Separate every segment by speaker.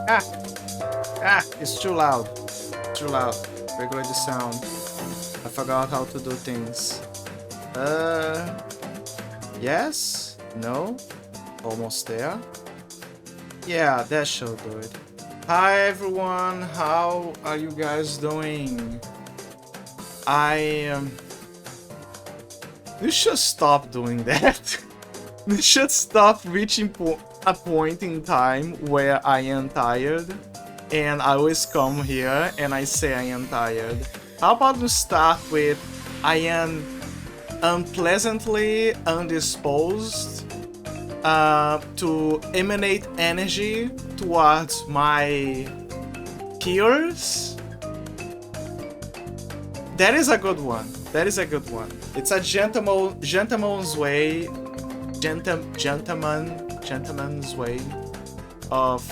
Speaker 1: Ah! Ah! It's too loud. Too loud. Regulate the sound. I forgot how to do things. Yes? No? Almost there? Yeah, that should do it. Hi everyone, how are you guys doing? You should stop doing that. You should stop reaching a point in time where I am tired and I always come here and I say I am tired. How about we start with I am unpleasantly indisposed to emanate energy towards my peers? That is a good one. That is a good one. It's a gentleman's way, gentleman's way of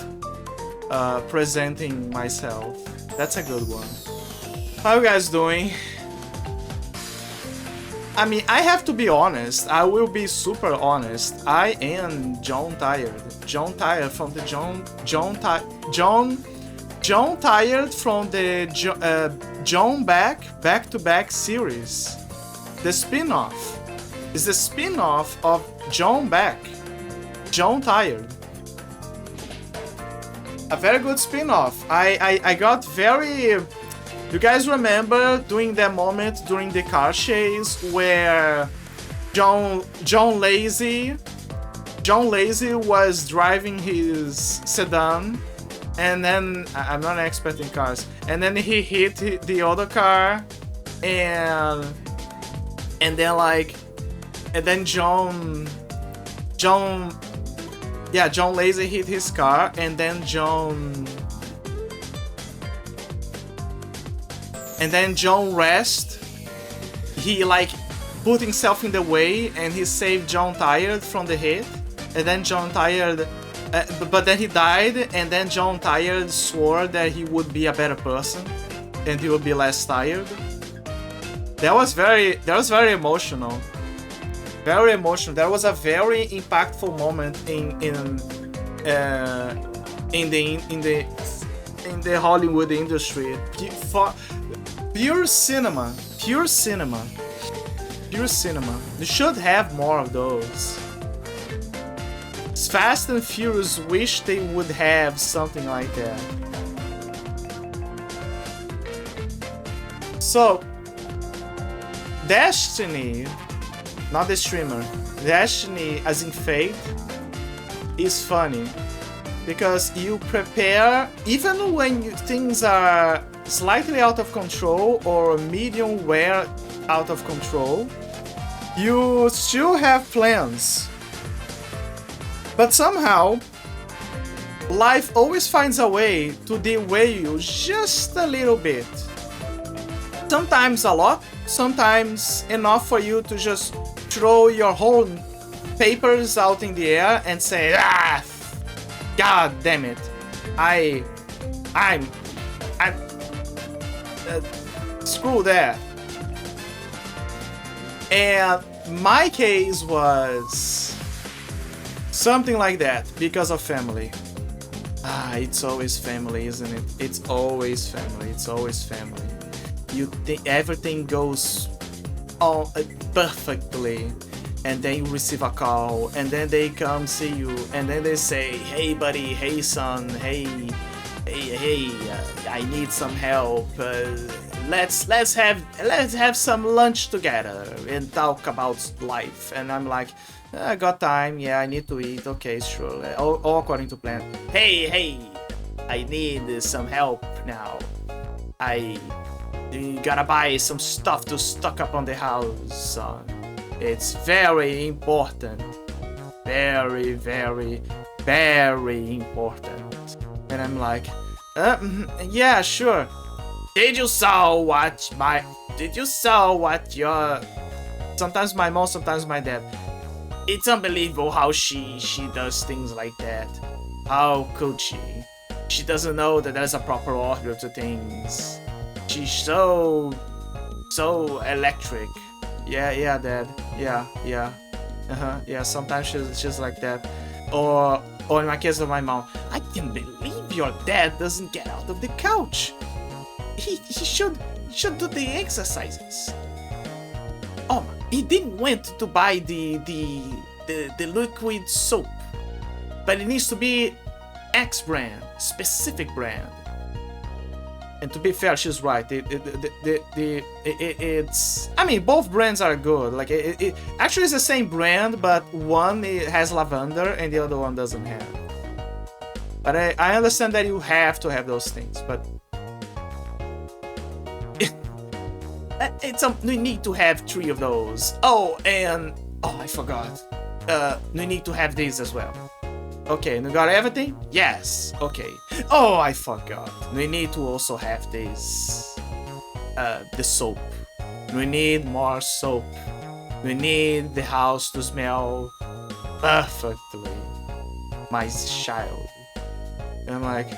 Speaker 1: presenting myself. That's a good one. How you guys doing? I mean, I have to be honest. I will be super honest. I am John Tired. John Tired from the John Tired from the John Back to Back series. The spin-off is the spin-off of John Back. John Tired. A very good spin-off. I got very... You guys remember doing that moment during the car chase where John Lazy was driving his sedan, and then I'm not an expert in cars, and then he hit the other car, and then John Lazy hit his car, and then John Rest, he like put himself in the way and he saved John Tired from the hit. And then John Tired, but then he died, and then John Tired swore that he would be a better person and he would be less tired. That was very emotional. Very emotional. That was a very impactful moment in the Hollywood industry. Pure cinema. You should have more of those. Fast and Furious wish they would have something like that. So, Destiny, not the streamer, Destiny as in Fate, is funny. Because you prepare, even when things are slightly out of control or medium wear out of control, you still have plans. But somehow, life always finds a way to derail you just a little bit. Sometimes a lot, sometimes enough for you to just throw your whole papers out in the air and say, ah, God damn it, I'm screw that. And my case was something like that because of family. It's always family, isn't it? It's always family. You think everything goes all perfectly, and then you receive a call, and then they come see you, and then they say, hey buddy, hey son, hey, I need some help, let's have some lunch together and talk about life. And I'm like, I got time, yeah, I need to eat, okay, sure, all according to plan. Hey, I need some help now. You gotta buy some stuff to stock up on the house, son. It's very important. Very, very, very important. And I'm like, yeah, sure. Did you saw what your... Sometimes my mom, sometimes my dad. It's unbelievable how she does things like that. How could she? She doesn't know that there's a proper order to things. She's so electric. Yeah, Dad. Yeah. Yeah, sometimes she's like that. Or in my case of my mom, I can't believe your dad doesn't get out of the couch. He should do the exercises. Oh, he didn't went to buy the liquid soap, but it needs to be X brand, specific brand. And to be fair, she's right. It's. I mean, both brands are good. Like it actually is the same brand, but one has lavender and the other one doesn't have. But I understand that you have to have those things, but we need to have 3 of those. Oh, and I forgot. We need to have these as well. Okay, we got everything? Yes. Okay. Oh, I forgot. We need to also have this. The soap. We need more soap. We need the house to smell perfectly. My child. And I'm like,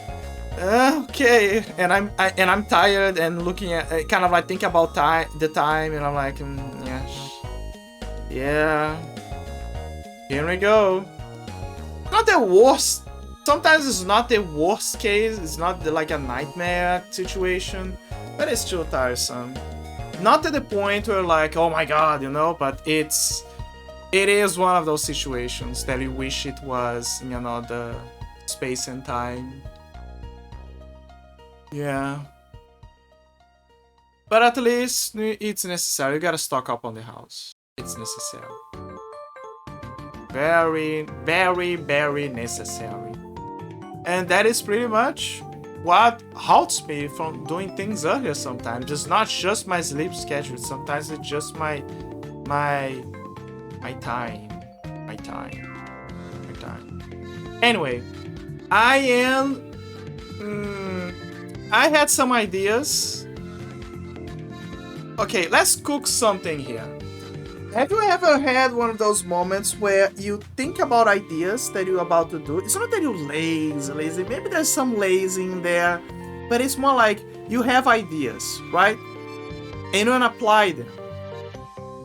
Speaker 1: okay. And I'm tired and looking at, kind of like think about the time, and I'm like, yeah. Here we go. Not the worst. Sometimes it's not the worst case. It's not like a nightmare situation, but it's still tiresome. Not to the point where like, oh my god, but it is one of those situations that you wish it was in another space and time. Yeah. But at least it's necessary. You gotta stock up on the house. It's necessary. Very, very, very necessary. And that is pretty much what halts me from doing things earlier sometimes. It's not just my sleep schedule. Sometimes it's just my time. Anyway, I had some ideas. Okay, let's cook something here. Have you ever had one of those moments where you think about ideas that you're about to do? It's not that you're lazy. Maybe there's some lazy in there, but it's more like you have ideas, right? And you want to apply them.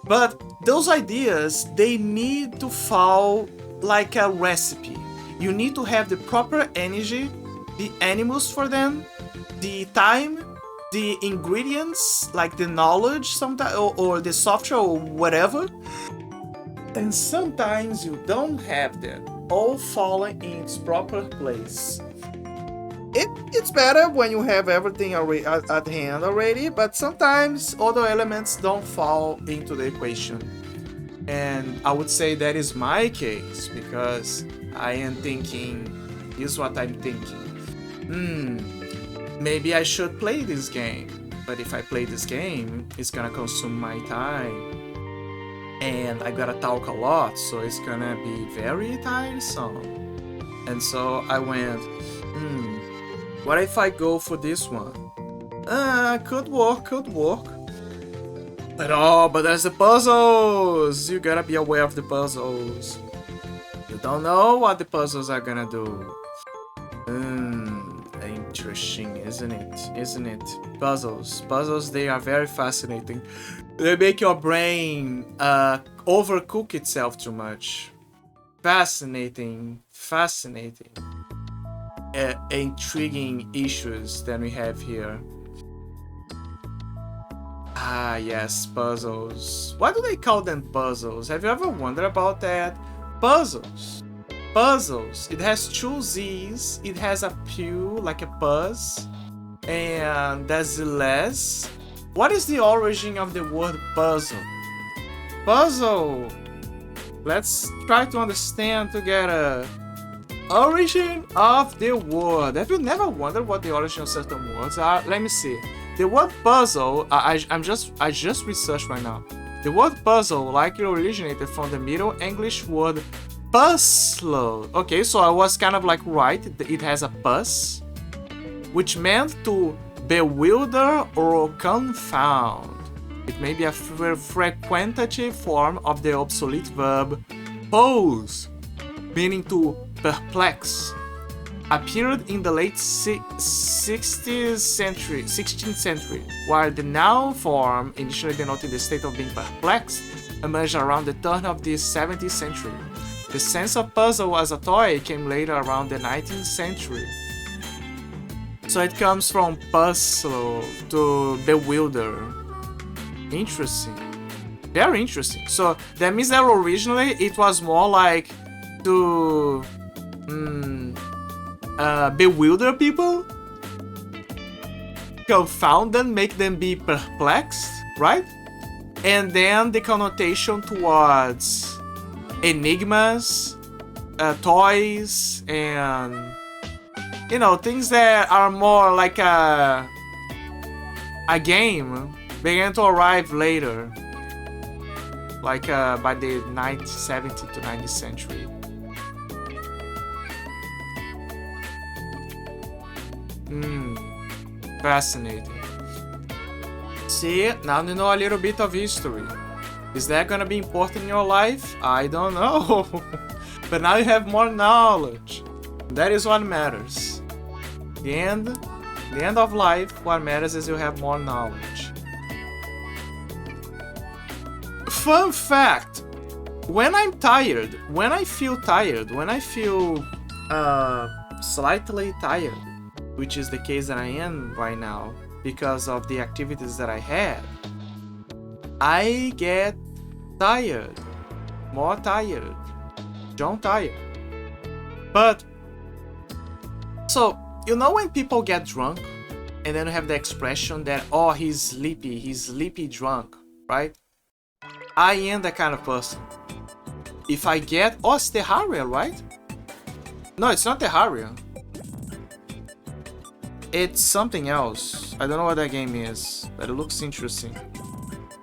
Speaker 1: But those ideas, they need to fall like a recipe. You need to have the proper energy, the animals for them, the time, the ingredients, like the knowledge sometimes, or the software or whatever. And sometimes you don't have them all falling in its proper place. It's better when you have everything at hand already, but sometimes other elements don't fall into the equation. And I would say that is my case, because I am thinking, here's what I'm thinking. Maybe I should play this game, but if I play this game, it's gonna consume my time. And I gotta talk a lot, so it's gonna be very tiresome. And so I went, what if I go for this one? Could work. But there's the puzzles! You gotta be aware of the puzzles. You don't know what the puzzles are gonna do. Interesting, isn't it? Puzzles, they are very fascinating. They make your brain overcook itself too much. Fascinating. Intriguing issues that we have here. Ah, yes, puzzles. Why do they call them puzzles? Have you ever wondered about that? Puzzles. It has 2 Z's. It has a Q, like a buzz. And there's less. What is the origin of the word puzzle? Puzzle. Let's try to understand together. Origin of the word. Have you never wondered what the origin of certain words are? Let me see. The word puzzle, I just researched right now. The word puzzle likely originated from the Middle English word puzzle. Okay, so I was kind of like right. It has a pus, which meant to bewilder or confound. It may be a frequentative form of the obsolete verb pose, meaning to perplex. Appeared in the late 16th century, while the noun form, initially denoting the state of being perplexed, emerged around the turn of the 17th century. The sense of puzzle as a toy came later around the 19th century. So it comes from puzzle to bewilder. Interesting. Very interesting. So that means that originally it was more like to bewilder people, confound them, make them be perplexed, right? And then the connotation towards enigmas, toys, and you know, things that are more like a game began to arrive later, like by the 70th to 90th century. Fascinating. See, now you know a little bit of history. Is that gonna be important in your life? I don't know. But now you have more knowledge. That is what matters. The end of life, what matters is you have more knowledge. Fun fact. When I'm tired, when I feel slightly tired, which is the case that I am right now because of the activities that I had, I get tired, more tired, John tired. But, so, you know when people get drunk and then you have the expression that, oh, he's sleepy drunk, right? I am that kind of person. If I get, oh, it's Terraria, right? No, it's not Terraria. It's something else. I don't know what that game is, but it looks interesting.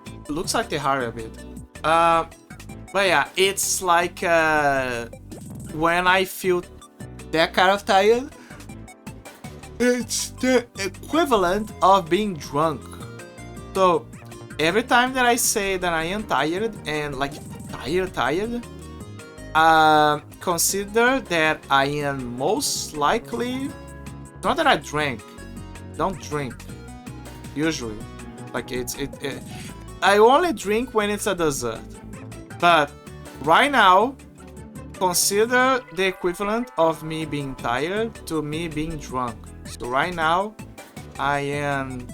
Speaker 1: It looks like Terraria a bit. But yeah, it's like when I feel that kind of tired, it's the equivalent of being drunk. So every time that I say that I am tired and like tired, consider that I am most likely. Not that I drank. Don't drink. Usually. Like I only drink when it's a dessert. But right now, consider the equivalent of me being tired to me being drunk. So right now, I am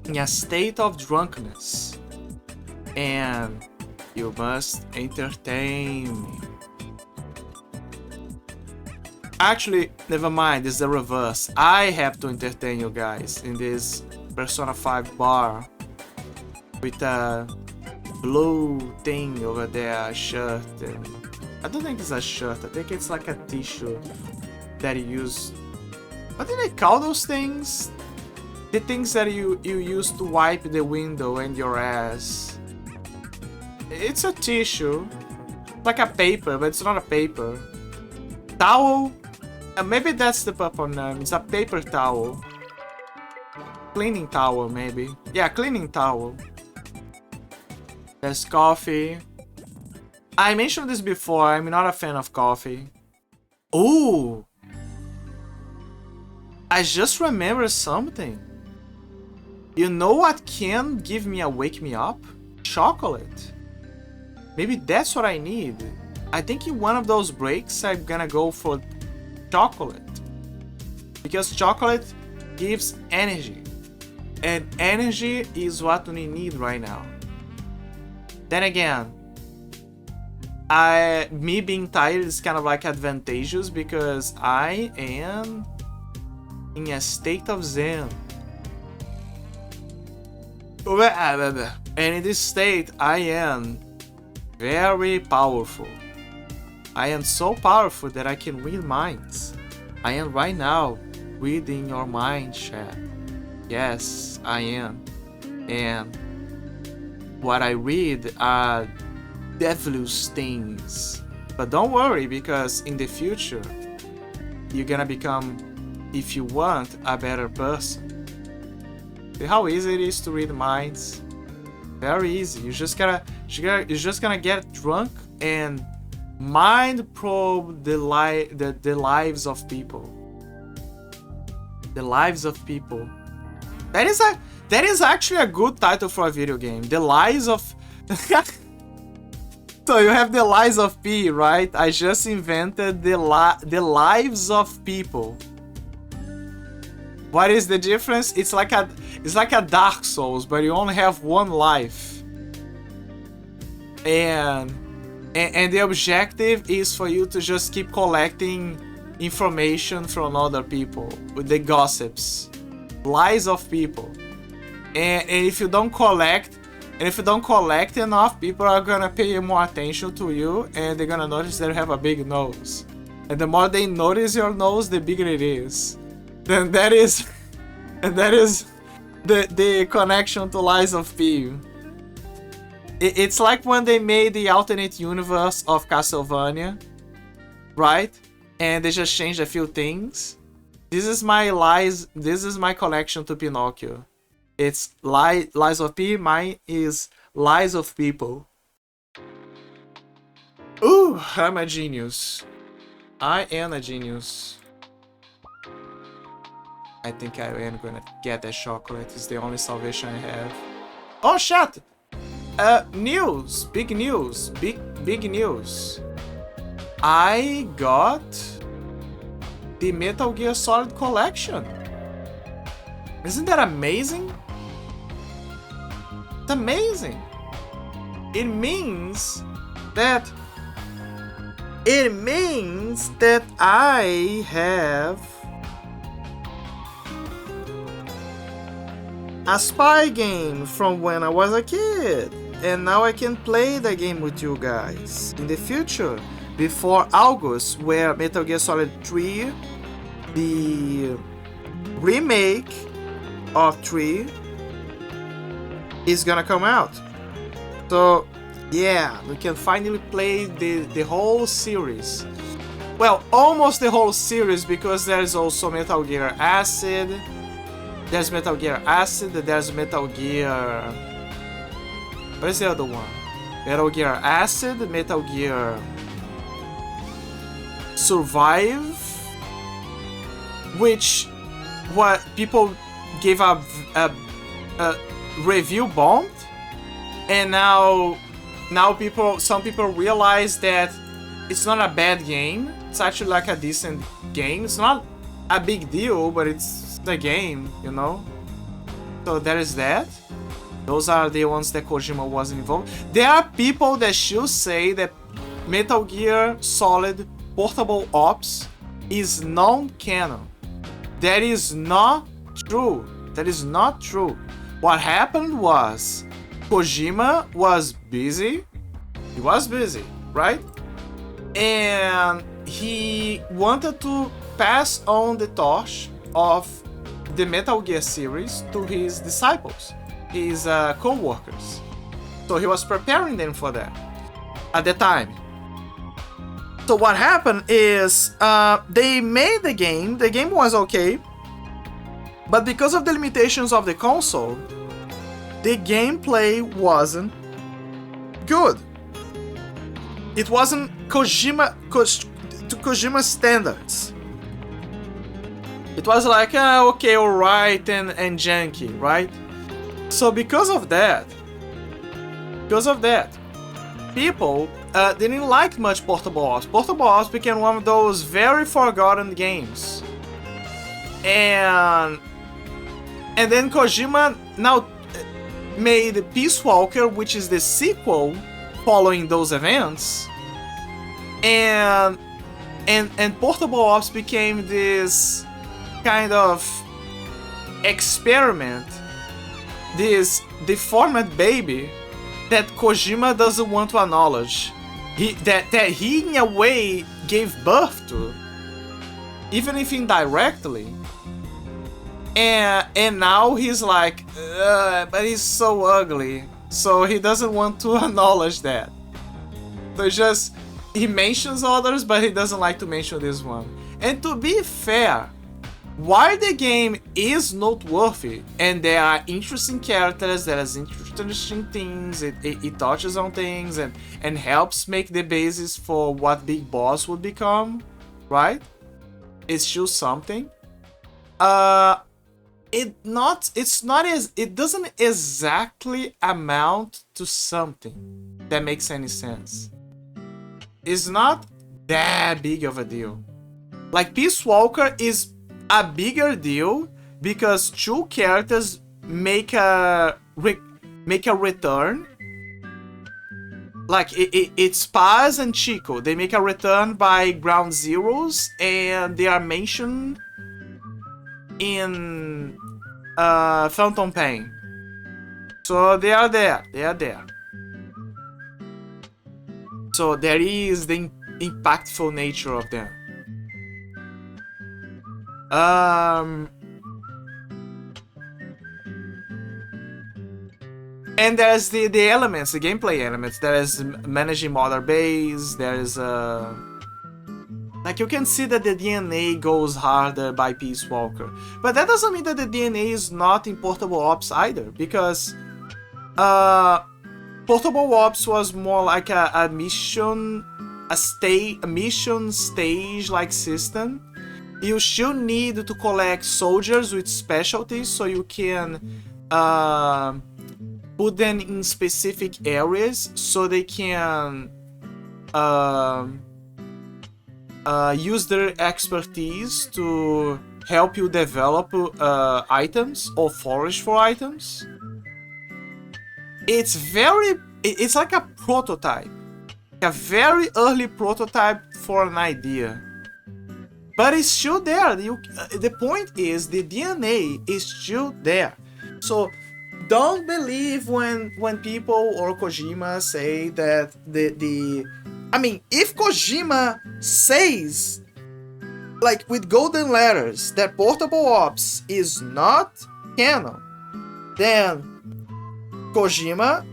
Speaker 1: in a state of drunkenness. And you must entertain me. Actually, never mind, it's the reverse. I have to entertain you guys in this Persona 5 bar with a blue thing over there, shirt. And I don't think it's a shirt, I think it's like a t-shirt that you use. What do they call those things? The things that you use to wipe the window and your ass. It's a tissue, like a paper, but it's not a paper. Towel? Maybe that's the proper name. It's a paper towel. Cleaning towel, maybe. Yeah, cleaning towel. There's coffee. I mentioned this before. I'm not a fan of coffee. Ooh! I just remembered something. You know what can give me a wake me up? Chocolate. Maybe that's what I need. I think in one of those breaks I'm gonna go for chocolate, because chocolate gives energy, and energy is what we need right now. Then again, me being tired is kind of like advantageous because I am in a state of zen, and in this state I am very powerful. I am so powerful that I can read minds. I am right now reading your mind, chat. Yes, I am. And what I read are devilish things. But don't worry, because in the future, you're gonna become, if you want, a better person. See how easy it is to read minds? Very easy. You're just gonna get drunk and mind probe the lives of people. The lives of people. That is actually a good title for a video game. The lives of. So you have the lives of P, right? I just invented the lives of people. What is the difference? It's like a Dark Souls, but you only have one life. And the objective is for you to just keep collecting information from other people with the gossips, lies of people. And if you don't collect enough, people are gonna pay more attention to you, and they're gonna notice that you have a big nose. And the more they notice your nose, the bigger it is. Then that is the connection to Lies of P. It's like when they made the alternate universe of Castlevania, right? And they just changed a few things. This is my connection to Pinocchio. It's Lies of P, mine is Lies of People. Ooh, I'm a genius. I am a genius. I think I am gonna get that chocolate. It's the only salvation I have. Oh shit! News! Big news! Big news! I got the Metal Gear Solid Collection. Isn't that amazing? It's amazing. It means that I have a spy game from when I was a kid, and now I can play the game with you guys in the future before August, where Metal Gear Solid 3, the remake of 3, is gonna come out. So yeah, we can finally play the whole series. Well, almost the whole series, because there's also Metal Gear Acid. There's Metal Gear Acid, there's Metal Gear... What is the other one? Metal Gear Acid, Metal Gear Survive, which what people gave a review bombed, and now some people realize that it's not a bad game. It's actually like a decent game. It's not a big deal, but it's the game, you know. So there is that. Those are the ones that Kojima wasn't involved. There are people that should say that Metal Gear Solid Portable Ops is non-canon. That is not true. That is not true. What happened was Kojima was busy. He was busy, right? And he wanted to pass on the torch of the Metal Gear series to his disciples, his co-workers. So he was preparing them for that at the time. So what happened is they made the game. The game was okay, but because of the limitations of the console, the gameplay wasn't good. It wasn't to Kojima standards. It was like, okay, alright, and janky, right? So because of that, people didn't like much Portable Ops. Portable Ops became one of those very forgotten games. And then Kojima now made Peace Walker, which is the sequel following those events, and Portable Ops became this kind of experiment, this deformed baby that Kojima doesn't want to acknowledge, that he in a way gave birth to, even if indirectly. And now he's like, but he's so ugly, so he doesn't want to acknowledge that. So just, he mentions others, but he doesn't like to mention this one. And to be fair, while the game is noteworthy, and there are interesting characters, there is interesting things, it touches on things, and helps make the basis for what Big Boss would become, right? It's still something. It doesn't exactly amount to something that makes any sense. It's not that big of a deal. Like, Peace Walker is a bigger deal because two characters make a return. Like it's Paz and Chico. They make a return by Ground Zeroes, and they are mentioned in Phantom Pain. So they are there. They are there. So there is the impactful nature of them. And there's the elements, the gameplay elements. There is managing Mother Base. There is like you can see that the DNA goes harder by Peace Walker, but that doesn't mean that the DNA is not in Portable Ops either, because Portable Ops was more like a mission stage like system. You should need to collect soldiers with specialties so you can put them in specific areas so they can use their expertise to help you develop items or forage for items. It's like a prototype, a very early prototype for an idea, but it's still there. The point is the DNA is still there. So don't believe when people or Kojima say that I mean, if Kojima says, like with golden letters, that Portable Ops is not canon, then Kojima,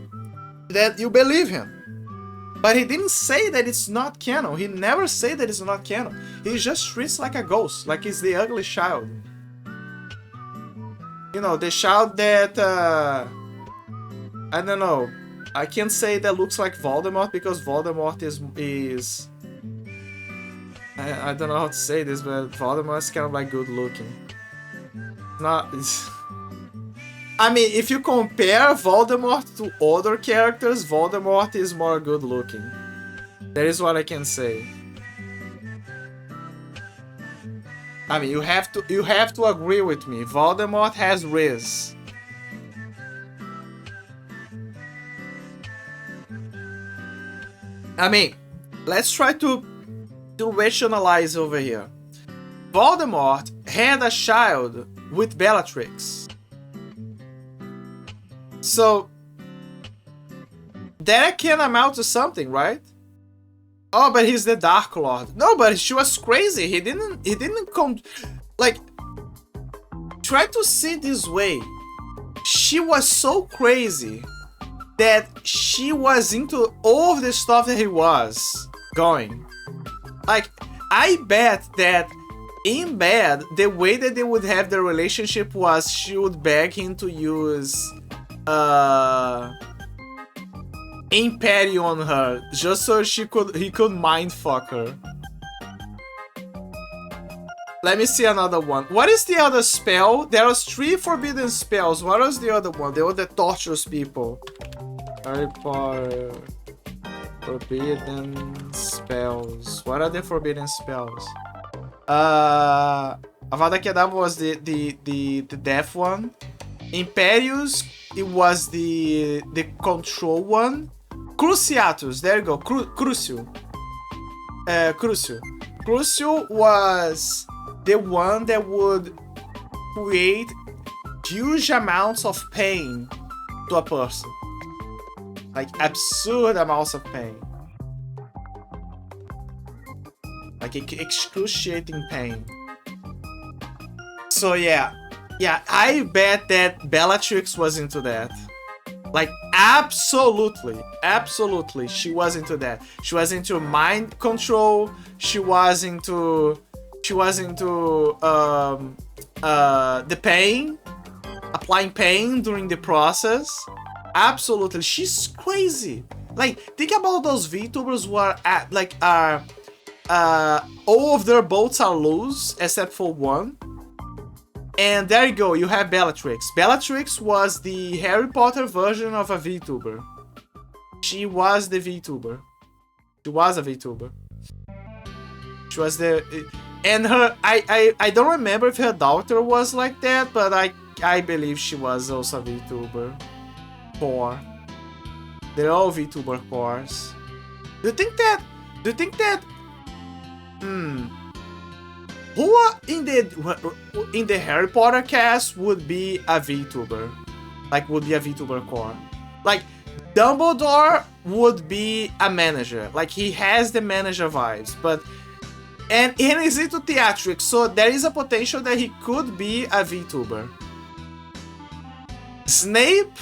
Speaker 1: that you believe him. But he didn't say that it's not canon. He never said that it's not canon. He just treats like a ghost, like he's the ugly child. You know, the child that I don't know. I can't say that looks like Voldemort because Voldemort is I don't know how to say this, but Voldemort is kind of like good looking. I mean, if you compare Voldemort to other characters, Voldemort is more good looking. That is what I can say. I mean, you have to agree with me. Voldemort has Riz. I mean, let's try to rationalize over here. Voldemort had a child with Bellatrix. So that can amount to something, right? Oh, but he's the Dark Lord. No, but she was crazy. He didn't come. Like, try to see it this way. She was so crazy that she was into all of the stuff that he was going. Like, I bet that in bed, the way that they would have their relationship was she would beg him to use Imperio on her, just so he could mindfuck her. Let me see another one. What is the other spell? There was 3 forbidden spells. What was the other one? The one that tortures people. Harry Potter. Forbidden spells. What are the forbidden spells? Avada Kedavra was the death one. Imperius, it was the control one. Cruciatus, there you go. Crucio. Crucio. Crucio was the one that would create huge amounts of pain to a person. Like absurd amounts of pain. Like excruciating pain. So yeah, I bet that Bellatrix was into that. Like absolutely, she was into that. She was into mind control. She was into the pain, applying pain during the process. Absolutely, she's crazy. Like, think about those VTubers who are all of their boats are loose except for one. And there you go, you have Bellatrix. Bellatrix was the Harry Potter version of a VTuber. She was the VTuber. She was a VTuber. She was the... And I don't remember if her daughter was like that, but I believe she was also a VTuber core. They're all VTuber cores. Do you think that who in the Harry Potter cast would be a VTuber? Like, would be a VTuber core? Like, Dumbledore would be a manager. Like, he has the manager vibes, but and he's into theatrics, so there is a potential that he could be a VTuber. Snape,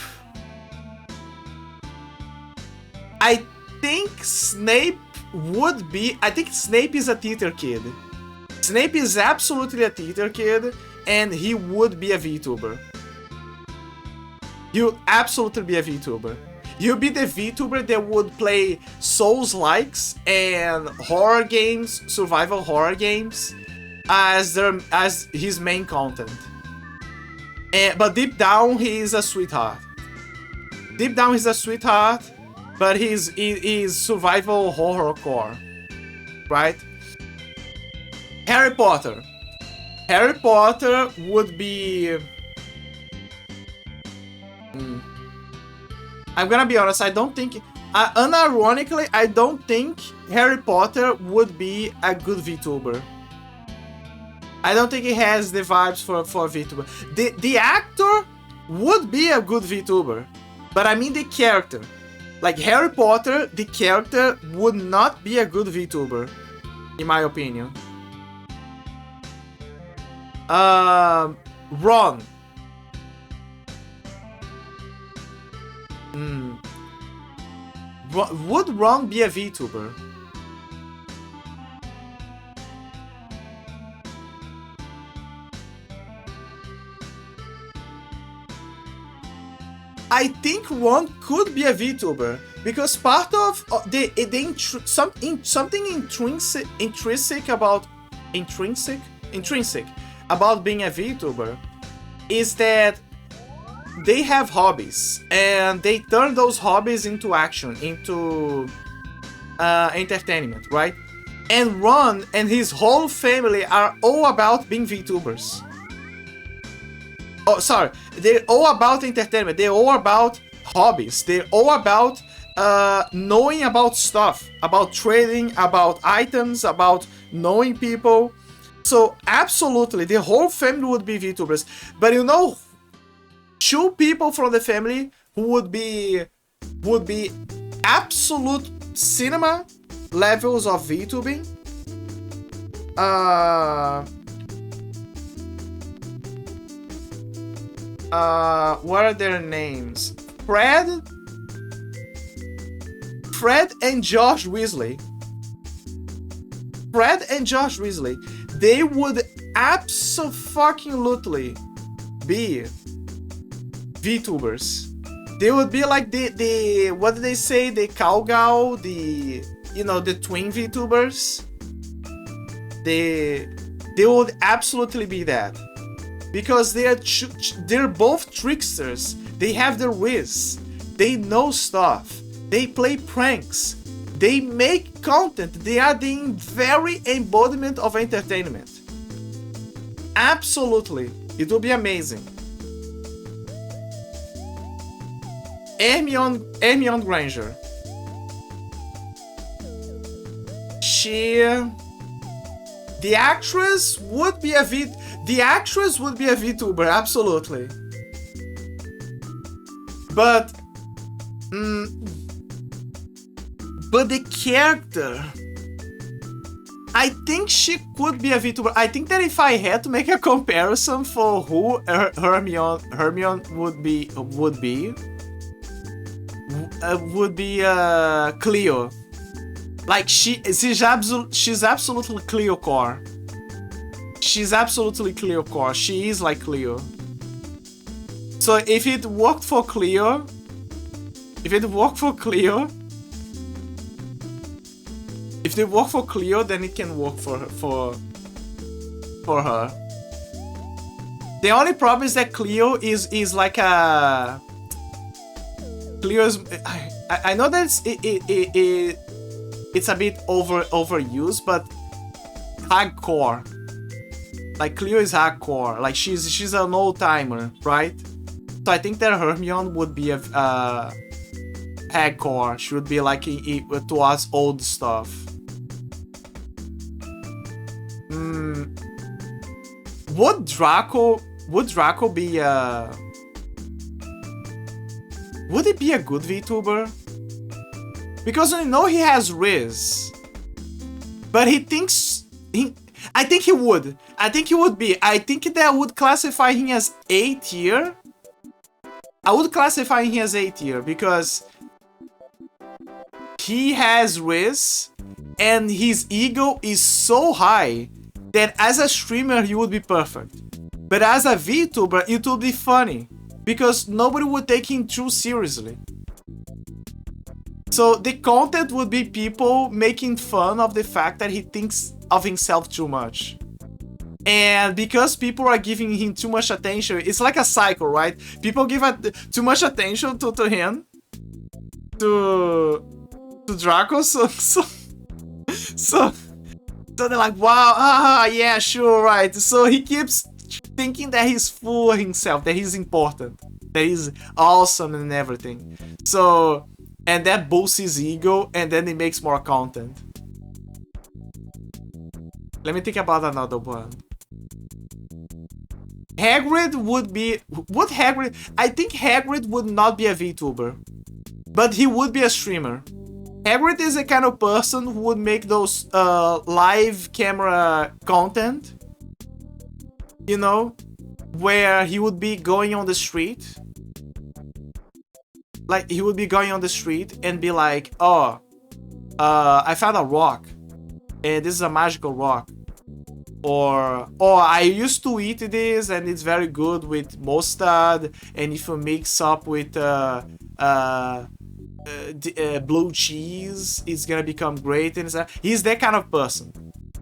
Speaker 1: I think Snape would be. I think Snape is a theater kid. Snape is absolutely a theater kid, and he would be a VTuber. He would absolutely be a VTuber. He'll be the VTuber that would play Souls-likes and horror games, survival horror games, as his main content. But deep down, he is a sweetheart. Deep down, he's a sweetheart, but he's survival horror core, right? Harry Potter. Harry Potter would be. I'm gonna be honest, I don't think, unironically, I don't think Harry Potter would be a good VTuber. I don't think he has the vibes for a VTuber. The actor would be a good VTuber, but I mean the character. Like Harry Potter, the character would not be a good VTuber, in my opinion. Ron. Would Ron be a VTuber? I think Ron could be a VTuber because part of something intrinsic about being a VTuber is that they have hobbies and they turn those hobbies into action, into entertainment, right? And Ron and his whole family are all about being VTubers. Oh, sorry, they're all about entertainment. They're all about hobbies. They're all about knowing about stuff, about trading, about items, about knowing people. So absolutely, the whole family would be VTubers. But you know, two people from the family who would be absolute cinema levels of VTubing. What are their names? Fred and Josh Weasley. Fred and Josh Weasley. They would absolutely be VTubers. They would be like the what do they say? The cowgirl, the twin VTubers. They would absolutely be that. Because they're both tricksters. They have their whiz. They know stuff. They play pranks. They make content. They are the very embodiment of entertainment. Absolutely. It will be amazing. Hermione Granger. The actress would be a VTuber, absolutely. But the character, I think she could be a VTuber. I think that if I had to make a comparison for who Hermione would be Cleo. Like she's absolutely Cleo core. She's absolutely Cleo core. She is like Cleo. So if it worked for Cleo, then it can work for her. The only problem is that Cleo is like a Cleo's. I know that it's a bit overused, but hardcore. Like Cleo is hardcore. Like she's an old timer, right? So I think that Hermione would be a hardcore. She would be like towards old stuff. Would Draco be would he be a good VTuber? Because we know he has Riz. But I think he would. I think he would be. I think that I would classify him as A tier. I would classify him as A tier because he has Riz and his ego is so high that as a streamer he would be perfect. But as a VTuber it would be funny because nobody would take him too seriously. So the content would be people making fun of the fact that he thinks of himself too much. And because people are giving him too much attention, it's like a cycle, right? People give too much attention to him, to Draco, so they're like, wow, yeah, sure, right. So he keeps thinking that he's full of himself, that he's important, that he's awesome and everything. So, and that boosts his ego, and then he makes more content. Let me think about another one. Hagrid would be... I think Hagrid would not be a VTuber, but he would be a streamer. Hagrid is the kind of person who would make those live camera content, you know, where he would be going on the street. Like, he would be going on the street and be like, oh, I found a rock, and this is a magical rock. Or, oh, I used to eat this and it's very good with mustard, and if you mix up with blue cheese, it's gonna become great. And he's that kind of person.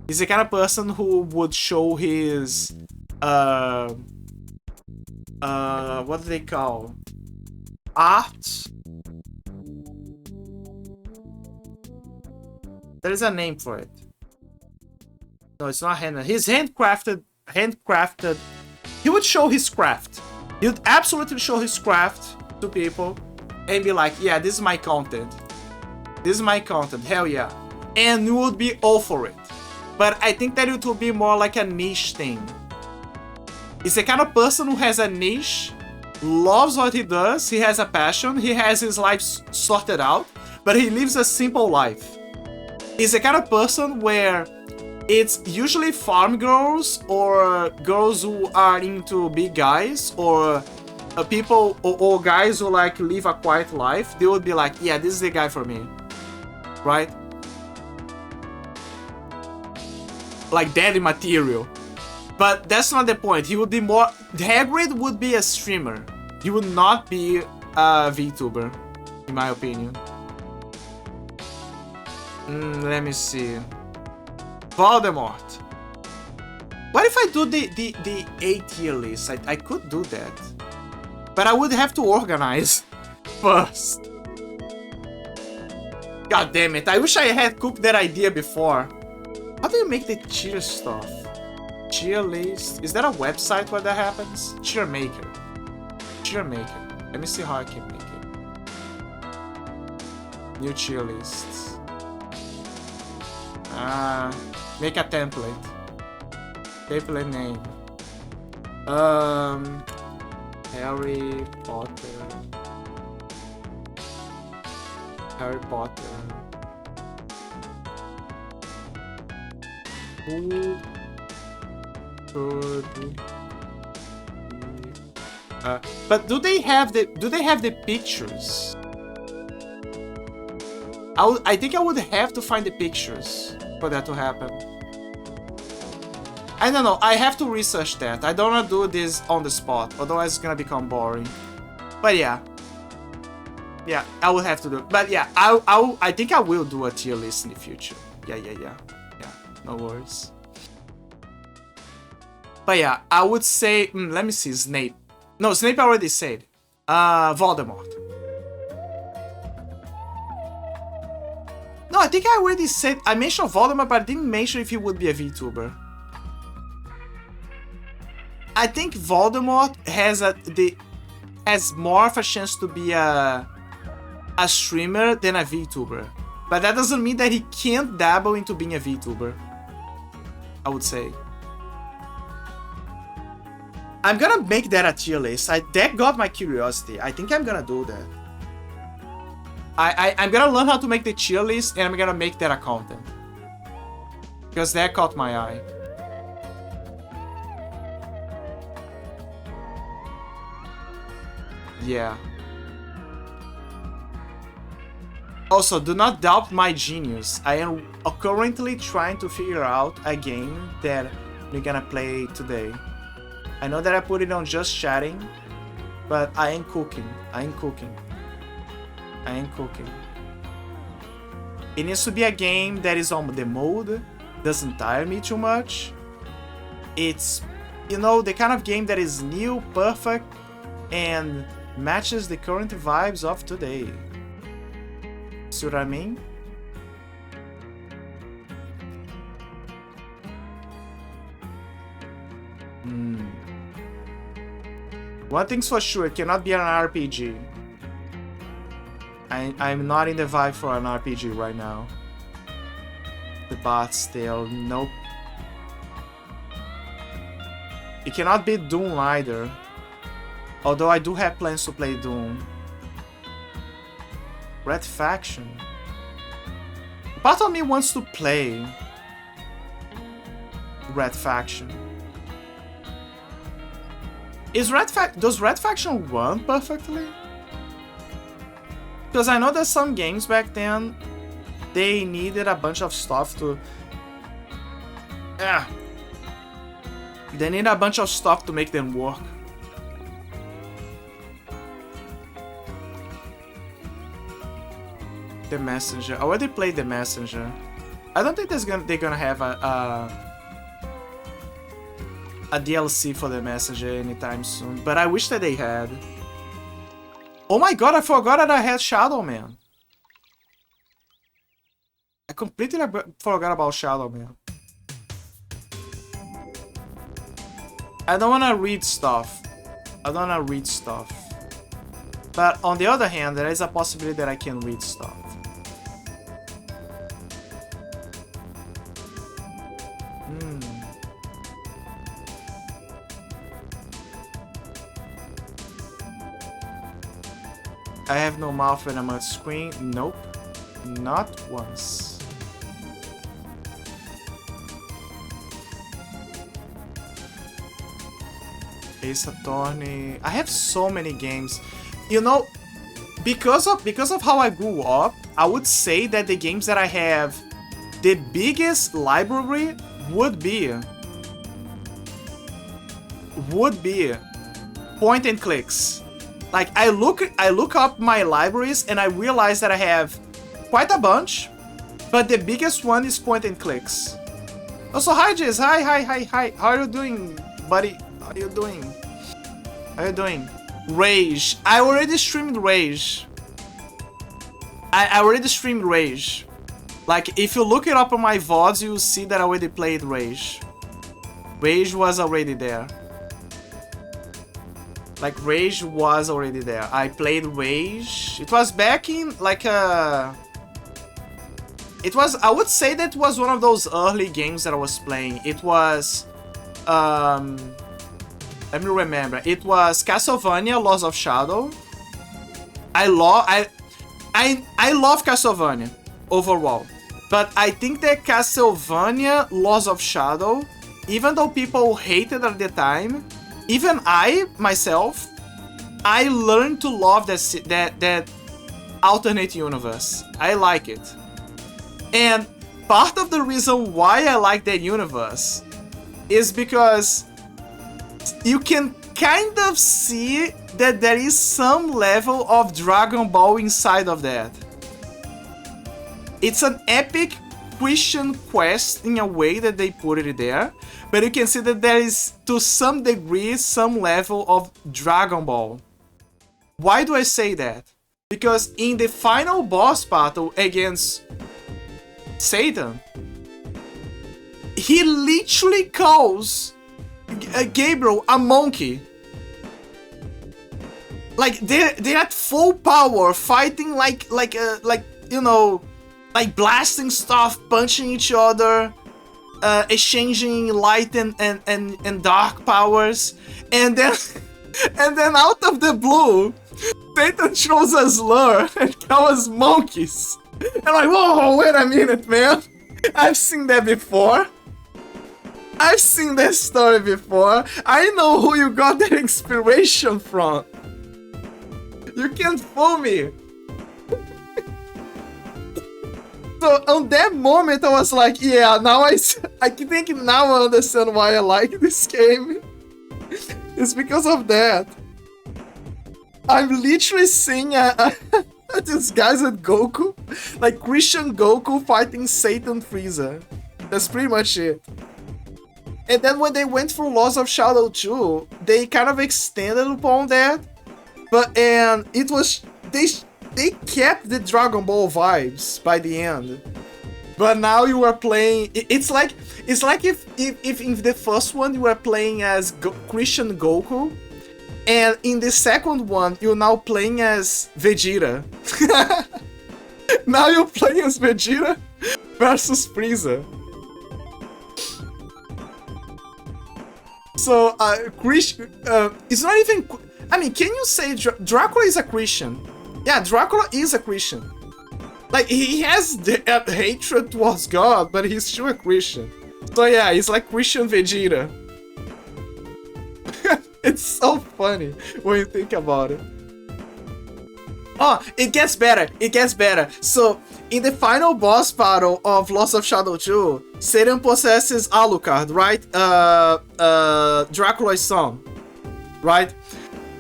Speaker 1: He's the kind of person who would show his what do they call? Art? There is a name for it. No, it's not handmade. He's handcrafted. He would show his craft. He would absolutely show his craft to people and be like, yeah, this is my content. This is my content. Hell yeah. And you would be all for it. But I think that it would be more like a niche thing. He's the kind of person who has a niche, loves what he does, he has a passion, he has his life sorted out, but he lives a simple life. He's the kind of person where it's usually farm girls or girls who are into big guys or people or guys who like live a quiet life. They would be like, yeah, this is the guy for me, right? Like daddy material. But that's not the point. He would be more... Hagrid would be a streamer. He would not be a VTuber, in my opinion. Let me see. Voldemort. What if I do the A tier list? I could do that. But I would have to organize first. God damn it. I wish I had cooked that idea before. How do you make the tier stuff? Tier list. Is there a website where that happens? Tier maker. Tier maker. Let me see how I can make it. New tier lists. Make a template. Template name. Harry Potter. Harry Potter. Who could be? But do they have the pictures? I think I would have to find the pictures for that to happen. I don't know, I have to research that. I don't want to do this on the spot, otherwise it's gonna become boring. But yeah. Yeah, I will have to do it. But yeah, I think I will do a tier list in the future. Yeah, no worries. But yeah, I would say, let me see, Snape. No, Snape I already said. Voldemort. No, think I already said, I mentioned Voldemort, but I didn't mention if he would be a VTuber. I think Voldemort has more of a chance to be a streamer than a VTuber. But that doesn't mean that he can't dabble into being a VTuber, I would say. I'm gonna make that a tier list. That got my curiosity. I think I'm gonna do that. I'm gonna learn how to make the tier list, and I'm gonna make that a content. Because that caught my eye. Yeah. Also, do not doubt my genius. I am currently trying to figure out a game that we're gonna play today. I know that I put it on just chatting, but I am cooking. It needs to be a game that is on the mode, doesn't tire me too much. It's, you know, the kind of game that is new, perfect, and matches the current vibes of today. See what I mean? One thing's for sure, it cannot be an RPG. I'm not in the vibe for an RPG right now. The bot still, nope. It cannot be Doom either. Although I do have plans to play Doom. Red Faction. Part of me wants to play Red Faction. Does Red Faction run perfectly? Because I know that some games back then, they needed a bunch of stuff to... They need a bunch of stuff to make them work. The Messenger. I already played The Messenger. I don't think they're gonna have a DLC for The Messenger anytime soon, but I wish that they had. Oh my god, I forgot that I had Shadow Man. I completely forgot about Shadow Man. I don't wanna read stuff. But on the other hand, there is a possibility that I can read stuff. I have no mouth when I'm on screen. Nope. Not once. Ace Attorney. I have so many games. You know, because of how I grew up, I would say that the games that I have the biggest library would be point and clicks. Like, I look up my libraries and I realize that I have quite a bunch, but the biggest one is point and clicks. Also, hi Jizz, hi. How are you doing, buddy? How are you doing? Rage. I already streamed Rage. I already streamed Rage. Like, if you look it up on my VODs, you'll see that I already played Rage. Rage was already there. Like, Rage was already there. I played Rage. It was back in, like, I would say that was one of those early games that I was playing. It was, let me remember. It was Castlevania Lords of Shadow. I love Castlevania overall. But I think that Castlevania Lords of Shadow, even though people hated at the time, even I, myself, I learned to love that alternate universe. I like it. And part of the reason why I like that universe is because you can kind of see that there is some level of Dragon Ball inside of that. It's an epic Christian quest in a way that they put it there, but you can see that there is, to some degree, some level of Dragon Ball. Why do I say that? Because in the final boss battle against Satan, he literally calls Gabriel a monkey. Like they're at full power, fighting like you know, like blasting stuff, punching each other, exchanging light and dark powers, and then and then out of the blue, Satan throws a slur and calls us monkeys. And I'm like, whoa, wait a minute, man. I've seen that before. I've seen that story before. I know who you got that inspiration from. You can't fool me. So on that moment, I was like, yeah, now I think now I understand why I like this game. It's because of that. I'm literally seeing these guys at Goku, like Christian Goku fighting Satan Frieza. That's pretty much it. And then when they went for Laws of Shadow 2, they kind of extended upon that. And it was they kept the Dragon Ball vibes by the end. But now you are playing. It's like if in the first one you were playing as Christian Goku, and in the second one you're now playing as Vegeta. Now you're playing as Vegeta versus Frieza. So Christian, it's not even. I mean, can you say Dracula is a Christian? Yeah, Dracula is a Christian. Like, he has the hatred towards God, but he's still a Christian. So yeah, he's like Christian Vegeta. It's so funny when you think about it. Oh, it gets better. It gets better. So, in the final boss battle of Lost of Shadow 2, Satan possesses Alucard, right? Dracula's son, right?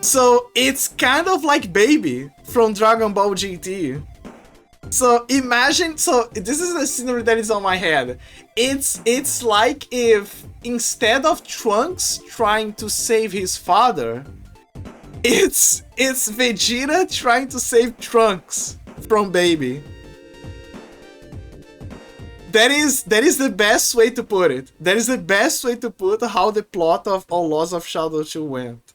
Speaker 1: So it's kind of like Baby from Dragon Ball GT. So imagine, so this is the scenery that is on my head. It's like if instead of Trunks trying to save his father, it's Vegeta trying to save Trunks from Baby. That is the best way to put it. That is the best way to put how the plot of All Laws of Shadow 2 went.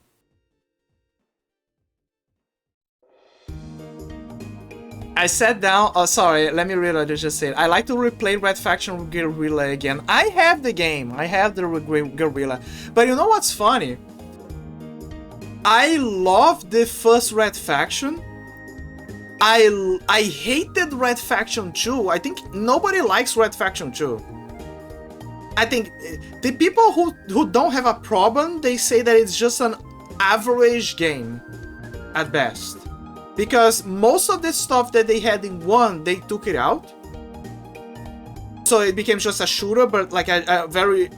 Speaker 1: I sat down. Oh, sorry. Let me read what I just said. I like to replay Red Faction Guerrilla again. I have the game. I have the Guerrilla. But you know what's funny? I loved the first Red Faction. I hated Red Faction 2. I think nobody likes Red Faction 2. I think the people who don't have a problem, they say that it's just an average game at best. Because most of the stuff that they had in 1, they took it out. So it became just a shooter, but like a very,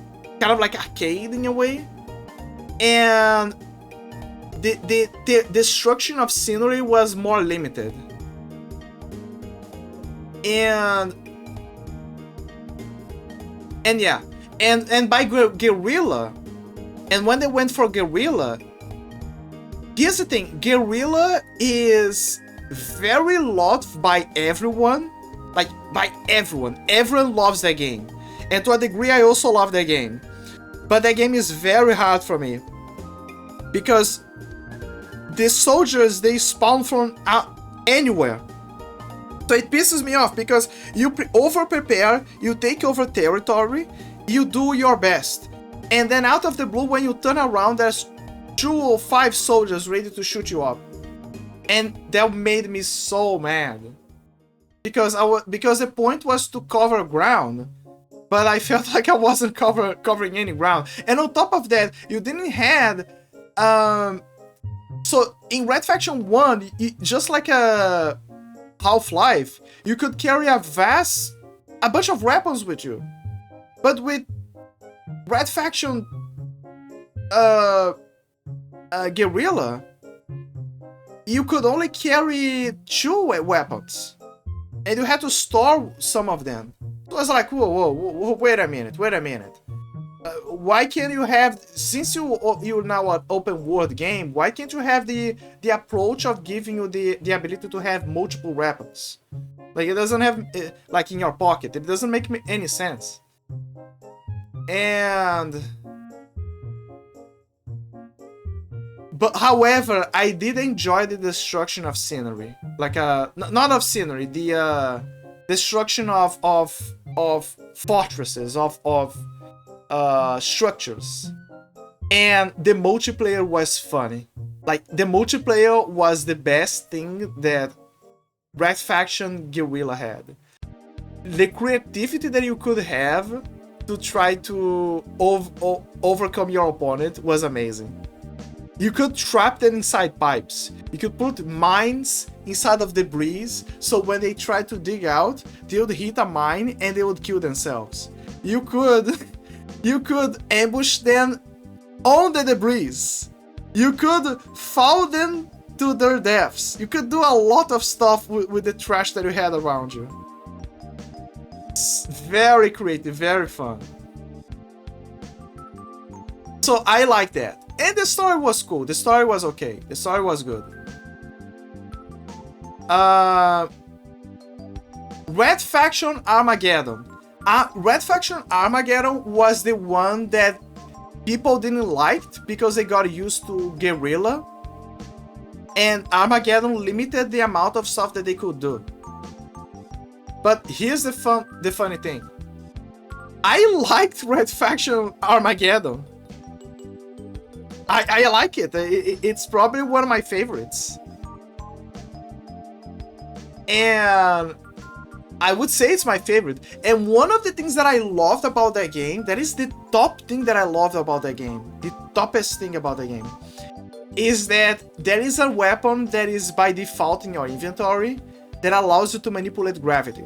Speaker 1: kind of like arcade in a way. And the destruction of scenery was more limited. And yeah, and by Guerrilla, and when they went for Guerrilla, here's the thing, Guerrilla is very loved by everyone, like by everyone. Everyone loves that game, and to a degree I also love that game. But that game is very hard for me because the soldiers, they spawn from anywhere. So it pisses me off because you over-prepare, you take over territory, you do your best. And then out of the blue, when you turn around, there's 2 or 5 soldiers ready to shoot you up. And that made me so mad. Because the point was to cover ground. But I felt like I wasn't covering any ground. And on top of that, you didn't have... So in Red Faction 1, just like a Half-Life, you could carry a bunch of weapons with you. But with Red Faction Guerrilla, you could only carry 2 weapons. And you had to store some of them. So I was like, whoa, wait a minute. Why can't you have, since you're now an open world game, why can't you have the approach of giving you the ability to have multiple weapons? Like, it doesn't have, like, in your pocket. It doesn't make any sense. But however, I did enjoy the destruction of scenery. Like, not of scenery, the destruction of fortresses, of structures. And the multiplayer was funny. Like, the multiplayer was the best thing that Red Faction Guerrilla had. The creativity that you could have to try to overcome your opponent was amazing. You could trap them inside pipes. You could put mines inside of debris, so when they tried to dig out, they would hit a mine and they would kill themselves. You could ambush them on the debris. You could fall them to their deaths. You could do a lot of stuff with the trash that you had around you. It's very creative, very fun. So I like that. And the story was cool. The story was okay. The story was good. Red Faction Armageddon. Red Faction Armageddon was the one that people didn't like because they got used to Guerrilla. And Armageddon limited the amount of stuff that they could do. But here's the funny thing. I liked Red Faction Armageddon. I like it. It's probably one of my favorites. And I would say it's my favorite. And one of the things that I loved about that game, that is the top thing that I loved about that game, the toppest thing about the game, is that there is a weapon that is by default in your inventory that allows you to manipulate gravity.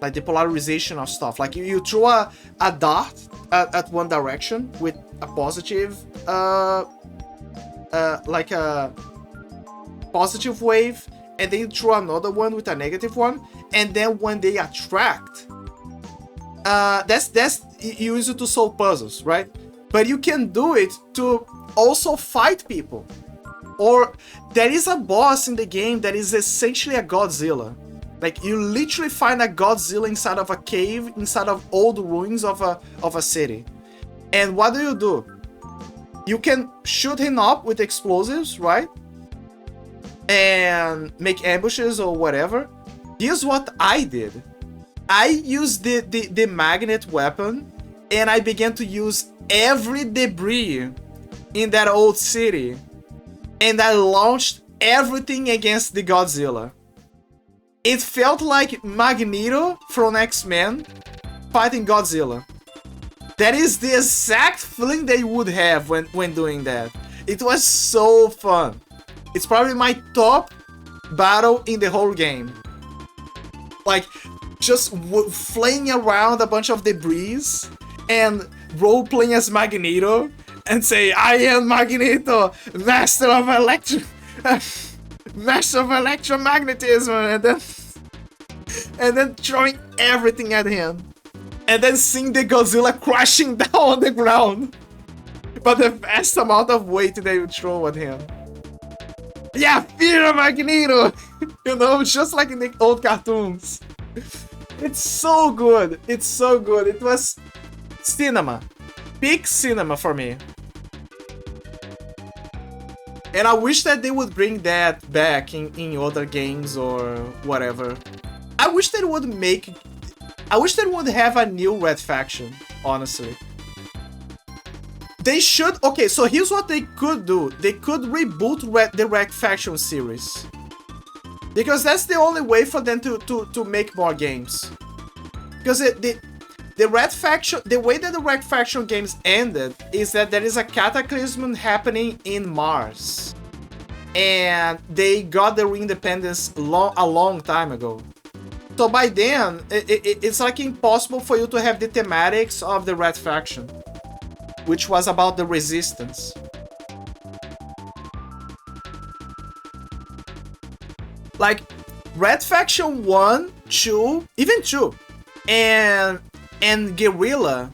Speaker 1: Like the polarization of stuff. Like you throw a dart at one direction with a positive, like a positive wave, and then you throw another one with a negative one, and then when they attract, that's you use it to solve puzzles, right? But you can do it to also fight people. Or there is a boss in the game that is essentially a Godzilla. Like, you literally find a Godzilla inside of a cave, inside of old ruins of a city. And what do? You can shoot him up with explosives, right? And make ambushes or whatever. Here's what I did. I used the magnet weapon, and I began to use every debris in that old city. And I launched everything against the Godzilla. It felt like Magneto from X-Men fighting Godzilla. That is the exact feeling they would have when doing that. It was so fun. It's probably my top battle in the whole game. Like, just flying around a bunch of debris and role-playing as Magneto and say, I am Magneto, master of electromagnetism, and then throwing everything at him. And then seeing the Godzilla crashing down on the ground. But the vast amount of weight they would throw at him. Yeah, fear Magneto! You know, just like in the old cartoons. It's so good. It's so good. It was cinema. Peak cinema for me. And I wish that they would bring that back in other games or whatever. I wish they would have a new Red Faction, honestly. They should... Okay, so here's what they could do. They could reboot the Red Faction series. Because that's the only way for them to make more games. Because the Red Faction... The way that the Red Faction games ended is that there is a cataclysm happening in Mars. And they got their independence a long time ago. So by then, it's like impossible for you to have the thematics of the Red Faction, which was about the resistance. Like, Red Faction 1, 2, even 2, and Guerrilla,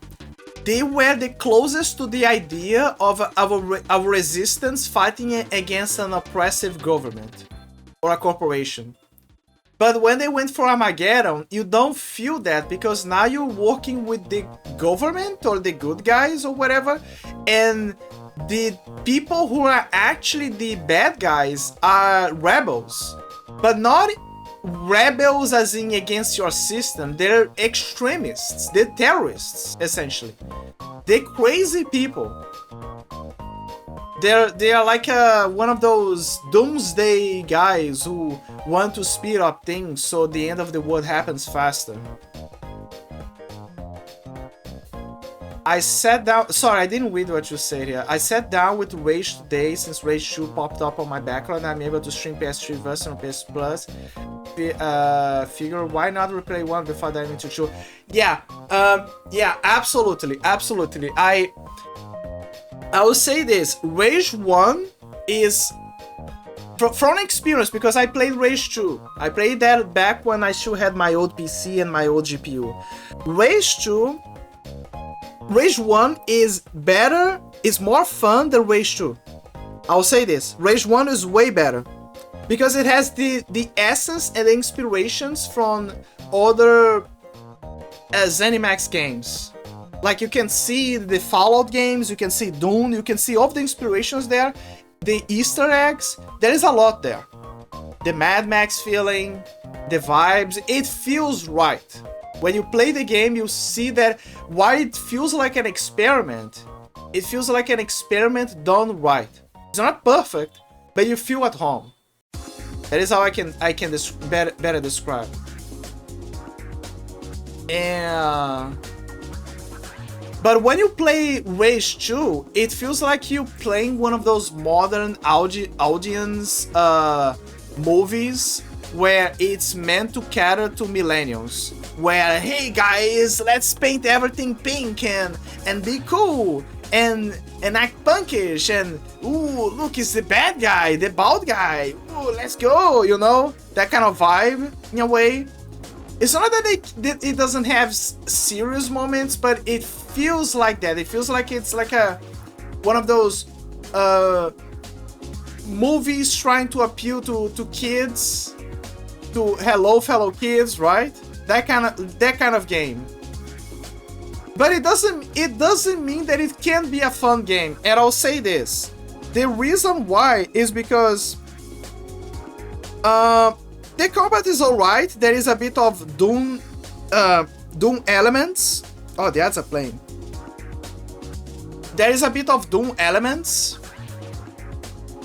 Speaker 1: they were the closest to the idea of a resistance fighting against an oppressive government or a corporation. But when they went for Armageddon, you don't feel that because now you're working with the government or the good guys or whatever, and the people who are actually the bad guys are rebels, but not rebels as in against your system. They're extremists, they're terrorists, essentially. They're crazy people. They are like one of those doomsday guys who want to speed up things so the end of the world happens faster. I sat down. Sorry, I didn't read what you said here. I sat down with Rage today since Rage 2 popped up on my background. I'm able to stream PS3 version on PS Plus. Figure why not replay 1 before diving into 2? Yeah, yeah, absolutely. I will say this, Rage 1 is, from experience, because I played Rage 2. I played that back when I still had my old PC and my old GPU. Rage 1 is better, is more fun than Rage 2. I'll say this, Rage 1 is way better. Because it has the essence and the inspirations from other ZeniMax games. Like, you can see the Fallout games, you can see Doom, you can see all the inspirations there, the Easter eggs, there is a lot there. The Mad Max feeling, the vibes, it feels right. When you play the game, you see that while it feels like an experiment, it feels like an experiment done right. It's not perfect, but you feel at home. That is how I can better describe. And but when you play Rage 2, it feels like you're playing one of those modern audience movies where it's meant to cater to millennials. Where, hey guys, let's paint everything pink and be cool and act punkish and ooh, look, it's the bad guy, the bald guy. Ooh, let's go, you know? That kind of vibe, in a way. It's not that it doesn't have serious moments, but it feels like that. It feels like it's like one of those movies trying to appeal to kids, to hello fellow kids, right? That kind of game. But it doesn't mean that it can't be a fun game. And I'll say this: the reason why is because the combat is alright. There is a bit of Doom elements. Oh, the ads are playing. There is a bit of Doom elements.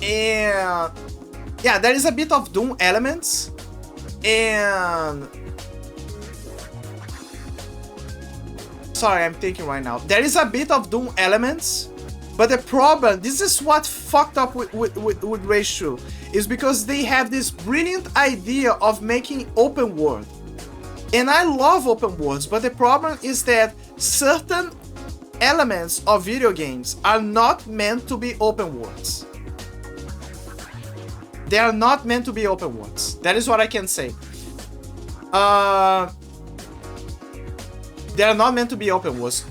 Speaker 1: And yeah, there is a bit of Doom elements. And sorry, I'm thinking right now. There is a bit of Doom elements. But the problem, this is what fucked up with Rage 2, is because they have this brilliant idea of making open world. And I love open worlds, but the problem is that certain elements of video games are not meant to be open worlds. They are not meant to be open worlds. That is what I can say. They are not meant to be open worlds.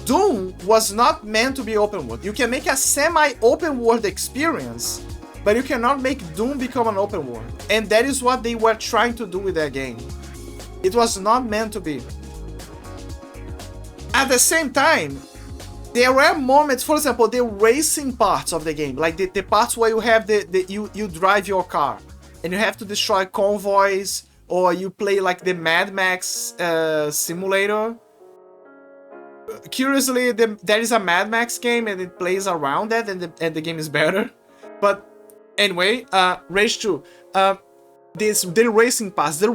Speaker 1: Doom was not meant to be open world. You can make a semi-open world experience, but you cannot make Doom become an open world. And that is what they were trying to do with that game. It was not meant to be. At the same time, there were moments, for example, the racing parts of the game, like the parts where you have you drive your car and you have to destroy convoys, or you play like the Mad Max simulator. Curiously, there is a Mad Max game and it plays around that, and the game is better. But anyway, Rage 2, the racing parts, the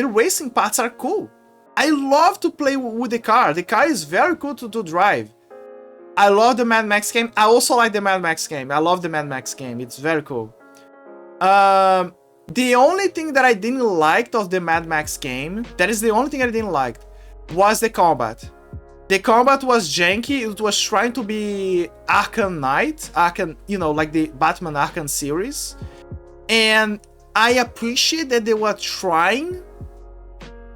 Speaker 1: racing parts are cool. I love to play with the car. The car is very cool to drive. I love the Mad Max game. I also like the Mad Max game. I love the Mad Max game. It's very cool. The only thing that I didn't like of the Mad Max game, that is the only thing I didn't like, was the combat. The combat was janky. It was trying to be Arkham Knight, Arkham, you know, like the Batman Arkham series. And I appreciate that they were trying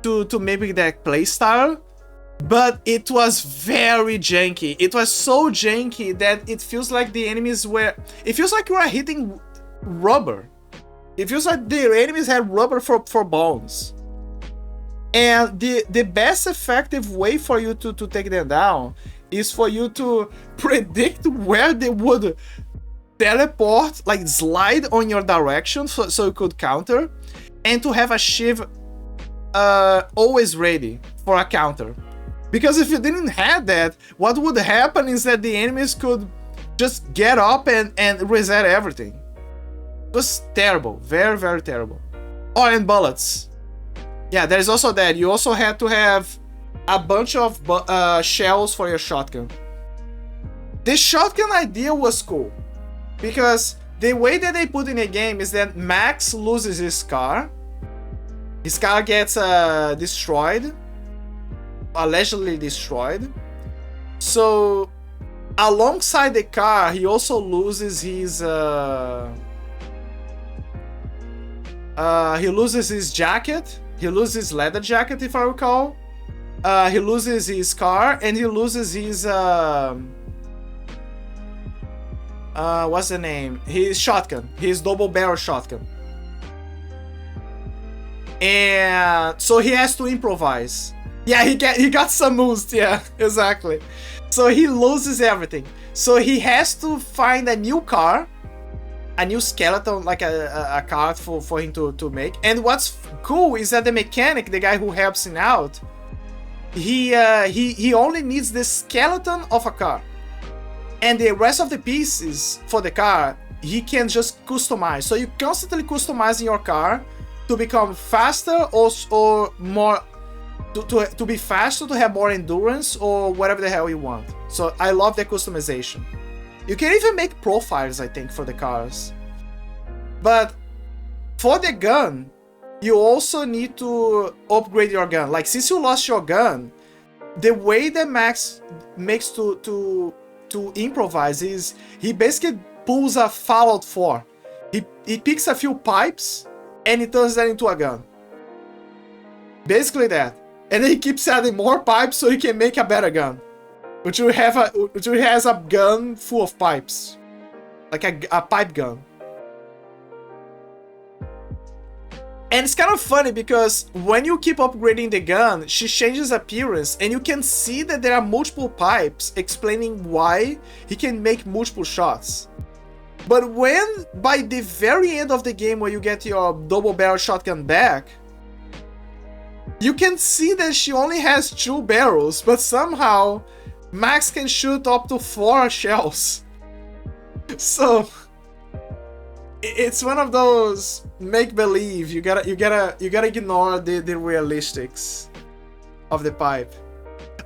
Speaker 1: to mimic that playstyle, but it was very janky. It was so janky that it feels like the enemies were... It feels like you are hitting rubber. It feels like the enemies have rubber for bones. And the best effective way for you to take them down is for you to predict where they would teleport, like slide on your direction so you could counter, and to have a shiv always ready for a counter. Because if you didn't have that, what would happen is that the enemies could just get up and reset everything. It was terrible. Very, very terrible. Oh, and bullets. Yeah, there's also that. You also had to have a bunch of shells for your shotgun. The shotgun idea was cool, because the way that they put in the game is that Max loses his car. His car gets destroyed. Allegedly destroyed. So, alongside the car, he also loses his... he loses his jacket. He loses his leather jacket, if I recall. He loses his car, and he loses his... what's the name? His shotgun. His double barrel shotgun. And so he has to improvise. Yeah, he got some moves. Yeah, exactly. So he loses everything. So he has to find a new car, a new skeleton, like a car for him to make. And what's cool is that the mechanic, the guy who helps him out, he only needs the skeleton of a car, and the rest of the pieces for the car he can just customize. So you're constantly customizing your car to become faster or more to be faster, to have more endurance, or whatever the hell you want. So I love the customization. You can even make profiles, I think, for the cars. But for the gun, you also need to upgrade your gun. Like, since you lost your gun, the way that Max makes to improvise is he basically pulls a Fallout 4. He picks a few pipes and he turns that into a gun. Basically that. And then he keeps adding more pipes so he can make a better gun. Which has a gun full of pipes. Like a pipe gun. And it's kind of funny because when you keep upgrading the gun, she changes appearance, and you can see that there are multiple pipes explaining why he can make multiple shots. But when, by the very end of the game where you get your double barrel shotgun back, you can see that she only has 2 barrels, but somehow Max can shoot up to 4 shells. So it's one of those make-believe. You gotta ignore the realistics of the pipe.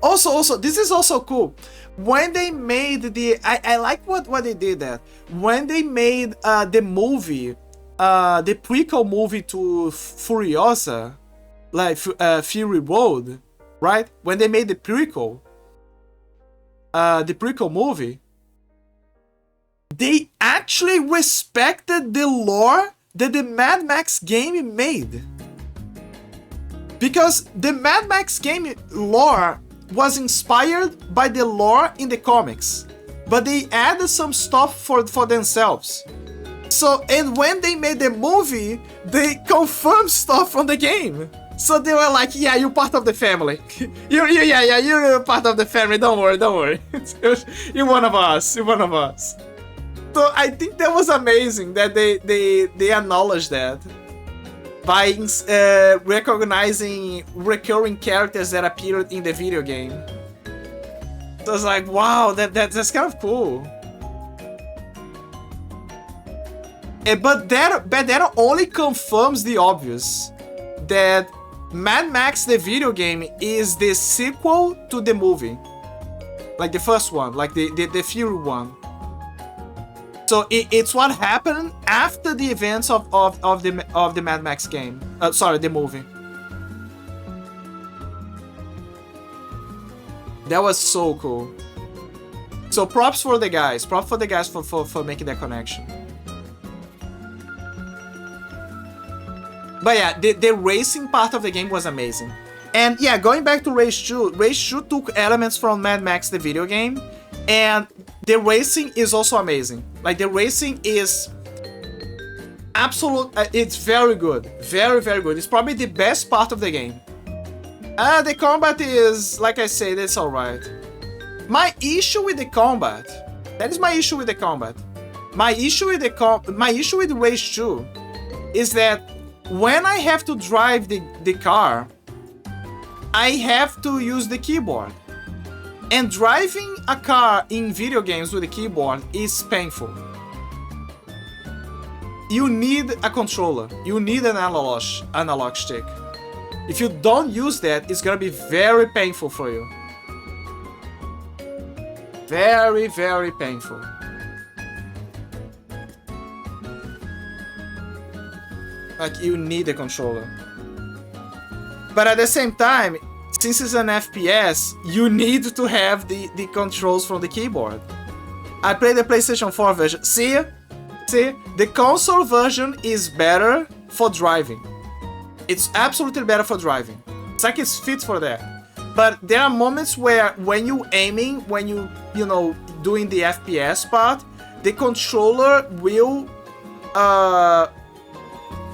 Speaker 1: Also, this is also cool. When they made I like what they did that. When they made the movie, the prequel movie to Furiosa, like Fury Road, right? When they made the prequel movie, they actually respected the lore that the Mad Max game made. Because the Mad Max game lore was inspired by the lore in the comics, but they added some stuff for themselves. So, and when they made the movie, they confirmed stuff from the game. So they were like, yeah, you're part of the family. You're part of the family. Don't worry. You're one of us. So I think that was amazing that they acknowledged that by recognizing recurring characters that appeared in the video game. So I was like, wow, that's kind of cool. But that only confirms the obvious, that Mad Max the video game is the sequel to the movie, like the first one, like the Fury one. So it's what happened after the events of the Mad Max game. Sorry, the movie. That was so cool. So props for the guys. Props for the guys for making that connection. But yeah, the racing part of the game was amazing. And yeah, going back to Race 2, Race 2 took elements from Mad Max the video game, and the racing is also amazing. Like, the racing is It's very good. Very, very good. It's probably the best part of the game. The combat is, like I said, it's alright. My issue with the combat, that is my issue with the combat. My issue with Rage 2 is that when I have to drive the car, I have to use the keyboard. And driving a car in video games with a keyboard is painful. You need a controller. You need an analog stick. If you don't use that, it's gonna be very painful for you. Very, very painful. Like, you need a controller. But at the same time, since it's an FPS, you need to have the controls from the keyboard. I played the PlayStation 4 version. See? The console version is better for driving. It's absolutely better for driving. It's like it's fit for that. But there are moments where when you aiming, when you know, doing the FPS part, the controller will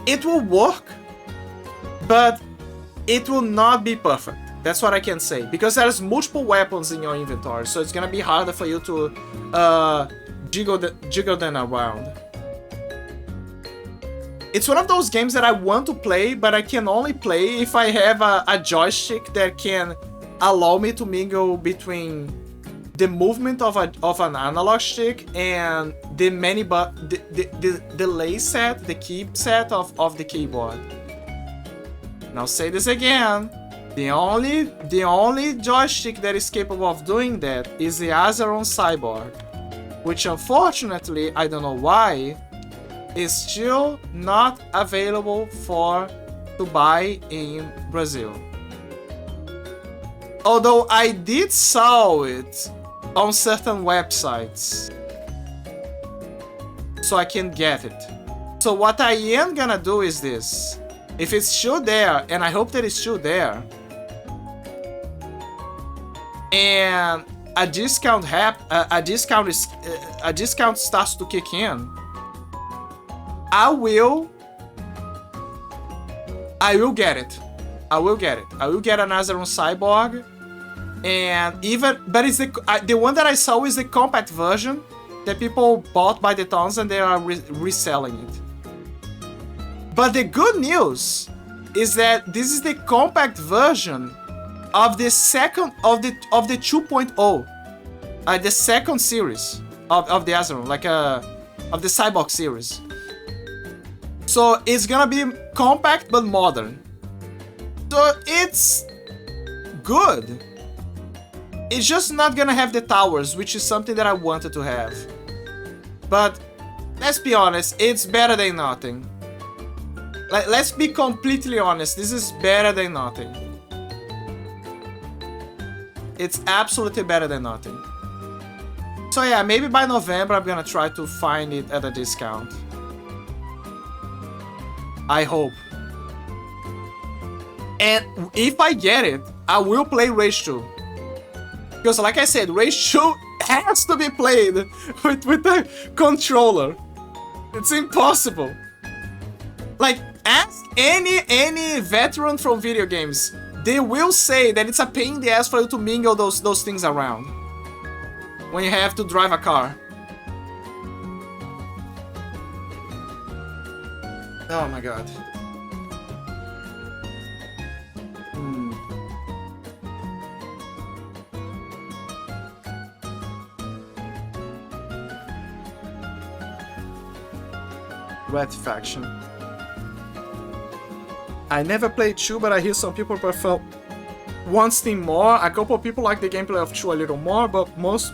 Speaker 1: it will work, but it will not be perfect. That's what I can say, because there's multiple weapons in your inventory, so it's gonna be harder for you to jiggle them around. It's one of those games that I want to play, but I can only play if I have a joystick that can allow me to mingle between the movement of an analog stick and the delay set, the key set of the keyboard. Now say this again. The only joystick that is capable of doing that is the Azeron Cyborg, which unfortunately, I don't know why, is still not available to buy in Brazil. Although I did saw it on certain websites, so I can get it. So what I am gonna do is this: if it's still there, and I hope that it's still there, and a discount starts to kick in, I will get it. I will get an Azeron Cyborg, but it's the one that I saw is the compact version that people bought by the tons and they are reselling it. But the good news is that this is the compact version of the 2.0, the second series of the Azeron, of the Cyborg series. So it's gonna be compact but modern. So it's good. It's just not gonna have the towers, which is something that I wanted to have. But let's be honest, it's better than nothing. Let's be completely honest, this is better than nothing. It's absolutely better than nothing. So yeah, maybe by November I'm gonna try to find it at a discount. I hope. And if I get it, I will play Rage 2. Because like I said, Rage 2 has to be played with a controller. It's impossible. Like, ask any veteran from video games. They will say that it's a pain in the ass for you to mingle those things around when you have to drive a car. Oh my god. Red Faction. I never played 2, but I hear some people prefer 1 theme more. A couple of people like the gameplay of 2 a little more, but most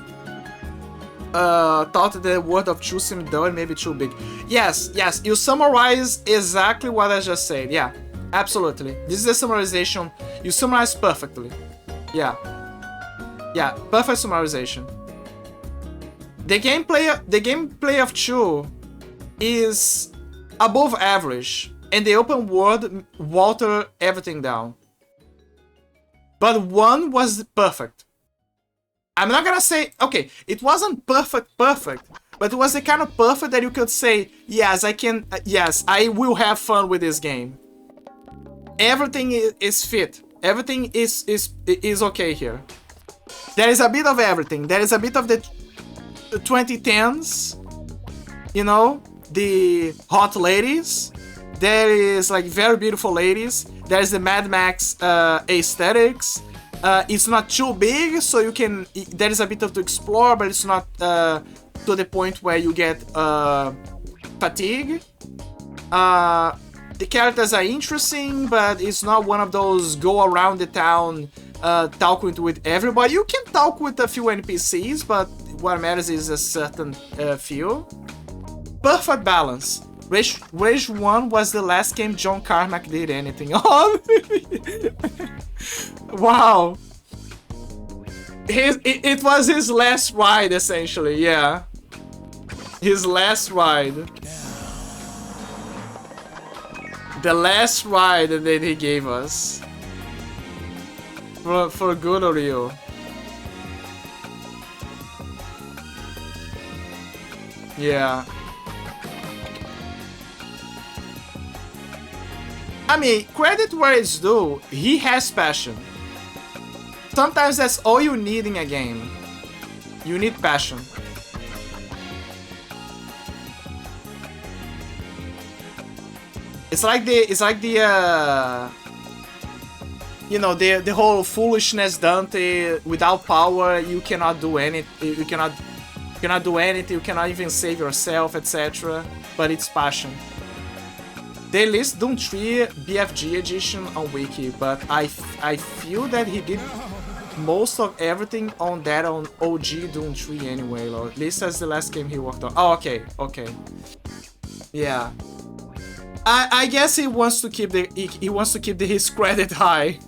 Speaker 1: thought the word of 2 seemed dull and maybe too big. Yes, you summarize exactly what I just said. Yeah, absolutely. This is a summarization. You summarize perfectly. Yeah, perfect summarization. The gameplay of 2 is above average, and the open world watered everything down. But 1 was perfect. I'm not gonna say, okay, it wasn't perfect, But it was the kind of perfect that you could say, yes, I can, yes, I will have fun with this game. Everything is fit. Everything is okay here. There is a bit of everything. There is a bit of the 2010s, you know, the hot ladies. There is like very beautiful ladies. There's the Mad Max aesthetics. It's not too big, so you can. There is a bit of to explore, but it's not to the point where you get fatigue. The characters are interesting, but it's not one of those go around the town talking with everybody. You can talk with a few NPCs, but what matters is a certain few. Perfect balance. Rage 1 was the last game John Carmack did anything on. Wow. It was his last ride, essentially, yeah. His last ride. The last ride that he gave us. For good or ill. Yeah. I mean, credit where it's due, he has passion. Sometimes that's all you need in a game. You need passion. It's like the you know, the whole foolishness Dante. Without power, you cannot do anything. You cannot do anything. You cannot even save yourself, etc. But it's passion. They list Doom 3 BFG edition on Wiki, but I feel that he did most of everything on that on OG Doom 3 anyway, or at least that's the last game he worked on. Oh, okay. Yeah. I guess he wants to keep his credit high.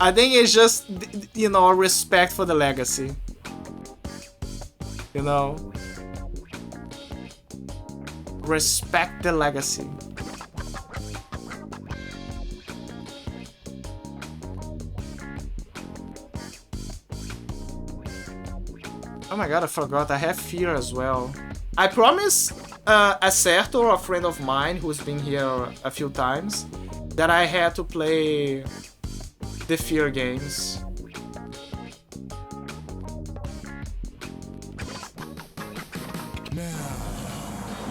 Speaker 1: I think it's just, you know, respect for the legacy. You know? Respect the legacy. Oh my god, I forgot. I have Fear as well. I promise Acerto, a friend of mine who's been here a few times, that I had to play the Fear games.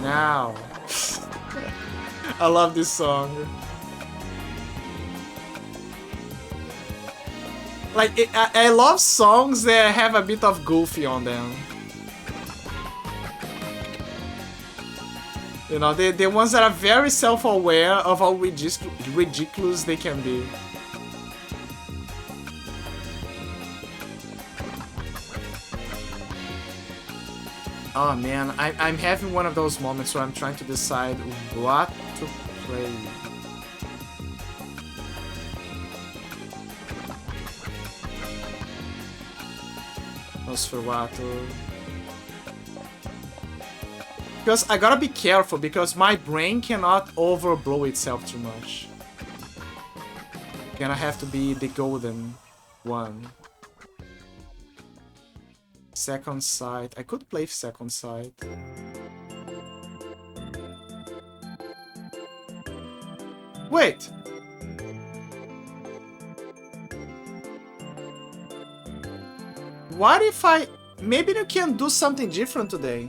Speaker 1: Now. I love this song. Like, I love songs that have a bit of goofy on them. You know, the ones that are very self-aware of how ridiculous they can be. Oh man, I'm having one of those moments where I'm trying to decide what to play. Nosferatu. Because I gotta be careful, because my brain cannot overblow itself too much. Gonna have to be the golden one. Second Sight. I could play Second Sight. Wait! What if maybe you can do something different today?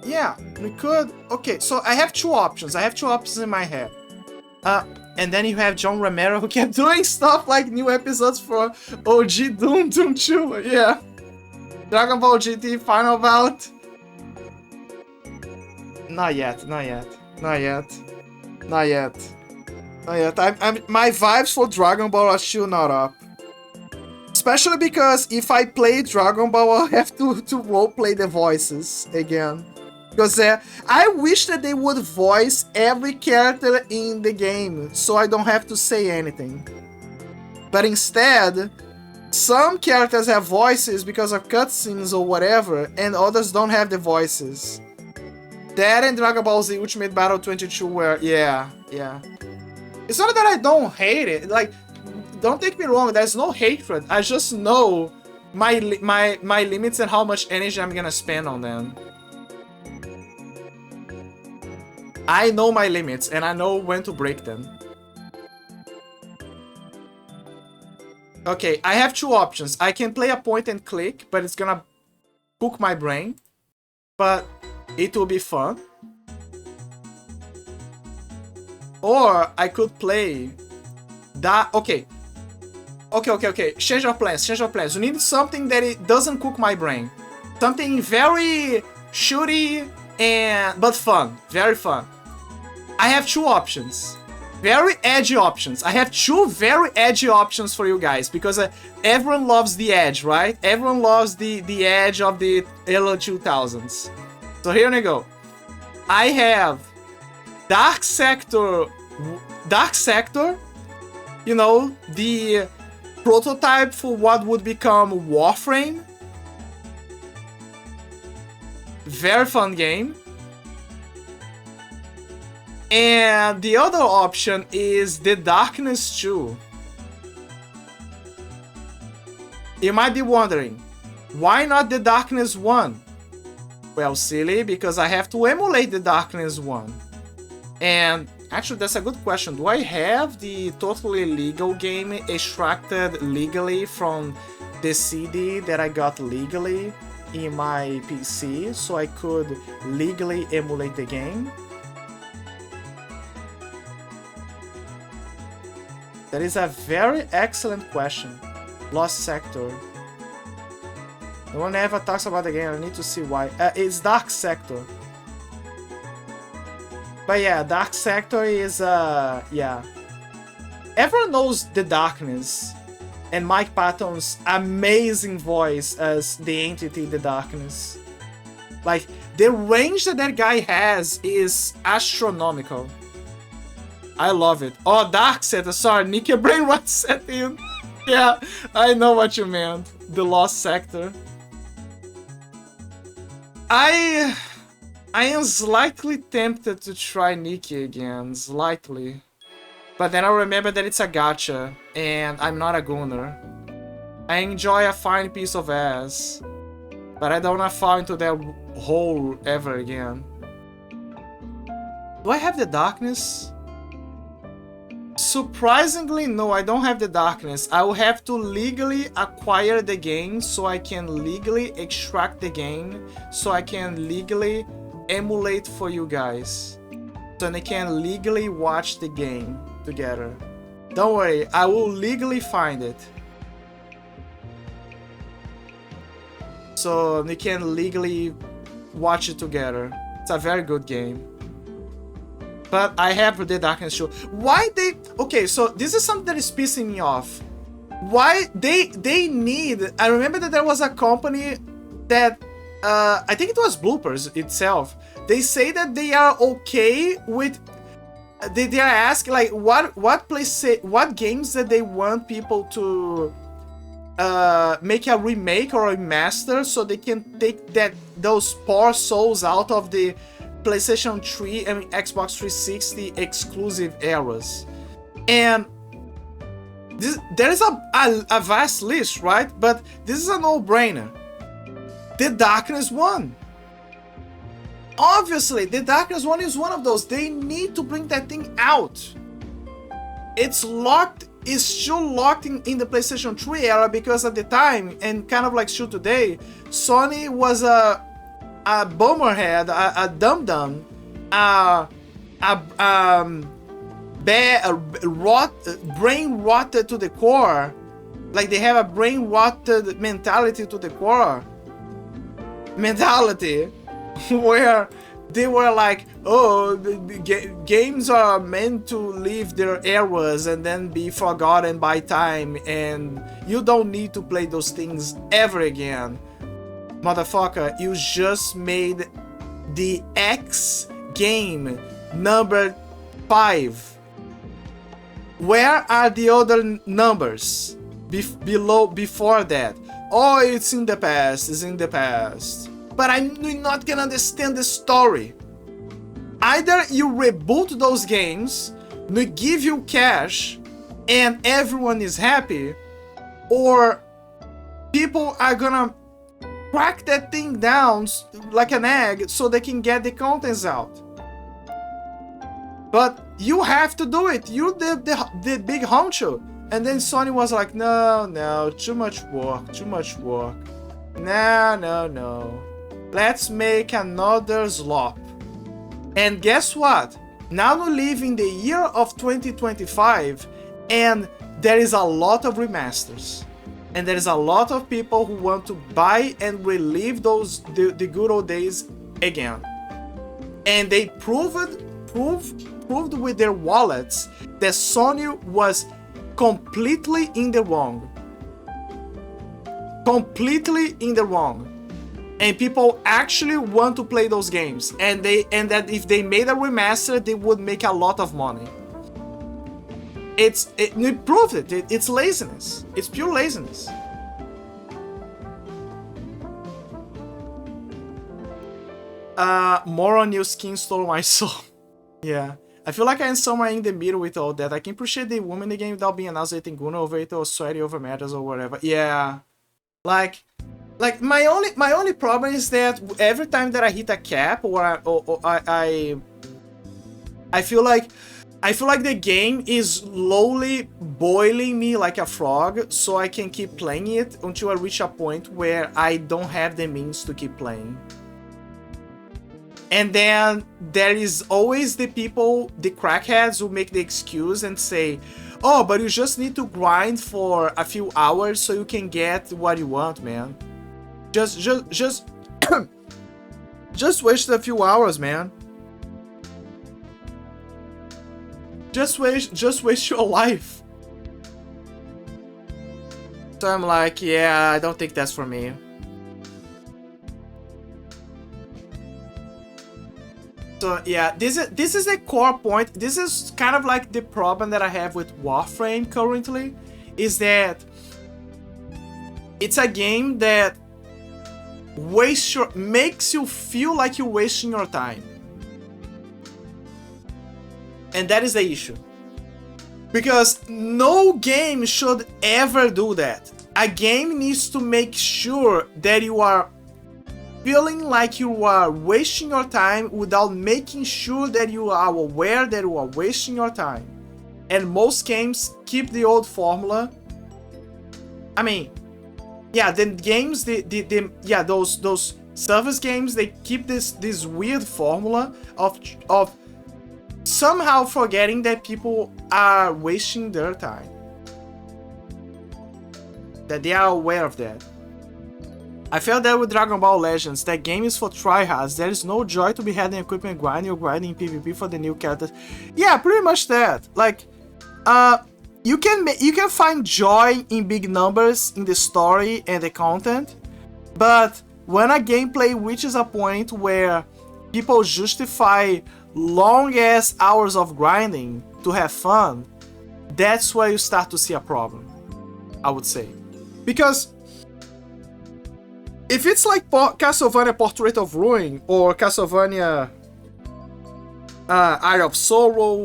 Speaker 1: Yeah, we could... Okay, so I have two options. I have two options in my head. And then you have John Romero who kept doing stuff like new episodes for OG Doom 2, yeah. Dragon Ball GT Final Bout. Not yet. My vibes for Dragon Ball are still not up. Especially because if I play Dragon Ball, I'll have to roleplay the voices again. Because I wish that they would voice every character in the game, so I don't have to say anything. But instead, some characters have voices because of cutscenes or whatever, and others don't have the voices. That and Dragon Ball Z Ultimate Battle 22 were, yeah. It's not that I don't hate it. Like, don't take me wrong. There's no hatred. I just know my limits and how much energy I'm gonna spend on them. I know my limits and I know when to break them. Okay, I have two options. I can play a point and click, but it's gonna cook my brain. But it will be fun. Or I could play that. Okay. Change your plans. You need something that it doesn't cook my brain. Something very shooty but fun. Very fun. I have two options. Very edgy options. I have two very edgy options for you guys because everyone loves the edge, right? Everyone loves the edge of the early 2000s. So here we go. I have Dark Sector, you know, the prototype for what would become Warframe. Very fun game. And the other option is The Darkness 2. You might be wondering, why not The Darkness 1? Well, silly, because I have to emulate The Darkness 1. And actually, that's a good question. Do I have the totally legal game extracted legally from the CD that I got legally in my PC so I could legally emulate the game? That is a very excellent question. Lost Sector. No one ever talks about the game. I need to see why. It's Dark Sector. But yeah, Dark Sector is, yeah. Everyone knows The Darkness and Mike Patton's amazing voice as the entity The Darkness. Like, the range that that guy has is astronomical. I love it. Oh, Dark Sector. Sorry, Nick, your brain rot set in. Yeah, I know what you meant. The Lost Sector. I am slightly tempted to try Nikki again. Slightly. But then I remember that it's a gacha. And I'm not a gunner. I enjoy a fine piece of ass. But I don't want to fall into that hole ever again. Do I have the Darkness? Surprisingly, no, I don't have the Darkness. I will have to legally acquire the game so I can legally extract the game so I can legally emulate for you guys. So they can legally watch the game together. Don't worry, I will legally find it. So they can legally watch it together. It's a very good game. But I have The Darkness 2. Why they... Okay, so this is something that is pissing me off. Why they need... I remember that there was a company that... I think it was Bloopers itself. They say that they are okay with... They are asking, like, what games that they want people to... make a remake or a remaster so they can take those poor souls out of the PlayStation 3 and Xbox 360 exclusive eras. And there is a vast list, right? But this is a no-brainer. The Darkness 1. Obviously, The Darkness 1 is one of those. They need to bring that thing out. It's locked. It's still locked in the PlayStation 3 era because at the time, and kind of like still today, Sony was a bummerhead, a dum-dum, brain rotted to the core. Like they have a brain rotted mentality to the core. Mentality where they were like, oh, games are meant to live their eras and then be forgotten by time, and you don't need to play those things ever again. Motherfucker, you just made the X game number 5. Where are the other numbers before that? Oh, it's in the past, it's in the past. But I'm not gonna understand the story. Either you reboot those games, they give you cash and everyone is happy, or people are gonna crack that thing down like an egg so they can get the contents out. But you have to do it. You're the big honcho. And then Sony was like, no, too much work. No. Let's make another slop. And guess what? Now we live in the year of 2025, and there is a lot of remasters. And there is a lot of people who want to buy and relive the good old days again. And they proved with their wallets that Sony was completely in the wrong. And people actually want to play those games, and that if they made a remaster, they would make a lot of money. It proved it. It's laziness. It's pure laziness. More on new skin stole my soul. Yeah. I feel like I'm somewhere in the middle with all that. I can appreciate the woman in the game without being announcing Guna over it or sweaty over matters or whatever. Yeah. Like my only problem is that every time that I hit a cap or I feel like the game is slowly boiling me like a frog, so I can keep playing it until I reach a point where I don't have the means to keep playing. And then there is always the people, the crackheads, who make the excuse and say, oh, but you just need to grind for a few hours so you can get what you want, man. Just waste a few hours, man. Just waste your life. So I'm like, yeah, I don't think that's for me. So yeah, this is a core point. This is kind of like the problem that I have with Warframe currently, is that it's a game that makes you feel like you're wasting your time. And that is the issue. Because no game should ever do that. A game needs to make sure that you are feeling like you are wasting your time without making sure that you are aware that you are wasting your time. And most games keep the old formula. I mean, yeah, the games, those service games, they keep this weird formula of somehow forgetting that people are wasting their time. That they are aware of that. I felt that with Dragon Ball Legends, that game is for tryhards. There is no joy to be had in equipment grinding or grinding PvP for the new characters. Yeah, pretty much that. Like, you can find joy in big numbers in the story and the content, but when a gameplay reaches a point where people justify long ass hours of grinding to have fun, that's where you start to see a problem, I would say. Because if it's like Castlevania Portrait of Ruin or Castlevania Eye of Sorrow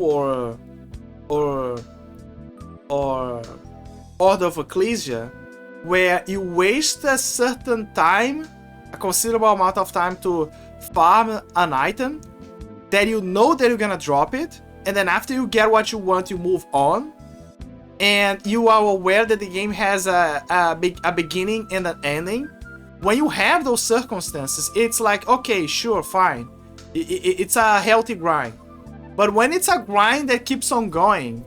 Speaker 1: or Order of Ecclesia, where you waste a certain time, a considerable amount of time to farm an item, that you know that you're gonna drop it, and then after you get what you want, you move on, and you are aware that the game has a beginning and an ending. When you have those circumstances, it's like, okay, sure, fine. It's a healthy grind. But when it's a grind that keeps on going,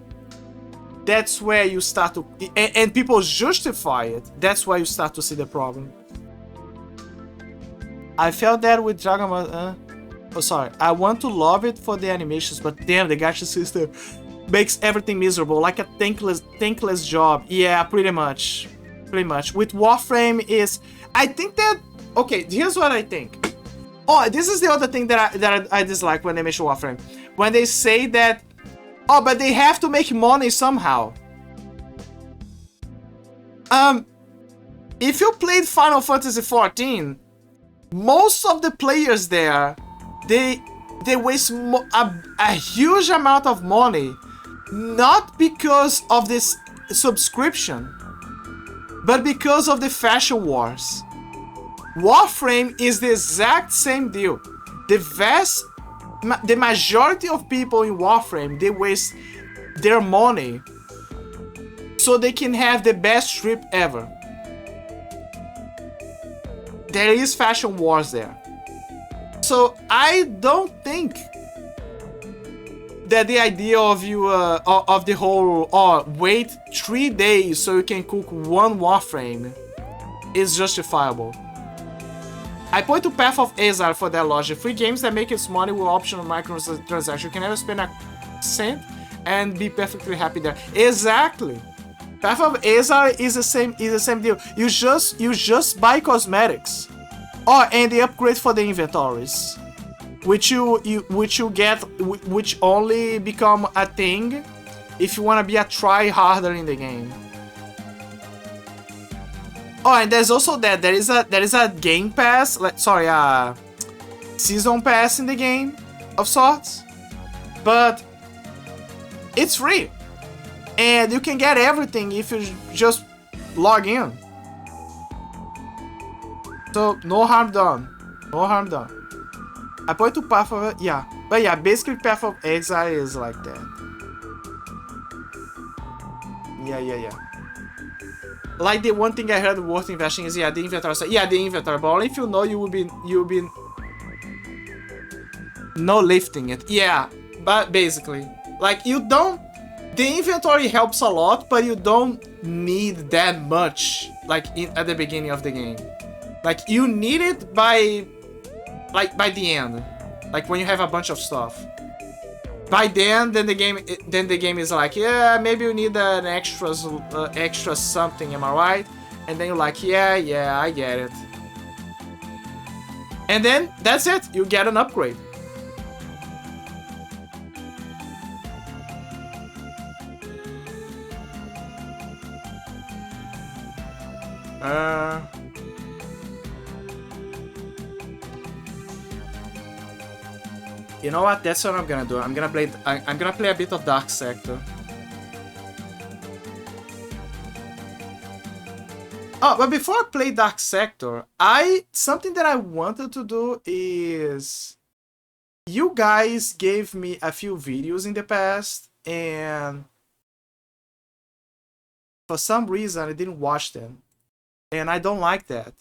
Speaker 1: that's where you start to... And people justify it. That's why you start to see the problem. I felt that with Dragon Ball... oh, sorry. I want to love it for the animations, but damn, the gacha system makes everything miserable. Like a thankless job. Yeah, pretty much. Pretty much. With Warframe is... I think that... Okay, here's what I think. Oh, this is the other thing that I dislike when they mention Warframe. When they say that... Oh, but they have to make money somehow. If you played Final Fantasy XIV, most of the players there, they waste a huge amount of money Not because of this subscription, but because of the fashion wars. Warframe is the exact same deal. The majority of people in Warframe, they waste their money so they can have the best trip ever. There is fashion wars there. So I don't think that the idea of you of the whole wait 3 days so you can cook one Warframe is justifiable. I point to Path of Exile for that logic. Free games that make its money with optional microtransactions. You can never spend a cent and be perfectly happy there. Exactly. Path of Exile is the same deal. You just buy cosmetics. Oh, and the upgrade for the inventories, which only become a thing if you wanna be a try harder in the game. Oh, and there's also that there is a game pass, season pass in the game of sorts, but it's free, and you can get everything if you just log in. So no harm done. No harm done. I point to Path of but yeah, basically Path of Exile is like that. Yeah. Like the one thing I heard worth investing is the inventory. So, the inventory, but only if you know you'll be no lifting it. Yeah, but basically, like the inventory helps a lot, but you don't need that much at the beginning of the game. Like you need it by the end, like when you have a bunch of stuff. By then the game is like, yeah, maybe you need an extra something, am I right? And then you're like, yeah, I get it. And then that's it, you get an upgrade. You know what? That's what I'm gonna do. I'm gonna play a bit of Dark Sector. Oh, but before I play Dark Sector, something that I wanted to do is, you guys gave me a few videos in the past, and for some reason I didn't watch them, and I don't like that.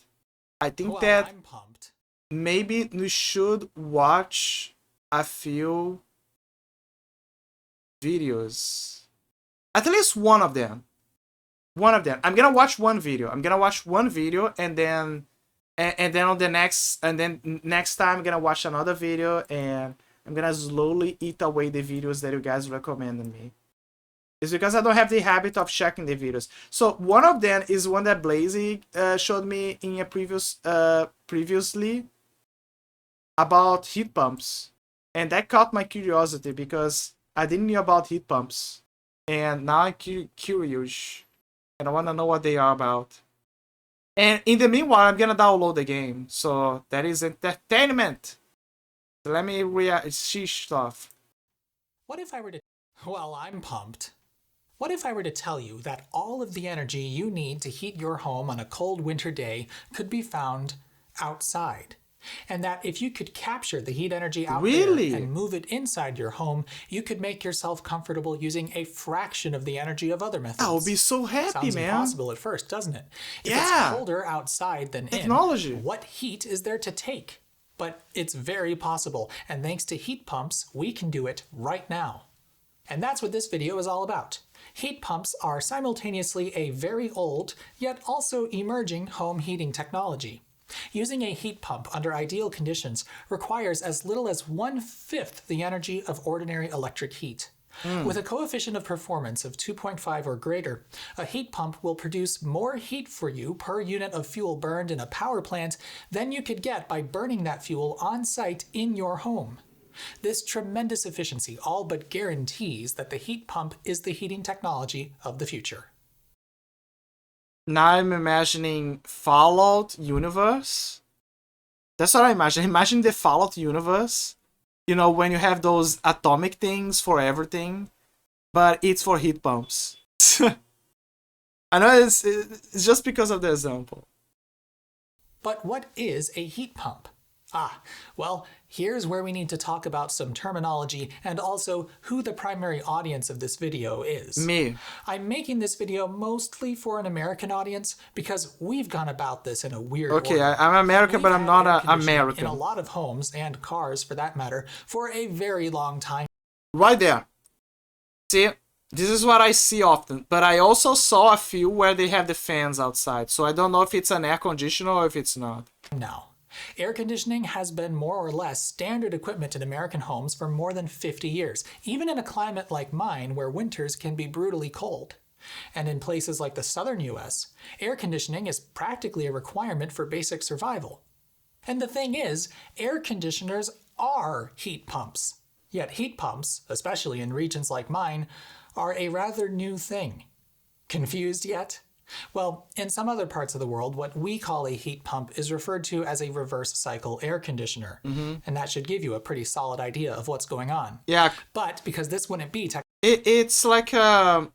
Speaker 1: I think that
Speaker 2: I'm pumped.
Speaker 1: Maybe we should watch a few videos, at least one of them. I'm gonna watch one video. And then on the next time I'm gonna watch another video, and I'm gonna slowly eat away the videos that you guys recommended me. It's because I don't have the habit of checking the videos. So one of them is one that Blazy showed me in a previously about heat pumps. And that caught my curiosity because I didn't know about heat pumps. And now I'm curious. And I want to know what they are about. And in the meanwhile, I'm going to download the game. So that is entertainment. So let me see stuff.
Speaker 2: What if I were to... Well, I'm pumped. What if I were to tell you that all of the energy you need to heat your home on a cold winter day could be found outside? And that if you could capture the heat energy out there and move it inside your home, you could make yourself comfortable using a fraction of the energy of other methods.
Speaker 1: I would be so happy,
Speaker 2: Sounds
Speaker 1: man.
Speaker 2: impossible at first, doesn't it? If it's colder outside than
Speaker 1: Technology.
Speaker 2: In, what heat is there to take? But it's very possible, and thanks to heat pumps, we can do it right now. And that's what this video is all about. Heat pumps are simultaneously a very old, yet also emerging home heating technology. Using a heat pump under ideal conditions requires as little as 1/5 the energy of ordinary electric heat. With a coefficient of performance of 2.5 or greater, a heat pump will produce more heat for you per unit of fuel burned in a power plant than you could get by burning that fuel on site in your home. This tremendous efficiency all but guarantees that the heat pump is the heating technology of the future.
Speaker 1: Now I'm imagining Fallout universe. That's what I imagine. Imagine the Fallout universe. You know, when you have those atomic things for everything. but it's for heat pumps. I know it's just because of the example.
Speaker 2: But what is a heat pump? Well, here's where we need to talk about some terminology and also who the primary audience of this video is.
Speaker 1: Me.
Speaker 2: I'm making this video mostly for an American audience because we've gone about this in a weird
Speaker 1: Okay,
Speaker 2: order.
Speaker 1: I'm American, but I'm not American.
Speaker 2: In a lot of homes, and cars for that matter, for a very long time.
Speaker 1: Right there. See, this is what I see often, but I also saw a few where they have the fans outside, so I don't know if it's an air conditioner or if it's not.
Speaker 2: Now, air conditioning has been more or less standard equipment in American homes for more than 50 years, even in a climate like mine where winters can be brutally cold. And in places like the southern US, air conditioning is practically a requirement for basic survival. And the thing is, air conditioners are heat pumps. Yet heat pumps, especially in regions like mine, are a rather new thing. Confused yet? Well, in some other parts of the world, what we call a heat pump is referred to as a reverse cycle air conditioner. And that should give you a pretty solid idea of what's going on.
Speaker 1: Yeah.
Speaker 2: But because this wouldn't be
Speaker 1: It's like a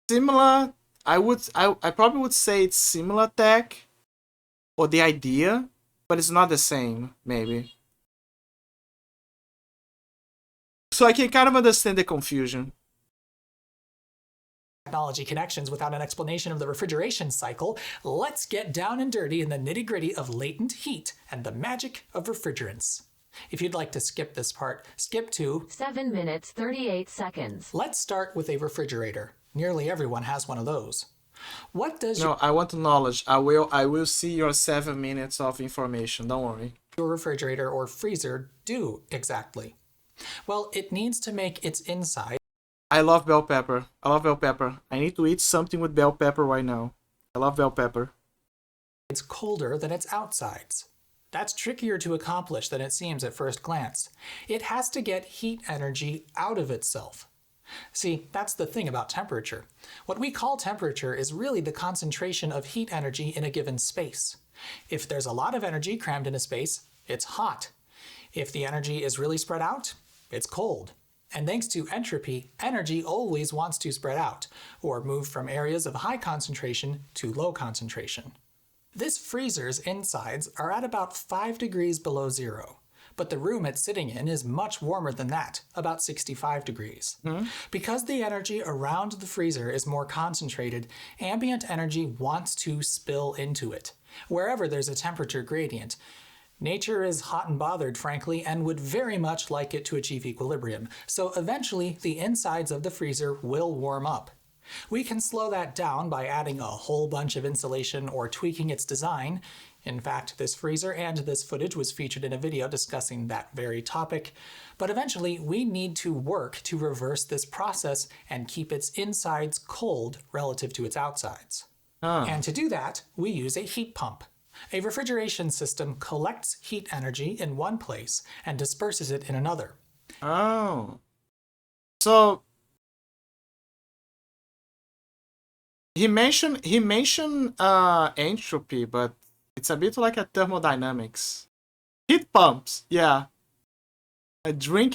Speaker 1: similar, I probably would say it's similar tech, or the idea, but it's not the same, maybe. So I can kind of understand the confusion.
Speaker 2: technology connections without an explanation of the refrigeration cycle, let's get down and dirty in the nitty-gritty of latent heat and the magic of refrigerants. If you'd like to skip this part, skip to
Speaker 3: 7 minutes 38 seconds.
Speaker 2: Let's start with a refrigerator. Nearly everyone has one of those. What does
Speaker 1: No, I want knowledge. I will see your 7 minutes of information. Don't worry.
Speaker 2: your refrigerator or freezer do exactly? Well, it needs to make its inside.
Speaker 1: I love bell pepper. I love bell pepper. I need to eat something with bell pepper right now. I love bell pepper.
Speaker 2: It's colder than its outsides. That's trickier to accomplish than it seems at first glance. It has to get heat energy out of itself. See, that's the thing about temperature. What we call temperature is really the concentration of heat energy in a given space. If there's a lot of energy crammed in a space, it's hot. If the energy is really spread out, it's cold. And thanks to entropy, energy always wants to spread out, or move from areas of high concentration to low concentration. This freezer's insides are at about 5 degrees below zero, but the room it's sitting in is much warmer than that, about 65 degrees. Because the energy around the freezer is more concentrated, ambient energy wants to spill into it, wherever there's a temperature gradient. Nature is hot and bothered, frankly, and would very much like it to achieve equilibrium, so eventually the insides of the freezer will warm up. We can slow that down by adding a whole bunch of insulation or tweaking its design. In fact, this freezer and this footage was featured in a video discussing that very topic. But eventually, we need to work to reverse this process and keep its insides cold relative to its outsides. And to do that, we use a heat pump. A refrigeration system collects heat energy in one place and disperses it in another.
Speaker 1: Oh. So he mentioned entropy, but it's a bit like a thermodynamics. Heat pumps, yeah. Drink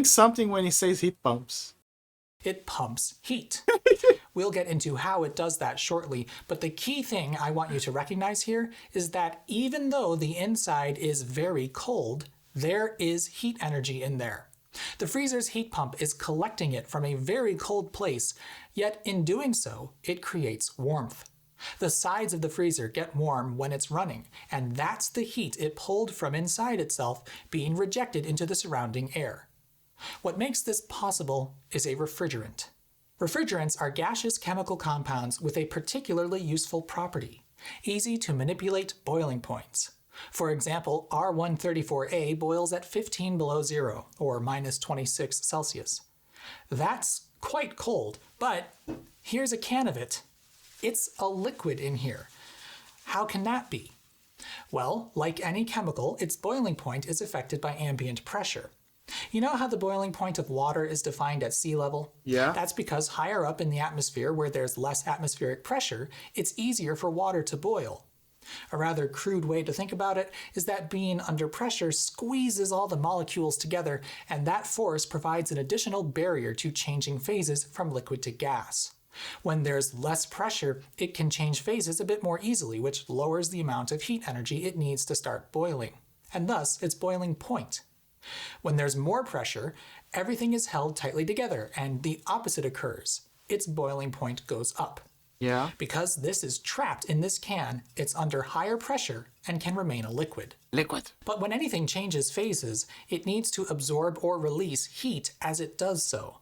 Speaker 1: something when he says heat pumps.
Speaker 2: It pumps heat. We'll get into how it does that shortly, but the key thing I want you to recognize here is that even though the inside is very cold, there is heat energy in there. The freezer's heat pump is collecting it from a very cold place, yet in doing so, it creates warmth. The sides of the freezer get warm when it's running, and that's the heat it pulled from inside itself being rejected into the surrounding air. What makes this possible is a refrigerant. Refrigerants are gaseous chemical compounds with a particularly useful property: easy to manipulate boiling points. For example, R134a boils at 15 below zero, or minus 26 Celsius. That's quite cold, but here's a can of it. It's a liquid in here. How can that be? Well, like any chemical, its boiling point is affected by ambient pressure. You know how the boiling point of water is defined at sea level?
Speaker 1: Yeah.
Speaker 2: That's because higher up in the atmosphere, where there's less atmospheric pressure, it's easier for water to boil. A rather crude way to think about it is that being under pressure squeezes all the molecules together, and that force provides an additional barrier to changing phases from liquid to gas. When there's less pressure, it can change phases a bit more easily, which lowers the amount of heat energy it needs to start boiling, and thus its boiling point. When there's more pressure, everything is held tightly together, and the opposite occurs. Its boiling point goes up.
Speaker 1: Yeah.
Speaker 2: Because this is trapped in this can, it's under higher pressure and can remain a liquid.
Speaker 1: Liquid.
Speaker 2: But when anything changes phases, it needs to absorb or release heat as it does so.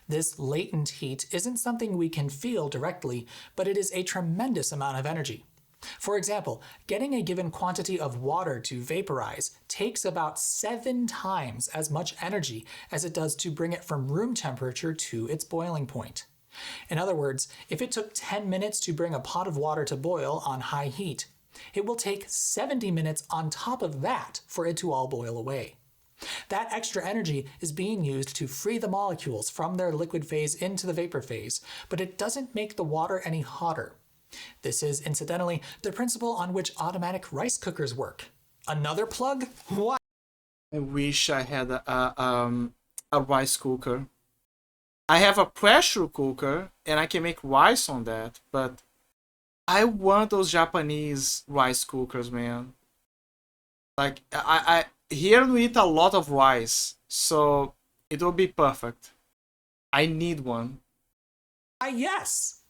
Speaker 2: This latent heat isn't something we can feel directly, but it is a tremendous amount of energy. For example, getting a given quantity of water to vaporize takes about 7 times as much energy as it does to bring it from room temperature to its boiling point. In other words, if it took 10 minutes to bring a pot of water to boil on high heat, it will take 70 minutes on top of that for it to all boil away. That extra energy is being used to free the molecules from their liquid phase into the vapor phase, but it doesn't make the water any hotter. This is, incidentally, the principle on which automatic rice cookers work. Another plug? What?
Speaker 1: I wish I had a rice cooker. I have a pressure cooker and I can make rice on that, but I want those Japanese rice cookers, man. Like, I here we eat a lot of rice, so it will be perfect. I need one.
Speaker 2: Yes!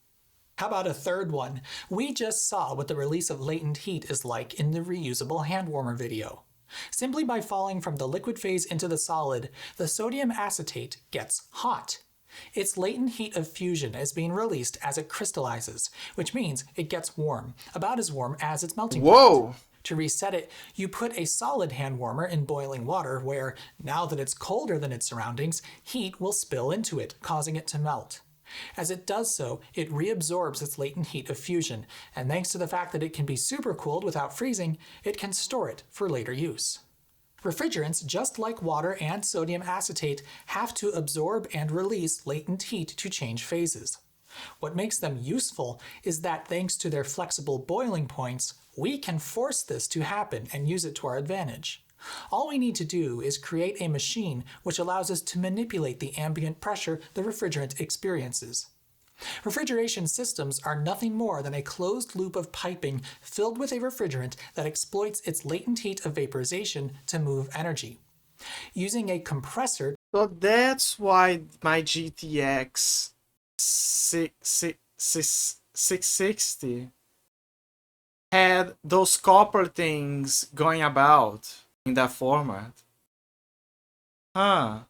Speaker 2: How about a third one? We just saw what the release of latent heat is like in the reusable hand warmer video. Simply by falling from the liquid phase into the solid, the sodium acetate gets hot. Its latent heat of fusion is being released as it crystallizes, which means it gets warm, about as warm as its melting point.
Speaker 1: Whoa!
Speaker 2: To reset it, you put a solid hand warmer in boiling water where, now that it's colder than its surroundings, heat will spill into it, causing it to melt. As it does so, it reabsorbs its latent heat of fusion, and thanks to the fact that it can be supercooled without freezing, it can store it for later use. Refrigerants, just like water and sodium acetate, have to absorb and release latent heat to change phases. What makes them useful is that thanks to their flexible boiling points, we can force this to happen and use it to our advantage. All we need to do is create a machine which allows us to manipulate the ambient pressure the refrigerant experiences. Refrigeration systems are nothing more than a closed loop of piping filled with a refrigerant that exploits its latent heat of vaporization to move energy. Using a compressor,
Speaker 1: So that's why my GTX 660 had those copper things going about in that format. Huh.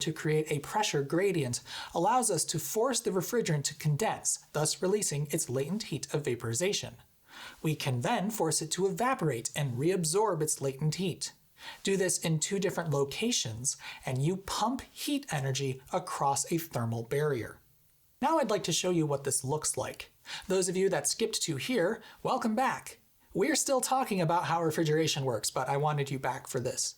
Speaker 2: to create a pressure gradient allows us to force the refrigerant to condense, thus releasing its latent heat of vaporization. We can then force it to evaporate and reabsorb its latent heat. Do this in 2 different locations, and you pump heat energy across a thermal barrier. Now I'd like to show you what this looks like. Those of you that skipped to here, welcome back. We're still talking about how refrigeration works, but I wanted you back for this.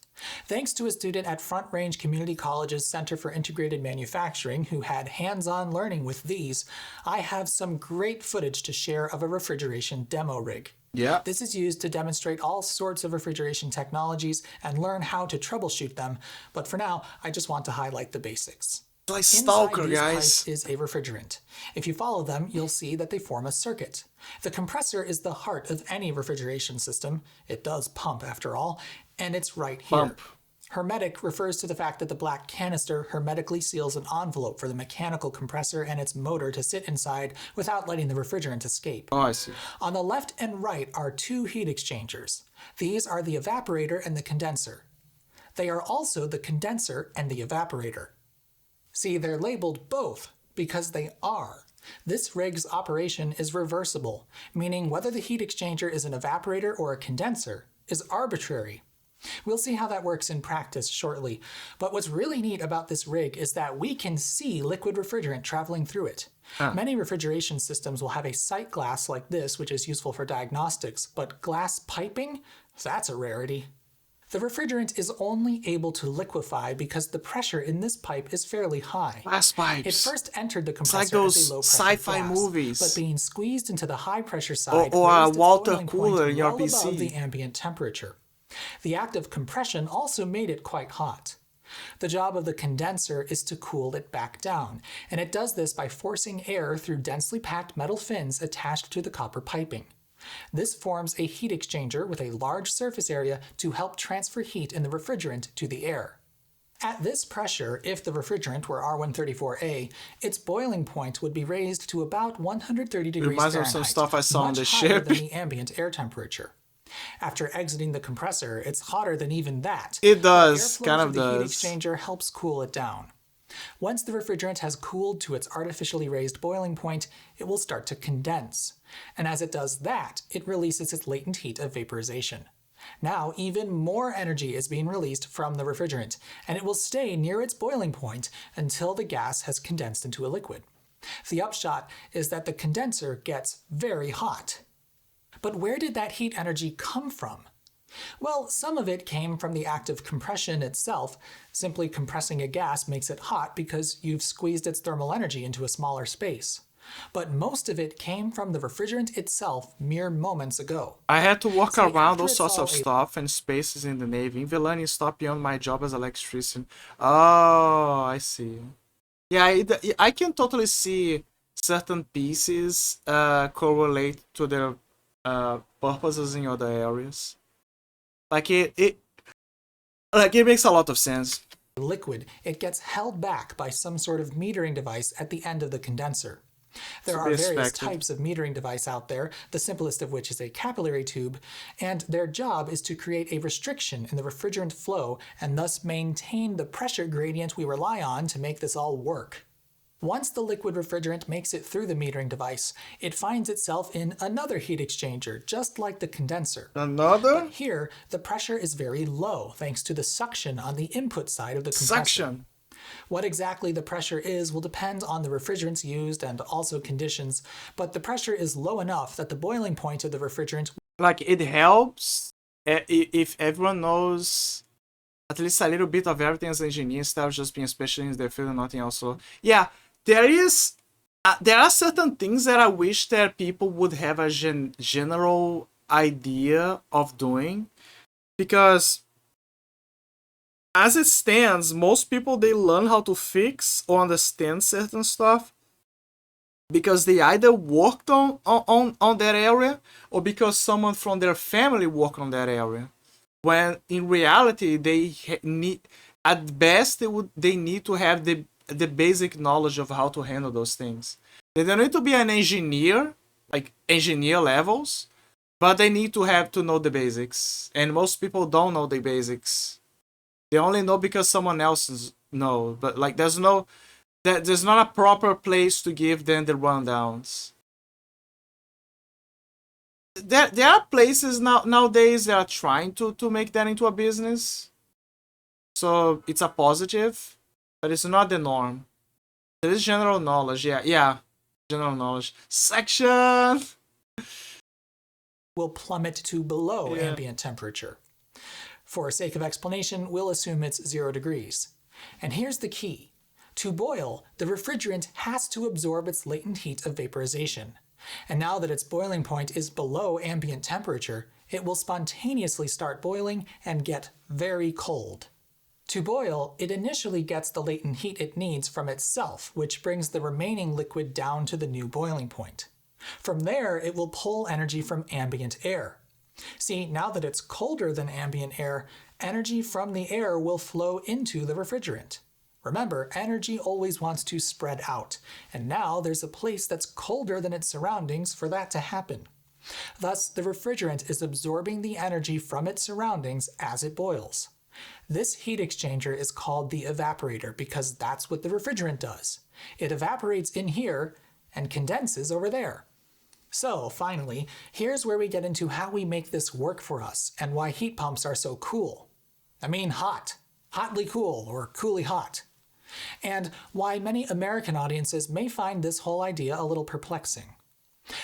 Speaker 2: Thanks to a student at Front Range Community College's Center for Integrated Manufacturing who had hands-on learning with these, I have some great footage to share of a refrigeration demo rig.
Speaker 1: Yeah.
Speaker 2: This is used to demonstrate all sorts of refrigeration technologies and learn how to troubleshoot them, but for now, I just want to highlight the basics.
Speaker 1: Like Stalker,
Speaker 2: Inside these
Speaker 1: guys.
Speaker 2: pipes is a refrigerant. If you follow them, you'll see that they form a circuit. The compressor is the heart of any refrigeration system. It does pump, after all, and it's right here.
Speaker 1: Pump.
Speaker 2: Hermetic refers to the fact that the black canister hermetically seals an envelope for the mechanical compressor and its motor to sit inside without letting the refrigerant escape.
Speaker 1: Oh, I see.
Speaker 2: On the left and right are 2 heat exchangers. These are the evaporator and the condenser. They are also the condenser and the evaporator. See, they're labeled both because they are. This rig's operation is reversible, meaning whether the heat exchanger is an evaporator or a condenser is arbitrary. We'll see how that works in practice shortly, but what's really neat about this rig is that we can see liquid refrigerant traveling through it. Many refrigeration systems will have a sight glass like this, which is useful for diagnostics, but glass piping? That's a rarity. The refrigerant is only able to liquefy because the pressure in this pipe is fairly high.
Speaker 1: Glass
Speaker 2: It
Speaker 1: pipes.
Speaker 2: first entered the
Speaker 1: It's
Speaker 2: compressor
Speaker 1: like those
Speaker 2: as a low-pressure
Speaker 1: sci-fi
Speaker 2: gas,
Speaker 1: movies.
Speaker 2: but being squeezed into the high-pressure side
Speaker 1: Or a
Speaker 2: raised its
Speaker 1: water
Speaker 2: boiling
Speaker 1: cooler
Speaker 2: point
Speaker 1: in your
Speaker 2: well above
Speaker 1: PC.
Speaker 2: the ambient temperature. The act of compression also made it quite hot. The job of the condenser is to cool it back down, and it does this by forcing air through densely packed metal fins attached to the copper piping. This forms a heat exchanger with a large surface area to help transfer heat in the refrigerant to the air. At this pressure, if the refrigerant were R134a, its boiling point would be raised to about 130 degrees
Speaker 1: reminds me of
Speaker 2: Fahrenheit,
Speaker 1: some stuff I saw on
Speaker 2: much
Speaker 1: the
Speaker 2: higher
Speaker 1: ship.
Speaker 2: than the ambient air temperature. After exiting the compressor, it's hotter than even that.
Speaker 1: It does,
Speaker 2: Airflow
Speaker 1: kind
Speaker 2: through
Speaker 1: of
Speaker 2: the heat
Speaker 1: does.
Speaker 2: exchanger helps cool it down. Once the refrigerant has cooled to its artificially raised boiling point, it will start to condense. And as it does that, it releases its latent heat of vaporization. Now, even more energy is being released from the refrigerant, and it will stay near its boiling point until the gas has condensed into a liquid. The upshot is that the condenser gets very hot. But where did that heat energy come from? Well, some of it came from the act of compression itself. Simply compressing a gas makes it hot because you've squeezed its thermal energy into a smaller space. But most of it came from the refrigerant itself mere moments ago.
Speaker 1: I had to walk
Speaker 2: See,
Speaker 1: around
Speaker 2: after
Speaker 1: those
Speaker 2: it's
Speaker 1: sorts
Speaker 2: all
Speaker 1: of stuff and spaces in the Navy. In Villani, stop beyond my job as electrician. Oh, I see. Yeah, I can totally see certain pieces correlate to their purposes in other areas. Like it makes a lot of sense.
Speaker 2: Liquid, it gets held back by some sort of metering device at the end of the condenser. There
Speaker 1: To
Speaker 2: are
Speaker 1: be
Speaker 2: various
Speaker 1: expected.
Speaker 2: types of metering device out there, the simplest of which is a capillary tube, and their job is to create a restriction in the refrigerant flow and thus maintain the pressure gradient we rely on to make this all work. Once the liquid refrigerant makes it through the metering device, it finds itself in another heat exchanger, just like the condenser.
Speaker 1: Another
Speaker 2: But here, the pressure is very low thanks to the suction on the input side of the compressor.
Speaker 1: suction.
Speaker 2: What exactly the pressure is will depend on the refrigerants used and also conditions, but the pressure is low enough that the boiling point of the refrigerant
Speaker 1: Like it helps if everyone knows at least a little bit of everything as an engineer instead of just being a specialist in their field and nothing else. So yeah, there are certain things that I wish that people would have a general idea of doing, because as it stands, most people, they learn how to fix or understand certain stuff because they either worked on that area or because someone from their family worked on that area. When in reality, they need, at best, they need to have the basic knowledge of how to handle those things. They don't need to be an engineer, like engineer levels, but they need to know the basics. And most people don't know the basics. They only know because someone else knows. But like, there's not a proper place to give them the rundowns. There are places nowadays that are trying to make that into a business. So it's a positive, but it's not the norm. There is general knowledge, yeah. General knowledge. Section!
Speaker 2: will plummet to below
Speaker 1: Yeah.
Speaker 2: ambient temperature. For sake of explanation, we'll assume it's 0 degrees. And here's the key. To boil, the refrigerant has to absorb its latent heat of vaporization. And now that its boiling point is below ambient temperature, it will spontaneously start boiling and get very cold. To boil, it initially gets the latent heat it needs from itself, which brings the remaining liquid down to the new boiling point. From there, it will pull energy from ambient air. See, now that it's colder than ambient air, energy from the air will flow into the refrigerant. Remember, energy always wants to spread out, and now there's a place that's colder than its surroundings for that to happen. Thus, the refrigerant is absorbing the energy from its surroundings as it boils. This heat exchanger is called the evaporator because that's what the refrigerant does. It evaporates in here and condenses over there. So, finally, here's where we get into how we make this work for us and why heat pumps are so cool. I mean hot. Hotly cool or coolly hot. And why many American audiences may find this whole idea a little perplexing.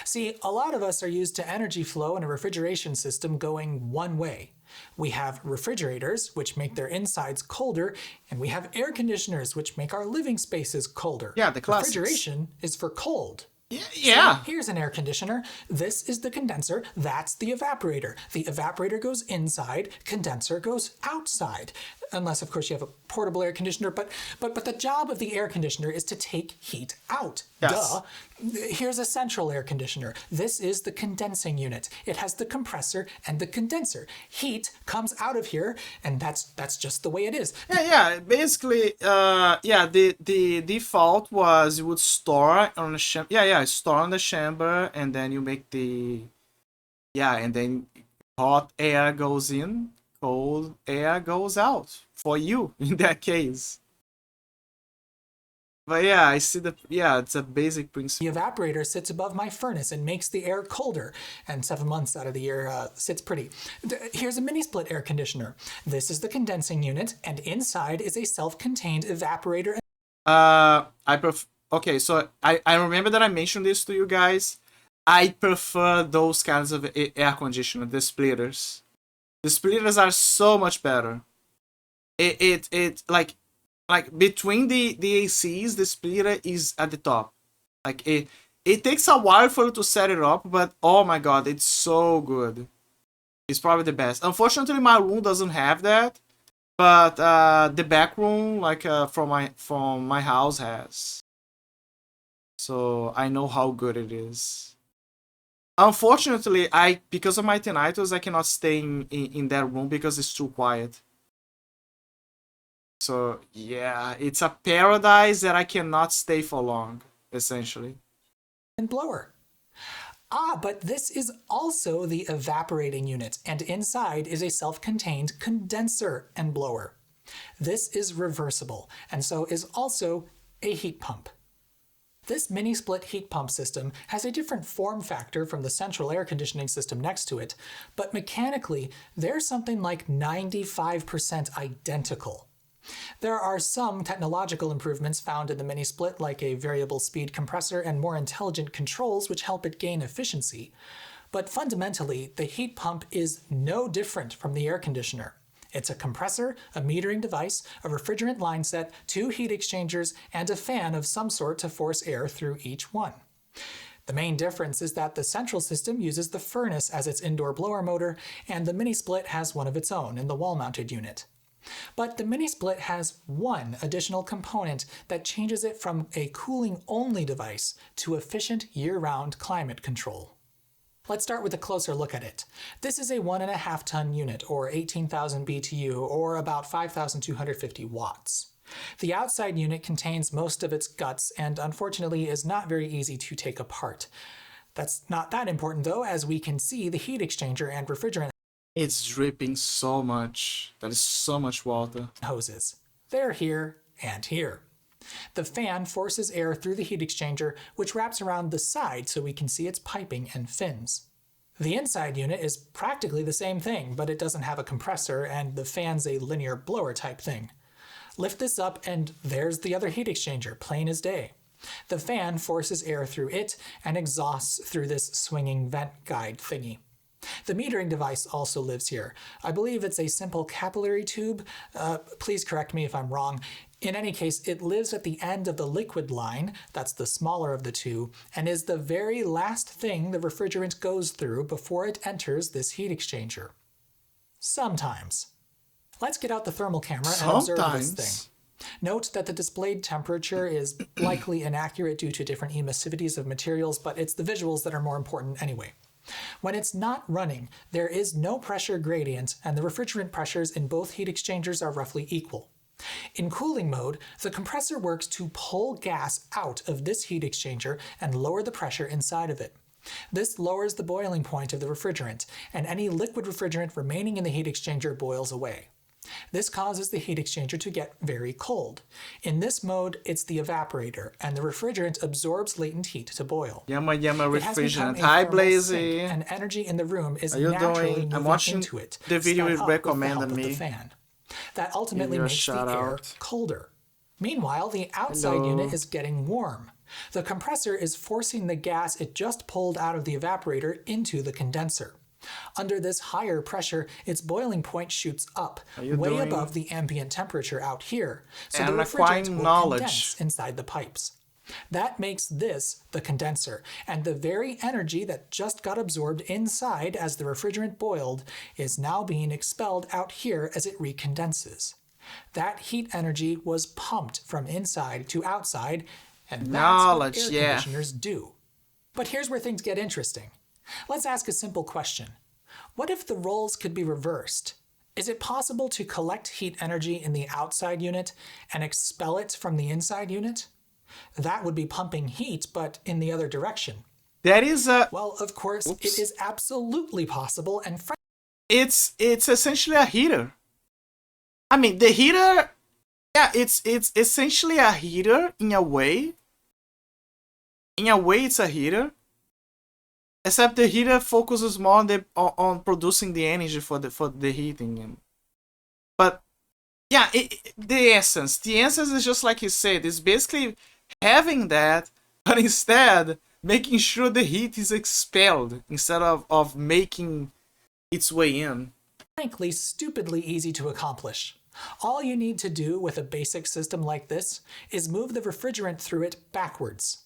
Speaker 2: See, a lot of us are used to energy flow in a refrigeration system going one way. We have refrigerators, which make their insides colder, and we have air conditioners, which make our living spaces colder.
Speaker 1: Yeah, the classics.
Speaker 2: Refrigeration is for cold.
Speaker 1: Yeah.
Speaker 2: So here's an air conditioner. This is the condenser. That's the evaporator. The evaporator goes inside. Condenser goes outside. Unless, of course, you have a portable air conditioner. But the job of the air conditioner is to take heat out.
Speaker 1: Yes.
Speaker 2: Duh. Here's a central air conditioner. This is the condensing unit. It has the compressor and the condenser. Heat comes out of here, and that's just the way it is.
Speaker 1: Yeah. Basically, the default was you would store on the chamber. Store on the chamber, and then you make and then hot air goes in, cold air goes out for you in that case. But yeah, I see it's a basic principle.
Speaker 2: The evaporator sits above my furnace and makes the air colder, and 7 months out of the year sits pretty. Here's a mini split air conditioner. This is the condensing unit, and inside is a self-contained evaporator.
Speaker 1: Okay, so I remember that I mentioned this to you guys. I prefer those kinds of air conditioner, the splitters. The splitters are so much better. It like between the ACs, the splitter is at the top. Like it takes a while for you to set it up, but oh my god, it's so good. It's probably the best. Unfortunately, my room doesn't have that, but the back room, like from my house, has. So I know how good it is. Unfortunately, because of my tinnitus, I cannot stay in that room because it's too quiet. So yeah, it's a paradise that I cannot stay for long, essentially.
Speaker 2: And blower. But this is also the evaporating unit, and inside is a self-contained condenser and blower. This is reversible, and so is also a heat pump. This mini-split heat pump system has a different form factor from the central air conditioning system next to it, but mechanically, they're something like 95% identical. There are some technological improvements found in the mini-split, like a variable speed compressor and more intelligent controls which help it gain efficiency. But fundamentally, the heat pump is no different from the air conditioner. It's a compressor, a metering device, a refrigerant line set, 2 heat exchangers, and a fan of some sort to force air through each one. The main difference is that the central system uses the furnace as its indoor blower motor, and the mini-split has one of its own in the wall-mounted unit. But the mini-split has one additional component that changes it from a cooling-only device to efficient year-round climate control. Let's start with a closer look at it. This is a 1.5 ton unit, or 18,000 BTU, or about 5,250 watts. The outside unit contains most of its guts and unfortunately is not very easy to take apart. That's not that important though, as we can see the heat exchanger and refrigerant
Speaker 1: It's dripping so much. That is so much water.
Speaker 2: hoses. They're here and here. The fan forces air through the heat exchanger, which wraps around the side so we can see its piping and fins. The inside unit is practically the same thing, but it doesn't have a compressor, and the fan's a linear blower type thing. Lift this up, and there's the other heat exchanger, plain as day. The fan forces air through it and exhausts through this swinging vent guide thingy. The metering device also lives here. I believe it's a simple capillary tube. Please correct me if I'm wrong. In any case, it lives at the end of the liquid line, that's the smaller of the two, and is the very last thing the refrigerant goes through before it enters this heat exchanger. Sometimes. Let's get out the thermal camera and observe this thing. Note that the displayed temperature is likely inaccurate due to different emissivities of materials, but it's the visuals that are more important anyway. When it's not running, there is no pressure gradient, and the refrigerant pressures in both heat exchangers are roughly equal. In cooling mode, the compressor works to pull gas out of this heat exchanger and lower the pressure inside of it. This lowers the boiling point of the refrigerant, and any liquid refrigerant remaining in the heat exchanger boils away. This causes the heat exchanger to get very cold. In this mode, it's the evaporator, and the refrigerant absorbs latent heat to boil.
Speaker 1: Yama yama
Speaker 2: It has become
Speaker 1: refrigerant.
Speaker 2: a
Speaker 1: Hi,
Speaker 2: thermal
Speaker 1: Blazy.
Speaker 2: sink, and energy in the room is
Speaker 1: How you
Speaker 2: naturally
Speaker 1: doing? I'm
Speaker 2: moving
Speaker 1: watching
Speaker 2: into it,
Speaker 1: the video
Speaker 2: sped
Speaker 1: you
Speaker 2: up with the
Speaker 1: recommended
Speaker 2: help of the
Speaker 1: me.
Speaker 2: fan. That ultimately
Speaker 1: Give you a
Speaker 2: makes the
Speaker 1: shout
Speaker 2: air
Speaker 1: out.
Speaker 2: colder. Meanwhile, the outside
Speaker 1: Hello.
Speaker 2: unit is getting warm. The compressor is forcing the gas it just pulled out of the evaporator into the condenser. Under this higher pressure, its boiling point shoots up, way above the ambient temperature out here, so the refrigerant will condense inside the pipes. That makes this the condenser, and the very energy that just got absorbed inside as the refrigerant boiled is now being expelled out here as it recondenses. That heat energy was pumped from inside to outside, and that's what air conditioners do. But here's where things get interesting. Let's ask a simple question. What if the roles could be reversed? Is it possible to collect heat energy in the outside unit and expel it from the inside unit? That would be pumping heat, but in the other direction.
Speaker 1: That is a...
Speaker 2: Well, of course, it is absolutely possible, and
Speaker 1: it's essentially a heater. I mean, the heater... Yeah, it's essentially a heater in a way. In a way, it's a heater. Except the heater focuses more on producing the energy for the heating. But yeah, the essence is just like you said. It's basically having that, but instead making sure the heat is expelled instead of making its way in.
Speaker 2: Frankly, stupidly easy to accomplish. All you need to do with a basic system like this is move the refrigerant through it backwards.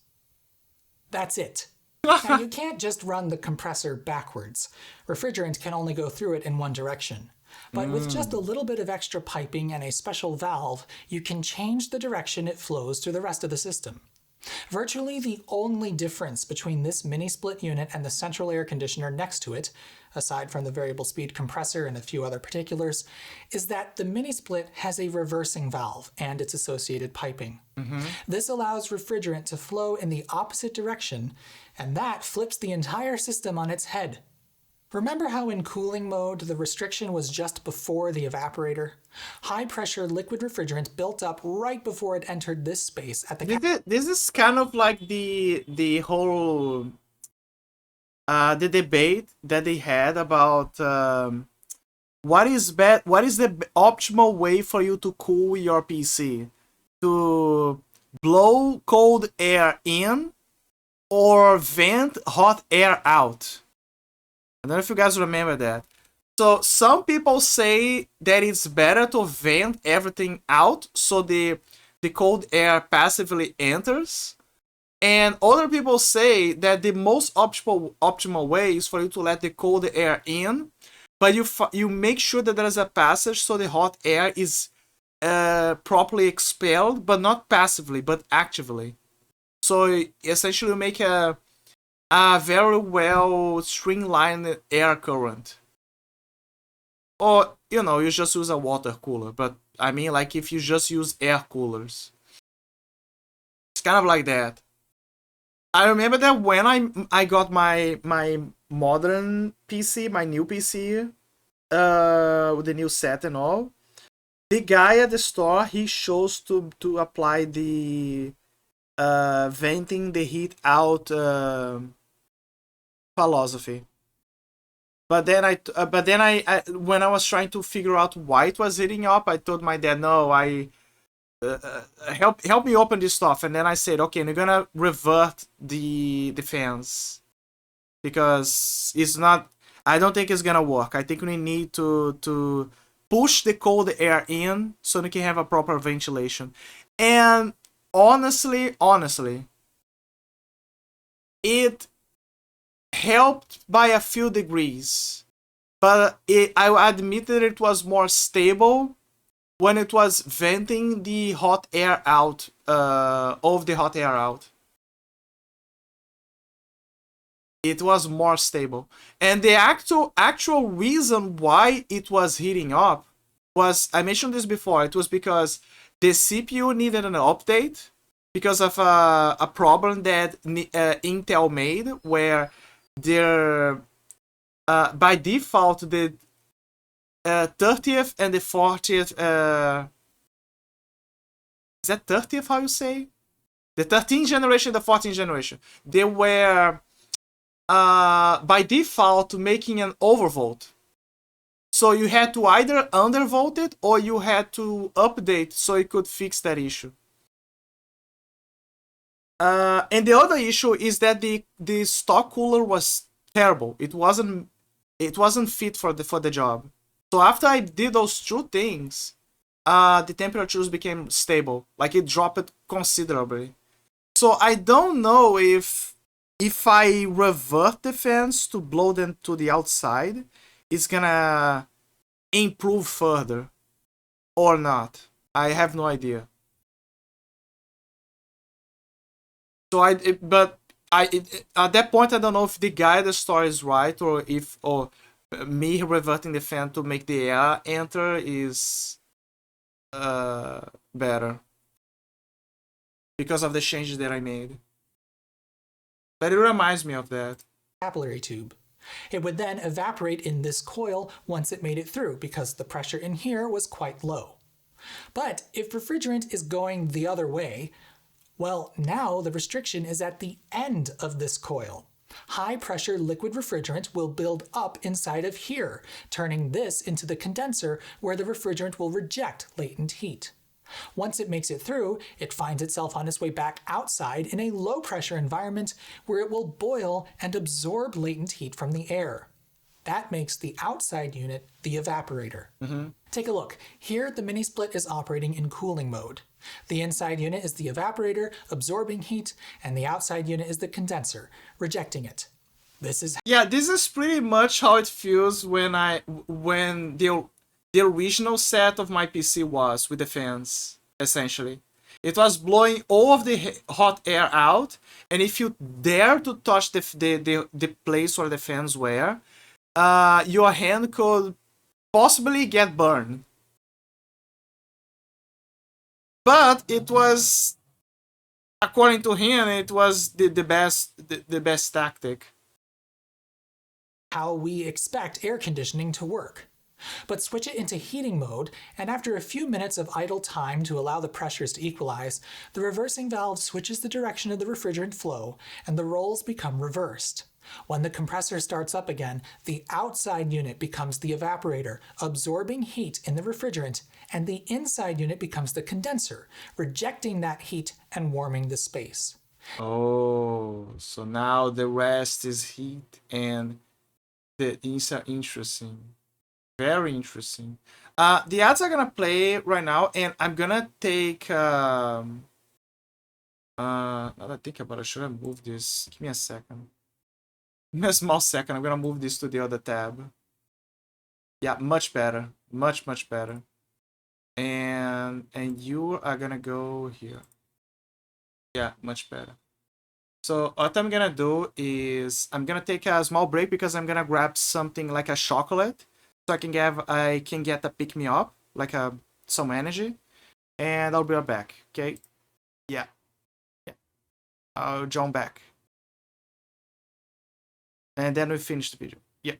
Speaker 2: That's it. Now, you can't just run the compressor backwards. Refrigerant can only go through it in one direction. But with just a little bit of extra piping and a special valve, you can change the direction it flows through the rest of the system. Virtually the only difference between this mini-split unit and the central air conditioner next to it, aside from the variable speed compressor and a few other particulars, is that the mini-split has a reversing valve and its associated piping. This allows refrigerant to flow in the opposite direction, and that flips the entire system on its head. Remember how in cooling mode the restriction was just before the evaporator? High-pressure liquid refrigerant built up right before it entered this space at the...
Speaker 1: This is kind of like the whole... the debate that they had about what is the optimal way for you to cool your PC? To blow cold air in or vent hot air out? I don't know if you guys remember that. So some people say that it's better to vent everything out so the cold air passively enters. And other people say that the most optimal way is for you to let the cold air in, but you make sure that there is a passage so the hot air is properly expelled, but not passively, but actively. So essentially you make a very well streamlined air current. Or, you just use a water cooler, but I mean like if you just use air coolers. It's kind of like that. I remember that when I got my modern PC, my new PC, with the new set and all, the guy at the store, he chose to apply the venting the heat out philosophy. But then I when I was trying to figure out why it was heating up, I told my dad, no, help me open this stuff. And then I said, okay, I'm gonna revert the fans because it's not. I don't think it's gonna work. I think we need to push the cold air in so we can have a proper ventilation. And honestly, it helped by a few degrees, but I admit that it was more stable when it was venting the hot air out, of the hot air out. It was more stable. And the actual reason why it was heating up was, I mentioned this before, it was because the CPU needed an update because of a problem that Intel made where their by default the 30th and the 40th is that 30th how you say? The 13th generation, the 14th generation, they were by default making an overvolt. So you had to either undervolt it or you had to update so it could fix that issue. And the other issue is that the stock cooler was terrible. It wasn't fit for the job. So after I did those two things, the temperatures became stable. Like it dropped considerably. So I don't know if I revert the fans to blow them to the outside, it's gonna improve further or not. I have no idea. So at that point I don't know if the guy at the store is right or me reverting the fan to make the air enter is better because of the changes that I made. But it reminds me of that.
Speaker 2: Capillary tube. It would then evaporate in this coil once it made it through because the pressure in here was quite low. But if refrigerant is going the other way, well, now the restriction is at the end of this coil. High pressure liquid refrigerant will build up inside of here, turning this into the condenser where the refrigerant will reject latent heat. Once it makes it through, it finds itself on its way back outside in a low pressure environment where it will boil and absorb latent heat from the air. That makes the outside unit the evaporator. Take a look. Here the mini split is operating in cooling mode. The inside unit is the evaporator, absorbing heat, and the outside unit is the condenser, rejecting it. This is
Speaker 1: pretty much how it feels when the original set of my PC was with the fans, essentially. It was blowing all of the hot air out, and if you dare to touch the place where the fans were, your hand could possibly get burned. But it was, according to him, it was the best tactic.
Speaker 2: how we expect air conditioning to work. But switch it into heating mode, and after a few minutes of idle time to allow the pressures to equalize, the reversing valve switches the direction of the refrigerant flow, and the roles become reversed. When the compressor starts up again, the outside unit becomes the evaporator, absorbing heat in the refrigerant, and the inside unit becomes the condenser, rejecting that heat and warming the space.
Speaker 1: Oh, so now the rest is heat and the inside. Interesting. Very interesting. The ads are gonna play right now, and I'm gonna take now that I think about it, should I move this? Give me a second. Give me a small second. I'm gonna move this to the other tab. Yeah, much better. Much better. And you are gonna go here. Yeah, much better. So what I'm gonna do is I'm gonna take a small break because I'm gonna grab something like a chocolate so I can get a pick me up, like some energy, and I'll be right back. Okay? Yeah. I'll jump back. And then we finish the video. Yeah.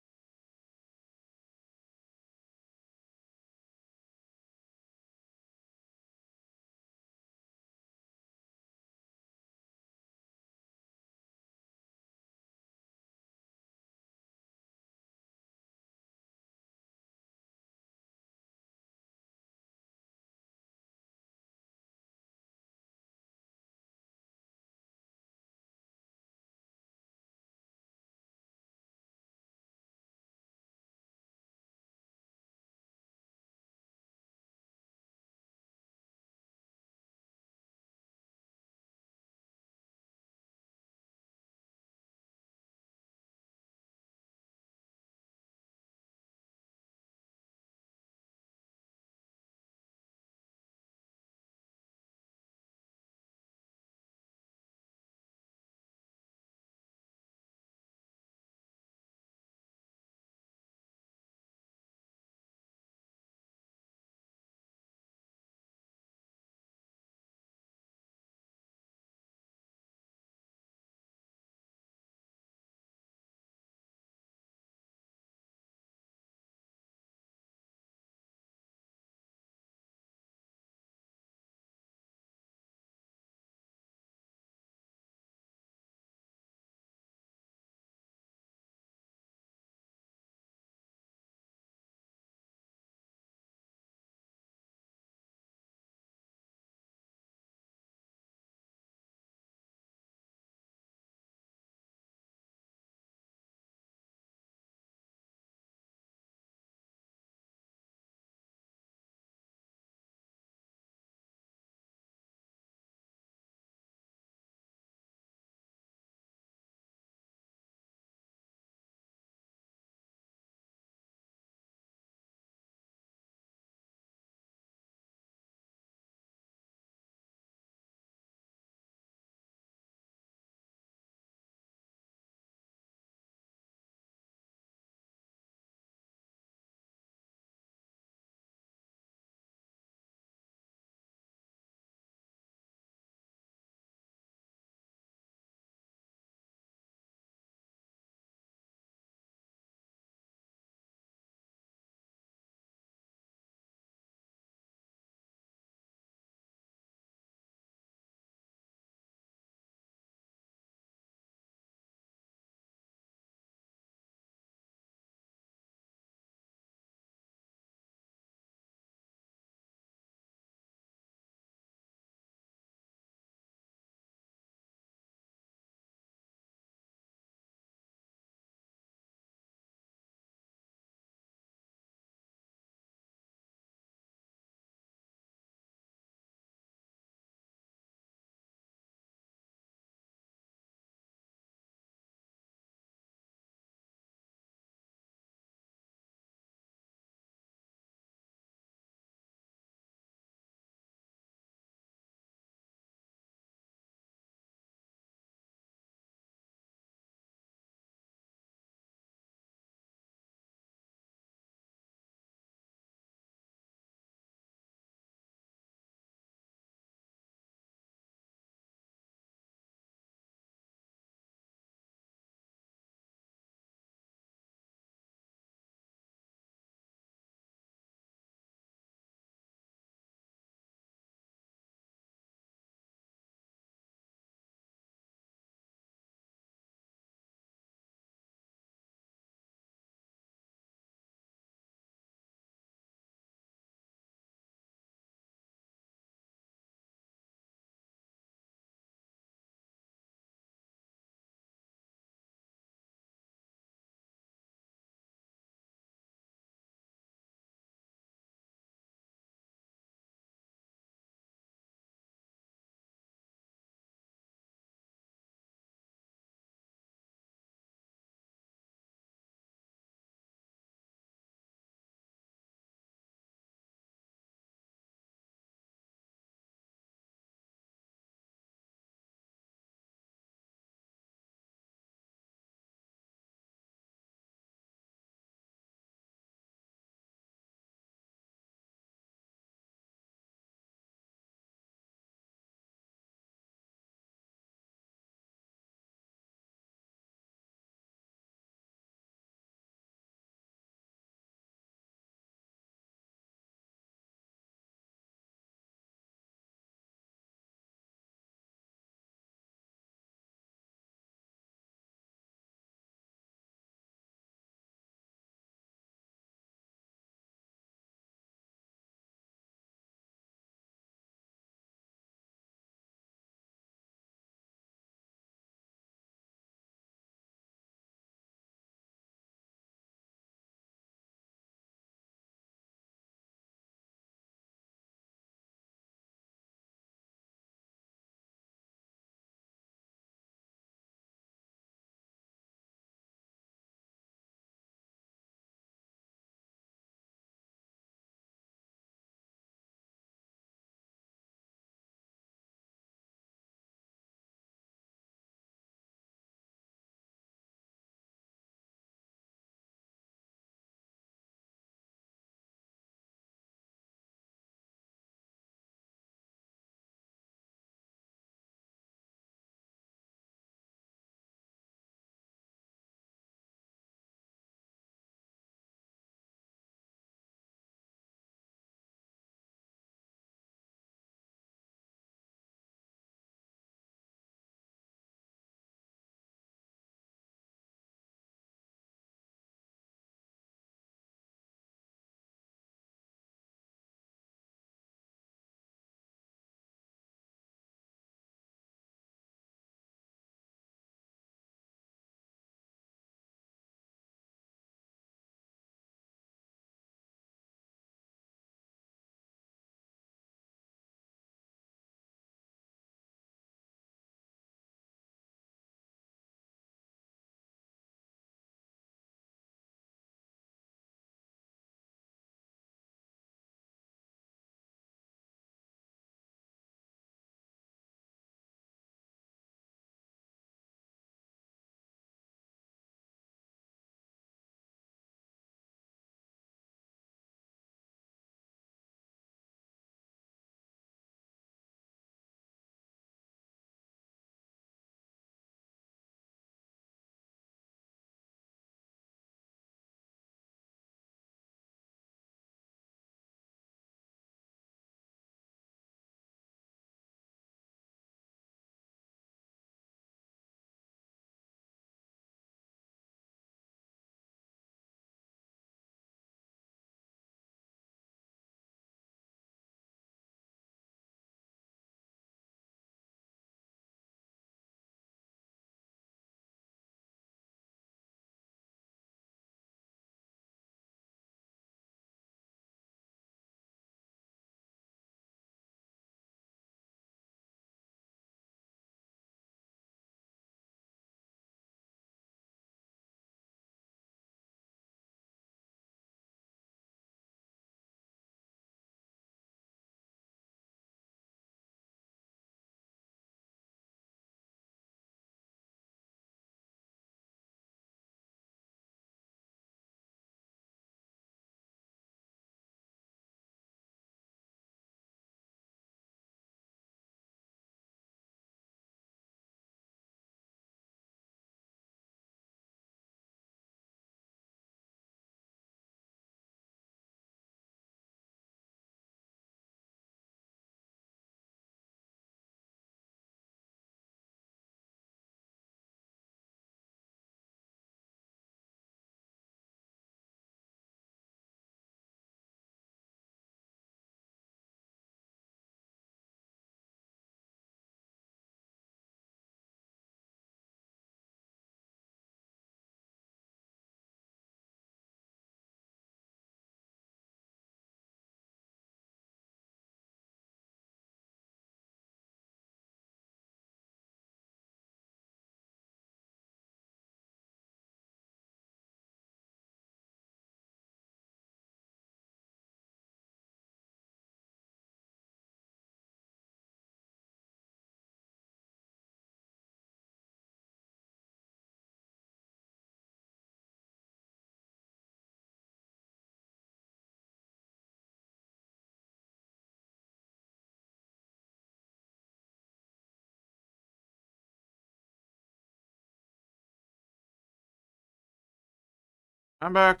Speaker 1: I'm back.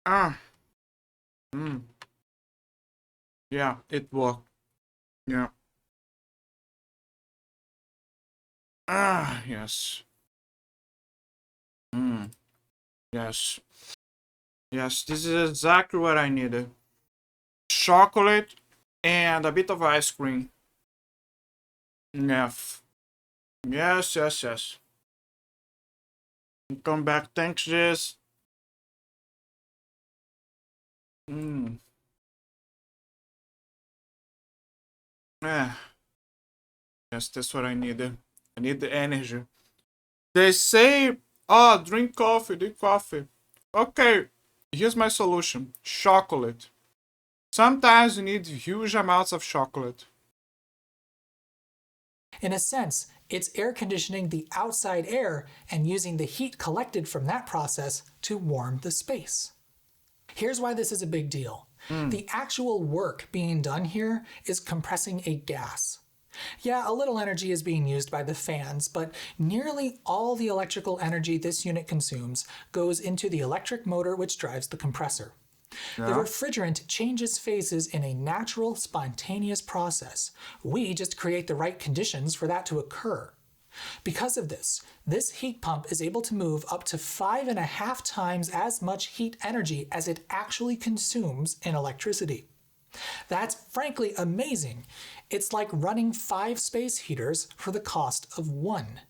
Speaker 1: Ah. Yeah, it worked. Yeah. Ah, yes. Yes. Yes, this is exactly what I needed. Chocolate and a bit of ice cream. Yeah. Yes, yes, yes. Come back. Thanks, Jess. Yeah. Yes, that's what I needed. I need the energy. They say, oh, drink coffee. Okay, here's my solution. Chocolate. Sometimes you need huge amounts of chocolate.
Speaker 2: In a sense, it's air conditioning the outside air and using the heat collected from that process to warm the space. Here's why this is a big deal. The actual work being done here is compressing a gas. Yeah, a little energy is being used by the fans, but nearly all the electrical energy this unit consumes goes into the electric motor which drives the compressor. The refrigerant changes phases in a natural, spontaneous process. We just create the right conditions for that to occur. Because of this, this heat pump is able to move up to 5.5 times as much heat energy as it actually consumes in electricity. That's frankly amazing. It's like running 5 space heaters for the cost of 1.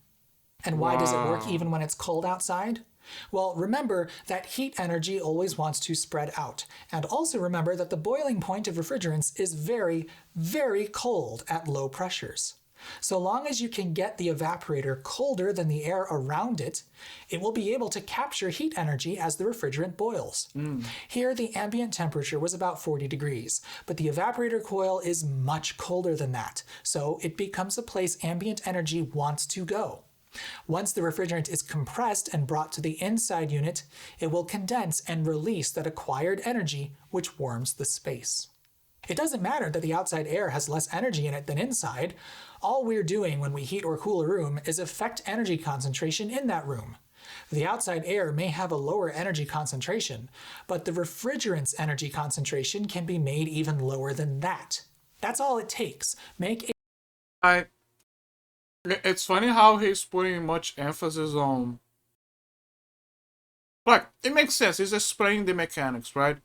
Speaker 2: And why does it work even when it's cold outside? Well, remember that heat energy always wants to spread out. And also remember that the boiling point of refrigerants is very, very cold at low pressures. So long as you can get the evaporator colder than the air around it, it will be able to capture heat energy as the refrigerant boils. Here, the ambient temperature was about 40 degrees, but the evaporator coil is much colder than that, so it becomes a place ambient energy wants to go. Once the refrigerant is compressed and brought to the inside unit, it will condense and release that acquired energy, which warms the space. It doesn't matter that the outside air has less energy in it than inside. All we're doing when we heat or cool a room is affect energy concentration in that room. The outside air may have a lower energy concentration, but the refrigerant's energy concentration can be made even lower than that. That's all it takes.
Speaker 1: It's funny how he's putting much emphasis on... Like, it makes sense. He's explaining the mechanics, right?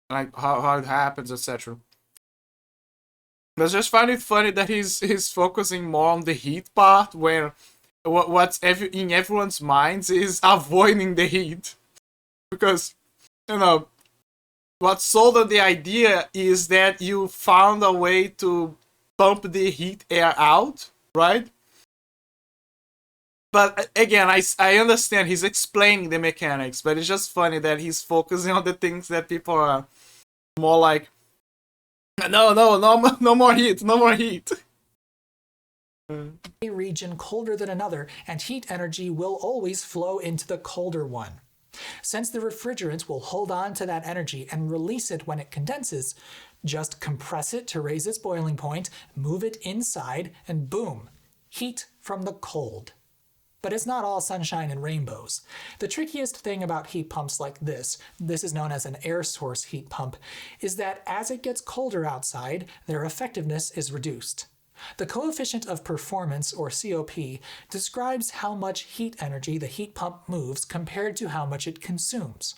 Speaker 1: Like, how it happens, etc. But I just find it funny that he's focusing more on the heat part, where what's in everyone's minds is avoiding the heat. Because, you know, what's sold on the idea is that you found a way to pump the heat air out, right? But again, I understand he's explaining the mechanics, but it's just funny that he's focusing on the things that people are more like, no more heat, no more heat.
Speaker 2: A region colder than another, and heat energy will always flow into the colder one. Since the refrigerant will hold on to that energy and release it when it condenses, just compress it to raise its boiling point, move it inside, and boom, heat from the cold. But it's not all sunshine and rainbows. The trickiest thing about heat pumps like this is known as an air source heat pump, is that as it gets colder outside, their effectiveness is reduced. The coefficient of performance, or COP, describes how much heat energy the heat pump moves compared to how much it consumes.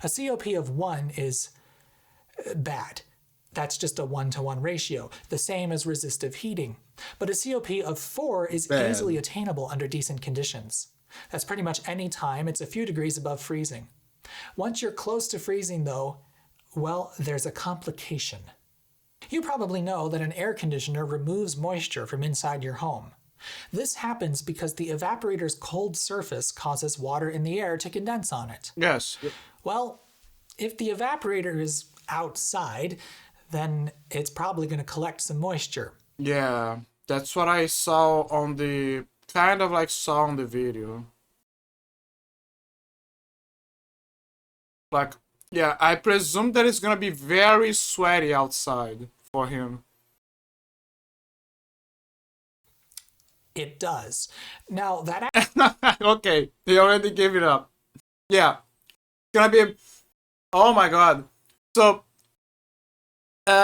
Speaker 2: A COP of 1 is bad. That's just a 1-to-1 ratio, the same as resistive heating. But a COP of 4 is easily attainable under decent conditions. That's pretty much any time it's a few degrees above freezing. Once you're close to freezing, though, well, there's a complication. You probably know that an air conditioner removes moisture from inside your home. This happens because the evaporator's cold surface causes water in the air to condense on it.
Speaker 1: Yes.
Speaker 2: Well, if the evaporator is outside, then it's probably going to collect some moisture.
Speaker 1: Yeah, that's what I saw on the... saw on the video. Like, yeah, I presume that it's gonna be very sweaty outside for him.
Speaker 2: It does. Now, that...
Speaker 1: Okay, he already gave it up. Yeah. gonna be, oh my god. So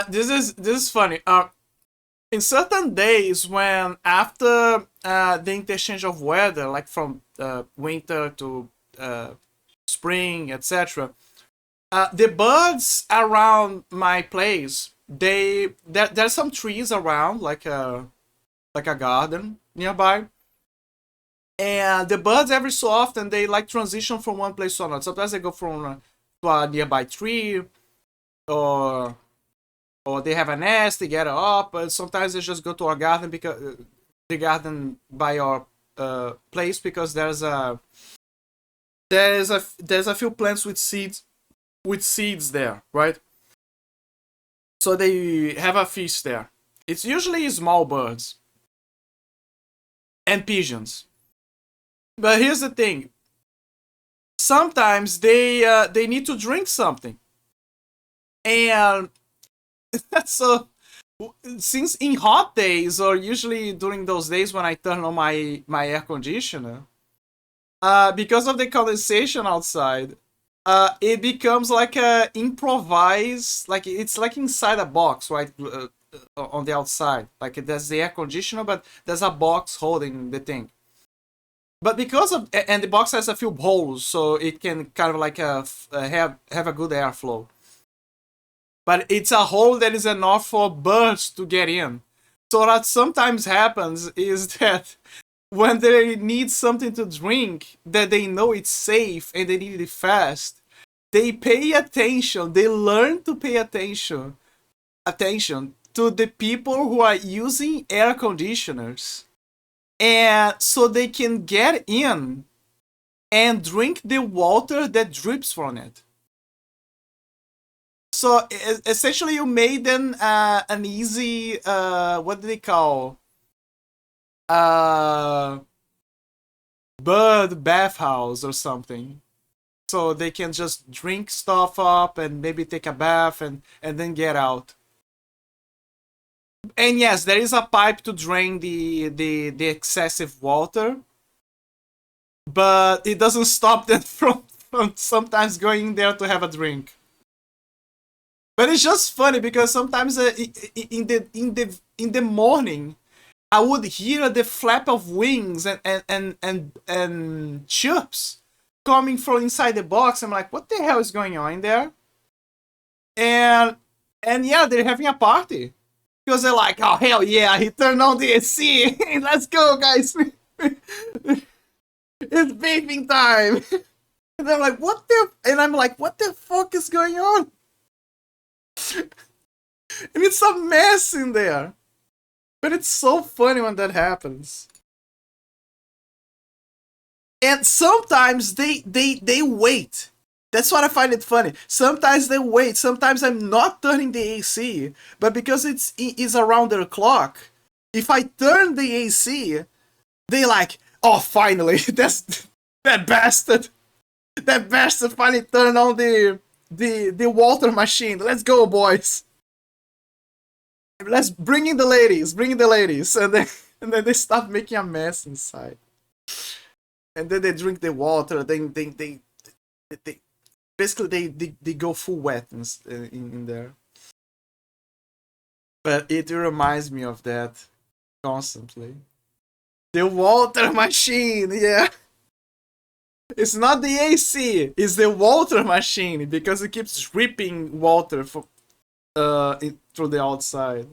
Speaker 1: this is funny. In certain days when after the interchange of weather, like from winter to spring, etc., the birds around my place, there's some trees around, like a garden nearby, and the birds every so often they like transition from one place to another. Sometimes they go from to a nearby tree, or they have a nest, they get up. But sometimes they just go to a garden, because the garden by our place, because there's a few plants with seeds there, right? So they have a feast there. It's usually small birds and pigeons. But here's the thing. Sometimes they need to drink something, and so since in hot days, or usually during those days when I turn on my air conditioner, because of the condensation outside, it becomes like a improvised, like it's like inside a box, right? On the outside, like there's the air conditioner, but there's a box holding the thing. But because of, and the box has a few holes, so it can kind of like have a good airflow. But it's a hole that is enough for birds to get in. So what sometimes happens is that when they need something to drink, that they know it's safe and they need it fast, they pay attention. They learn to pay attention to the people who are using air conditioners, and so they can get in and drink the water that drips from it. So essentially, you made them an easy what do they call, uh, bird bathhouse or something. So they can just drink stuff up and maybe take a bath and then get out. And yes, there is a pipe to drain the excessive water, but it doesn't stop them from sometimes going in there to have a drink. But it's just funny because sometimes in the morning, I would hear the flap of wings and chirps coming from inside the box. I'm like, what the hell is going on in there? And yeah, they're having a party. Because they're like, oh hell yeah, he turned on the AC. Let's go, guys. It's bathing time. And they're like, and I'm like, what the fuck is going on? And it's a mess in there. But it's so funny when that happens. And sometimes they wait. That's what I find it funny. Sometimes they wait. Sometimes I'm not turning the AC, but because it is around their clock, if I turn the AC, they like, oh, finally, that bastard finally turned on the water machine. Let's go, boys. Let's bring in the ladies, and then they start making a mess inside, and then they drink the water. Then they basically they go full wet in there. But it reminds me of that constantly. The water machine, yeah. It's not the AC, it's the water machine, because it keeps dripping water through the outside.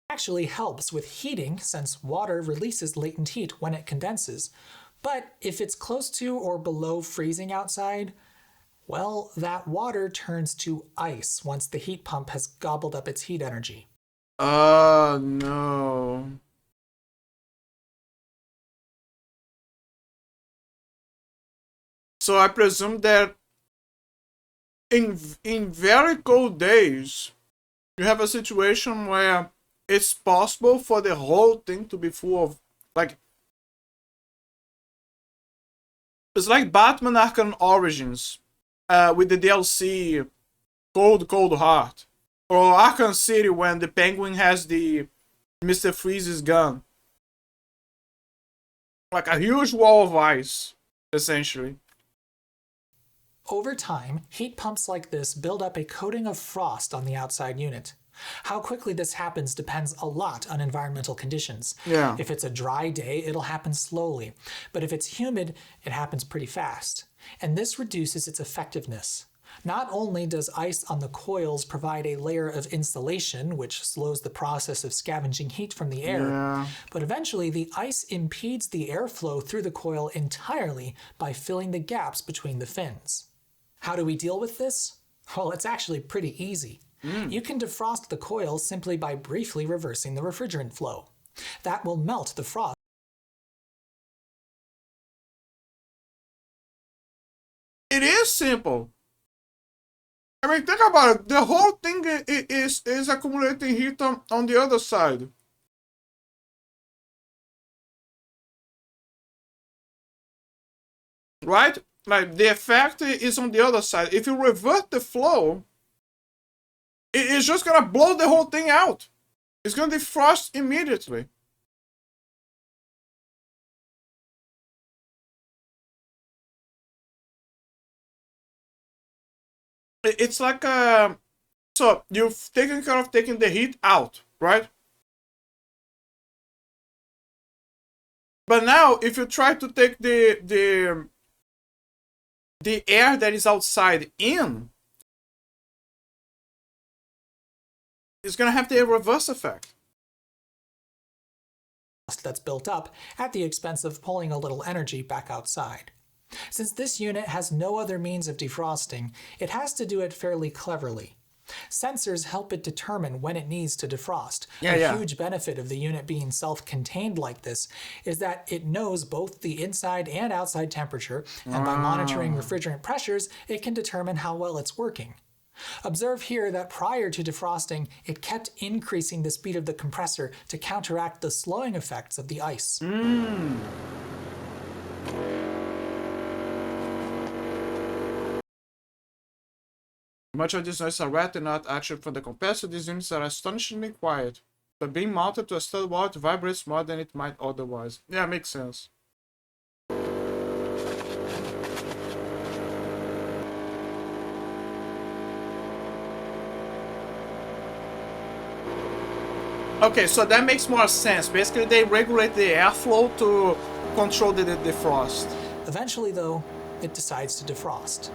Speaker 2: Actually helps with heating since water releases latent heat when it condenses. But if it's close to or below freezing outside, well, that water turns to ice once the heat pump has gobbled up its heat energy.
Speaker 1: Oh no. So I presume that in very cold days, you have a situation where it's possible for the whole thing to be full of, like, it's like Batman Arkham Origins with the DLC Cold Heart, or Arkham City when the Penguin has the Mr. Freeze's gun, like a huge wall of ice, essentially.
Speaker 2: Over time, heat pumps like this build up a coating of frost on the outside unit. How quickly this happens depends a lot on environmental conditions.
Speaker 1: Yeah.
Speaker 2: If it's a dry day, it'll happen slowly. But if it's humid, it happens pretty fast. And this reduces its effectiveness. Not only does ice on the coils provide a layer of insulation, which slows the process of scavenging heat from the air, but eventually the ice impedes the airflow through the coil entirely by filling the gaps between the fins. How do we deal with this? Well, it's actually pretty easy. You can defrost the coil simply by briefly reversing the refrigerant flow. That will melt the frost.
Speaker 1: It is simple. I mean, think about it. The whole thing is accumulating heat on the other side. Right? Like, the effect is on the other side. If you revert the flow, it's just gonna blow the whole thing out. It's gonna defrost immediately. It's like so you've taken care of taking the heat out, right? But now if you try to take the air that is outside in, it's gonna have the reverse effect.
Speaker 2: That's built up at the expense of pulling a little energy back outside. Since this unit has no other means of defrosting, it has to do it fairly cleverly. Sensors help it determine when it needs to defrost. A huge benefit of the unit being self-contained like this is that it knows both the inside and outside temperature, and by monitoring refrigerant pressures, it can determine how well it's working. Observe here that prior to defrosting, it kept increasing the speed of the compressor to counteract the slowing effects of the ice.
Speaker 1: Much of these noises are red and not actually from the compressor. These units are astonishingly quiet, but being mounted to a stud wall, it vibrates more than it might otherwise. Yeah, makes sense. Okay, so that makes more sense. Basically, they regulate the airflow to control the defrost.
Speaker 2: Eventually, though, it decides to defrost.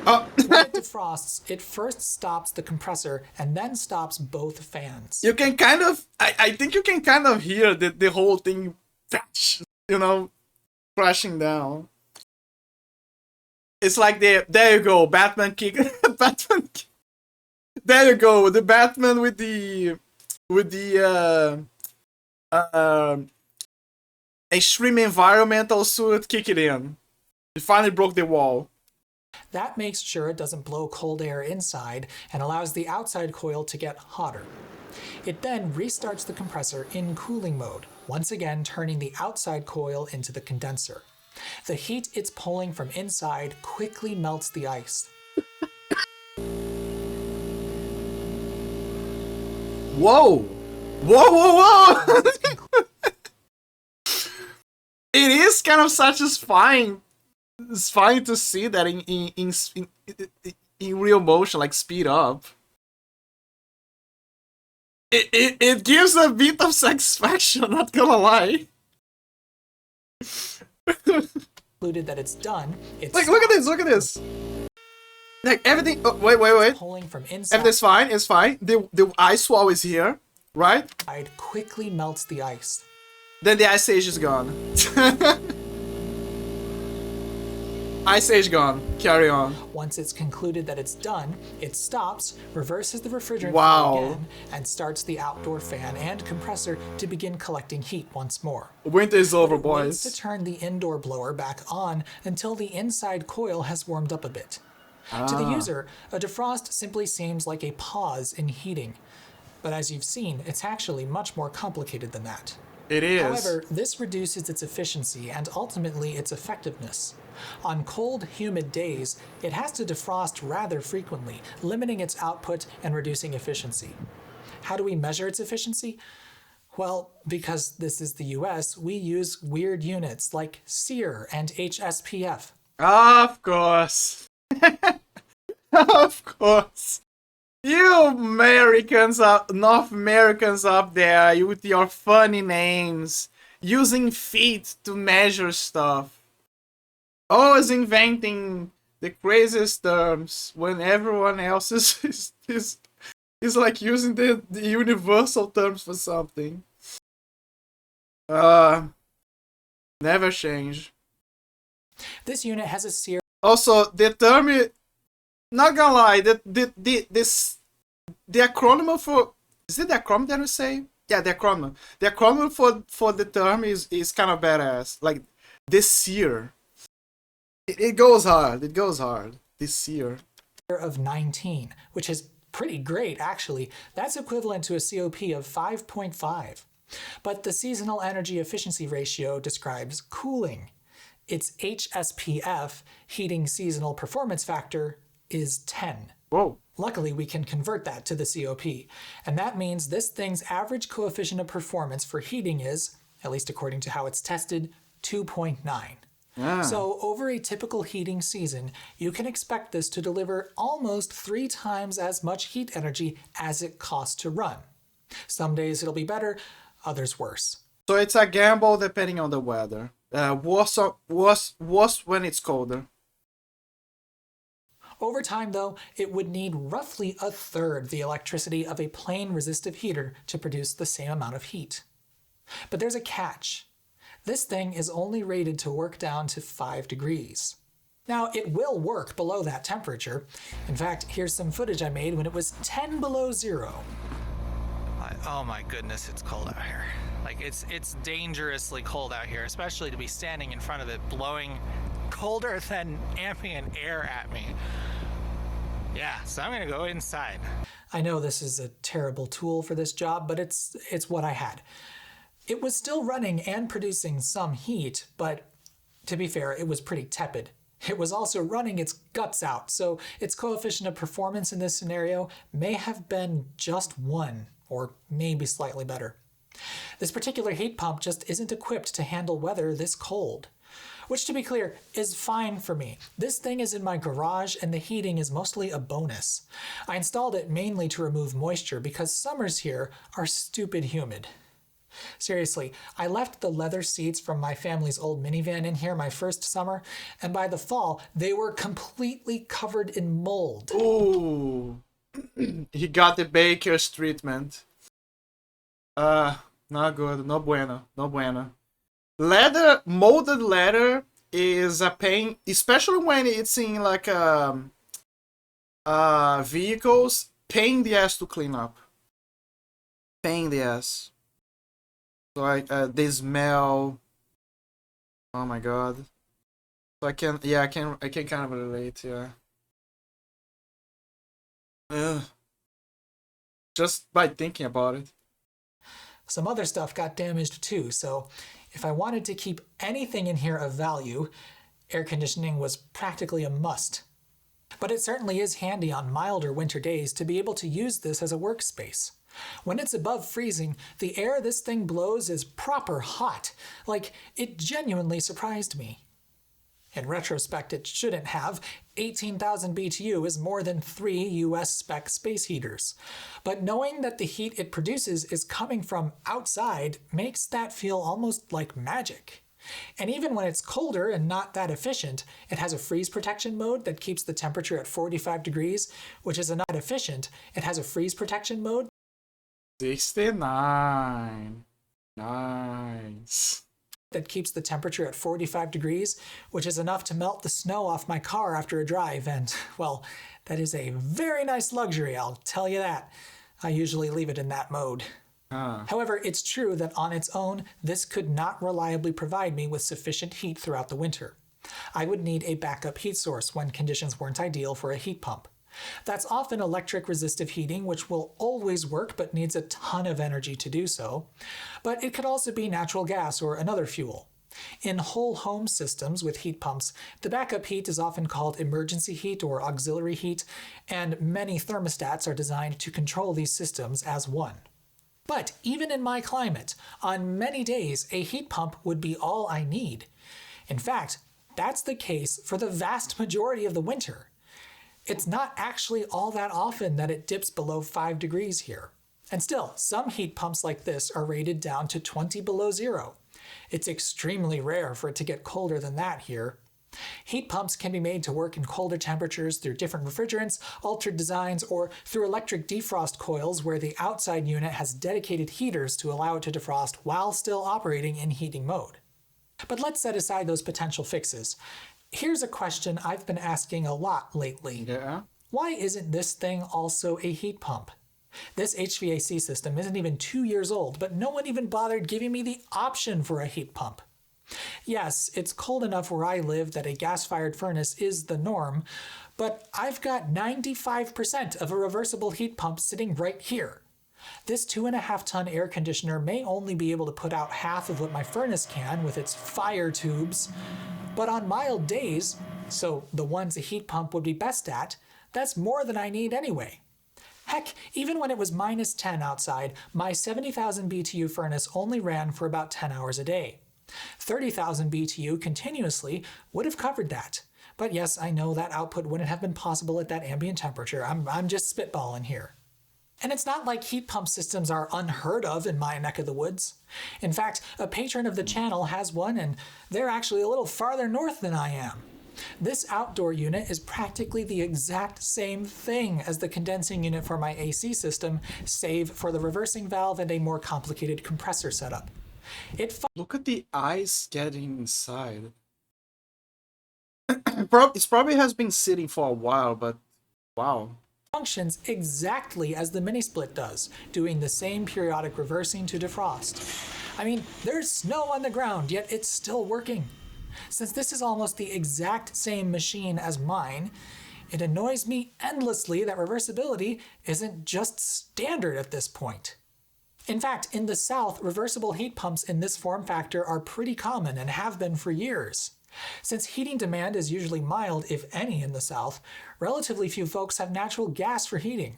Speaker 2: When it defrosts, it first stops the compressor and then stops both fans.
Speaker 1: You can kind of, I think you can kind of hear the whole thing, you know, crashing down. It's like there you go, Batman kick, Batman. There you go, the Batman with the extreme environmental suit kick it in. It finally broke the wall.
Speaker 2: That makes sure it doesn't blow cold air inside and allows the outside coil to get hotter. It then restarts the compressor in cooling mode, once again turning the outside coil into the condenser. The heat it's pulling from inside quickly melts the ice.
Speaker 1: Whoa! Whoa, whoa, whoa! It is kind of satisfying. It's fine to see that in real motion, like speed up. It gives a bit of satisfaction, not gonna lie.
Speaker 2: Concluded that it's done. It's
Speaker 1: like, look at this. Like everything. Oh, wait.
Speaker 2: Pulling from inside.
Speaker 1: Everything's fine. It's fine. The ice wall is here, right?
Speaker 2: It quickly melts the ice.
Speaker 1: Then the ice age is gone. Ice age gone. Carry on.
Speaker 2: Once it's concluded that it's done, it stops, reverses the refrigerant
Speaker 1: Wow.
Speaker 2: flow again, and starts the outdoor fan and compressor to begin collecting heat once more.
Speaker 1: Winter is over,
Speaker 2: It waits to
Speaker 1: boys.
Speaker 2: turn the indoor blower back on until the inside coil has warmed up a bit. To the user, a defrost simply seems like a pause in heating. But as you've seen, it's actually much more complicated than that.
Speaker 1: It is.
Speaker 2: However, this reduces its efficiency and ultimately its effectiveness. On cold, humid days, it has to defrost rather frequently, limiting its output and reducing efficiency. How do we measure its efficiency? Well, because this is the US, we use weird units like SEER and HSPF.
Speaker 1: Of course. Of course. You Americans up, North Americans up there, you with your funny names, using feet to measure stuff. Always inventing the craziest terms when everyone else is like using the universal terms for something. Never change.
Speaker 2: This unit has a series.
Speaker 1: Also, the term, not gonna lie, the acronym for, is it the acronym that we say? Yeah, the acronym. The acronym for the term is kind of badass. Like this year, it goes hard. It goes hard. This year
Speaker 2: of 19, which is pretty great actually. That's equivalent to a COP of 5.5. But the seasonal energy efficiency ratio describes cooling. Its HSPF, heating seasonal performance factor, is 10.
Speaker 1: Whoa.
Speaker 2: Luckily, we can convert that to the COP. And that means this thing's average coefficient of performance for heating is, at least according to how it's tested, 2.9.
Speaker 1: Ah.
Speaker 2: So over a typical heating season, you can expect this to deliver almost 3 times as much heat energy as it costs to run. Some days it'll be better, others worse.
Speaker 1: So it's a gamble depending on the weather. Worse when it's colder.
Speaker 2: Over time, though, it would need roughly 1/3 the electricity of a plain resistive heater to produce the same amount of heat. But there's a catch. This thing is only rated to work down to 5 degrees. Now, it will work below that temperature. In fact, here's some footage I made when it was 10 below zero.
Speaker 4: Oh my goodness, it's cold out here. Like, it's dangerously cold out here, especially to be standing in front of it, blowing colder than ambient air at me. Yeah, so I'm gonna go inside.
Speaker 2: I know this is a terrible tool for this job, but it's what I had. It was still running and producing some heat, but to be fair, it was pretty tepid. It was also running its guts out, so its coefficient of performance in this scenario may have been just 1, or maybe slightly better. This particular heat pump just isn't equipped to handle weather this cold. Which, to be clear, is fine for me. This thing is in my garage and the heating is mostly a bonus. I installed it mainly to remove moisture because summers here are stupid humid. Seriously, I left the leather seats from my family's old minivan in here my first summer, and by the fall, they were completely covered in mold.
Speaker 1: Ooh. He got the baker's treatment. Not good. No bueno. No bueno. Leather, molded leather is a pain, especially when it's in like vehicles. Pain in the ass to clean up. Pain in the ass. So they smell. Oh my god. So I can kind of relate. Yeah. Just by thinking about it.
Speaker 2: Some other stuff got damaged too, so if I wanted to keep anything in here of value, air conditioning was practically a must. But it certainly is handy on milder winter days to be able to use this as a workspace. When it's above freezing, the air this thing blows is proper hot. Like, it genuinely surprised me. In retrospect, it shouldn't have. 18,000 BTU is more than 3 US spec space heaters. But knowing that the heat it produces is coming from outside makes that feel almost like magic. And even when it's colder and not that efficient, it has a freeze protection mode that keeps the temperature at 45 degrees, which is not efficient. It has a freeze protection mode
Speaker 1: 69. Nice.
Speaker 2: That keeps the temperature at 45 degrees, which is enough to melt the snow off my car after a drive, and, well, that is a very nice luxury, I'll tell you that. I usually leave it in that mode. However, it's true that on its own, this could not reliably provide me with sufficient heat throughout the winter. I would need a backup heat source when conditions weren't ideal for a heat pump. That's often electric resistive heating, which will always work but needs a ton of energy to do so. But it could also be natural gas or another fuel. In whole home systems with heat pumps, the backup heat is often called emergency heat or auxiliary heat, and many thermostats are designed to control these systems as one. But even in my climate, on many days, a heat pump would be all I need. In fact, That's the case for the vast majority of the winter. It's not actually all that often that it dips below 5 degrees here. And still, some heat pumps like this are rated down to 20 below zero. It's extremely rare for it to get colder than that here. Heat pumps can be made to work in colder temperatures through different refrigerants, altered designs, or through electric defrost coils where the outside unit has dedicated heaters to allow it to defrost while still operating in heating mode. But let's set aside those potential fixes. Here's a question I've been asking a lot lately.
Speaker 1: Yeah.
Speaker 2: Why isn't this thing also a heat pump? This HVAC system isn't even 2 years old, but no one even bothered giving me the option for a heat pump. Yes, it's cold enough where I live that a gas-fired furnace is the norm, but I've got 95% of a reversible heat pump sitting right here. This 2.5-ton air conditioner may only be able to put out half of what my furnace can with its fire tubes, but on mild days, so the ones a heat pump would be best at, that's more than I need anyway. Heck, even when it was -10 outside, my 70,000 BTU furnace only ran for about 10 hours a day. 30,000 BTU continuously would have covered that. But yes, I know that output wouldn't have been possible at that ambient temperature. I'm just spitballing here. And it's not like heat pump systems are unheard of in my neck of the woods. In fact, a patron of the channel has one, and they're actually a little farther north than I am. This outdoor unit is practically the exact same thing as the condensing unit for my AC system, save for the reversing valve and a more complicated compressor setup.
Speaker 1: Look at the ice getting inside. It probably has been sitting for a while, but wow.
Speaker 2: Functions exactly as the mini split does, doing the same periodic reversing to defrost. I mean, there's snow on the ground, yet it's still working. Since this is almost the exact same machine as mine, it annoys me endlessly that reversibility isn't just standard at this point. In fact, in the South, reversible heat pumps in this form factor are pretty common and have been for years. Since heating demand is usually mild, if any, in the South, relatively few folks have natural gas for heating.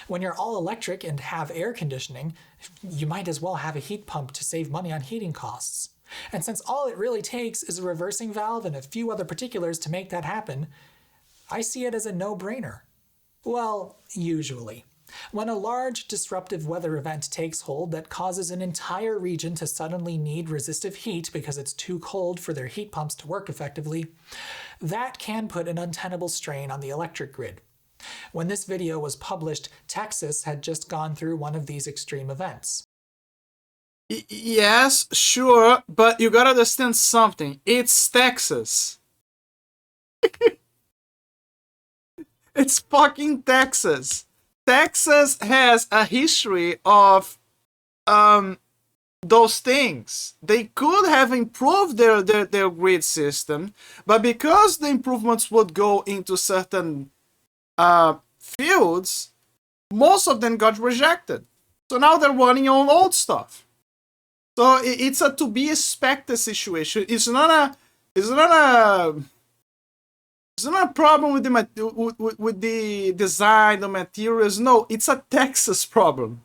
Speaker 2: When you're all electric and have air conditioning, you might as well have a heat pump to save money on heating costs. And since all it really takes is a reversing valve and a few other particulars to make that happen, I see it as a no-brainer. Well, usually. When a large disruptive weather event takes hold that causes an entire region to suddenly need resistive heat because it's too cold for their heat pumps to work effectively, that can put an untenable strain on the electric grid. When this video was published, Texas had just gone through one of these extreme events.
Speaker 1: Yes, sure, but you gotta understand something. It's Texas. It's fucking Texas. Texas has a history of those things. They could have improved their grid system, but because the improvements would go into certain fields, most of them got rejected. So now they're running on old stuff. So it's a to be expected situation. It's not a problem with the design, the materials. No, it's a Texas problem.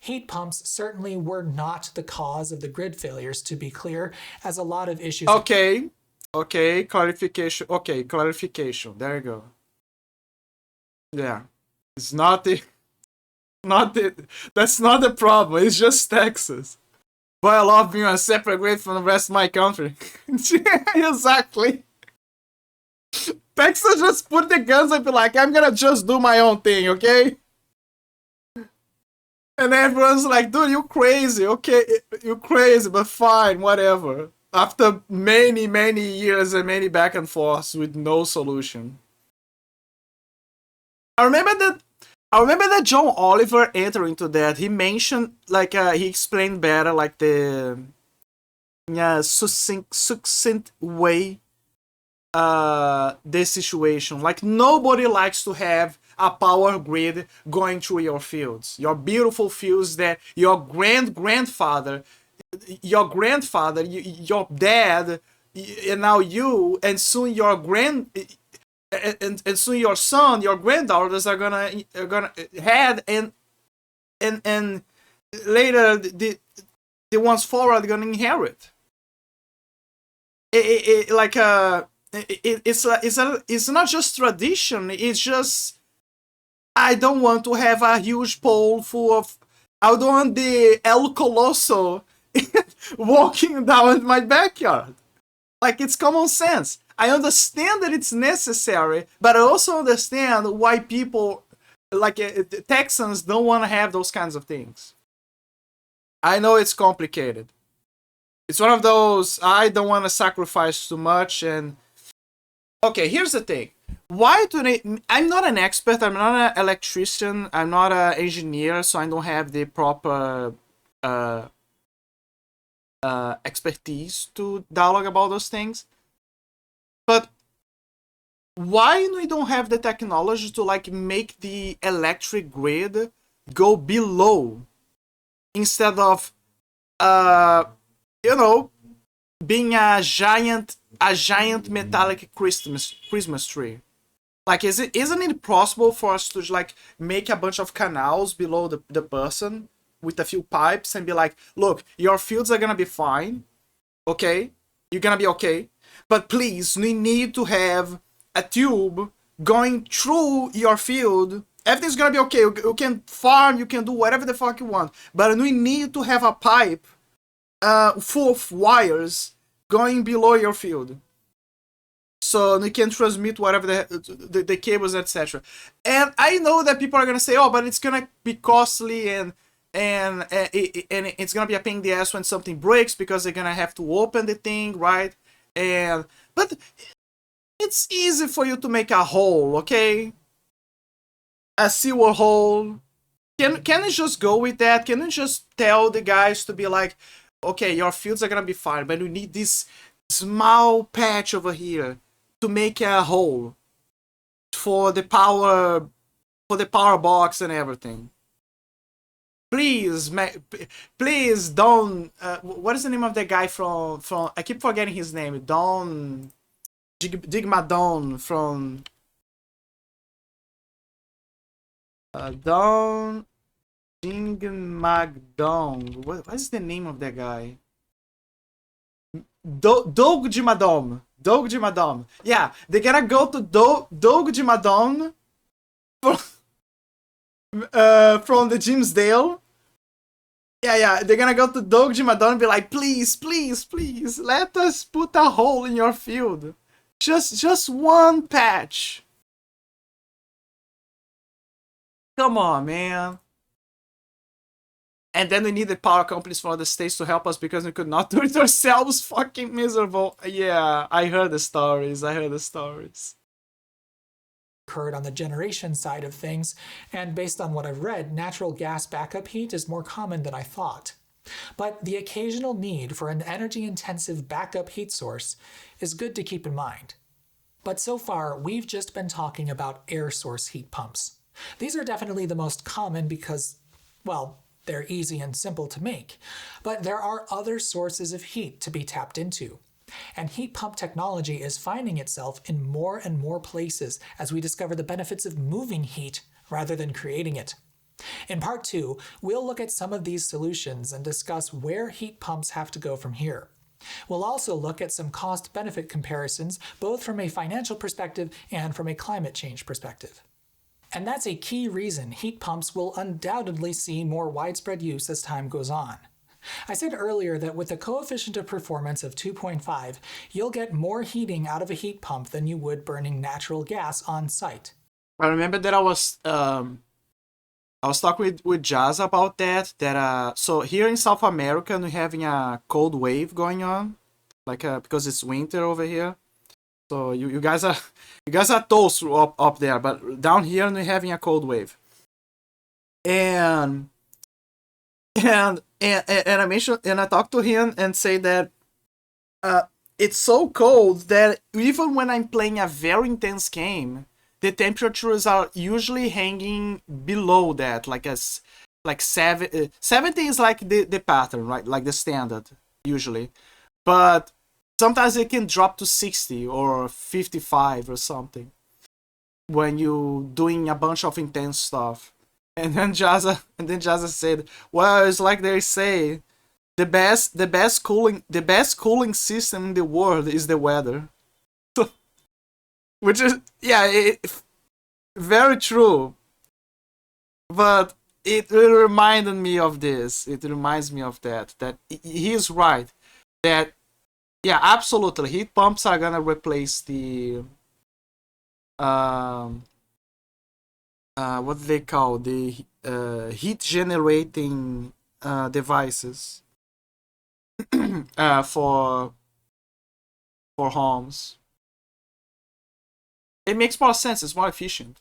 Speaker 2: Heat pumps certainly were not the cause of the grid failures, to be clear, as a lot of issues.
Speaker 1: Okay, clarification. Okay, clarification. There you go. Yeah, it's that's not the problem. It's just Texas. But I love being a separate grid from the rest of my country. Exactly. Texas just put the guns and be like, I'm gonna just do my own thing, okay? And everyone's like, dude, you crazy, okay? You crazy, but fine, whatever. After many, many years and many back and forths with no solution. I remember that John Oliver entered into that. He mentioned, like, he explained better, like, the succinct way this situation. Like, nobody likes to have a power grid going through your fields. Your beautiful fields that your grandfather, your dad, and now you, and soon your and soon your son, your granddaughters are gonna head, and later the ones forward are gonna inherit. it's not just tradition. It's just I don't want to have a huge pole full of. I don't want the El Colosso walking down my backyard. Like, it's common sense. I understand that it's necessary, but I also understand why people, like Texans, don't want to have those kinds of things. I know it's complicated. It's one of those, I don't want to sacrifice too much. And okay, here's the thing. Why do they? I'm not an expert. I'm not an electrician. I'm not an engineer, so I don't have the proper expertise to dialogue about those things. But why we don't have the technology to like make the electric grid go below instead of being a giant metallic Christmas tree? Like, isn't it possible for us to like make a bunch of canals below the person with a few pipes and be like, look, your fields are gonna be fine, okay? You're gonna be okay, but please, we need to have a tube going through your field. Everything's gonna be okay. You can farm, you can do whatever the fuck you want, but we need to have a pipe full of wires going below your field, so we can transmit whatever the cables, etc. And I know that people are gonna say, "Oh, but it's gonna be costly and it's gonna be a pain in the ass when something breaks because they're gonna have to open the thing, right?" But it's easy for you to make a hole, okay? A sewer hole. Can you just go with that? Can you just tell the guys to be like, okay, your fields are gonna be fine, but we need this small patch over here to make a hole for the power box and everything. Please, please don't. What is the name of the guy from? I keep forgetting his name. Don Digmadon from. Don Digmadon. What is the name of that guy? Doug de Madame. Doug de Madame. Yeah, they gotta go to Doug de Madame from the Jimsdale. Yeah, they're gonna go to Doug de Madame and be like, please, let us put a hole in your field. Just one patch. Come on, man. And then we needed power companies from other states to help us because we could not do it ourselves. Fucking miserable. Yeah, I heard the stories.
Speaker 2: Occurred on the generation side of things, and based on what I've read, natural gas backup heat is more common than I thought. But the occasional need for an energy-intensive backup heat source is good to keep in mind. But so far, we've just been talking about air source heat pumps. These are definitely the most common because, well, they're easy and simple to make. But there are other sources of heat to be tapped into. And heat pump technology is finding itself in more and more places as we discover the benefits of moving heat rather than creating it. In part 2, we'll look at some of these solutions and discuss where heat pumps have to go from here. We'll also look at some cost-benefit comparisons, both from a financial perspective and from a climate change perspective. And that's a key reason heat pumps will undoubtedly see more widespread use as time goes on. I said earlier that with a coefficient of performance of 2.5, you'll get more heating out of a heat pump than you would burning natural gas on site.
Speaker 1: I remember that I was talking with Jazz about that. So here in South America, we're having a cold wave going on, because it's winter over here. So you guys are toast up there, but down here we're having a cold wave. And I mentioned, and I talked to him and say that it's so cold that even when I'm playing a very intense game, the temperatures are usually hanging below that, like 70 is like the pattern, right? Like the standard usually, but sometimes it can drop to 60 or 55 or something when you're doing a bunch of intense stuff. And then Jazza said, well, it's like they say, the best cooling system in the world is the weather. Which is, yeah, very true. But it reminded me of this. It reminds me of that. That he is right. That, yeah, absolutely, heat pumps are gonna replace the what do they call the heat generating devices for homes. It makes more sense. It's more efficient.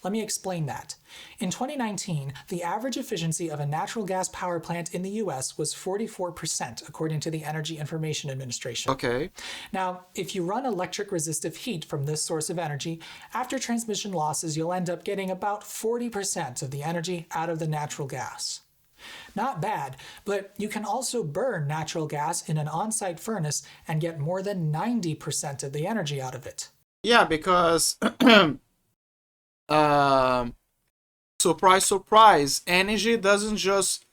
Speaker 2: Let me explain that. In 2019, the average efficiency of a natural gas power plant in the US was 44%, according to the Energy Information Administration.
Speaker 1: Okay.
Speaker 2: Now, if you run electric resistive heat from this source of energy, after transmission losses, you'll end up getting about 40% of the energy out of the natural gas. Not bad, but you can also burn natural gas in an on-site furnace and get more than 90% of the energy out of it.
Speaker 1: Yeah, because surprise, surprise, energy doesn't just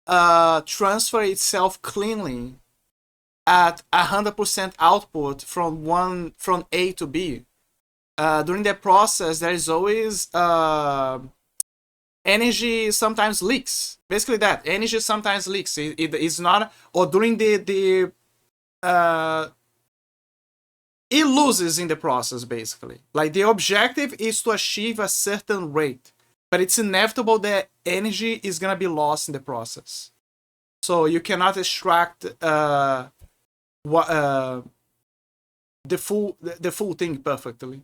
Speaker 1: transfer itself cleanly at 100% output from A to B. During that process, there is always energy sometimes leaks. Basically, that energy sometimes leaks. It is not, or during the it loses in the process, basically. Like, the objective is to achieve a certain rate, but it's inevitable that energy is gonna be lost in the process. So you cannot extract the full thing perfectly.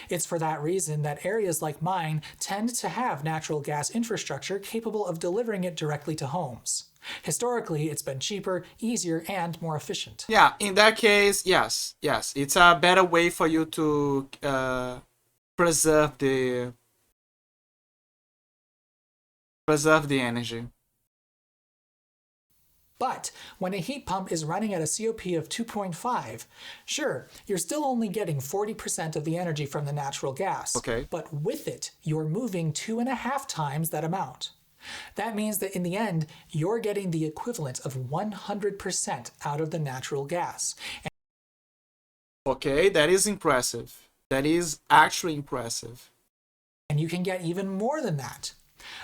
Speaker 2: It's for that reason that areas like mine tend to have natural gas infrastructure capable of delivering it directly to homes. Historically, it's been cheaper, easier, and more efficient.
Speaker 1: Yeah, in that case, yes. It's a better way for you to preserve the energy.
Speaker 2: But when a heat pump is running at a COP of 2.5, sure, you're still only getting 40% of the energy from the natural gas.
Speaker 1: Okay.
Speaker 2: But with it, you're moving 2.5 times that amount. That means that in the end, you're getting the equivalent of 100% out of the natural gas.
Speaker 1: Okay, that is impressive. That is actually impressive.
Speaker 2: And you can get even more than that.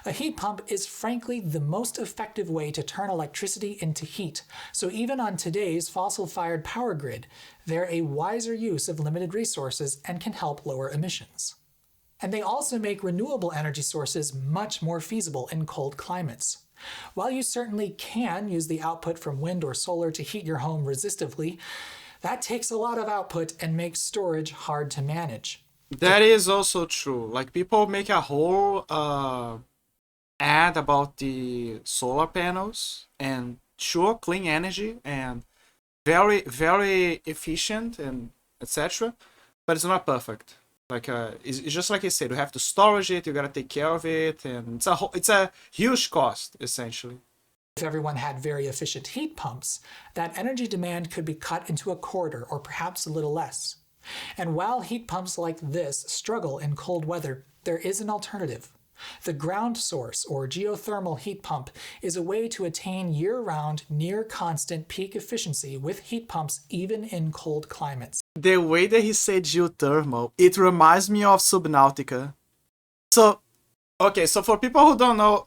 Speaker 2: A heat pump is frankly the most effective way to turn electricity into heat, so even on today's fossil-fired power grid, they're a wiser use of limited resources and can help lower emissions. And they also make renewable energy sources much more feasible in cold climates. While you certainly can use the output from wind or solar to heat your home resistively, that takes a lot of output and makes storage hard to manage.
Speaker 1: That is also true. Like, people make a whole ad about the solar panels, and sure, clean energy and very, very efficient and etc. But it's not perfect. Like, it's just like I said, you have to storage it, you gotta take care of it, and it's a huge cost, essentially.
Speaker 2: If everyone had very efficient heat pumps, that energy demand could be cut into a quarter or perhaps a little less. And while heat pumps like this struggle in cold weather, there is an alternative. The ground source, or geothermal heat pump, is a way to attain year-round, near-constant peak efficiency with heat pumps even in cold climates.
Speaker 1: The way that he said geothermal, it reminds me of Subnautica. So, okay, so for people who don't know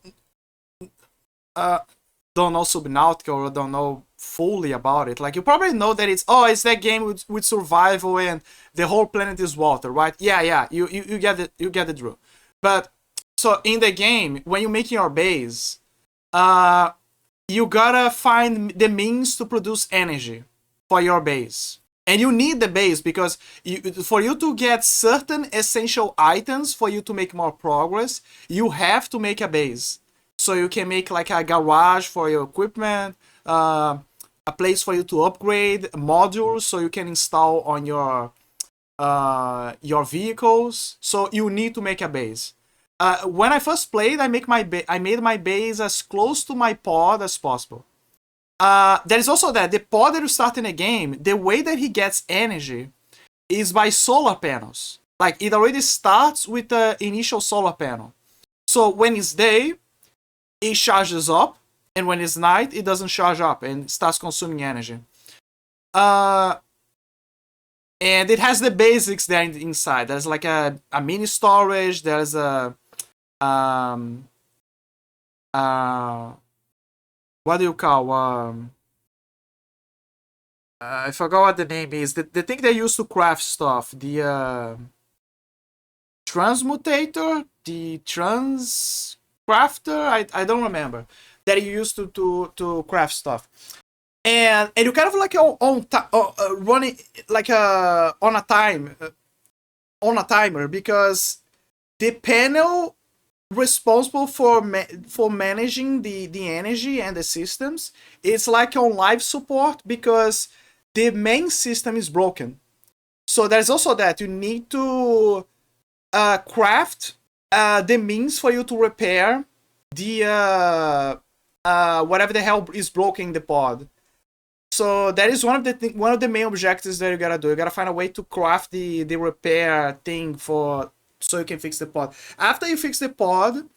Speaker 1: Subnautica or don't know fully about it, like, you probably know that it's that game with survival and the whole planet is water, right? Yeah, you get it, you get it, Drew. But so in the game, when you're making your base, you gotta find the means to produce energy for your base. And you need the base because for you to get certain essential items for you to make more progress, you have to make a base. So you can make like a garage for your equipment, a place for you to upgrade, modules so you can install on your vehicles. So you need to make a base. When I first played, I made my base as close to my pod as possible. There is also that the pod that you start in a game, the way that he gets energy is by solar panels. Like, it already starts with the initial solar panel. So when it's day, it charges up, and when it's night, it doesn't charge up and starts consuming energy. And it has the basics there inside. There's like a mini storage. There's a what do you call I forgot what the name is. The thing they use to craft stuff. The transmutator, the trans crafter. I don't remember that you used to craft stuff. And you kind of like running like on a timer, because the panel responsible for managing the energy and the systems, it's like on live support because the main system is broken. So there's also that you need to craft the means for you to repair the whatever the hell is broken in the pod. So that is one of the main objectives that you gotta do. You gotta find a way to craft the repair thing so you can fix the pod. After you fix the pod,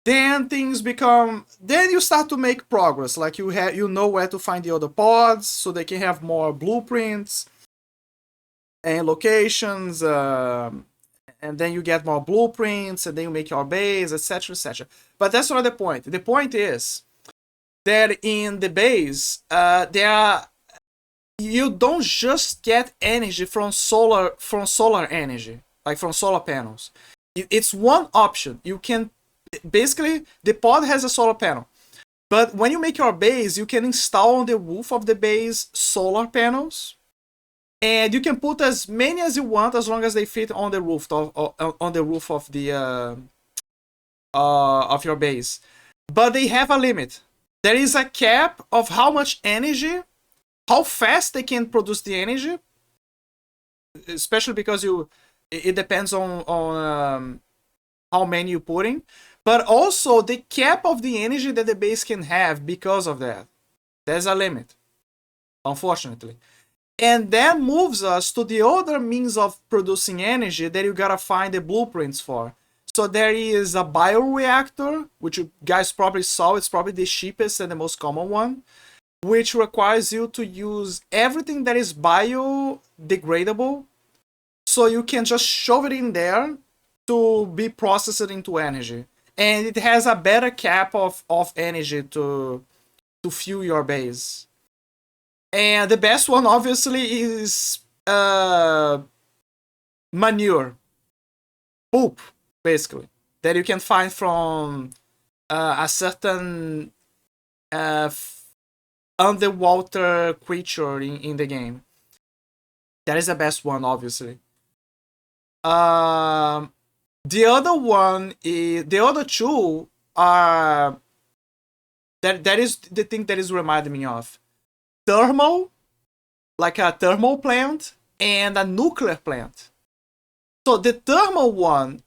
Speaker 1: then you start to make progress. Like you know where to find the other pods so they can have more blueprints and locations, and then you get more blueprints, and then you make your base, etc., etc. But that's not the point. The point is that in the base, you don't just get energy from solar energy, like from solar panels. It's one option. You can basically, the pod has a solar panel, but when you make your base, you can install on the roof of the base solar panels, and you can put as many as you want as long as they fit on the roof of the of your base. But they have a limit. There is a cap of how much energy, how fast they can produce the energy, especially because it depends on how many you put in, but also the cap of the energy that the base can have because of that. There's a limit, unfortunately. And that moves us to the other means of producing energy that you gotta find the blueprints for. So there is a bioreactor, which you guys probably saw. It's probably the cheapest and the most common one, which requires you to use everything that is biodegradable. So you can just shove it in there to be processed into energy. And it has a better cap of energy to fuel your base. And the best one, obviously, is manure. Poop, basically, that you can find from a certain underwater creature in the game. That is the best one, obviously. The other two are that is the thing that is reminding me of thermal, like a thermal plant and a nuclear plant. So the thermal one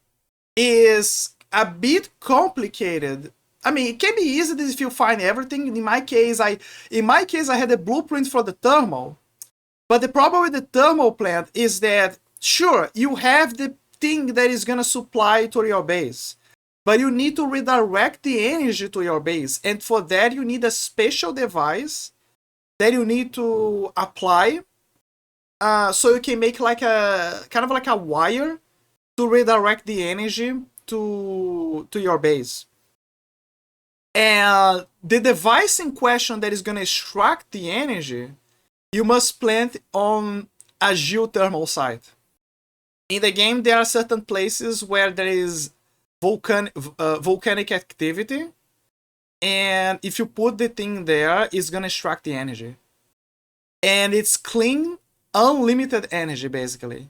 Speaker 1: is a bit complicated. I mean, it can be easy if you find everything. In my case, I had a blueprint for the thermal, but the problem with the thermal plant is that sure, you have the thing that is gonna supply to your base, but you need to redirect the energy to your base, and for that you need a special device that you need to apply, so you can make like a kind of like a wire to redirect the energy to your base. And the device in question that is going to extract the energy, you must plant on a geothermal site. In the game, there are certain places where there is volcanic activity, and if you put the thing there, it's going to extract the energy. And it's clean, unlimited energy, basically.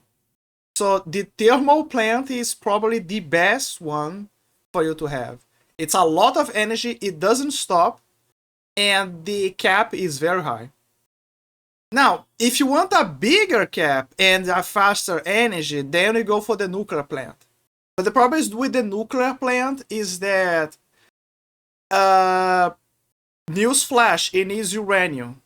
Speaker 1: So the thermal plant is probably the best one for you to have. It's a lot of energy, it doesn't stop, and the cap is very high. Now, if you want a bigger cap and a faster energy, then you go for the nuclear plant. But the problem is with the nuclear plant is that newsflash, it needs uranium.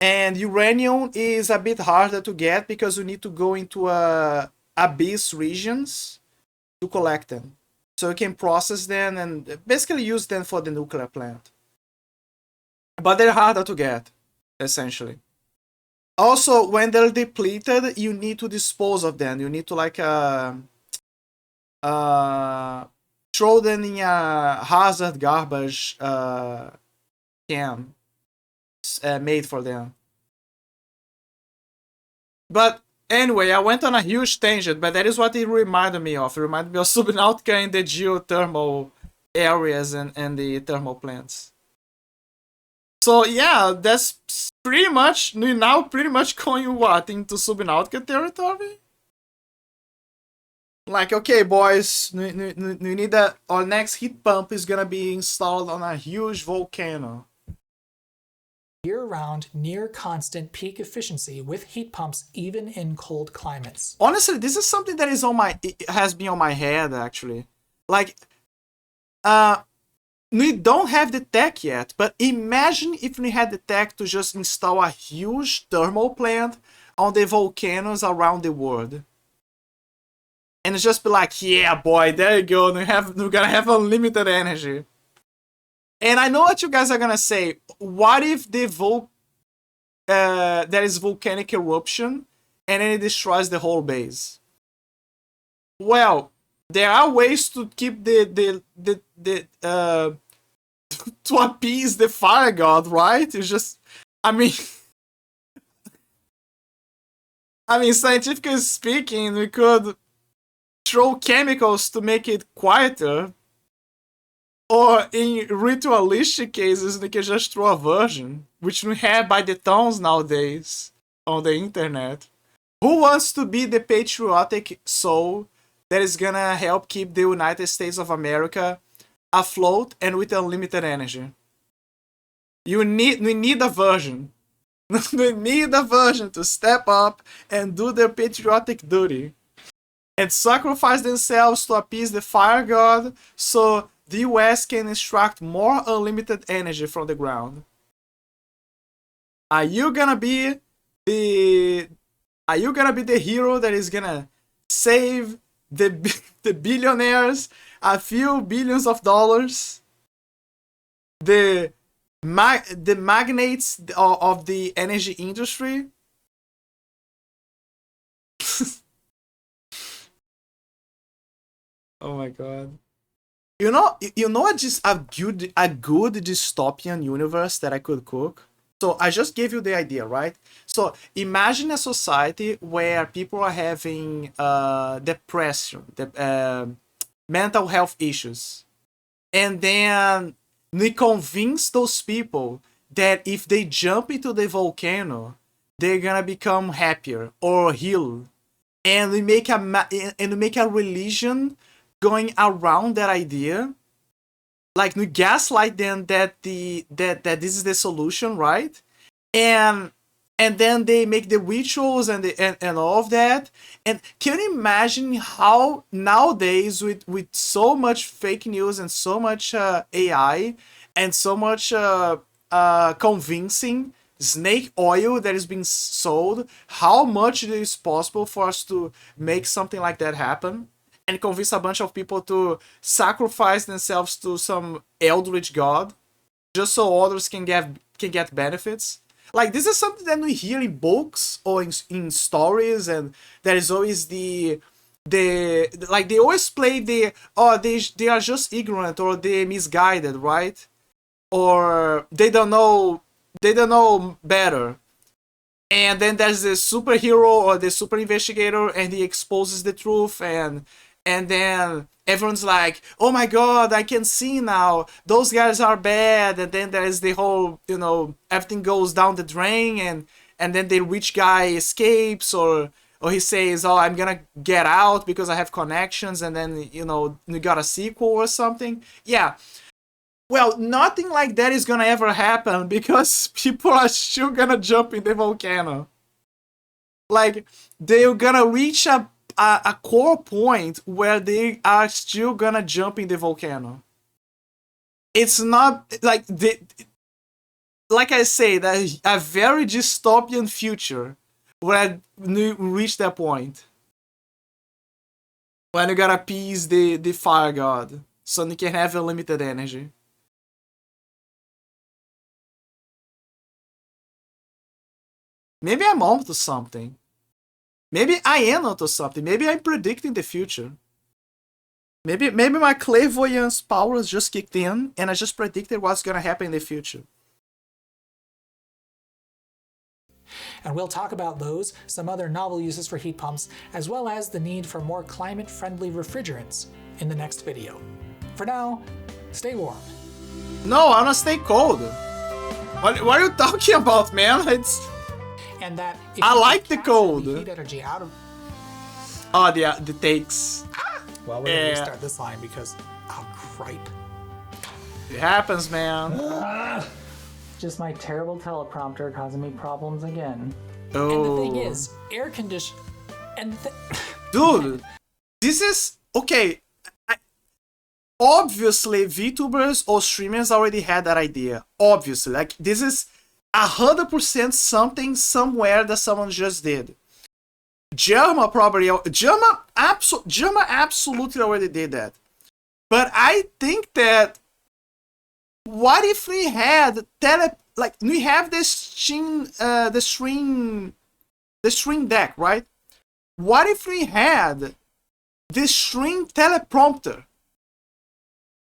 Speaker 1: And uranium is a bit harder to get because you need to go into abyss regions to collect them. so you can process them and basically use them for the nuclear plant. But they're harder to get, essentially. Also, when they're depleted, you need to dispose of them. You need to like throw them in a hazard garbage can made for them. But anyway, I went on a huge tangent, but that is what it reminded me of. It reminded me of Subnautica in the geothermal areas and the thermal plants. So yeah, that's pretty much, we now pretty much going what, into Subnautica territory? Like, okay, boys, we need that. Our next heat pump is gonna be installed on a huge volcano.
Speaker 2: Year-round, near-constant peak efficiency with heat pumps even in cold climates.
Speaker 1: Honestly, this is something that is it has been on my head, actually. Like, we don't have the tech yet, but imagine if we had the tech to just install a huge thermal plant on the volcanoes around the world. And just be like, yeah, boy, there you go, we're gonna have unlimited energy. And I know what you guys are gonna say. What if there is volcanic eruption and then it destroys the whole base? Well, there are ways to keep to appease the fire god, right? It's just, I mean, scientifically speaking, we could throw chemicals to make it quieter. Or in ritualistic cases, we can just throw a version, which we have by the tons nowadays on the internet. Who wants to be the patriotic soul that is gonna help keep the United States of America afloat and with unlimited energy? We need a version. We need a version to step up and do their patriotic duty. And sacrifice themselves to appease the fire god, so the US can extract more unlimited energy from the ground. Are you gonna be the hero that is gonna save the billionaires a few billions of dollars? The magnates of the energy industry? Oh my god. You know just a good dystopian universe that I could cook? So I just gave you the idea, right? So imagine a society where people are having depression, mental health issues. And then we convince those people that if they jump into the volcano, they're gonna become happier or heal. And we make a religion going around that idea, like we gaslight them that this is the solution, right? And then they make the rituals and all of that. And can you imagine how nowadays with so much fake news and so much AI and so much convincing snake oil that is being sold, how much it is possible for us to make something like that happen? And convince a bunch of people to sacrifice themselves to some eldritch god, just so others can get benefits. Like, this is something that we hear in books or in stories, and there is always the like they always play they are just ignorant or they misguided, right? Or they don't know better. And then there's the superhero or the super investigator, and he exposes the truth, and then everyone's like, oh my god, I can see now, those guys are bad. And then there's the whole, everything goes down the drain, and then the rich guy escapes, or he says, oh, I'm gonna get out because I have connections, and then, you got a sequel or something. Yeah. Well, nothing like that is gonna ever happen because people are still gonna jump in the volcano. Like, they're gonna reach a core point where they are still gonna jump in the volcano. It's not like like I say, that a very dystopian future where we reach that point. When you gotta appease the fire god, so you can have unlimited energy. Maybe I'm onto something. Maybe I am onto something. Maybe I'm predicting the future. Maybe my clairvoyance powers just kicked in and I just predicted what's gonna happen in the future.
Speaker 2: And we'll talk about those, some other novel uses for heat pumps, as well as the need for more climate-friendly refrigerants in the next video. For now, stay warm.
Speaker 1: No, I wanna stay cold. What are you talking about, man? It's...
Speaker 2: And that if
Speaker 1: I
Speaker 2: you
Speaker 1: like the
Speaker 2: capture
Speaker 1: cold.
Speaker 2: the heat energy out of...
Speaker 1: Oh, the takes.
Speaker 2: Well, we're gonna restart this line because... Oh, cripe.
Speaker 1: It happens, man.
Speaker 2: Just my terrible teleprompter causing me problems again.
Speaker 1: Oh.
Speaker 2: And the thing is, air condition... And
Speaker 1: Dude, this is... Okay, obviously, VTubers or streamers already had that idea. Obviously, like, this is 100% something somewhere that someone just did. Germa probably... Germa absolutely already did that. But I think that... What if we had we have this the stream deck, right? What if we had this stream teleprompter?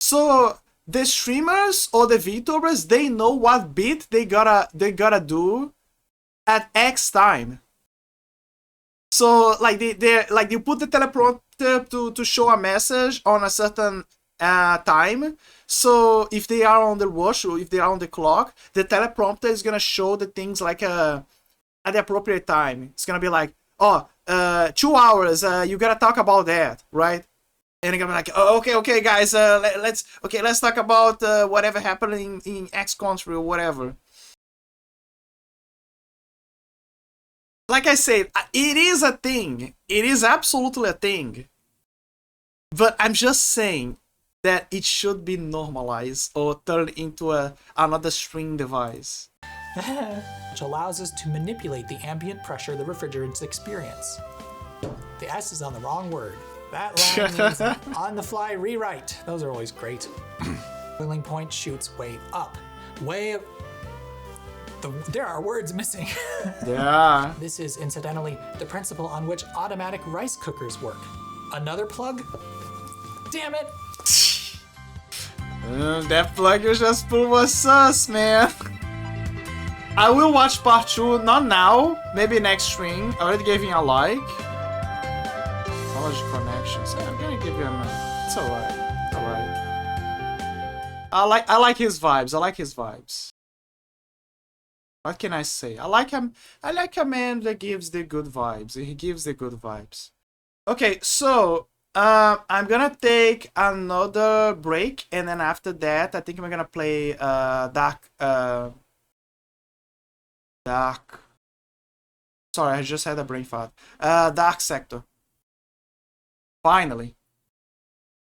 Speaker 1: So the streamers or the VTubers, they know what bit they gotta do at X time. So like they put the teleprompter to show a message on a certain time. So if they are on the rush or if they are on the clock, the teleprompter is gonna show the things like at the appropriate time. It's gonna be like, oh, 2 hours. You gotta talk about that, right? And you're gonna be like, oh, okay, guys. Let's talk about whatever happened in X country or whatever. Like I said, it is a thing. It is absolutely a thing. But I'm just saying that it should be normalized or turned into another stream device.
Speaker 2: which allows us to manipulate the ambient pressure the refrigerants experience. The S is on the wrong word. That line needs an on-the-fly rewrite. Those are always great. Boiling point shoots way up. Way up. There are words missing.
Speaker 1: Yeah.
Speaker 2: This is, incidentally, the principle on which automatic rice cookers work. Another plug? Damn it!
Speaker 1: That plug you just put was sus, man. I will watch part 2, not now, maybe next stream. I already gave him a like. Knowledge connections. Yeah, I'm gonna give him a... It's alright. Alright. I like his vibes. I like his vibes. What can I say? I like him. I like a man that gives the good vibes. He gives the good vibes. Okay, so I'm gonna take another break, and then after that, I think we're gonna play Dark. Sorry, I just had a brain fart. Dark Sector. Finally.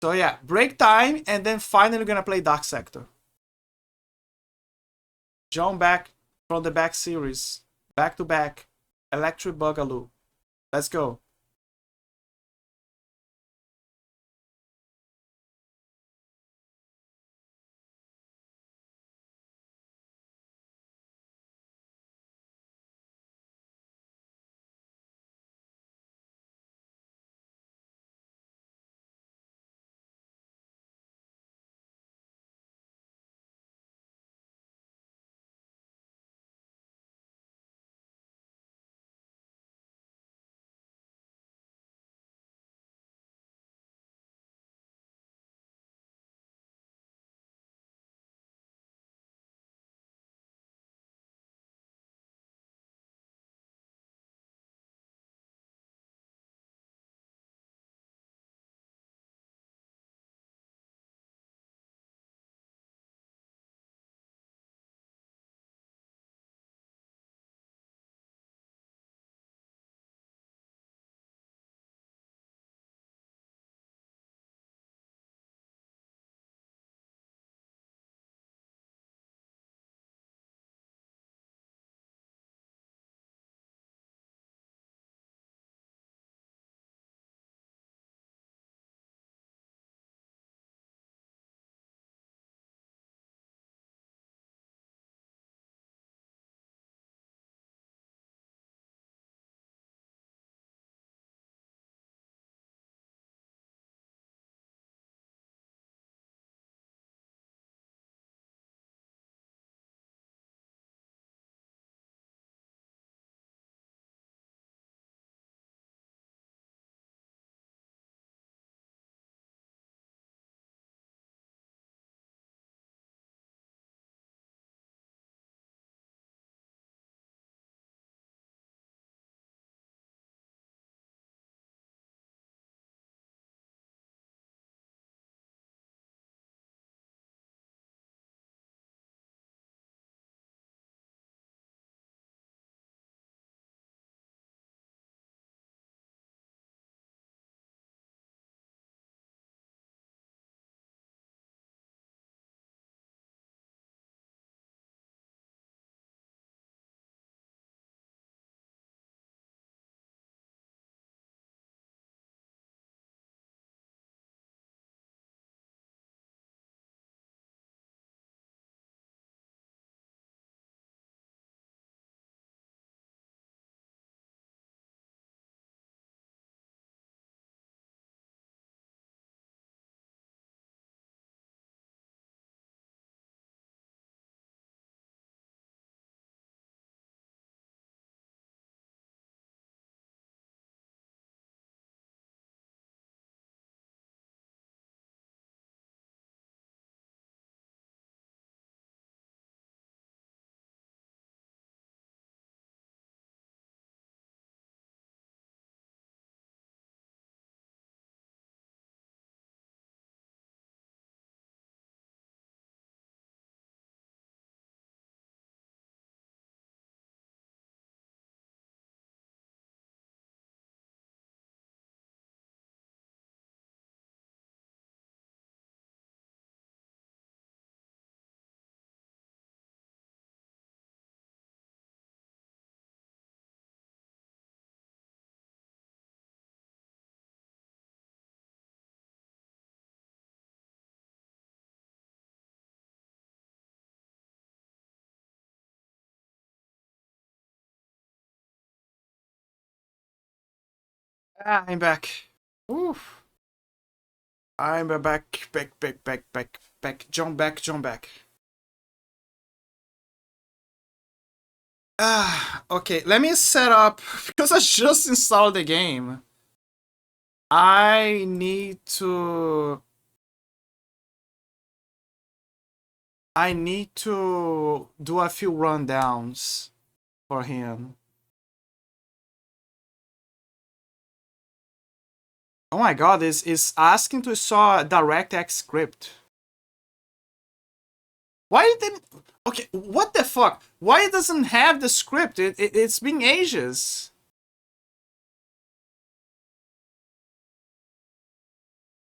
Speaker 1: So yeah, break time, and then finally we're gonna play Dark Sector. John back from the back series, back to back, Electric Boogaloo. Let's go. I'm back. Oof. I'm back. Jump back. Okay, let me set up, because I just installed the game. I need to do a few rundowns for him. Oh my god, is asking to install a DirectX script. Why didn't... Okay, what the fuck? Why it doesn't have the script? It's been ages.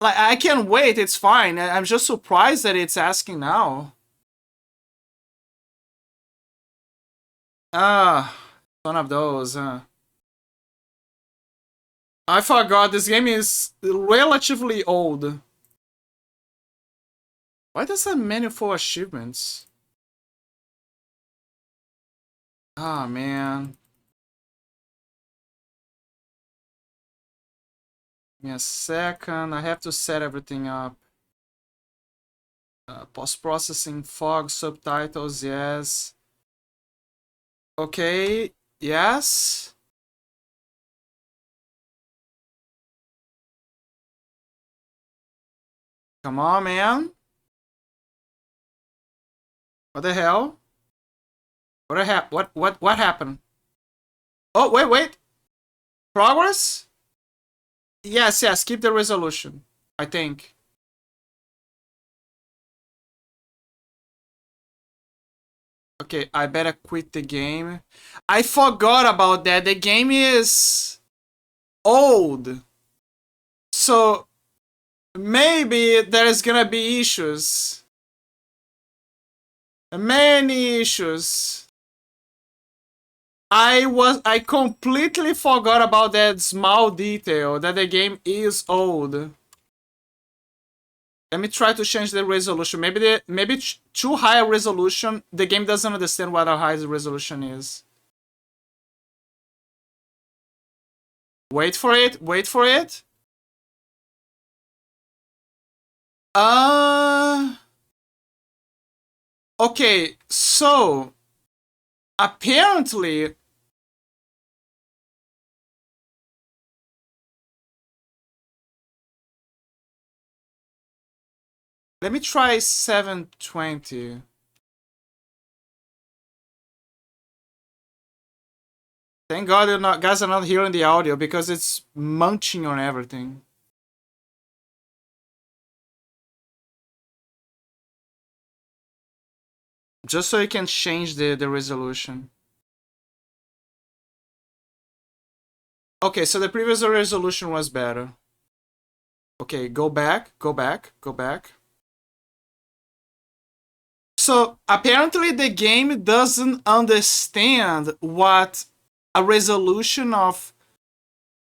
Speaker 1: Like, I can't wait, it's fine. I'm just surprised that it's asking now. One of those, I forgot this game is relatively old. Why does that menu for achievements? Ah, man. Give me a second. I have to set everything up. Post-processing, fog, subtitles, yes. Okay, yes. Come on, man. What the hell? What happened? Oh, wait. Progress? Yes, keep the resolution, I think. Okay, I better quit the game. I forgot about that. The game is old. So maybe there's gonna be issues. Many issues. I completely forgot about that small detail, that the game is old. Let me try to change the resolution. Maybe too high a resolution. The game doesn't understand what a high resolution is. Wait for it. Okay, so apparently let me try 720. Thank God you guys are not hearing the audio because it's munching on everything. Just so you can change the resolution. Okay, so the previous resolution was better. Okay, go back. So apparently the game doesn't understand what a resolution of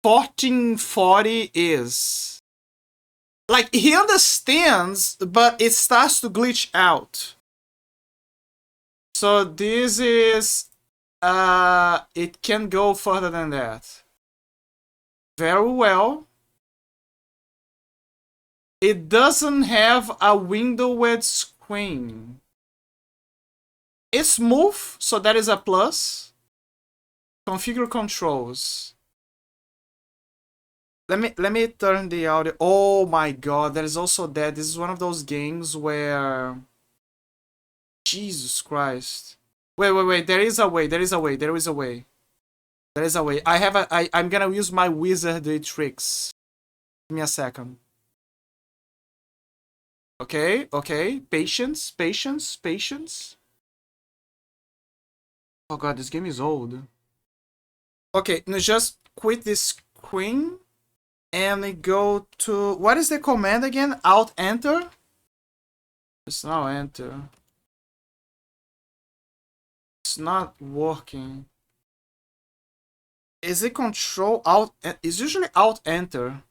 Speaker 1: 1440 is. Like, he understands, but it starts to glitch out. So this is it can go further than that. Very well. It doesn't have a windowed screen. It's smooth, so that is a plus. Configure controls. Let me turn the audio. Oh my god, there is also that. This is one of those games where... Jesus Christ. Wait. There is a way. I'm gonna use my wizardry tricks. Give me a second. Okay. Patience. Oh god, this game is old. Okay, now just quit this screen and go to... What is the command again? Alt-Enter? It's now Enter. It's not working. Is it Control Alt? It's usually Alt-Enter.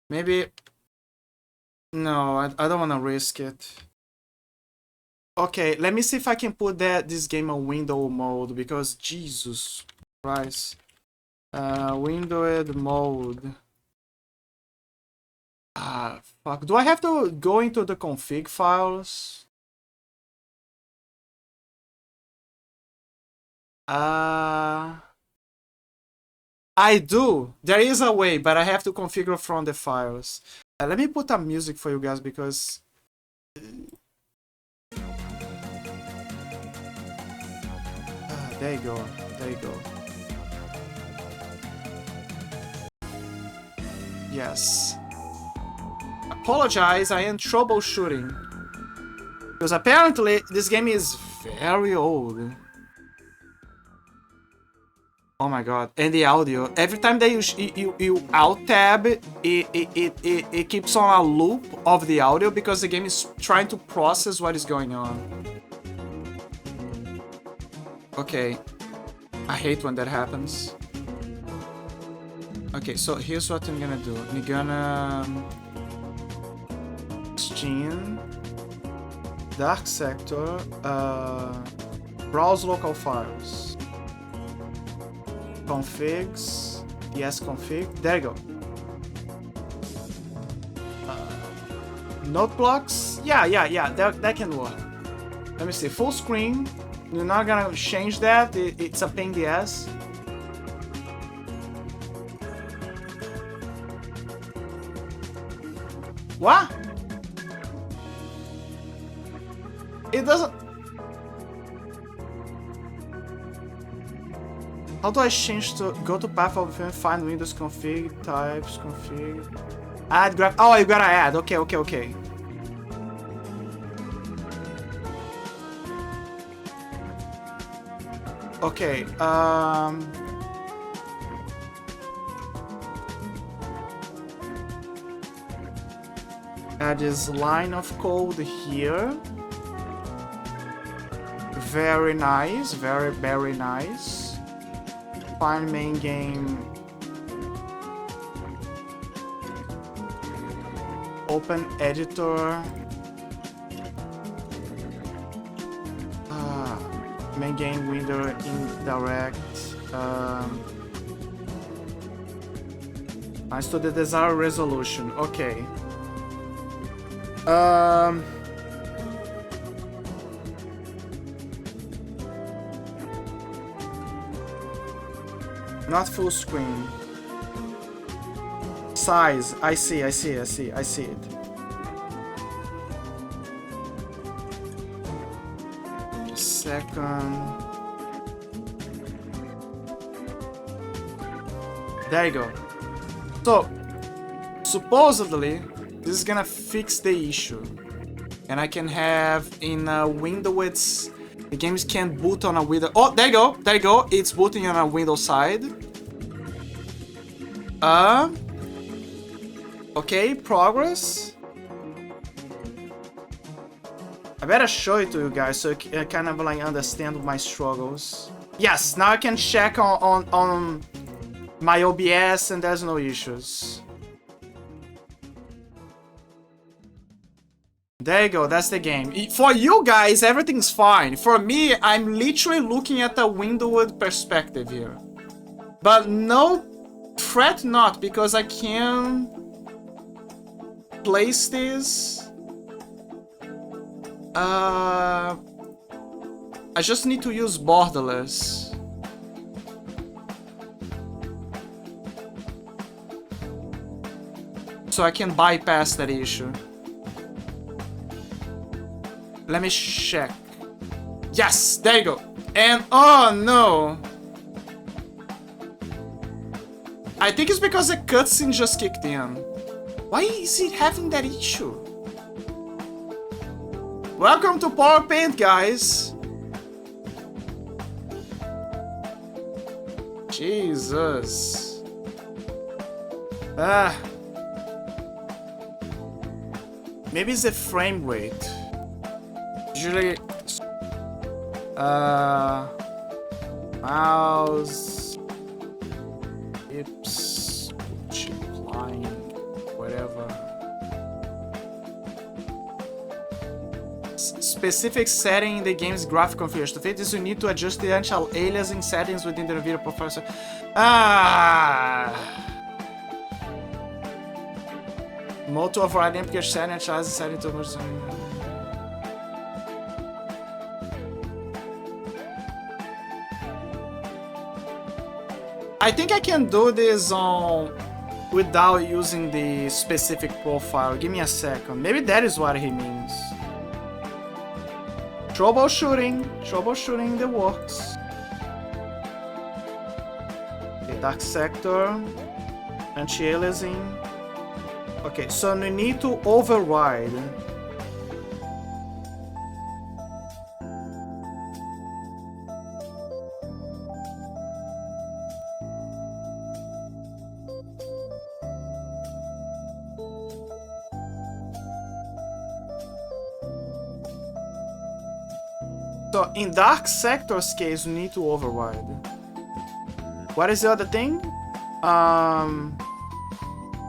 Speaker 1: Maybe... No, I don't want to risk it. Okay, let me see if I can put this game on window mode, because Jesus. Rise. Windowed mode. Fuck. Do I have to go into the config files? I do. There is a way, but I have to configure from the files. Let me put some music for you guys because... there you go. There you go. Yes. Apologize, I am troubleshooting. Because apparently this game is very old. Oh my god. And the audio. Every time that you alt tab, it keeps on a loop of the audio because the game is trying to process what is going on. Okay. I hate when that happens. Okay, so here's what I'm gonna do. I'm gonna... Steam, Dark Sector, browse local files, configs, yes config, there you go. Note blocks, yeah, that can work. Let me see, full screen, you're not gonna change that, it's a pain in the ass. What? It doesn't... How do I change to go to path of event, find Windows config, types, config, add graph... Oh, you gotta add. Okay. Okay, add this line of code here. Very nice, very nice. Find main game. Open editor. Main game window indirect. Nice to the desired resolution. Okay. Not full screen. Size. I see it. Second. There you go. So, supposedly, this is gonna fix the issue. And I can have in Windows, the games can boot on a window. Oh, there you go. It's booting on a Windows side. Okay, progress. I better show it to you guys so you can kind of like understand my struggles. Yes, now I can check on my OBS and there's no issues. There you go, that's the game. For you guys, everything's fine. For me, I'm literally looking at the windowed perspective here. But no, fret not, because I can place this. I just need to use borderless. So I can bypass that issue. Let me check. Yes, there you go. And oh no. I think it's because the cutscene just kicked in. Why is it having that issue? Welcome to PowerPaint, guys. Jesus. Maybe it's the frame rate. Usually, mouse, hips, applying, whatever. specific setting in the game's graphic configuration. To fit this, you need to adjust the anti-aliasing settings within the video profile. Mode to override application setting, anti-aliasing setting to merge. I think I can do this on without using the specific profile. Give me a second. Maybe that is what he means. Troubleshooting the works. Okay, dark sector, anti-aliasing. Okay, so we need to override. So in dark sector's case, we need to override. What is the other thing?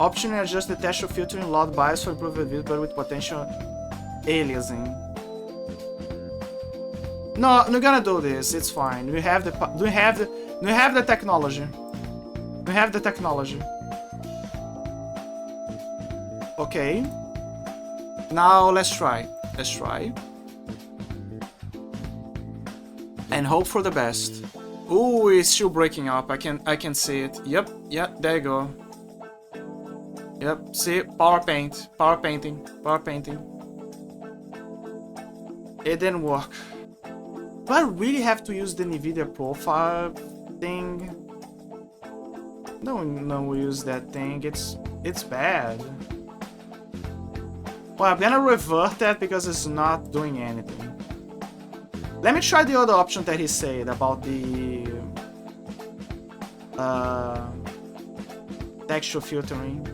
Speaker 1: Optionally adjust the texture filtering loud bias for improved visibility with potential aliasing. No, we're gonna do this. It's fine. We have the technology. We have the technology. Okay. Now let's try. Let's try. And hope for the best. Ooh, it's still breaking up. I can see it. Yep, there you go. Yep, see, power painting. It didn't work. Do I really have to use the NVIDIA profile thing? No, we use that thing. It's bad. Well, I'm gonna revert that because it's not doing anything. Let me try the other option that he said about the texture filtering.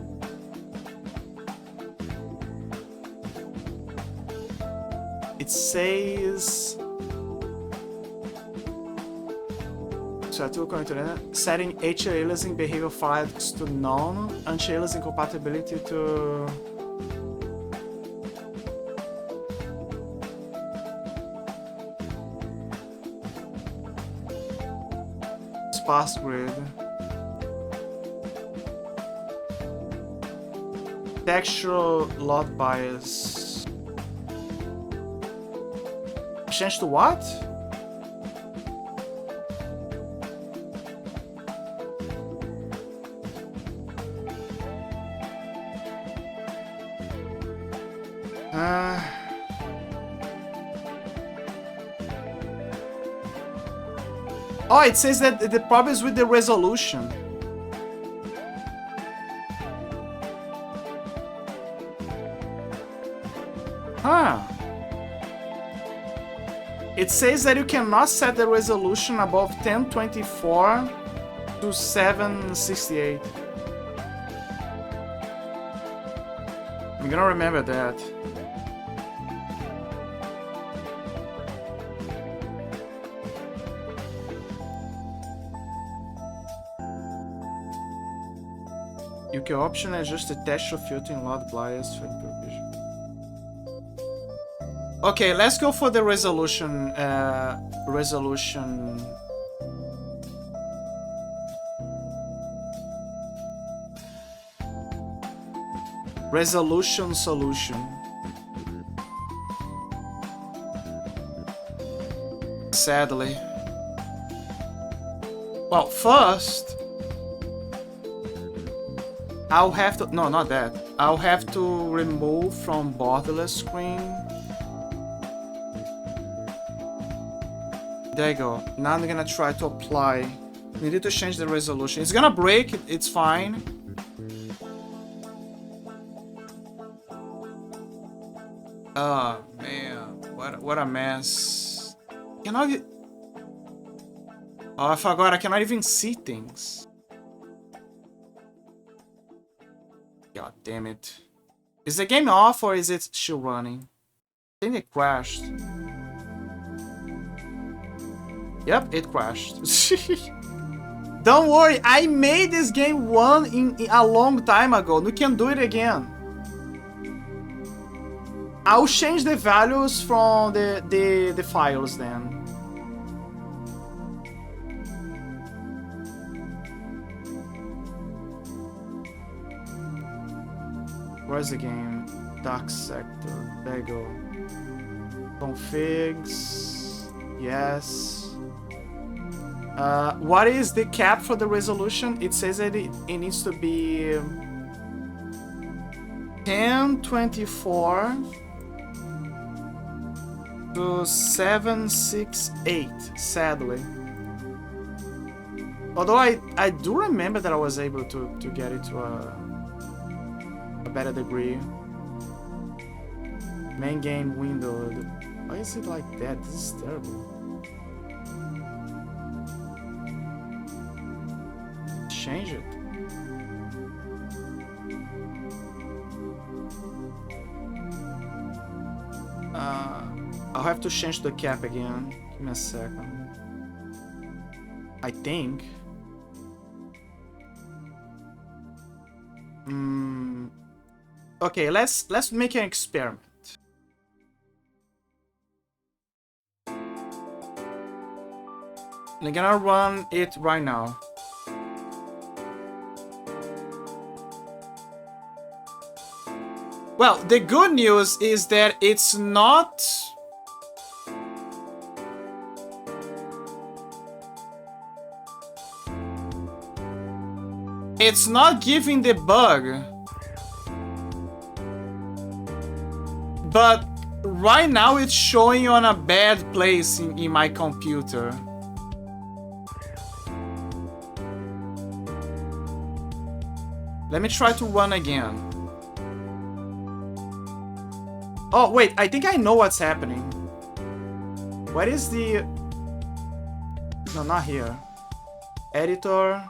Speaker 1: It says setting anti-aliasing behavior files to none, anti-aliasing compatibility to sparse grid. Textural lot bias. Change to what? Oh, it says that the problem is with the resolution. Huh. It says that you cannot set the resolution above 1024 to 768. I'm gonna remember that. You can option adjust the texture filtering loud bias for improvisation. Okay, let's go for the resolution. Resolution solution. Sadly. Well, first I'll have to, no, not that. I'll have to remove from borderless screen. There you go. Now I'm gonna try to apply. We need to change the resolution. It's gonna break, it's fine. Oh man, what a mess. Cannot. Oh, I forgot, I cannot even see things. God damn it. Is the game off or is it still running? I think it crashed. Yep, it crashed. Don't worry, I made this game in a long time ago. We can do it again. I'll change the values from the files then. Where's the game? Dark Sector. There you go. Configs. Yes. What is the cap for the resolution? It says that it needs to be 1024 to 768, sadly. Although I do remember that I was able to get it to a better degree. Main game window. Why is it like that? This is terrible. Change it. I'll have to change the cap again. Give me a second. I think. Okay, let's make an experiment. I'm gonna run it right now. Well, the good news is that it's not... It's not giving the bug. But right now it's showing on a bad place in my computer. Let me try to run again. Oh, wait, I think I know what's happening. What is the... No, not here. Editor.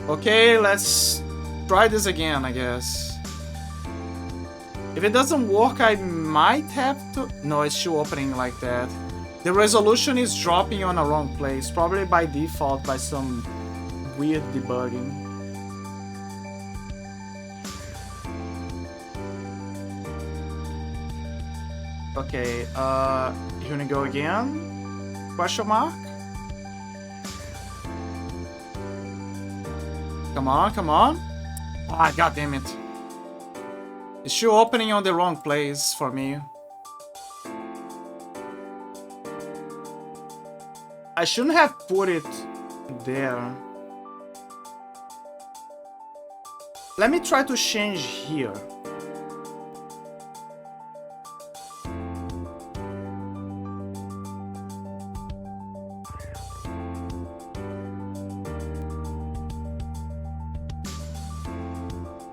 Speaker 1: Okay, let's try this again, I guess. If it doesn't work, I might have to... No, it's still opening like that. The resolution is dropping on a wrong place, probably by default by some weird debugging. Okay, here we go again. Question mark? Come on, come on. Ah, god damn it. It's still opening on the wrong place for me. I shouldn't have put it there. Let me try to change here.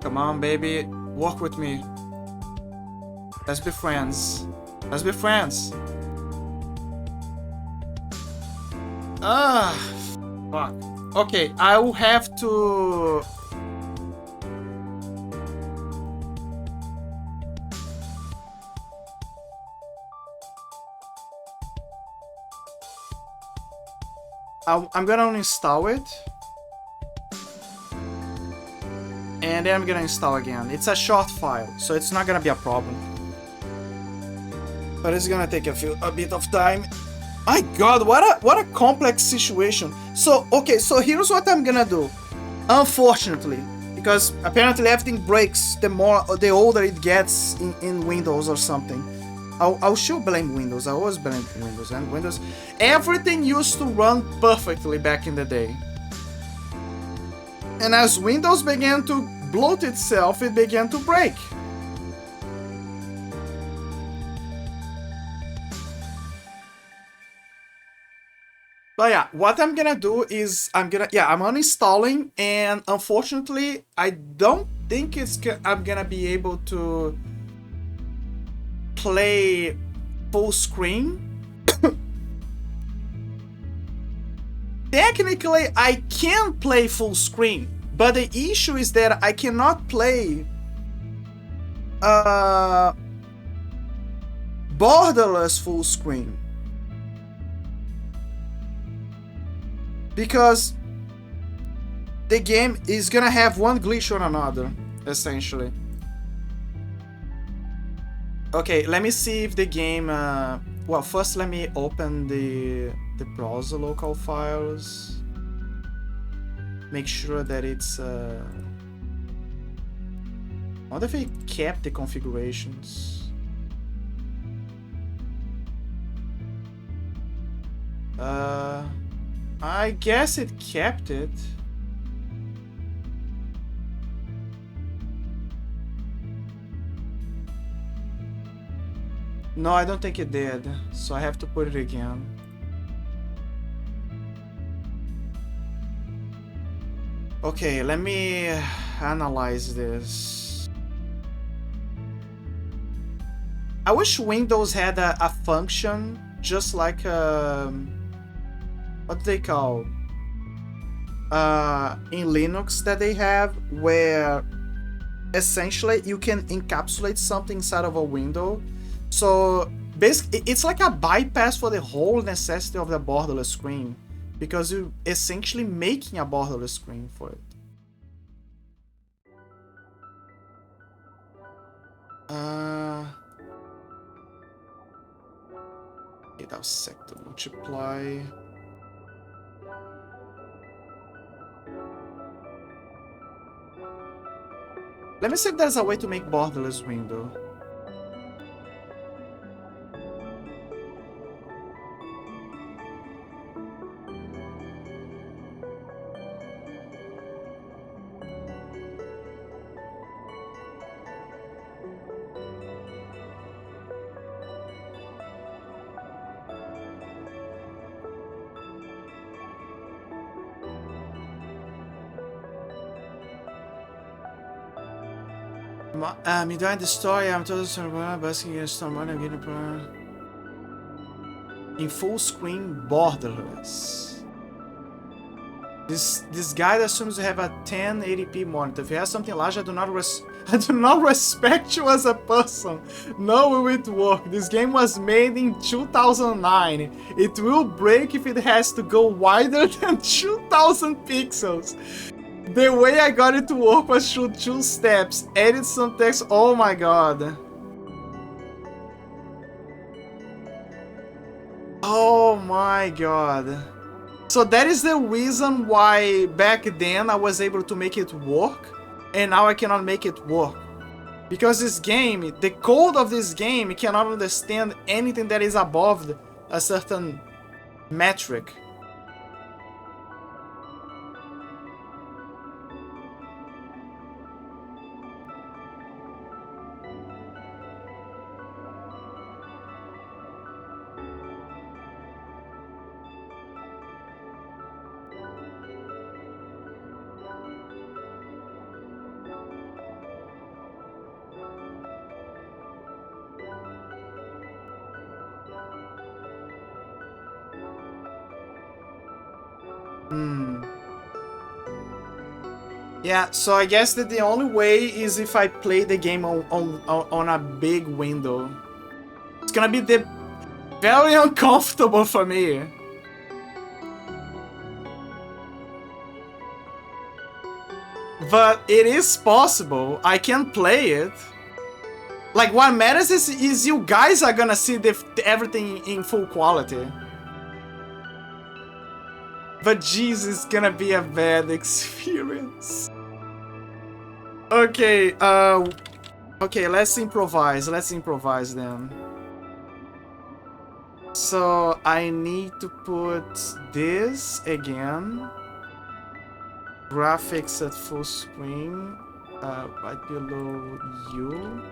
Speaker 1: Come on, baby. Work with me. Let's be friends. Let's be friends. Ah, fuck. Okay, I will have to... I'm gonna uninstall it. And then I'm gonna install again. It's a short file, so it's not gonna be a problem. But it's gonna take a bit of time. My god, what a complex situation. So, okay, so here's what I'm gonna do. Unfortunately, because apparently everything breaks the older it gets in Windows or something. I'll still blame Windows. I always blame Windows, and Windows. Everything used to run perfectly back in the day. And as Windows began to bloat itself, it began to break. But yeah, what I'm gonna do is I'm uninstalling, and unfortunately, I don't think I'm gonna be able to play full screen. Technically, I can play full screen, but the issue is that I cannot play borderless full screen. Because the game is gonna have one glitch or another, essentially. Okay, let me see if the game... well, first let me open the browser local files. Make sure that it's... I wonder if it kept the configurations. I guess it kept it. No, I don't think it did, so I have to put it again. Okay, let me analyze this. I wish Windows had a function just like what do they call in Linux that they have, where essentially you can encapsulate something inside of a window. So basically, it's like a bypass for the whole necessity of the borderless screen, because you're essentially making a borderless screen for it. Okay, that was sector multiply. Let me see if there's a way to make borderless window. Me doing the story, I'm totally basking against someone I'm getting in full screen borderless. This guy assumes you have a 1080p monitor. If you have something large, I do not respect you as a person. No way it work. This game was made in 2009. It will break if it has to go wider than 2000 pixels. The way I got it to work was through 2 steps. Edit some text. Oh my god. Oh my god. So that is the reason why back then I was able to make it work, and now I cannot make it work. Because this game, the code of this game cannot understand anything that is above a certain metric. Yeah, so I guess that the only way is if I play the game on a big window. It's gonna be very uncomfortable for me. But it is possible. I can play it. Like, what matters is you guys are gonna see everything in full quality. But jeez, it's gonna be a bad experience. Okay, okay, let's improvise then. So I need to put this again. Graphics at full screen, right below you.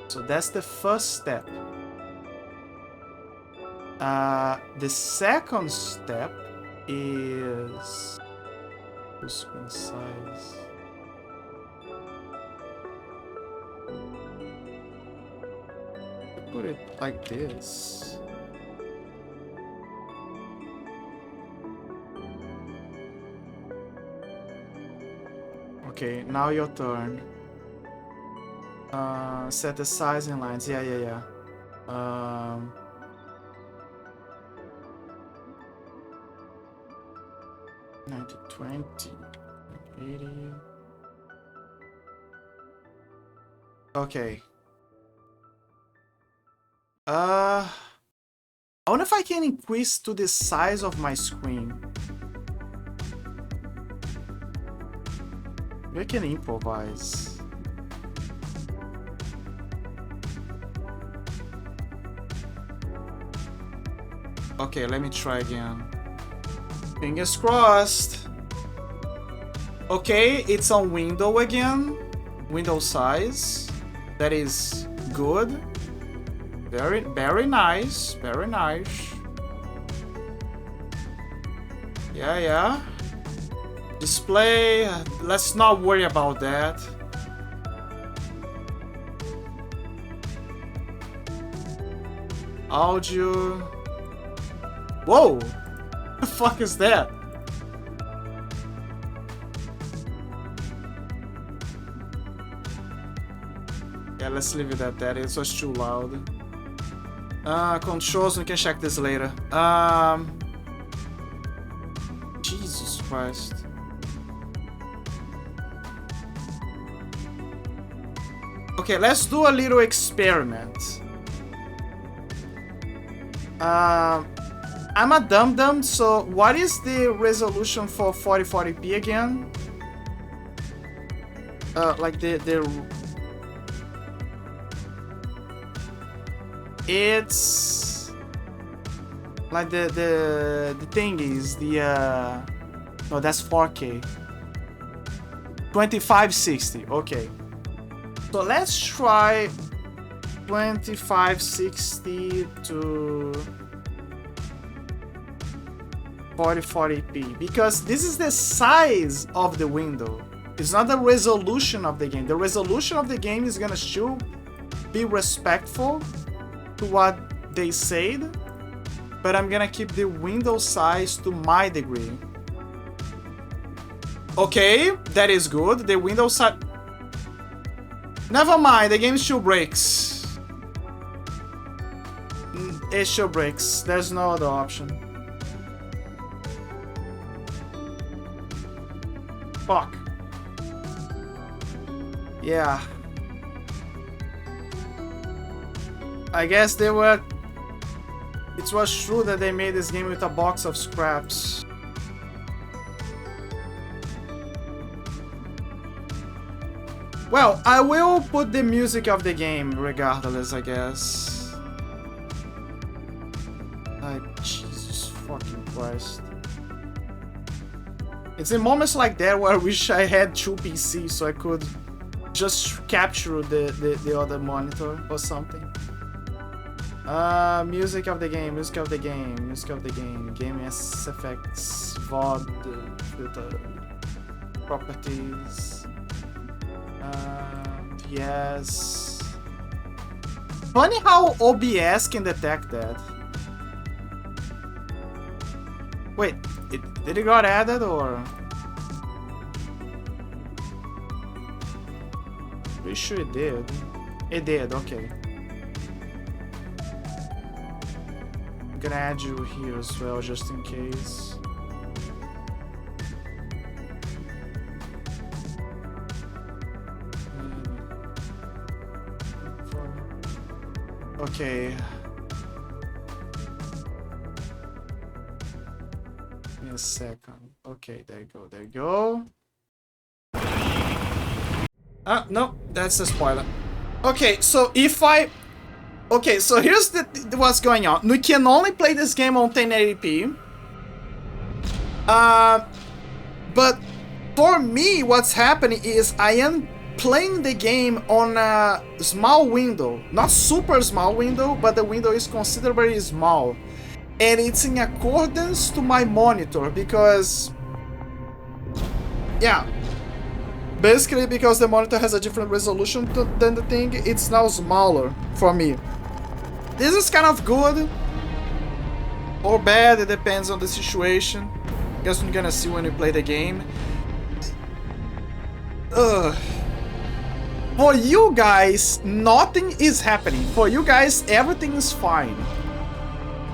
Speaker 1: So that's the first step. The second step is full screen size. Put it like this. Okay, now your turn. Set the size in lines. Yeah. 90/20, 80. Okay. I wonder if I can increase to the size of my screen. Maybe I can improvise. Okay, let me try again. Fingers crossed. Okay, it's on window again. Window size. That is good. Very nice. Very nice. Yeah. Display. Let's not worry about that. Audio. Whoa! What the fuck is that? Yeah, let's leave it at that. It was too loud. Controls, we can check this later. Jesus Christ. Okay, let's do a little experiment. I'm a dum-dum, so what is the resolution for 4040p again? Like it's like the thing is no, that's 4K. 2560. Okay. So let's try 2560 to 4040p, because this is the size of the window. It's not the resolution of the game. The resolution of the game is gonna still be respectful to what they said, but I'm gonna keep the window size to my degree. Okay, that is good. The window size... Never mind, the game still breaks. It still breaks. There's no other option. Fuck. Yeah. I guess they were... It was true that they made this game with a box of scraps. Well, I will put the music of the game regardless, I guess. Jesus fucking Christ. It's in moments like that where I wish I had two PCs so I could just capture the other monitor or something. Music of the game, music of the game, music of the game, game effects, VOD, filter, properties. Yes. Funny how OBS can detect that. Wait, did it got added or? Pretty sure it did. It did, okay. I'm gonna add you here as well, just in case. Okay. Give me a second. Okay, there you go, there you go. No, that's a spoiler. Okay, so if I... Okay, so here's what's going on. We can only play this game on 1080p. But for me, what's happening is I am playing the game on a small window. Not super small window, but the window is considerably small. And it's in accordance to my monitor because... Yeah. Basically because the monitor has a different resolution than the thing, it's now smaller for me. This is kind of good or bad, it depends on the situation. Guess we're gonna see when we play the game. Ugh. For you guys, nothing is happening. For you guys, everything is fine.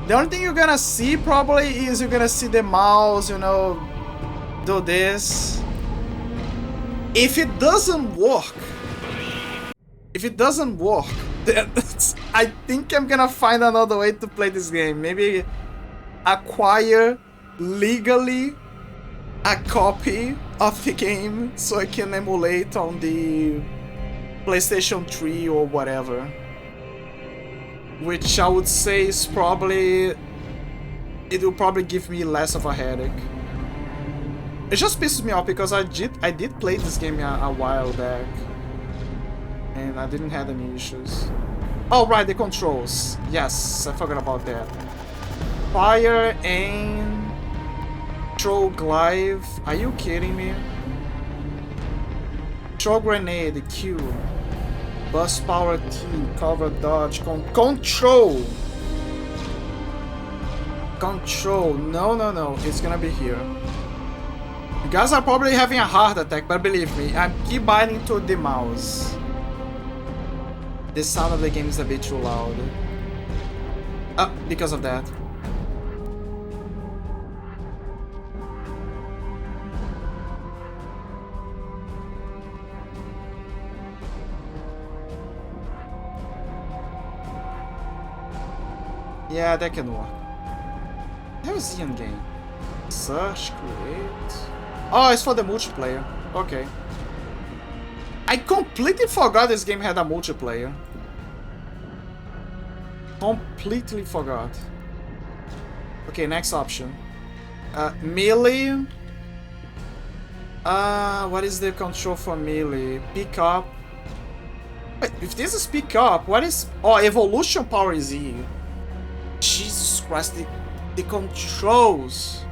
Speaker 1: The only thing you're gonna see probably is you're gonna see the mouse, you know, do this. If it doesn't work, then I think I'm gonna find another way to play this game. Maybe acquire legally a copy of the game so I can emulate on the PlayStation 3 or whatever. Which I would say is probably... it will probably give me less of a headache. It just pisses me off because I did play this game a while back. And I didn't have any issues. Oh right, the controls. Yes, I forgot about that. Fire, aim, throw, glaive. Are you kidding me? Throw grenade, Q. Burst power T, cover dodge, control! Control, no, it's gonna be here. You guys are probably having a heart attack, but believe me, I'm keep biting to the mouse. The sound of the game is a bit too loud. Because of that. Yeah, that can work. How is the end game? Search, create... Oh, it's for the multiplayer. Okay. I completely forgot this game had a multiplayer. Completely forgot. Okay, next option. Melee. What is the control for melee? Pick up. Wait, if this is pick up, what is... Oh, evolution power is E. Jesus Christ, the controls.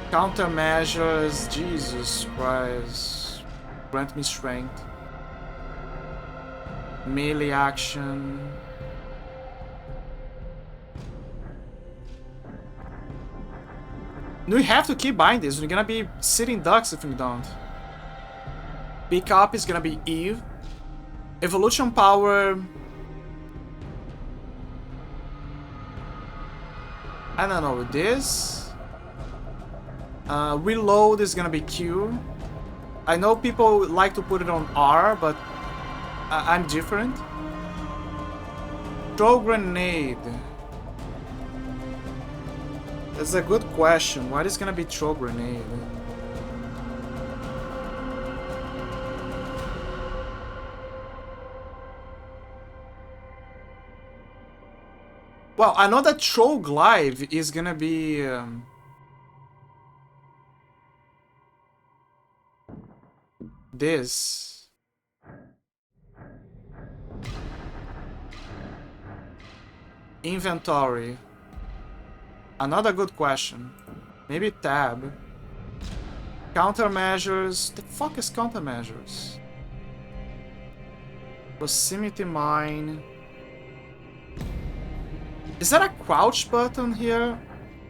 Speaker 1: Countermeasures, Jesus Christ. Grant me strength. Melee action. We have to keep buying this. We're gonna be sitting ducks if we don't. Pick up is gonna be Eve. Evolution power. I don't know, this. Reload is gonna be Q. I know people like to put it on R, but I'm different. Throw grenade. That's a good question. What is gonna be throw grenade? Well, I know that throw glaive is gonna be this. Inventory. Another good question. Maybe tab. Countermeasures. The fuck is countermeasures? Proximity mine. Is that a crouch button here?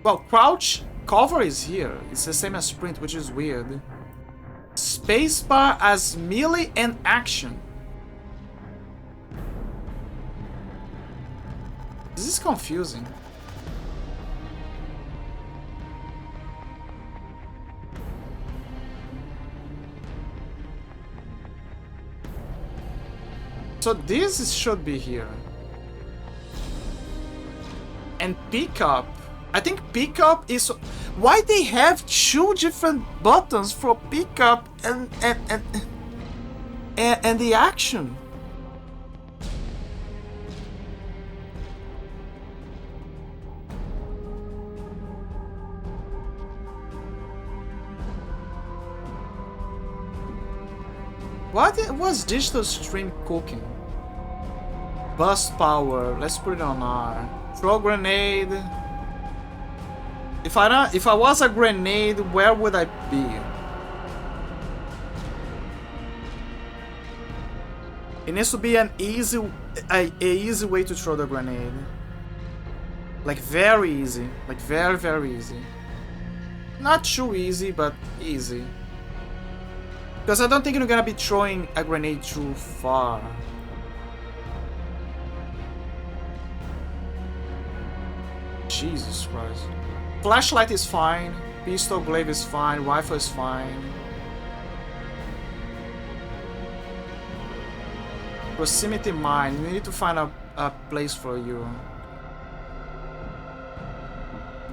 Speaker 1: Well, crouch cover is here. It's the same as sprint, which is weird. Spacebar as melee and action. This is confusing. So this should be here. And pickup. I think pickup is... Why they have two different buttons for pickup and the action? What was digital stream cooking? Burst power. Let's put it on R. Throw grenade. If I was a grenade, where would I be? It needs to be an easy way to throw the grenade. Like very easy. Like very, very easy. Not too easy, but easy. Because I don't think you're gonna be throwing a grenade too far. Jesus Christ. Flashlight is fine. Pistol glaive is fine. Rifle is fine. Proximity mine. We need to find a place for you.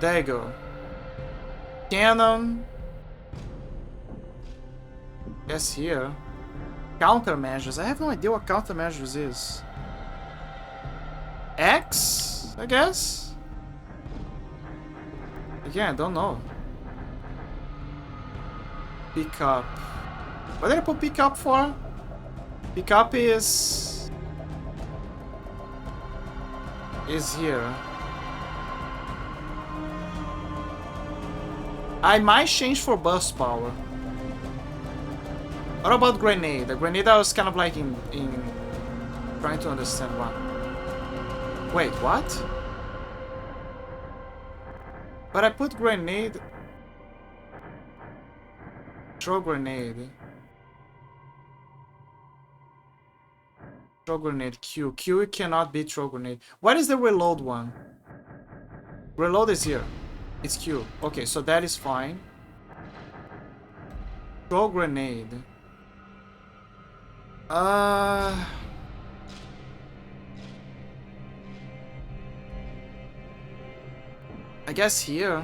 Speaker 1: There you go. Cannon. Yes, here. Countermeasures. I have no idea what countermeasures is. X, I guess? Again, I don't know. Pickup. What did I put pickup for? Pickup is here. I might change for burst power. What about grenade? The grenade I was kind of like in trying to understand what. Wait, what? But I put grenade. Throw grenade. Throw grenade. Q. Q cannot be throw grenade. What is the reload one? Reload is here. It's Q. Okay, so that is fine. Throw grenade. I guess here.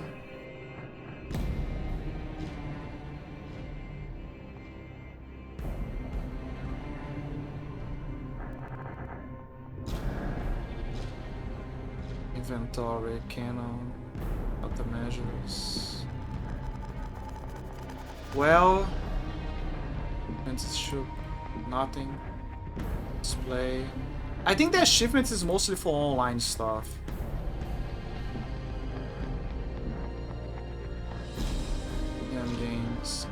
Speaker 1: Inventory, cannon, countermeasures. Well, shoot, nothing. Display. I think the achievements is mostly for online stuff. End games,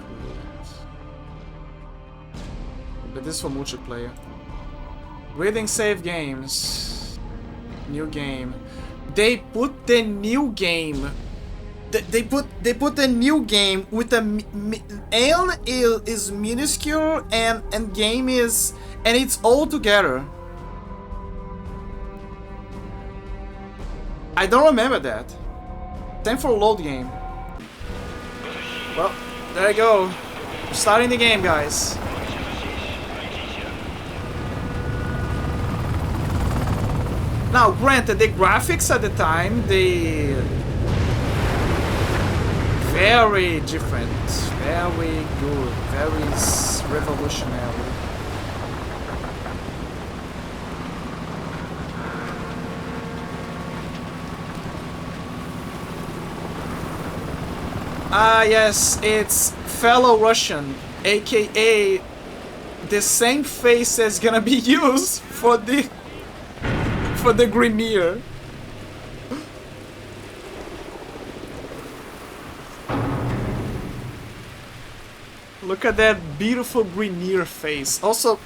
Speaker 1: but this is for multiplayer. Reading save games. New game. They put the new game. They put the new game with the N is minuscule and game is, and it's all together. I don't remember that. Time for load game. Well, there you go. Starting the game, guys. Now, granted, the graphics at the time, they very different, very good, very revolutionary. Ah, yes, it's fellow Russian, aka the same face that's gonna be used for the Grineer. Look at that beautiful Grineer face. Also,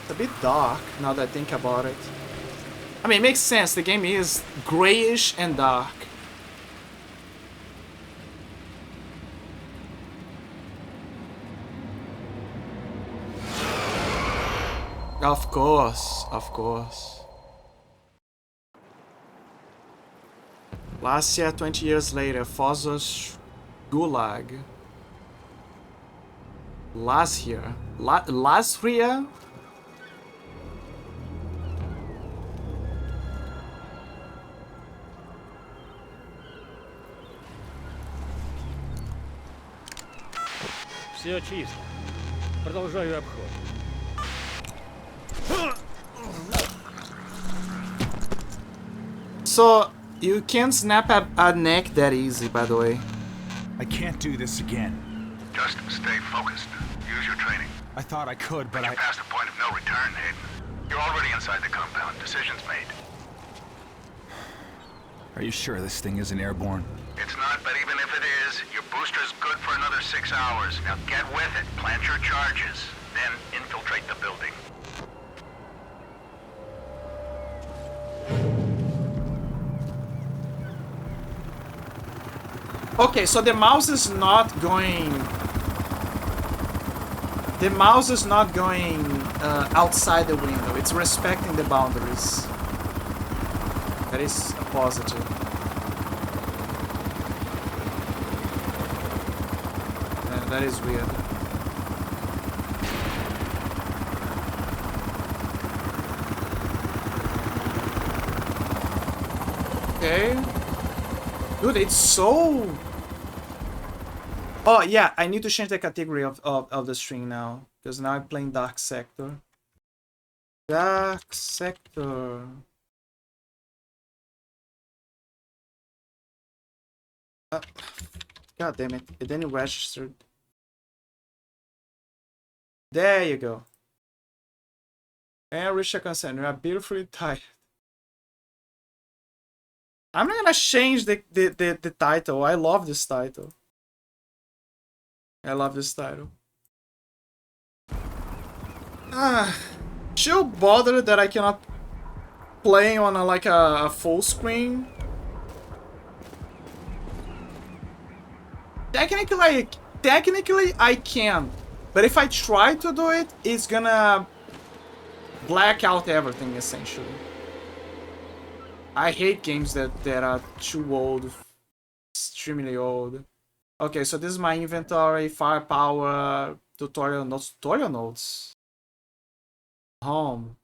Speaker 1: it's a bit dark now that I think about it. I mean, it makes sense. The game is grayish and dark. Of course, of course. Last year, 20 years later, Fozzos Gulag. Last year. Last year?
Speaker 5: Все чисто. Продолжаю обход.
Speaker 1: So, you can't snap a neck that easy, by the way.
Speaker 6: I can't do this again.
Speaker 7: Just stay focused. Use your training.
Speaker 6: I thought I could, but
Speaker 7: You're past the point of no return, Hayden. You're already inside the compound. Decisions made.
Speaker 6: Are you sure this thing isn't airborne?
Speaker 7: It's not, but even if it is, your booster's good for another 6 hours. Now get with it. Plant your charges. Then infiltrate the building.
Speaker 1: Okay, so the mouse is not going... The mouse is not going outside the window. It's respecting the boundaries. That is a positive. That is weird. Okay. Dude, it's so... Oh, yeah, I need to change the category of the stream now. Because now I'm playing Dark Sector. Dark Sector. God damn it. It didn't register. There you go. And Richard Consent, you are beautifully tired. I'm not gonna change the title. I love this title. I love this title. Still bothered that I cannot play on a full screen. Technically I can, but if I try to do it, it's gonna black out everything essentially. I hate games that are too old, extremely old. Okay, so this is my inventory, firepower, tutorial notes. Home.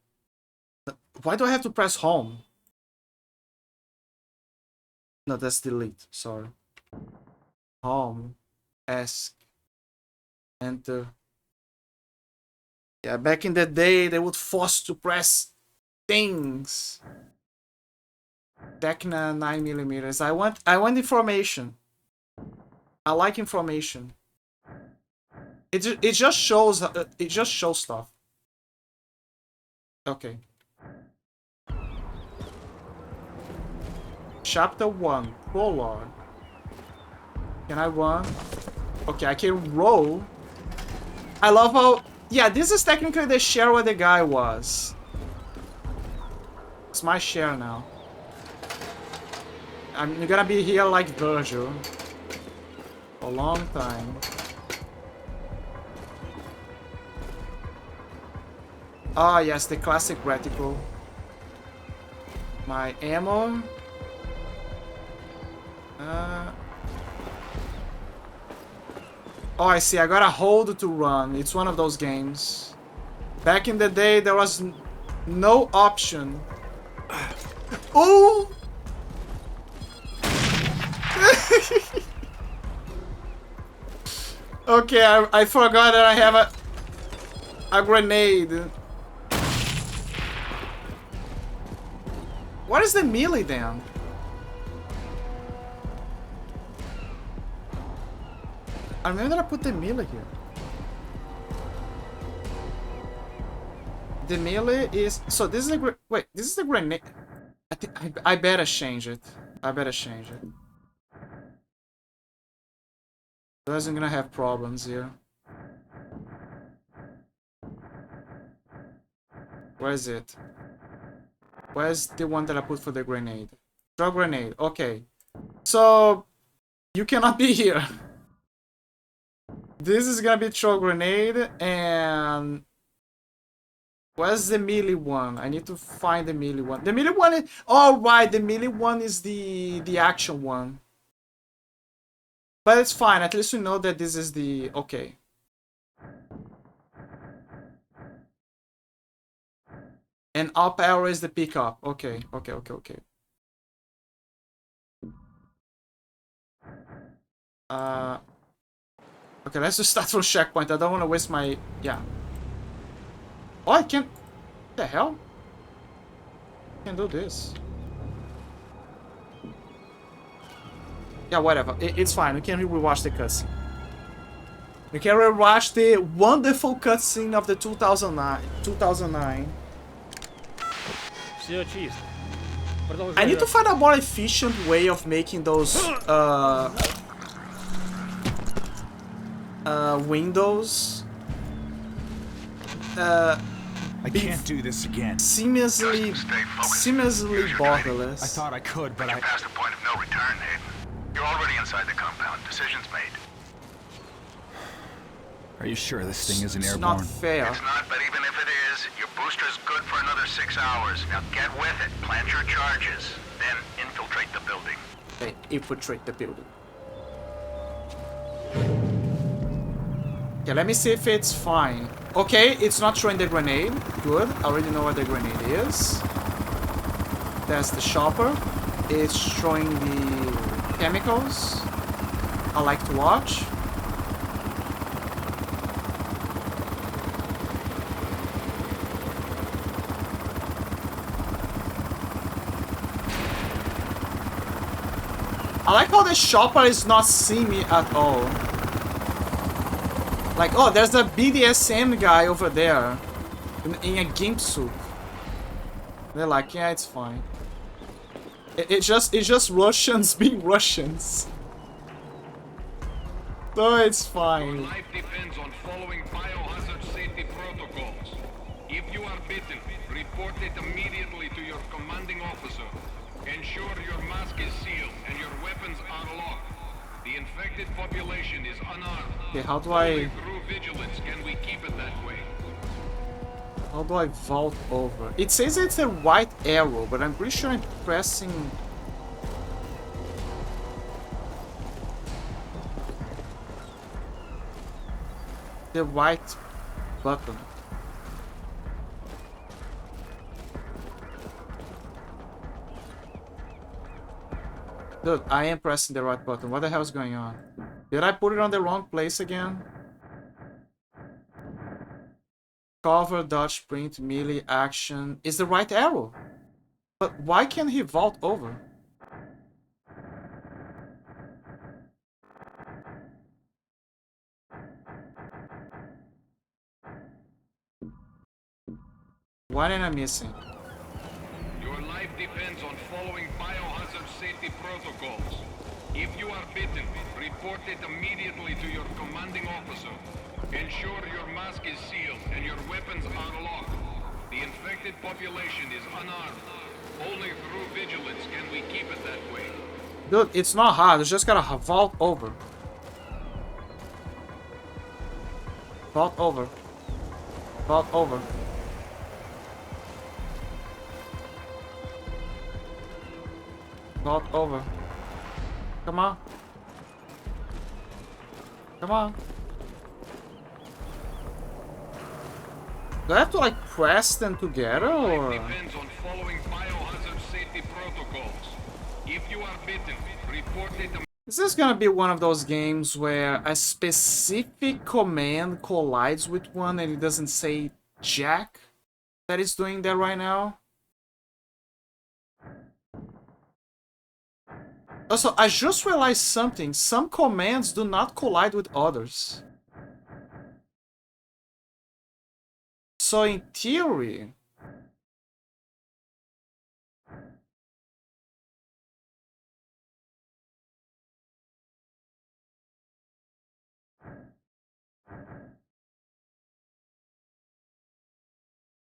Speaker 1: Why do I have to press home? No, that's delete, sorry. Home. Ask. Enter. Yeah, back in the day, they would force to press things. Tecna 9mm. I want information. I like information. It just shows stuff. Okay. Chapter 1, prologue. Can I run? Okay, I can roll. I love how... Yeah, this is technically the share where the guy was. It's my share now. I'm gonna be here like Virgil. For a long time. Ah, yes, the classic reticle. My ammo. Oh, I see. I gotta hold to run. It's one of those games. Back in the day, there was no option. Oh! Okay, I forgot that I have a grenade. What is the melee then? I remember that I put the melee here. The melee is... So this is the... Wait, this is the grenade. I think I better change it. I better change it. Otherwise I'm gonna have problems here. Where is it? Where's the one that I put for the grenade? Draw grenade. Okay. So... You cannot be here. This is gonna be throw grenade, and where's the melee one? I need to find the melee one. The melee one is... Oh, right, the melee one is the action one. But it's fine, at least we know that this is the... Okay. And up arrow is the pickup. Okay, okay, okay, okay. Okay, let's just start from checkpoint. I don't want to waste my... Yeah. Oh, I can't... What the hell? I can do this. Yeah, whatever. It's fine. We can rewatch the cutscene. We can rewatch the wonderful cutscene of the 2009.
Speaker 5: Все чисто.
Speaker 1: I need to find a more efficient way of making those windows
Speaker 6: I can't do this again.
Speaker 1: seamlessly
Speaker 6: I
Speaker 1: borderless.
Speaker 6: thought I could, but
Speaker 7: You're past the point of no return, Hayden. You're already inside the compound. Decision's made.
Speaker 6: Are you sure this thing isn't
Speaker 1: It's
Speaker 6: airborne?
Speaker 1: not fair.
Speaker 7: It's not, but even if it is, your booster's good for another 6 hours. Now get with it. Plant your charges. Then infiltrate the building.
Speaker 1: Okay, infiltrate the building. Okay, let me see if it's fine. Okay, it's not showing the grenade. Good. I already know what the grenade is. That's the shopper. It's showing the chemicals. I like to watch. I like how the shopper is not seeing me at all. Like, oh, there's a BDSM guy over there in a gimp suit. They're like, yeah, it's fine. It's just Russians being Russians. No, it's
Speaker 8: Your
Speaker 1: fine.
Speaker 8: life depends on following biohazard safety protocols. If you are bitten, report it immediately to your commanding officer. Ensure your mask is sealed and your weapons are locked. The infected population is unarmed.
Speaker 1: Okay, how do
Speaker 8: Only
Speaker 1: I
Speaker 8: through vigilance can we keep it that way.
Speaker 1: vault over? It says it's a white arrow, but I'm pretty sure I'm pressing. The white button. Dude, I am pressing the right button. What the hell is going on? Did I put it on the wrong place again? Cover, dodge, sprint, melee, action. Is the right arrow. But why can't he vault over? What am I missing?
Speaker 8: Your life depends on following biohazard safety protocols. If you are bitten, report it immediately to your commanding officer. Ensure your mask is sealed and your weapons are locked. The infected population is unarmed. Only through vigilance can we keep it that way.
Speaker 1: Dude, it's not hard. You just gotta vault over. Vault over. Vault over. Vault over. Come on. Come on. Do I have to like press them together or?
Speaker 8: Life depends on following biohazard safety protocols. If you are bitten, report it immediately.
Speaker 1: Is this gonna be one of those games where a specific command collides with one and it doesn't say jack that it's doing that right now? Also, I just realized something. Some commands do not collide with others. So in theory...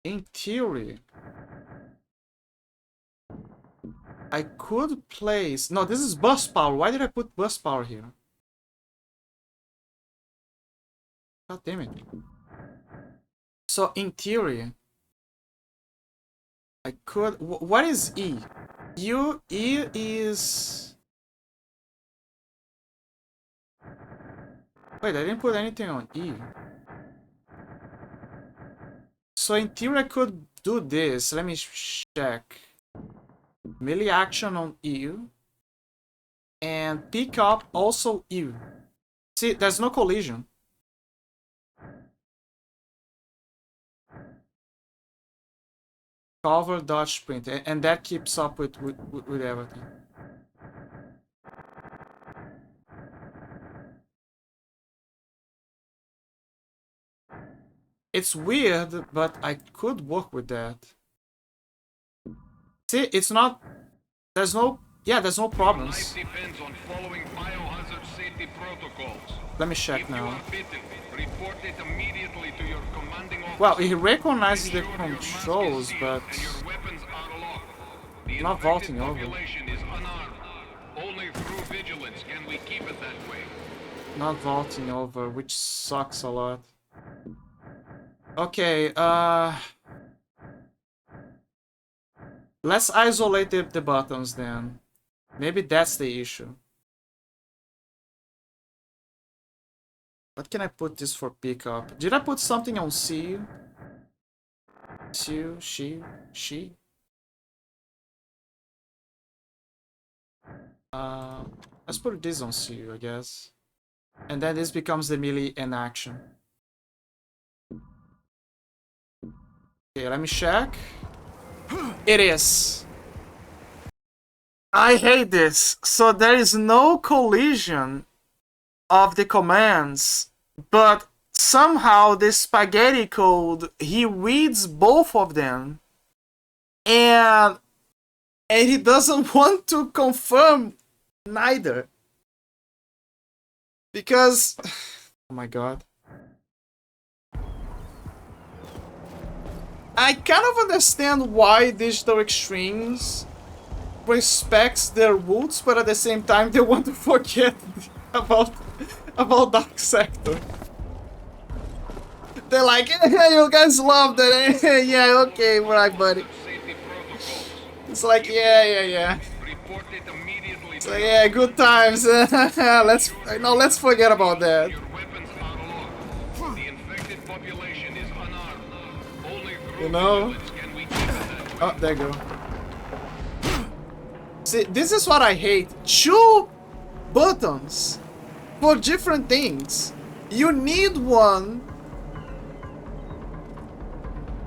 Speaker 1: In theory... I could place... No, this is bus power. Why did I put bus power here? God damn it. So, in theory... I could... What is E? E is... Wait, I didn't put anything on E. So, in theory, I could do this. Let me check. Melee action on EU and pick up also EU. See, there's no collision. Cover, dodge, sprint, and that keeps up with everything. It's weird, but I could work with that. See, it's not... There's no... Yeah, there's no problems.
Speaker 8: Life depends on following biohazard safety protocols.
Speaker 1: Let me check
Speaker 8: If you
Speaker 1: now.
Speaker 8: are bitten, report it immediately to your commanding officer.
Speaker 1: Well, he recognizes the
Speaker 8: Ensure your mask is
Speaker 1: controls,
Speaker 8: sealed
Speaker 1: but...
Speaker 8: and your weapons are locked. The
Speaker 1: Not
Speaker 8: infected
Speaker 1: vaulting over.
Speaker 8: population is unarmed. Only through vigilance. Can we keep it that way?
Speaker 1: Not vaulting over, which sucks a lot. Okay, let's isolate the buttons then. Maybe that's the issue. What can I put this for pickup? Did I put something on C? She? Let's put this on C, I guess. And then this becomes the melee in action. Okay, let me check. It is. I hate this. So there is no collision of the commands, but somehow the spaghetti code, he reads both of them, and he doesn't want to confirm neither. Because, oh my god. I kind of understand why Digital Extremes respects their roots, but at the same time they want to forget about Dark Sector. They're like, yeah, you guys loved it, eh? Yeah, okay, right, buddy. It's like, yeah. It's like, yeah, good times. let's forget about that. You know? Oh, there you go. See, this is what I hate. 2 buttons for different things. You need one.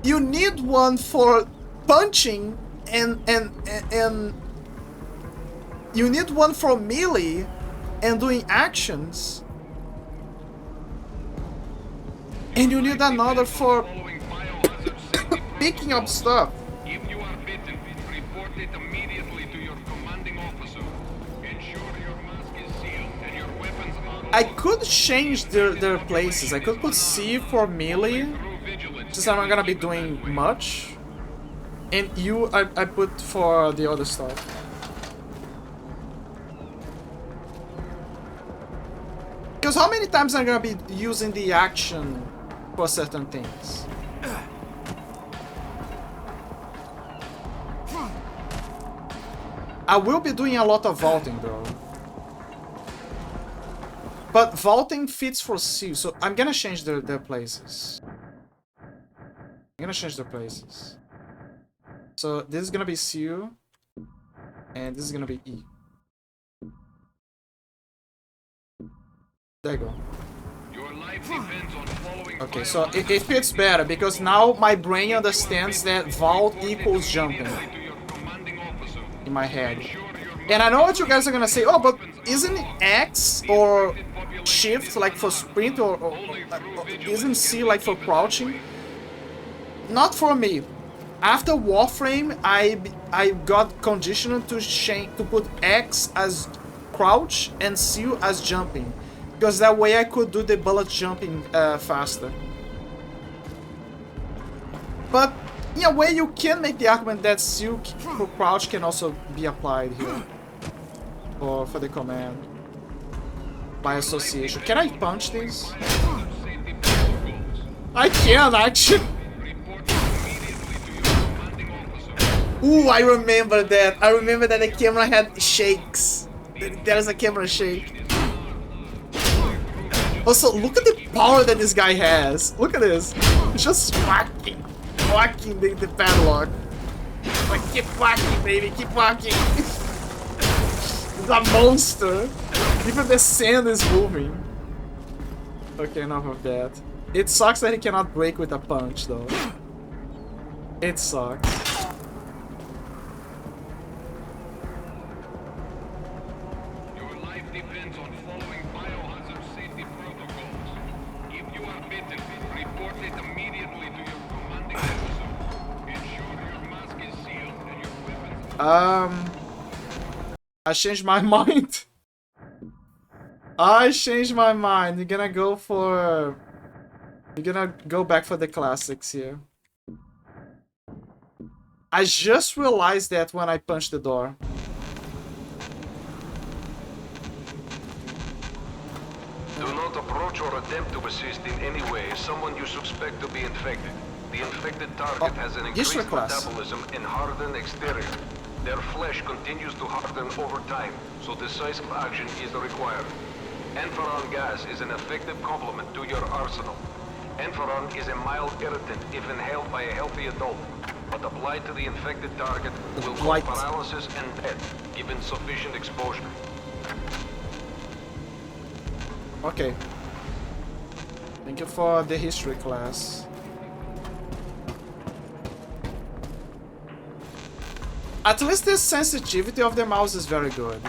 Speaker 1: You need one for punching and you need one for melee and doing actions. And you need another for picking up stuff.
Speaker 8: If you are bitten, report it immediately to your commanding officer. Ensure your mask is sealed and your weapons are
Speaker 1: I could change their places. I could put C for melee, since I'm not gonna be doing much. And U I put for the other stuff. Because how many times I'm gonna be using the action for certain things? I will be doing a lot of vaulting though. But vaulting fits for C, so I'm gonna change their places. I'm gonna change their places. So this is gonna be C, and this is gonna be E. There you go.
Speaker 8: Your life depends on following
Speaker 1: Okay, so it fits better because now my brain understands that vault equals jumping in my head. And I know what you guys are gonna say, oh, but isn't X or shift like for sprint or isn't C like for crouching? Not for me. After Warframe, I got conditioned to put X as crouch and C as jumping, because that way I could do the bullet jumping faster. But in a way, you can make the argument that C for crouch can also be applied here, or for the command by association. Can I punch this? I can actually. Ooh, I remember that. I remember that the camera had shakes. There's a camera shake. Also, look at the power that this guy has. Look at this. He's just whacking the padlock. Like, keep whacking, baby, keep whacking. He's a monster. Even the sand is moving. Okay, enough of that. It sucks that he cannot break with a punch, though. It sucks.
Speaker 8: depends on following biohazard safety protocols. If you are bitten, report it immediately to your commanding officer. Ensure your mask is sealed and your weapons...
Speaker 1: I changed my mind. I changed my mind. You're gonna go for... You're gonna go back for the classics here. I just realized that when I punched the door.
Speaker 8: not approach or attempt to assist in any way someone you suspect to be infected. The infected target has an increased
Speaker 1: history class.
Speaker 8: metabolism and hardened exterior. Their flesh continues to harden over time, so decisive action is required. Enferon gas is an effective complement to your arsenal. Enferon is a mild irritant if inhaled by a healthy adult, but applied to the infected target will cause
Speaker 1: Blight.
Speaker 8: paralysis and death, given sufficient exposure.
Speaker 1: Okay. Thank you for the history class. At least the sensitivity of the mouse is very good.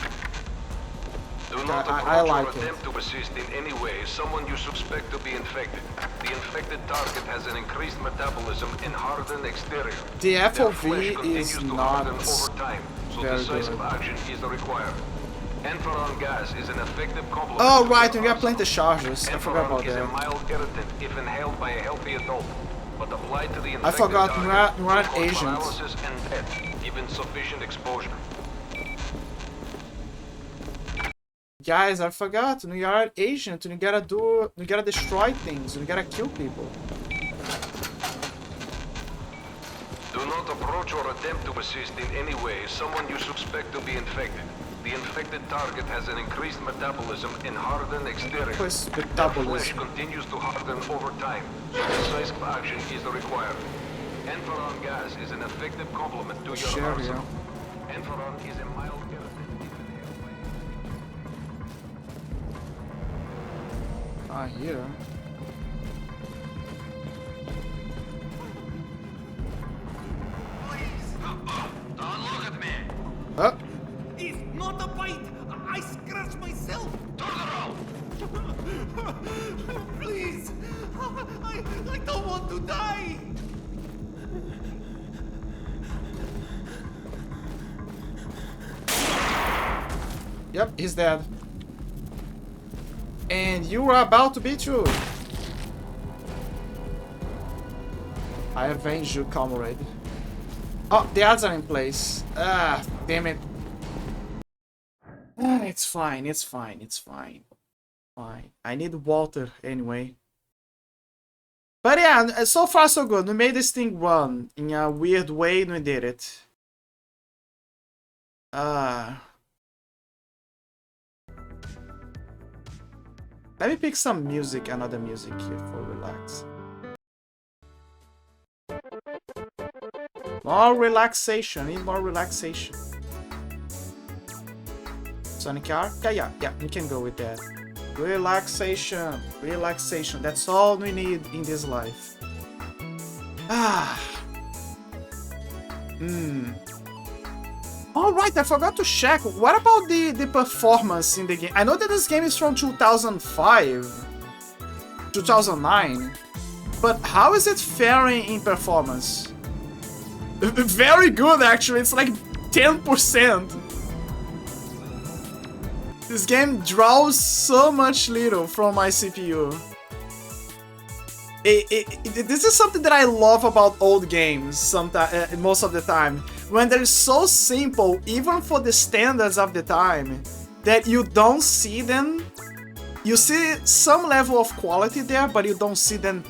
Speaker 8: Do not
Speaker 1: I
Speaker 8: approach
Speaker 1: like
Speaker 8: or
Speaker 1: it.
Speaker 8: attempt to assist in any way someone you suspect to be infected. The infected target has an increased metabolism and hardened exterior.
Speaker 1: The
Speaker 8: Their
Speaker 1: FOV
Speaker 8: flesh continues
Speaker 1: is
Speaker 8: to
Speaker 1: not
Speaker 8: harden over time, so
Speaker 1: very
Speaker 8: decisive
Speaker 1: good.
Speaker 8: action is required. Enferon gas is an effective complement.
Speaker 1: Oh
Speaker 8: to
Speaker 1: right,
Speaker 8: your
Speaker 1: you got plenty
Speaker 8: arsenal.
Speaker 1: of charges. I forgot about
Speaker 8: Enferon is a
Speaker 1: that.
Speaker 8: mild irritant if inhaled by a healthy adult, but applied to the infected
Speaker 1: forgot,
Speaker 8: target
Speaker 1: you're an
Speaker 8: will cause
Speaker 1: agent.
Speaker 8: paralysis and death, given sufficient exposure.
Speaker 1: Guys, I forgot. You are an agent. You gotta destroy things. You gotta kill people.
Speaker 8: Do not approach or attempt to assist in any way someone you suspect to be infected. The infected target has an increased metabolism and hardened exterior.
Speaker 1: Pues,
Speaker 8: Their
Speaker 1: metabolism.
Speaker 8: flesh continues to harden over time, so decisive action is required. Enferon gas is an effective complement to your
Speaker 1: Share,
Speaker 8: arsenal.
Speaker 1: yeah.
Speaker 8: Enferon is a mild irritant.
Speaker 1: Ah, here.
Speaker 8: Don't look at me!
Speaker 1: Oh,
Speaker 9: It's not a bite! I scratched myself! Please! I don't want to die!
Speaker 1: yep, he's dead. And you are about to be too. I avenge you, comrade. Oh, the odds are in place. Ah, damn it. Ah, it's fine, it's fine, it's fine. Fine. I need water anyway. But yeah, so far so good. We made this thing run in a weird way and we did it. Let me pick some music, another music here for relax. More relaxation, need more relaxation. Sonic R? Yeah, we can go with that. Relaxation, relaxation, that's all we need in this life. Alright, I forgot to check. What about the performance in the game? I know that this game is from 2005, 2009, but how is it faring in performance? Very good, actually. It's like 10%. This game draws so much little from my CPU. This is something that I love about old games most of the time. When they're so simple, even for the standards of the time, that you don't see them. You see some level of quality there, but you don't see them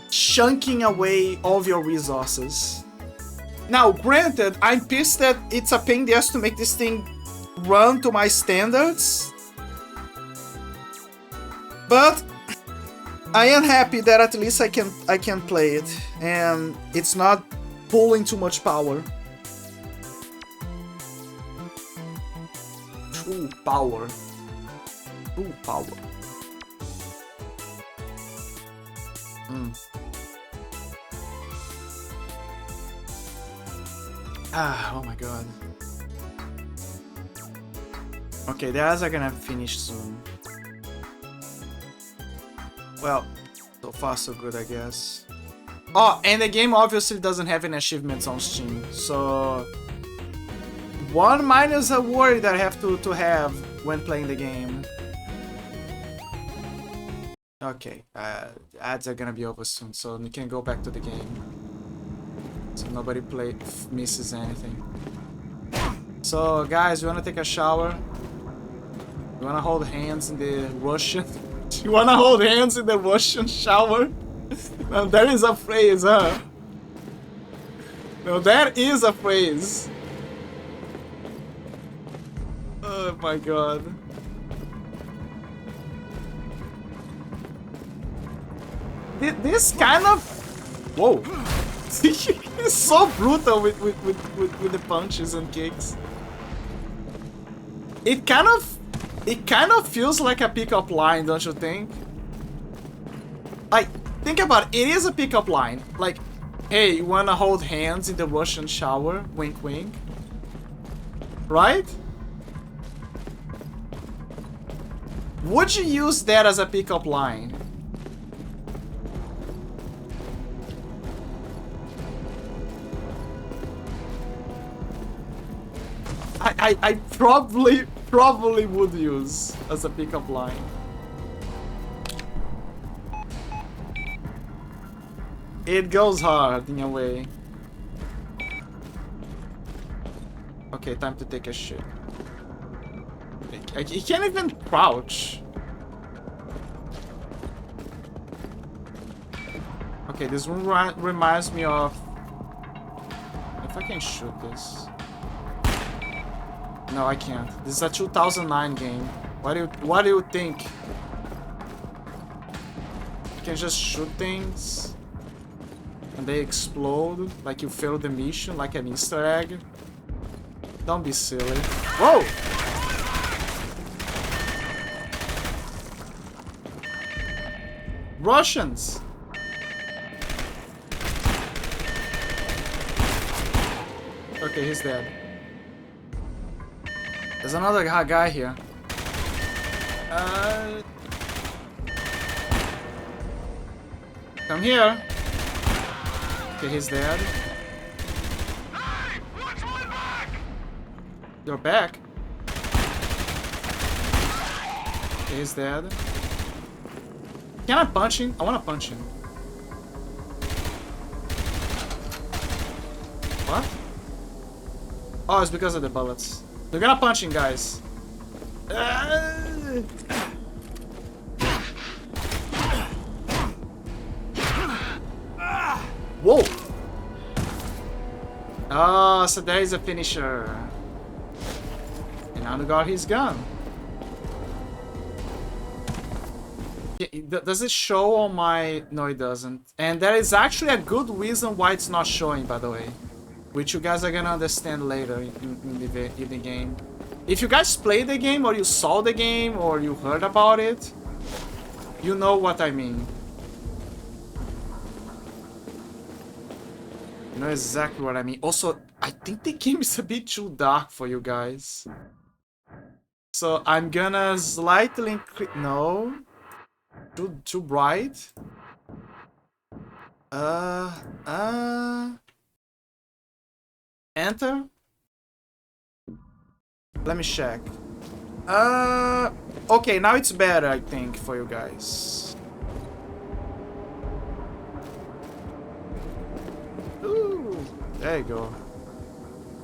Speaker 1: chunking away all of your resources. Now, granted, I'm pissed that it's a pain in the ass to make this thing run to my standards, but I am happy that at least I can play it, and it's not pulling too much power. True power. True power. Oh my god. Okay, the ads are gonna finish soon. Well, so far so good, I guess. Oh, and the game obviously doesn't have any achievements on Steam, so one minus a worry that I have to have when playing the game. Okay, ads are gonna be over soon, so we can go back to the game. So nobody misses anything. So guys, you wanna take a shower? You wanna hold hands in the Russian? You wanna hold hands in the Russian shower? Now that is a phrase, huh? No, that is a phrase. Oh my god. This kind of... Whoa. He's so brutal with the punches and kicks. It kind of feels like a pickup line, don't you think? Like, think about it. It is a pickup line. Like, hey, you wanna hold hands in the Russian shower? Wink, wink. Right? Would you use that as a pickup line? I probably would use as a pickup line. It goes hard in a way. Okay, time to take a shit. He can't even crouch. Okay, this one reminds me of... If I can shoot this. No, I can't. This is a 2009 game. What do you think? You can just shoot things and they explode like you failed the mission, like an Easter egg. Don't be silly. Whoa! Russians! Okay, he's dead. There's another guy here. Come here. Okay, he's dead.
Speaker 8: Hey, watch my back!
Speaker 1: You're back. Okay, he's dead. Can I punch him? I wanna punch him. What? Oh, it's because of the bullets. They're gonna punch him, guys. Whoa! Oh, so there is a finisher. And now we got his gun. Does it show on my... No, it doesn't. And there is actually a good reason why it's not showing, by the way. Which you guys are gonna understand later in the game. If you guys played the game, or you saw the game, or you heard about it, you know what I mean. You know exactly what I mean. Also, I think the game is a bit too dark for you guys. So I'm gonna slightly increase... No. Too bright. Enter. Let me check. Okay, now it's better, I think, for you guys. Ooh, there you go.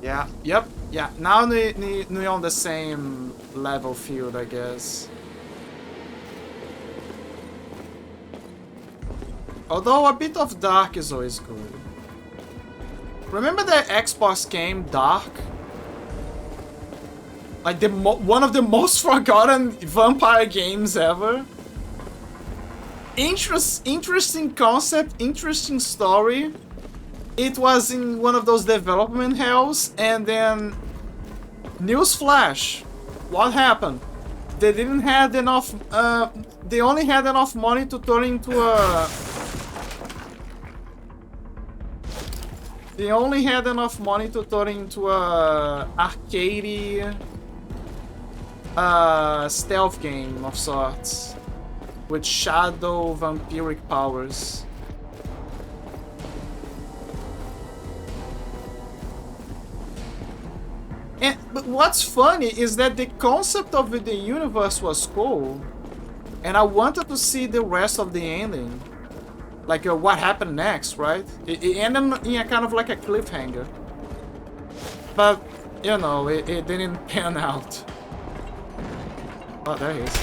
Speaker 1: Yeah, yep, yeah. Now we're on the same level field, I guess. Although a bit of dark is always good. Remember the Xbox game Dark? Like one of the most forgotten vampire games ever. Interesting concept, interesting story. It was in one of those development hells, and then newsflash, what happened? They didn't have enough. They only had enough money to turn into a. They only had enough money to turn into a arcade stealth game of sorts with shadow vampiric powers. But what's funny is that the concept of the universe was cool, and I wanted to see the rest of the ending. Like, what happened next, right? It ended in a kind of like a cliffhanger. But, you know, it didn't pan out. Oh, there he is.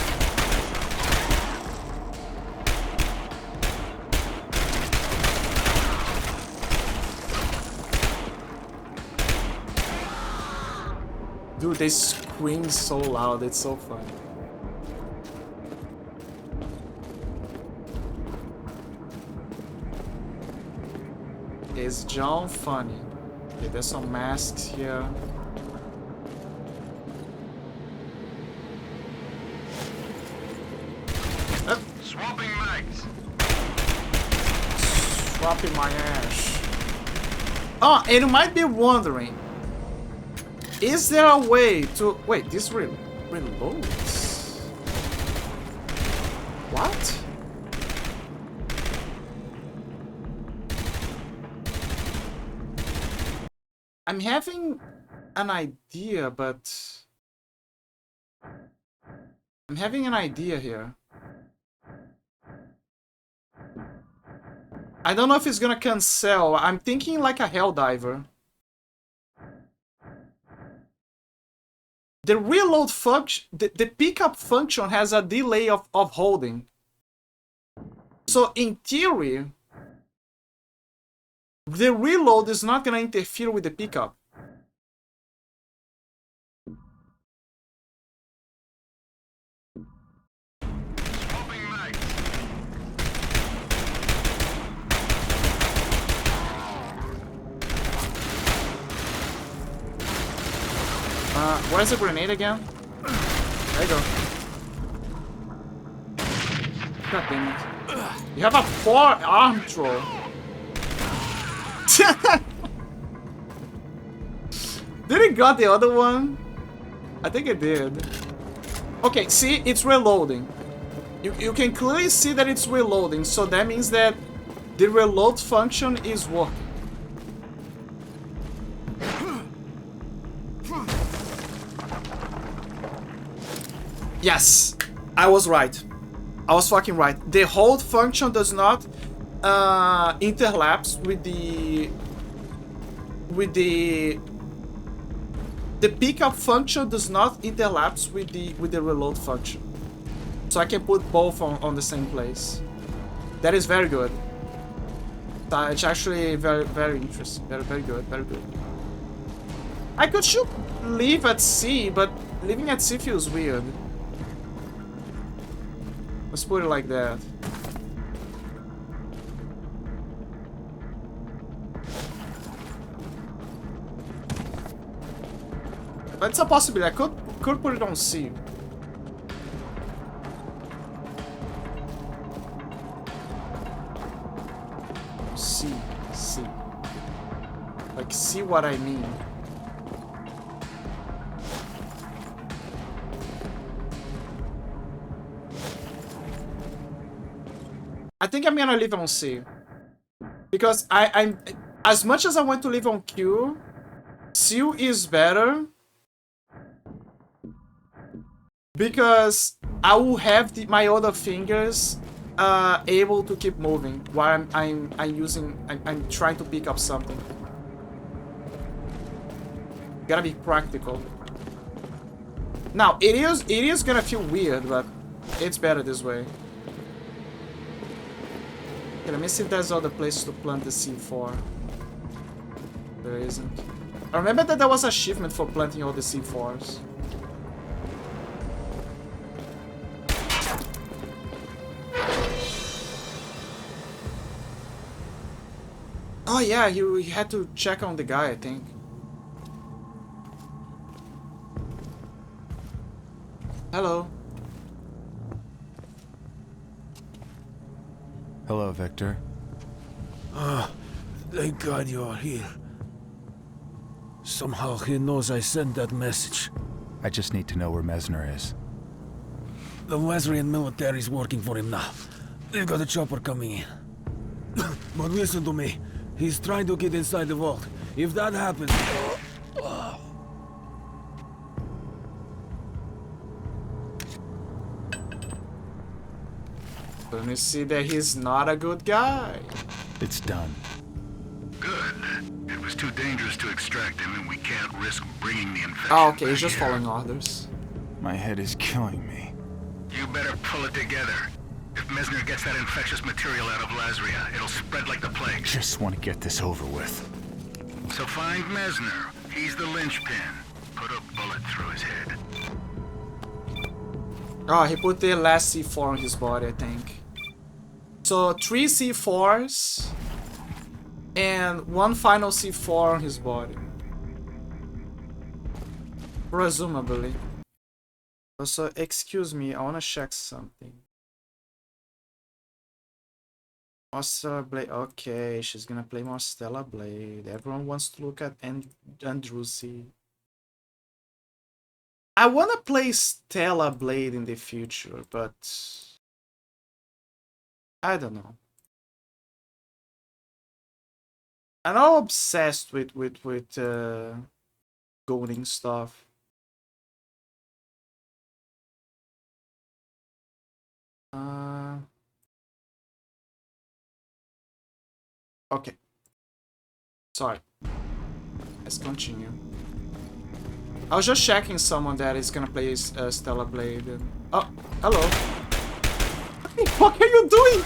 Speaker 1: Dude, they scream so loud. It's so funny. Is John funny? Okay, there's some masks here.
Speaker 7: Swapping mags.
Speaker 1: Swapping my ass. Oh, and you might be wondering, is there a way to... Wait, this reloads? What? I'm having an idea, but... I'm having an idea here. I don't know if it's gonna cancel. I'm thinking like a Helldiver. The reload function, the pickup function has a delay of holding. So in theory, the reload is not gonna interfere with the pickup. Where's the grenade again? There you go. God damn it. You have a 4-arm throw. Did it got the other one? I think it did. Okay, see, it's reloading. You can clearly see that it's reloading, so that means that the reload function is working. Yes, I was right. I was fucking right. The hold function does not interlapse with the pickup function does not interlapse with the reload function. So I can put both on the same place. That is very good. It's actually very interesting. Very good. Very good. I could shoot leave at sea, but leaving at sea feels weird. Let's put it like that. But it's a possibility. I could put it on C. C. Like, see what I mean. I think I'm gonna leave on C. Because I'm as much as I want to leave on Q, C is better. Because I will have my other fingers able to keep moving while I'm trying to pick up something. Gotta be practical. Now it is gonna feel weird, but it's better this way. Okay, let me see if there's other places to plant the C4. There isn't. I remember that there was an achievement for planting all the C4s. Oh yeah, you had to check on the guy, I think. Hello.
Speaker 6: Hello, Victor.
Speaker 5: Thank God you are here. Somehow he knows I sent that message.
Speaker 6: I just need to know where Mesner is.
Speaker 5: The Wesleyan military is working for him now. They've got a chopper coming in. But listen to me. He's trying to get inside the vault. If that happens...
Speaker 1: Let me see that he's not a good guy.
Speaker 6: It's done.
Speaker 7: Good. It was too dangerous to extract him, and we can't risk bringing the infection.
Speaker 1: Oh, okay, he's
Speaker 7: back
Speaker 1: just
Speaker 7: here.
Speaker 1: following orders.
Speaker 6: My head is killing me.
Speaker 7: You better pull it together. If Mesner gets that infectious material out of Lasria, it'll spread like the plague.
Speaker 6: Just want to get this over with.
Speaker 7: So find Mesner. He's the linchpin. Put a bullet through
Speaker 1: Oh, he put the last C4 on his body, I think. So 3 C4s and 1 final C4 on his body. Presumably. Also, excuse me, I wanna check something. Marcella Blade. Okay, she's gonna play Marcella Blade. Everyone wants to look at Andrewsy. I wanna play Stella Blade in the future, but I don't know. I'm not obsessed with golding stuff. Okay. Sorry. Let's continue. I was just checking someone that is gonna play Stella Blade. And... Oh, hello. What the fuck are you doing?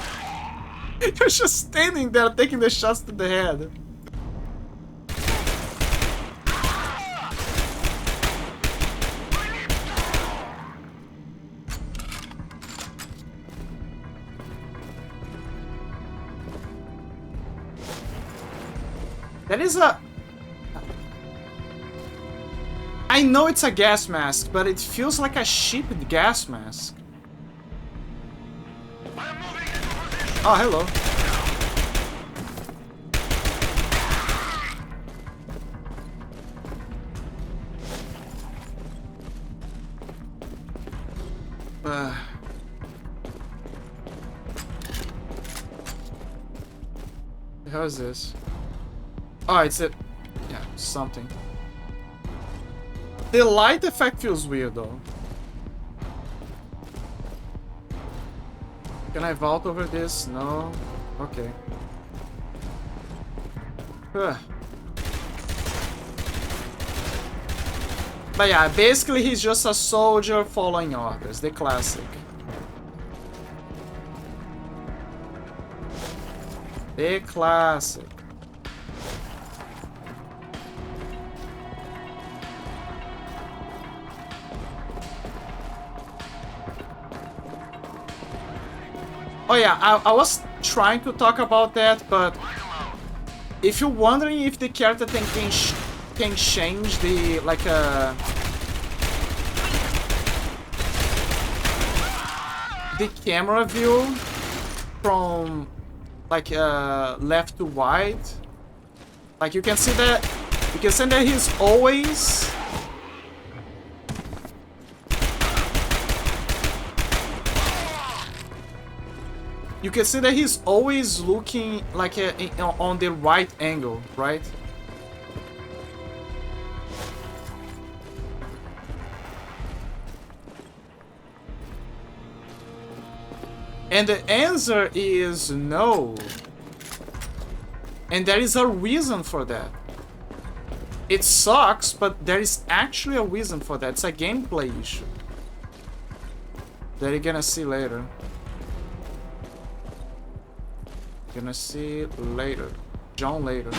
Speaker 1: You're just standing there taking the shots to the head. That is a... I know it's a gas mask, but it feels like a cheap gas mask. Oh, hello. How is this? Oh, it's a... yeah, something. The light effect feels weird, though. Can I vault over this? No? Okay. But yeah, basically he's just a soldier following orders. The classic. The classic. Oh yeah, I was trying to talk about that, but if you're wondering if the character can change the the camera view from left to right, like you can see that he's always looking like on the right angle, right? And the answer is no. And there is a reason for that. It sucks, but there is actually a reason for that. It's a gameplay issue that you're gonna see later. Gonna see later. John later.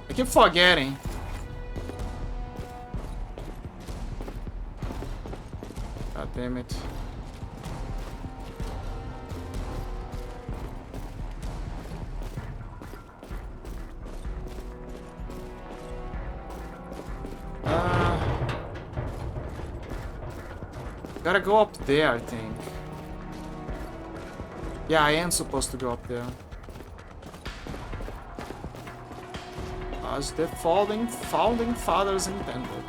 Speaker 1: I keep forgetting. God damn it. Gotta go up there, I think. Yeah, I am supposed to go up there. As the founding fathers intended.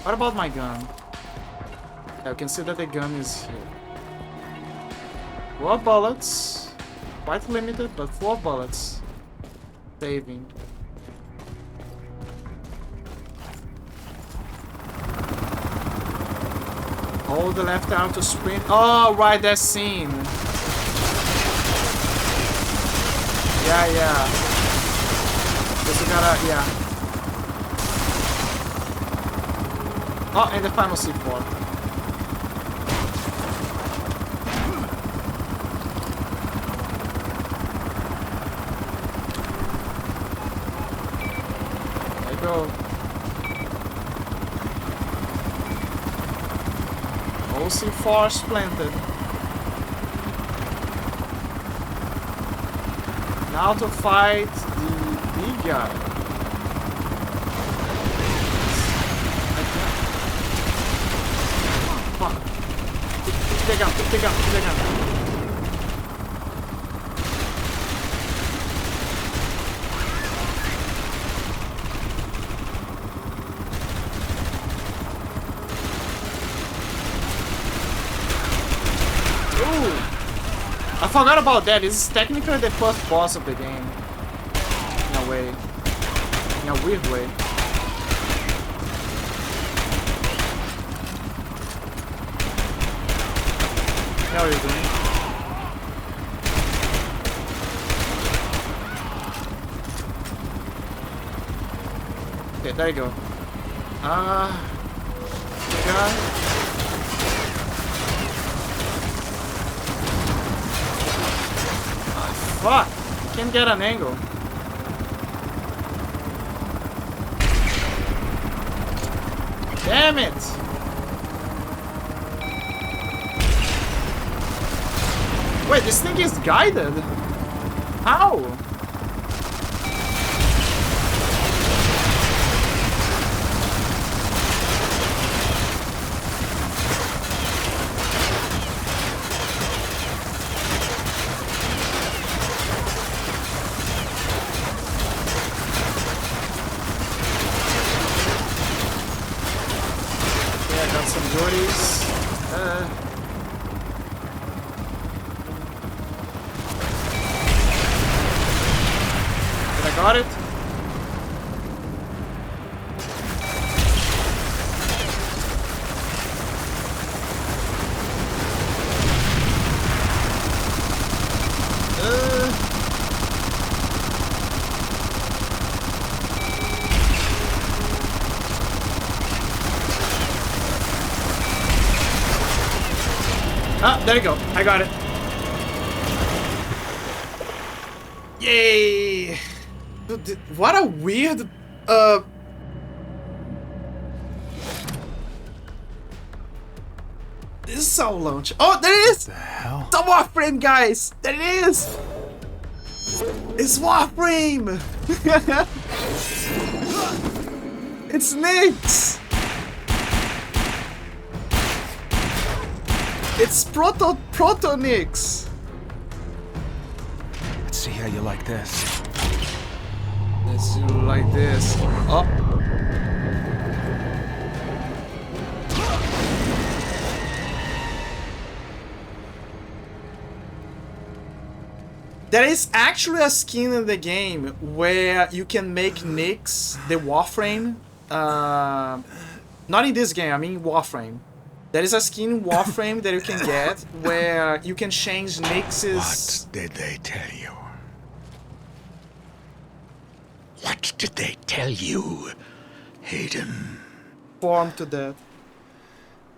Speaker 1: What about my gun? Yeah, you can see that the gun is here. 4 bullets. Quite limited, but 4 bullets. Saving. Hold the left arm to sprint. Oh, right, that scene. Yeah. Just you gotta, yeah. Oh, and the final C4. There you go. No C4s planted. Now to fight the big guy. Fuck. Keep the gun, keep the gun, keep the gun. I forgot about that. This is technically the first boss of the game. In a way. In a weird way. How are you doing? Okay, there you go. Yeah. Fuck! Can't get an angle. Damn it! Wait, this thing is guided? How? Got it. Ah, there you go. I got it. Yay! Dude, what a weird this is so launch. Oh, there it is!
Speaker 6: The hell?
Speaker 1: The Warframe, guys! There it is! It's Warframe! It's Nyx! It's Proto Nyx!
Speaker 6: Let's see how you like this.
Speaker 1: Let's do like this. Oh. There is actually a skin in the game where you can make Nyx, the Warframe. Not in this game, I mean Warframe. There is a skin in Warframe that you can get where you can change Nyx's...
Speaker 10: What did they tell you? What did they tell you, Hayden?
Speaker 1: form to that.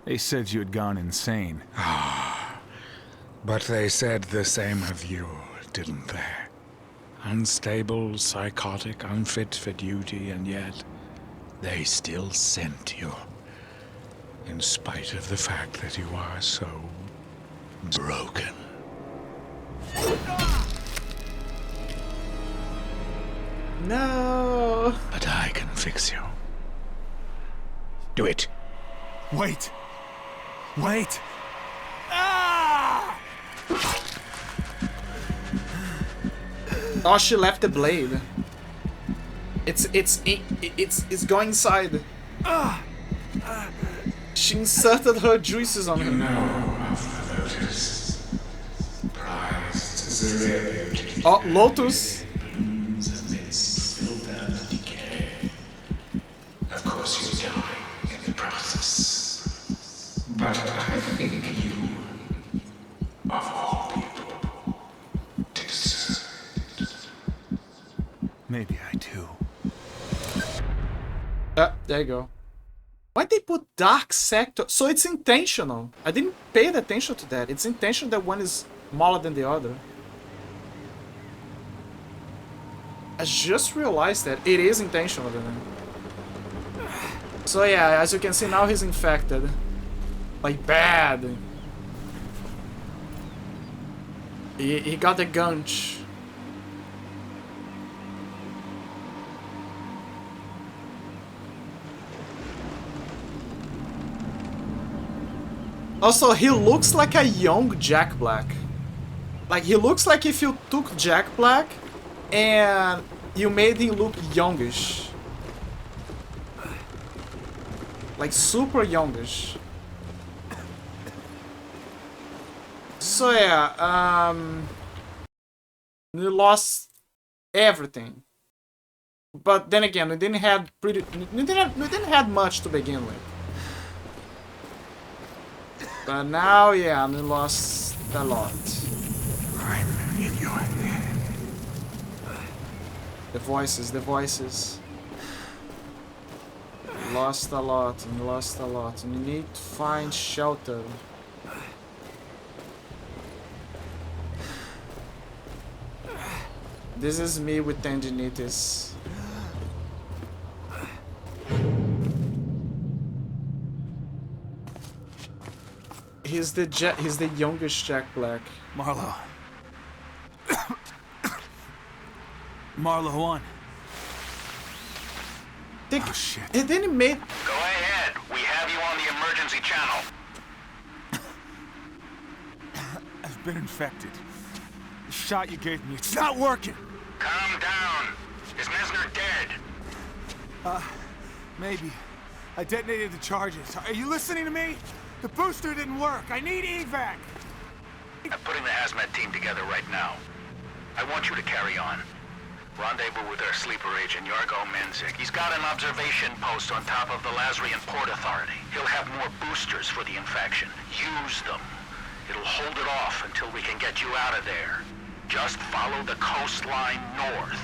Speaker 6: They said you had gone insane.
Speaker 10: But they said the same of you, didn't they? Unstable, psychotic, unfit for duty, and yet they still sent you. In spite of the fact that you are so broken.
Speaker 1: No.
Speaker 10: But I can fix you. Do it.
Speaker 6: Wait! Wait!
Speaker 1: Oh, she left the blade. It's going inside. She inserted her juices on him. Oh, Lotus.
Speaker 10: Of course you die in the process. But I think you, of all people, deserve it.
Speaker 6: Maybe I do.
Speaker 1: There you go. Why'd they put Dark Sector? So it's intentional. I didn't pay attention to that. It's intentional that one is smaller than the other. I just realized that it is intentional then. So yeah, as you can see now he's infected. Like, bad. He got the gunch. Also, he looks like a young Jack Black. Like, he looks like if you took Jack Black and you made him look youngish. Like, super youngish. So yeah, we lost everything. But then again, we didn't have much to begin with. But now, yeah, we lost a lot.
Speaker 10: I'm in your head.
Speaker 1: The voices. We lost a lot, and we lost a lot, and we need to find shelter. This is me with tendinitis. He's the youngest Jack Black.
Speaker 6: Marlo. Marlo 1.
Speaker 1: Oh
Speaker 6: shit.
Speaker 1: It didn't make.
Speaker 7: Go ahead. We have you on the emergency channel.
Speaker 6: I've been infected. The shot you gave me, it's not working.
Speaker 7: Calm down. Is Mesner dead?
Speaker 6: Maybe. I detonated the charges. Are you listening to me? The booster didn't work. I need evac.
Speaker 7: I'm putting the hazmat team together right now. I want you to carry on. Rendezvous with our sleeper agent, Yargo Menzik. He's got an observation post on top of the Lazarian Port Authority. He'll have more boosters for the infection. Use them. It'll hold it off until we can get you out of there. Just follow the coastline north.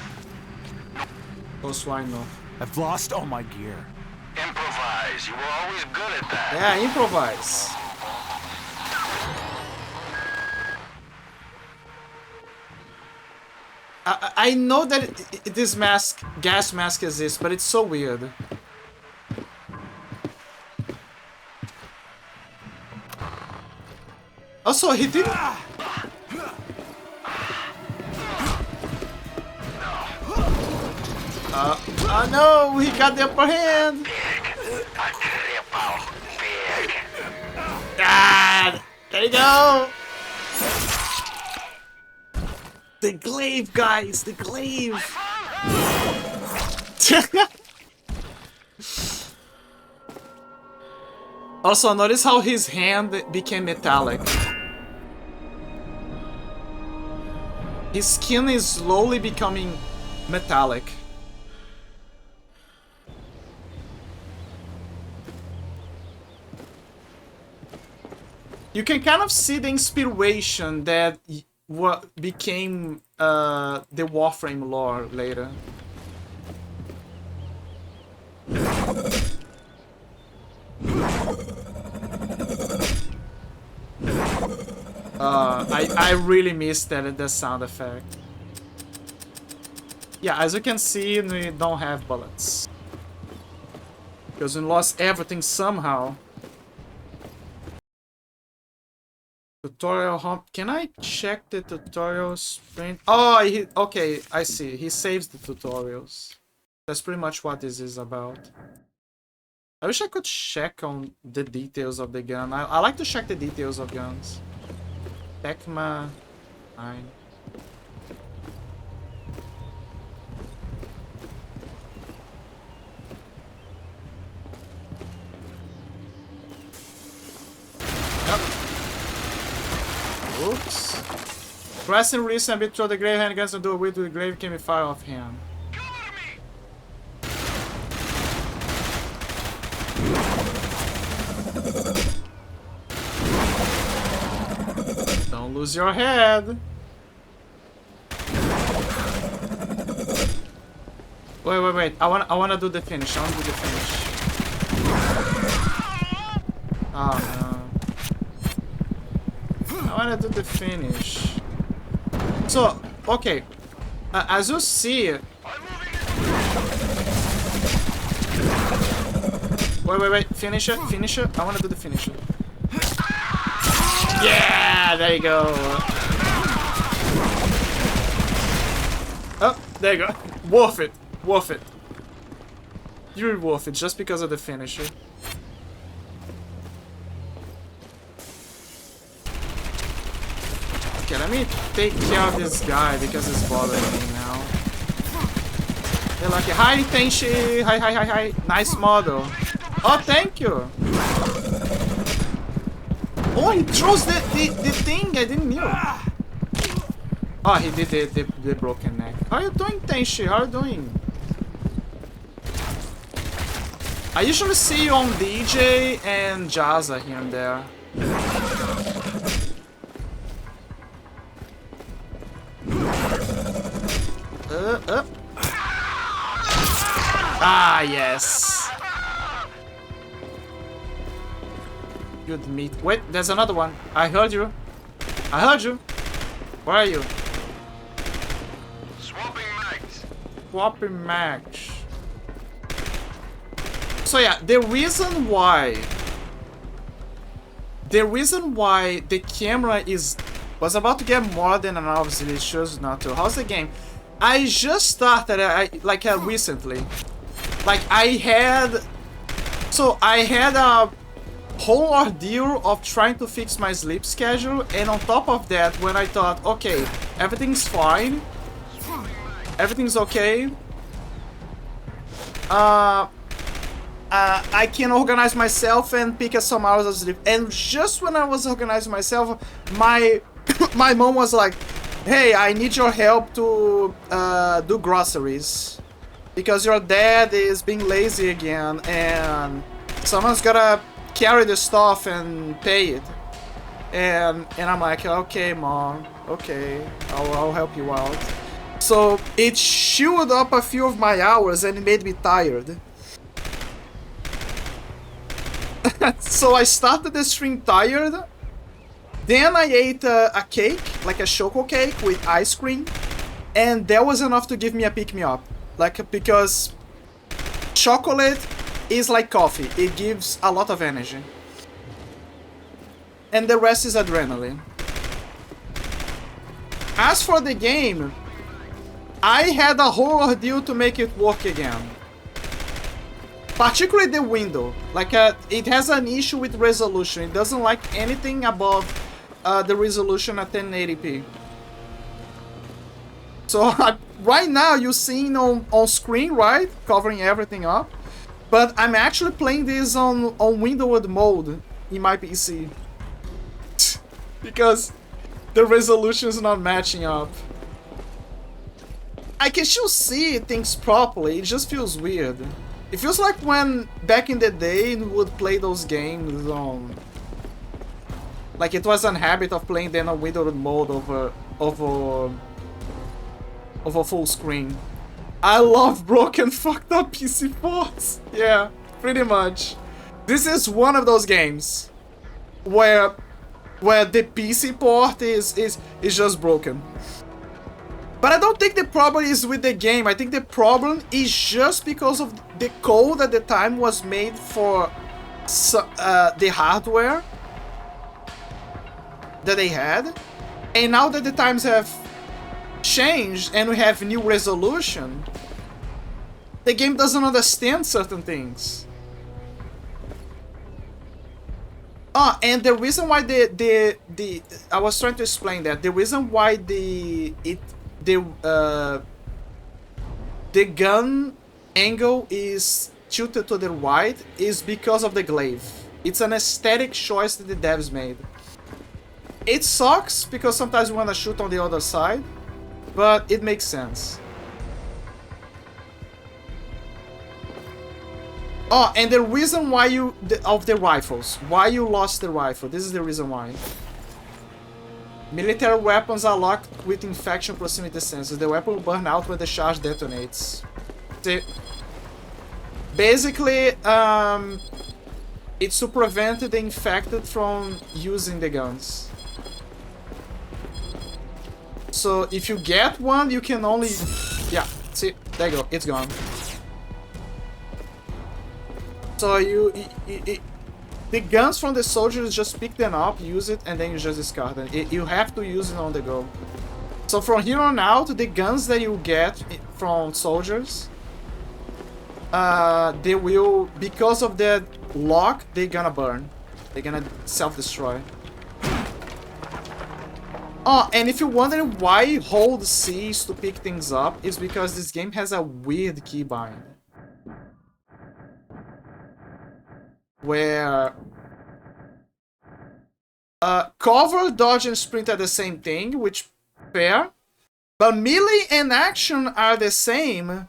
Speaker 1: Coastline north.
Speaker 6: I've lost all my gear.
Speaker 7: Improvise. You were always good at that.
Speaker 1: Yeah, improvise. I know that this gas mask exists, but it's so weird. Also, he didn't. Oh no, he got the upper hand. Ah, there you go. The glaive, guys, the glaive. Also, notice how his hand became metallic. His skin is slowly becoming metallic. You can kind of see the inspiration that what became the Warframe lore later. I really missed that sound effect. Yeah, as you can see, we don't have bullets because we lost everything somehow. Tutorial home. Can I check the tutorial sprint? Oh, okay, I see. He saves the tutorials. That's pretty much what this is about. I wish I could check on the details of the gun. I like to check the details of guns. Tecma 9. Oops. Press and release and beat through the grave handguns and do a with the grave can be fire off him. Don't lose your head. Wait. I wanna do the finish. Oh no. I wanna do the finish. So, okay. As you see... Wait. Finish it. I wanna do the finisher. Yeah, there you go. Oh, there you go. Worth it. Worth it. You're worth it just because of the finisher. Okay, let me take care of this guy because it's bothering me now. They're like, hi, Tenshi. Hi. Nice model. Oh, thank you. Oh, he throws the thing. I didn't know. Oh, he did the broken neck. How you doing, Tenshi? How you doing? I usually see you on DJ and Jazza here and there. Ah, yes. Good meat. Wait, there's another one. I heard you. I heard you. Where are you?
Speaker 7: Swapping mags.
Speaker 1: Swapping mags. So yeah, the reason why the camera was about to get more than an obviously it shows not to. How's the game? I just started recently. Like I had a whole ordeal of trying to fix my sleep schedule, and on top of that, when I thought, okay, everything's fine, everything's okay, I can organize myself and pick up some hours of sleep. And just when I was organizing myself, my my mom was like, hey, I need your help to do groceries because your dad is being lazy again and someone's gotta carry the stuff and pay it. And I'm like, okay, mom, okay, I'll help you out. So it chewed up a few of my hours and it made me tired. So I started the stream tired. Then I ate a cake, like a choco cake with ice cream, and that was enough to give me a pick-me-up. Like, because chocolate is like coffee, it gives a lot of energy. And the rest is adrenaline. As for the game, I had a whole ordeal to make it work again. Particularly the window. Like, it has an issue with resolution. It doesn't like anything above the resolution at 1080p. So right now you're seeing on screen, right? Covering everything up. But I'm actually playing this on windowed mode in my PC. Because the resolution is not matching up. I can still see things properly, it just feels weird. It feels like when back in the day we would play those games on... Like it was a habit of playing them on windowed mode over full screen. I love broken fucked up PC ports. Yeah, pretty much. This is one of those games where the PC port is just broken. But I don't think the problem is with the game. I think the problem is just because of the code at the time was made for the hardware that they had. And now that the times have changed and we have new resolution, the game doesn't understand certain things. Oh, and the reason why I was trying to explain that the reason why the gun angle is tilted to the right is because of the glaive. It's an aesthetic choice that the devs made. It sucks because sometimes you want to shoot on the other side, but it makes sense. Oh, and the reason why of the rifles, why you lost the rifle, this is the reason why. Military weapons are locked with infection proximity sensors. The weapon will burn out when the charge detonates. Basically, it's to prevent the infected from using the guns. So if you get one, you can only... Yeah, see, there you go, it's gone. So the guns from the soldiers, just pick them up, use it, and then you just discard them. You have to use it on the go. So from here on out, the guns that you get from soldiers, they will, because of that lock, they're gonna burn. They're gonna self-destroy. Oh, and if you're wondering why hold C is to pick things up, it's because this game has a weird keybind. Where cover, dodge, and sprint are the same thing, which fair. But melee and action are the same,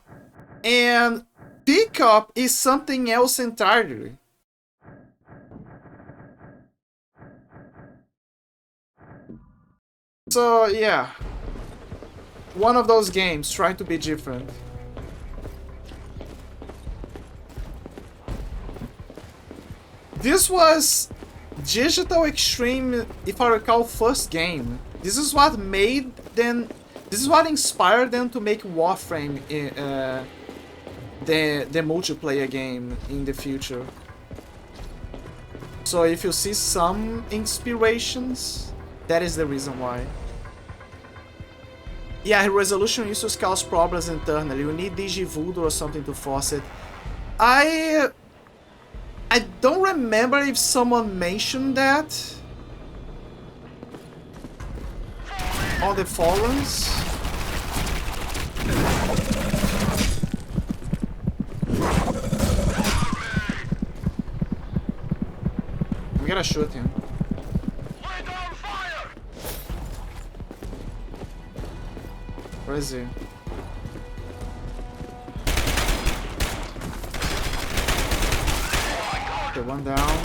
Speaker 1: and pickup is something else entirely. So yeah, one of those games, try to be different. This was Digital Extreme, if I recall, first game. This is what made them. This is what inspired them to make Warframe the multiplayer game in the future. So if you see some inspirations, that is the reason why. Yeah, resolution issues cause problems internally. You need DigiVoodoo or something to force it. I don't remember if someone mentioned that on the forums. I'm gonna shoot him. Where is he? Okay, one down.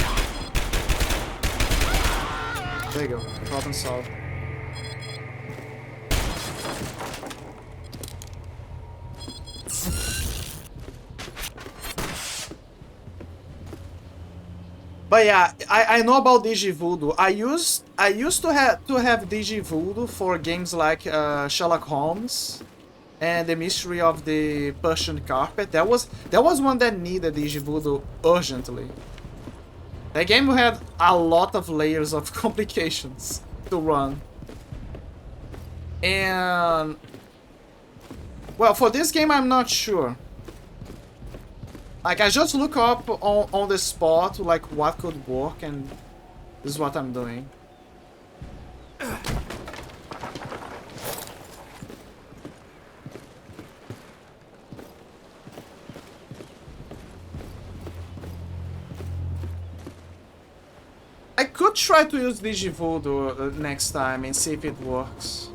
Speaker 1: There you go. Problem solved. But yeah, I know about DigiVoodoo. I used to have DigiVoodoo for games like Sherlock Holmes and The Mystery of the Persian Carpet. That was one that needed DigiVoodoo urgently. That game had a lot of layers of complications to run. And well, for this game I'm not sure. Like, I just look up on the spot, like, what could work, and this is what I'm doing. I could try to use DigiVoodoo next time and see if it works.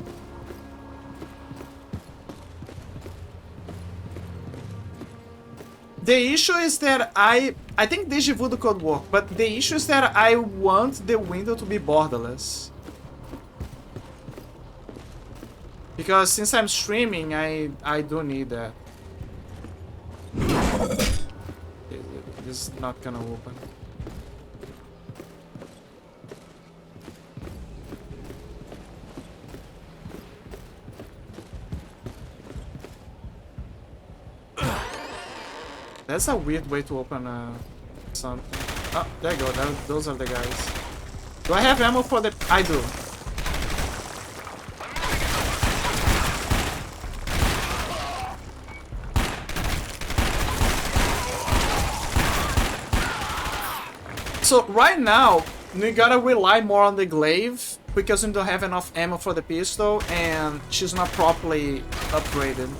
Speaker 1: The issue is that I think DigiVoodoo could work, but the issue is that I want the window to be borderless. Because since I'm streaming, I do need that. This is not gonna open. That's a weird way to open something. Oh, there you go. Those are the guys. Do I have ammo for the... I do. So right now, we gotta rely more on the glaive because we don't have enough ammo for the pistol and she's not properly upgraded.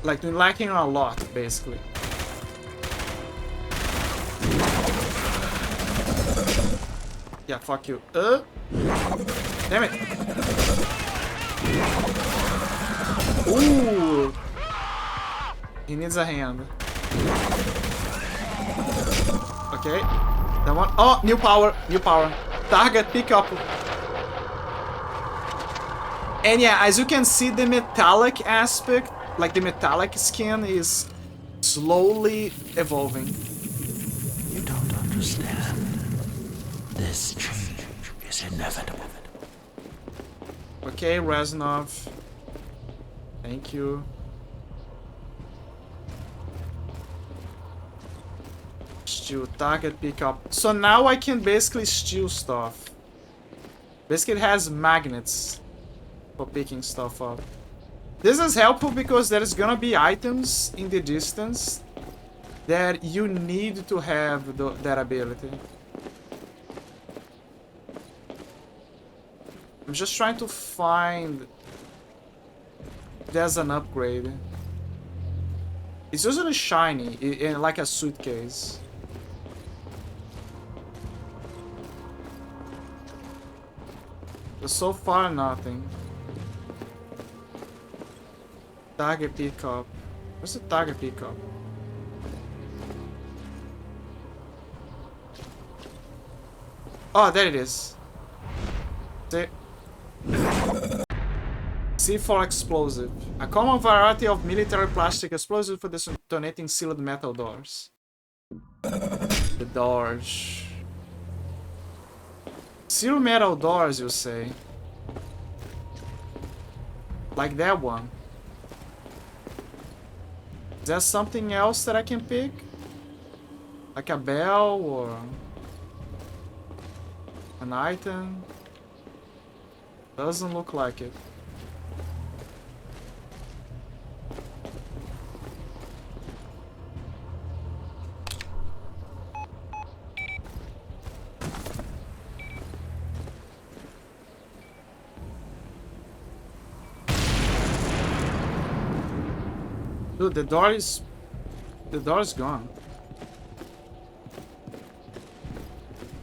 Speaker 1: Like, we're lacking a lot, basically. Yeah, fuck you. Damn it. Ooh. He needs a hand. Okay. That one. Oh, new power. New power. Target pickup. And yeah, as you can see, the metallic aspect, like the metallic skin, is slowly evolving.
Speaker 11: You don't understand. This change is inevitable.
Speaker 1: Okay, Reznov. Thank you. steal. Target pickup. So now I can basically steal stuff. Basically it has magnets for picking stuff up. This is helpful because there is gonna be items in the distance that you need to have that ability. I'm just trying to find... There's an upgrade. It's usually shiny, in like a suitcase. But so far, nothing. Target pickup. Where's the target pickup? Oh, there it is. See? C4 explosive. A common variety of military plastic explosive for detonating sealed metal doors. The doors. Sealed metal doors, you say? Like that one. Is there something else that I can pick? Like a bell or an item? Doesn't look like it. Dude, the door is gone.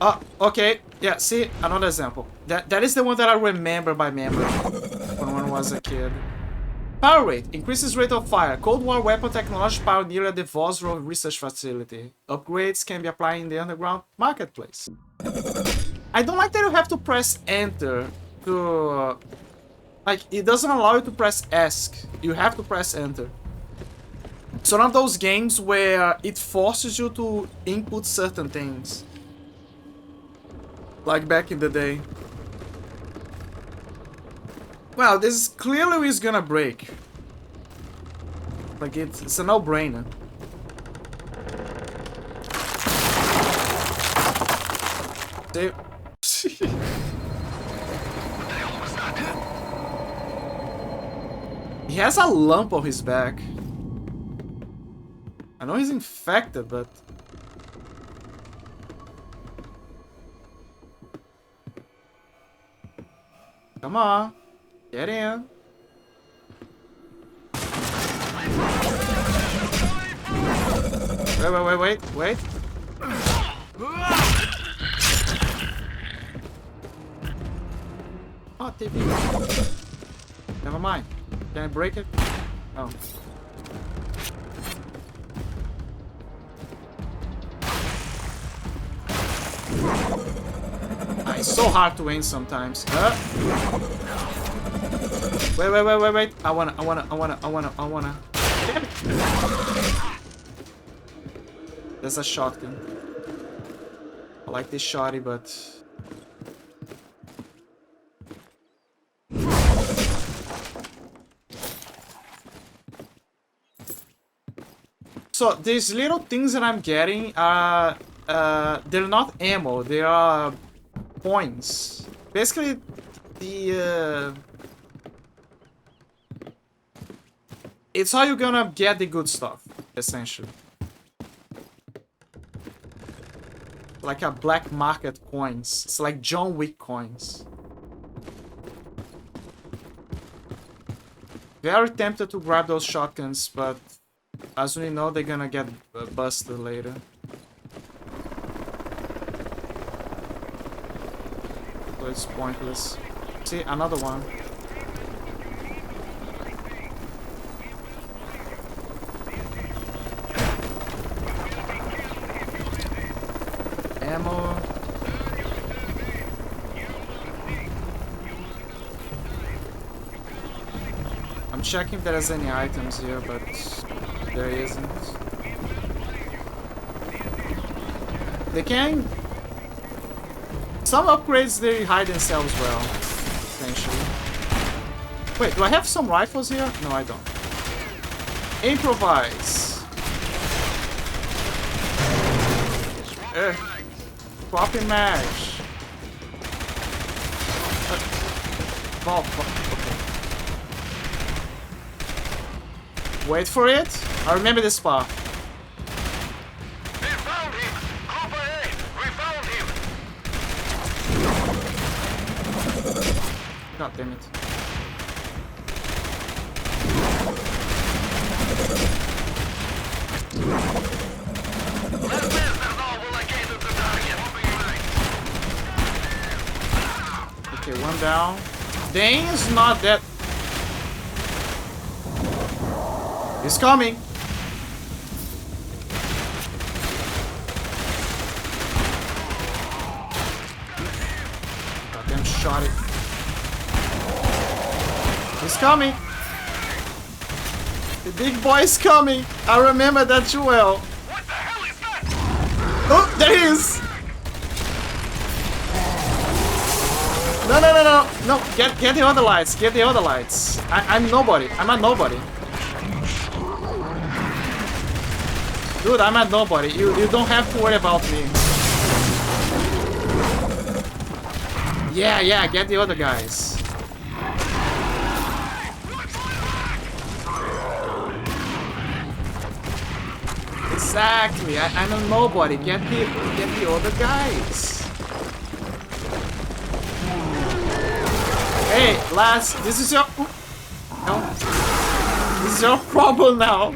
Speaker 1: Oh, okay. Yeah, see, another example. That is the one that I remember by memory from when I was a kid. Power rate. Increases rate of fire. Cold War weapon technology pioneered at the Vosro research facility. Upgrades can be applied in the underground marketplace. I don't like that you have to press enter to... like, it doesn't allow you to press ESC. You have to press enter. It's one of those games where it forces you to input certain things. Like back in the day. Well, this clearly is gonna break. Like it's a no-brainer. See? He has a lump on his back. I know he's infected, but... Come on. Get in. Wait. Oh, TV. Never mind. Can I break it? No. It's so hard to aim sometimes. Wait. I wanna. Damn it. There's a shotgun. I like this shotty, but... So these little things that I'm getting are... they're not ammo, they are... points. Basically, it's how you're gonna get the good stuff, essentially. Like a black market coins. It's like John Wick coins. Very tempted to grab those shotguns, but as we know, they're gonna get busted later. So it's pointless. See, another one. Ammo. I'm checking if there's any items here, but there isn't. They can... Some upgrades, they hide themselves well, essentially. Wait, do I have some rifles here? No, I don't. Improvise. Floppy mash. Vault. Okay. Wait for it. I remember this spot.
Speaker 7: We found him! Group A! We found him!
Speaker 1: God damn it. Okay, one down. Dane's not dead. He's coming. Goddamn shot it. He's coming. The big boy's coming. I remember that too well.
Speaker 7: What the hell is that?
Speaker 1: Oh, there he is. No, no, no, no, no! Get the other lights. Get the other lights. I'm nobody. I'm a nobody. Dude, I'm a nobody. You don't have to worry about me. Yeah, yeah. Get the other guys. Exactly. I'm a nobody. Get the other guys. Hey, lads, this is your... No. This is your problem now.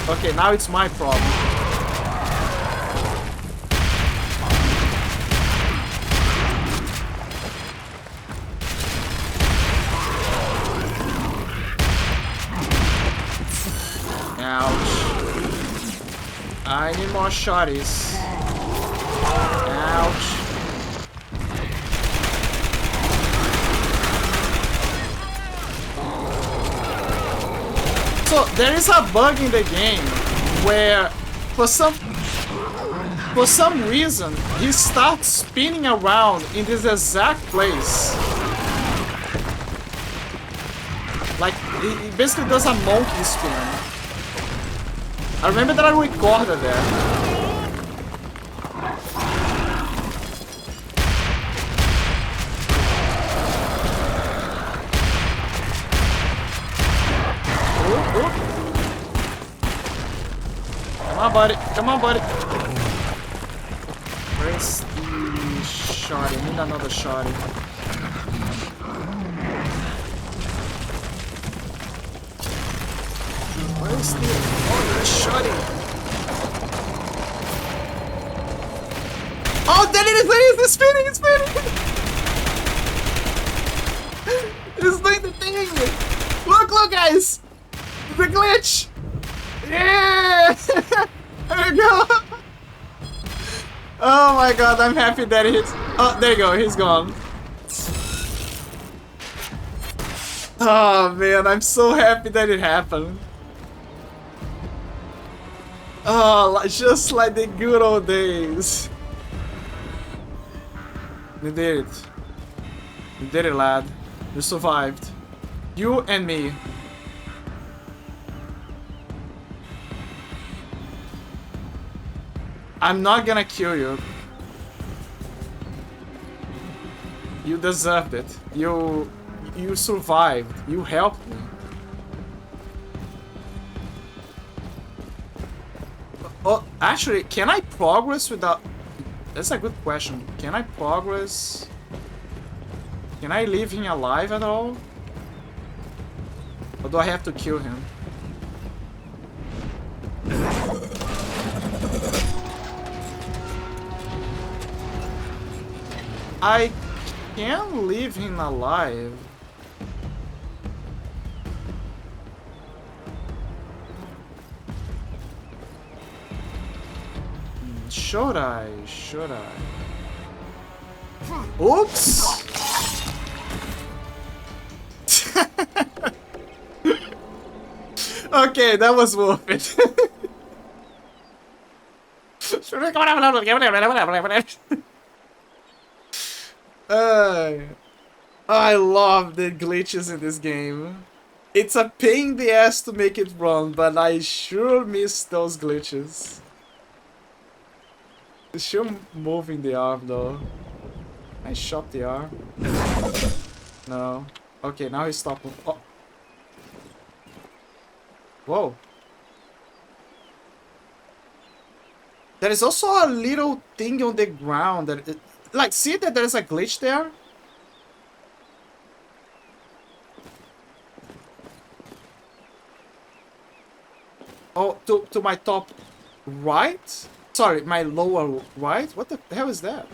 Speaker 1: Okay, now it's my problem. Ouch. I need more shotties. Ouch. So there is a bug in the game where for some reason he starts spinning around in this exact place. Like he basically does a monkey spin. I remember that I recorded that. Come on, buddy. Come on, buddy. Where's the shotty? I need another shotty. Where's the... Oh, the shotty. Oh, there it is! There it is! It's spinning! It's spinning! It's doing the thing! Look, look, guys! The glitch! Yeah! There we go! Oh my god, I'm happy that he's... Oh, there you go, he's gone. Oh man, I'm so happy that it happened. Oh, just like the good old days. You did it. You did it, lad. You survived. You and me. I'm not gonna kill you. You deserved it. You survived. You helped me. Oh, actually, can I progress without... That's a good question. Can I progress? Can I leave him alive at all? Or do I have to kill him? I can leave him alive. Should I? Should I? Oops! Okay, that was worth it. I love the glitches in this game. It's a pain in the ass to make it run, but I sure miss those glitches. It's sure moving the arm though. I shot the arm. No. Okay, now he stopped. Oh. Whoa. There is also a little thing on the ground that, like, see that there's a glitch there? Oh, to my top right? Sorry, my lower right? What the hell is that?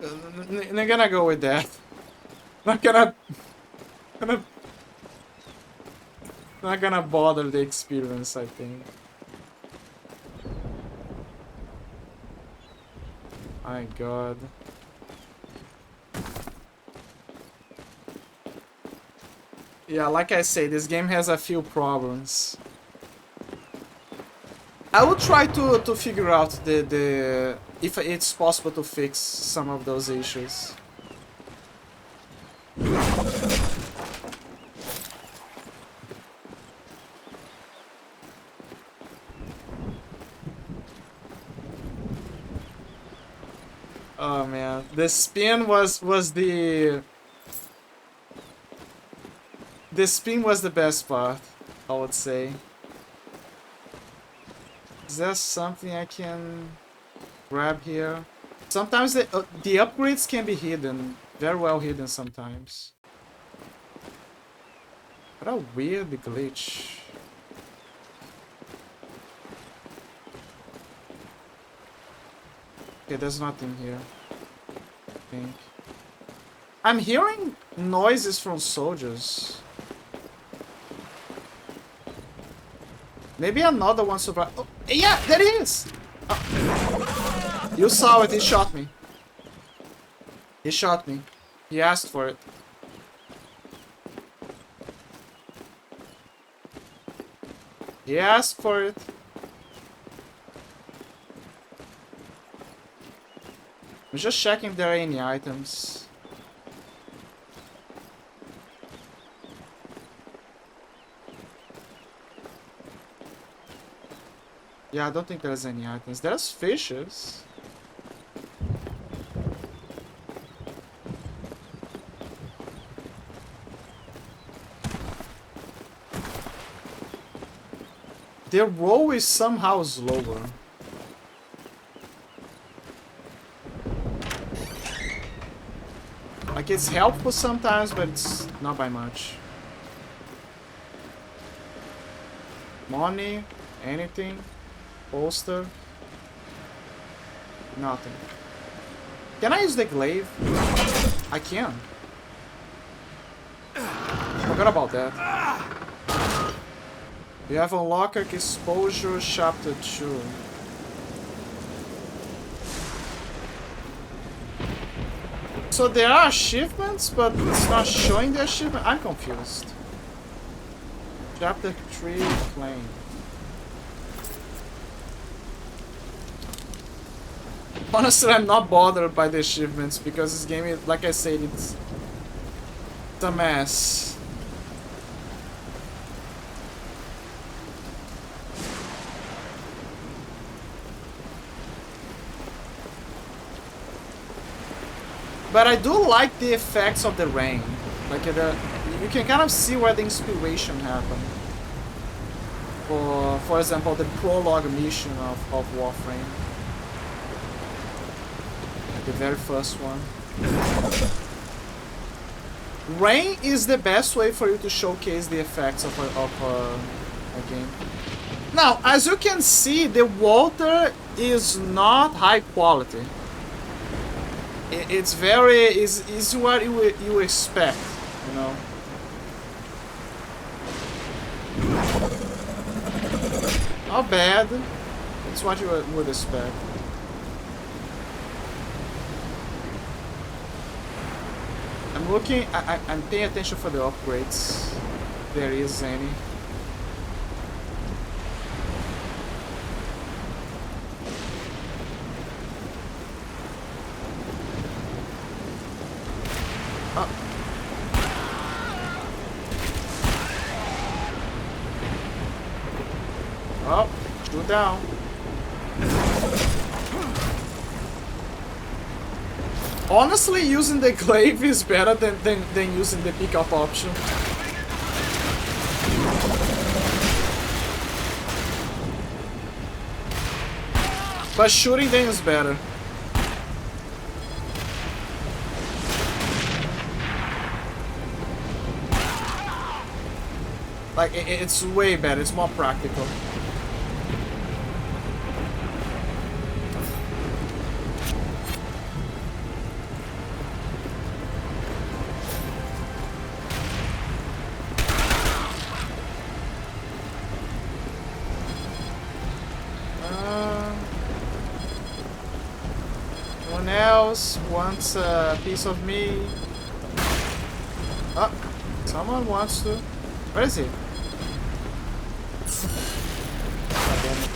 Speaker 1: I'm gonna go with that. Not gonna bother the experience, I think. My god. Yeah, like I say, this game has a few problems. I will try to figure out the if it's possible to fix some of those issues. Oh man, the spin was the spin was the best part, I would say. Is there something I can grab here? Sometimes the upgrades can be hidden, very well hidden sometimes. What a weird glitch. Okay, there's nothing here, I think. I'm hearing noises from soldiers. Maybe another one survived. Oh, yeah, there it is! Oh. You saw it, he shot me. He shot me. He asked for it. He asked for it. I'm just checking if there are any items. Yeah, I don't think there's any items. There's fishes. Their roll is somehow slower. Like, it's helpful sometimes, but it's not by much. Money? Anything? Poster? Nothing. Can I use the glaive? I can. Forgot about that. You have unlocked Exposure Chapter 2. So there are achievements, but it's not showing the achievement? I'm confused. Chapter 3 Plane. Honestly, I'm not bothered by the achievements because this game, is, like I said, it's a mess. But I do like the effects of the rain. Like you can kind of see where the inspiration happened. For example, the prologue mission of Warframe. The very first one. Rain is the best way for you to showcase the effects of a game. Now, as you can see, the water is not high quality. It's very is what you expect, you know. Not bad. It's what you would expect. I'm looking. I'm paying attention for the upgrades. If there is any. Oh, shoot down. Honestly, using the glaive is better than using the pickup option. But shooting them is better. Like, it's way better, it's more practical. One else wants a piece of me. Oh, someone wants to. Where is he? Oh, damn it.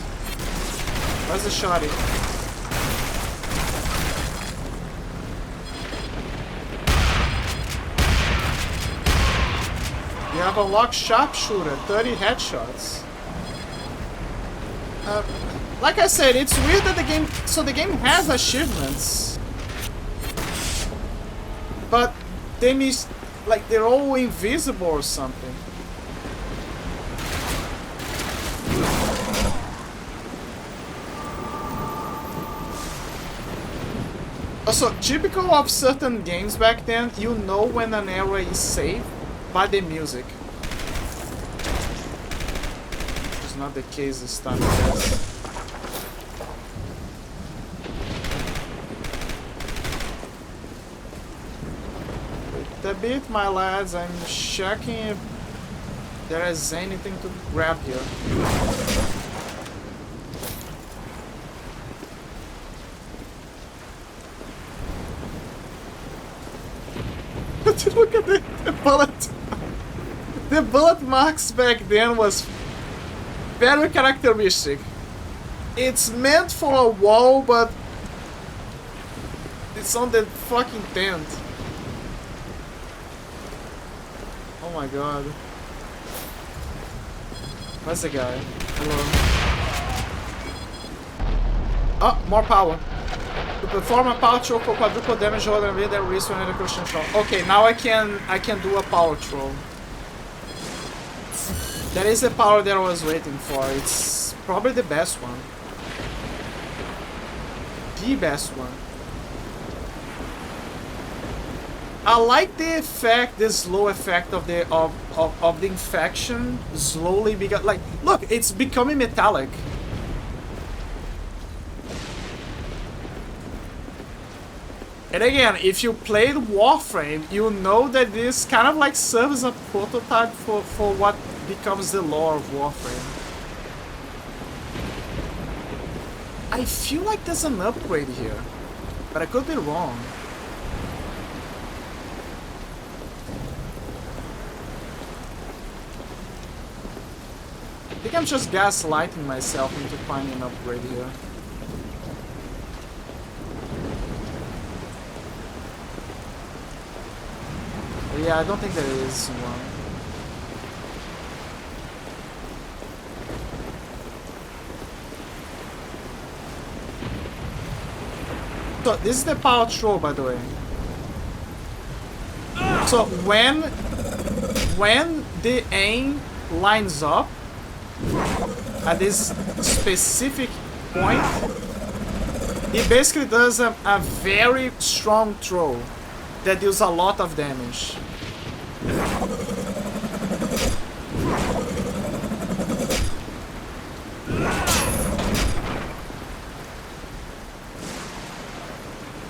Speaker 1: Where's the shotty? You have a locked sharpshooter, 30 headshots. Like I said, it's weird that the game... So the game has achievements. But they miss... Like, they're all invisible or something. Also, typical of certain games back then, you know when an area is safe by the music. Which is not the case this time, I guess. Wait a bit, my lads, I'm checking if there is anything to grab here. Look at the bullet. The bullet marks back then was very characteristic. It's meant for a wall, but it's on the fucking tent. Oh my god. Where's the guy? Hello. Oh, more power. To perform a power throw for quadruple damage or than the risk when a cushion throw. Okay, now I can do a power throw. That is the power that I was waiting for. It's probably the best one. The best one. I like the effect, the slow effect of the infection slowly because like look, it's becoming metallic. And again, if you played Warframe, you know that this kind of like serves as a prototype for what becomes the lore of Warframe. I feel like there's an upgrade here, but I could be wrong. I think I'm just gaslighting myself into finding an upgrade here. Yeah, I don't think there is one. So this is the power throw, by the way. So when the aim lines up at this specific point, it basically does a very strong throw that deals a lot of damage.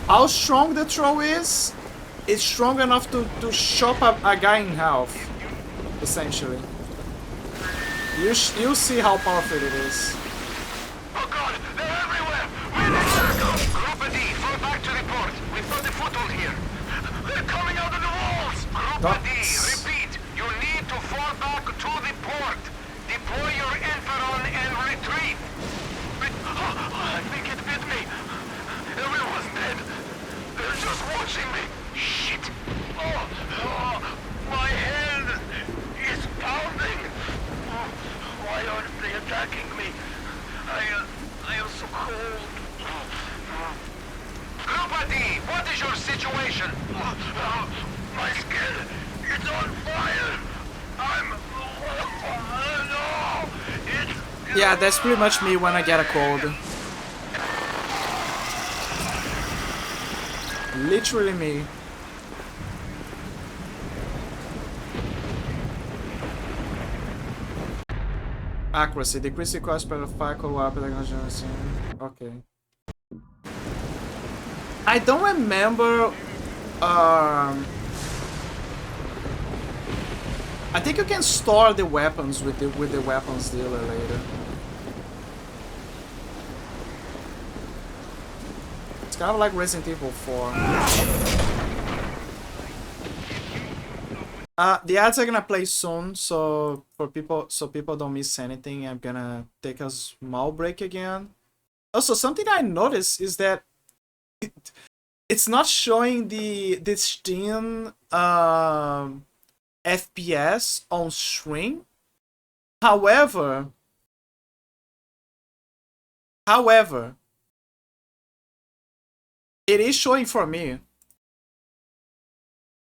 Speaker 1: How strong the throw is, it's strong enough to chop a guy in half, essentially. You'll see how powerful it is.
Speaker 7: Oh god, they're everywhere! We're in the circle! Group D, fall back to the port. We've got the foothold here. They're coming out of the walls! Group D, repeat, you need to fall back to the port. Deploy your Inferon and retreat. I think it bit me. Everyone's dead. They're just watching me. Shit. Oh, my head is pounding. Why aren't they attacking me?
Speaker 1: Yeah, that's pretty much me when I get a cold. Literally me. Accuracy. Decrease the cost per cycle weapon. Okay. I don't remember. I think you can store the weapons with the weapons dealer later. It's kind of like Resident Evil 4. The ads are gonna play soon, so people don't miss anything, I'm gonna take a small break again. Also, something I noticed is that it's not showing the Steam FPS on stream. However, it is showing for me.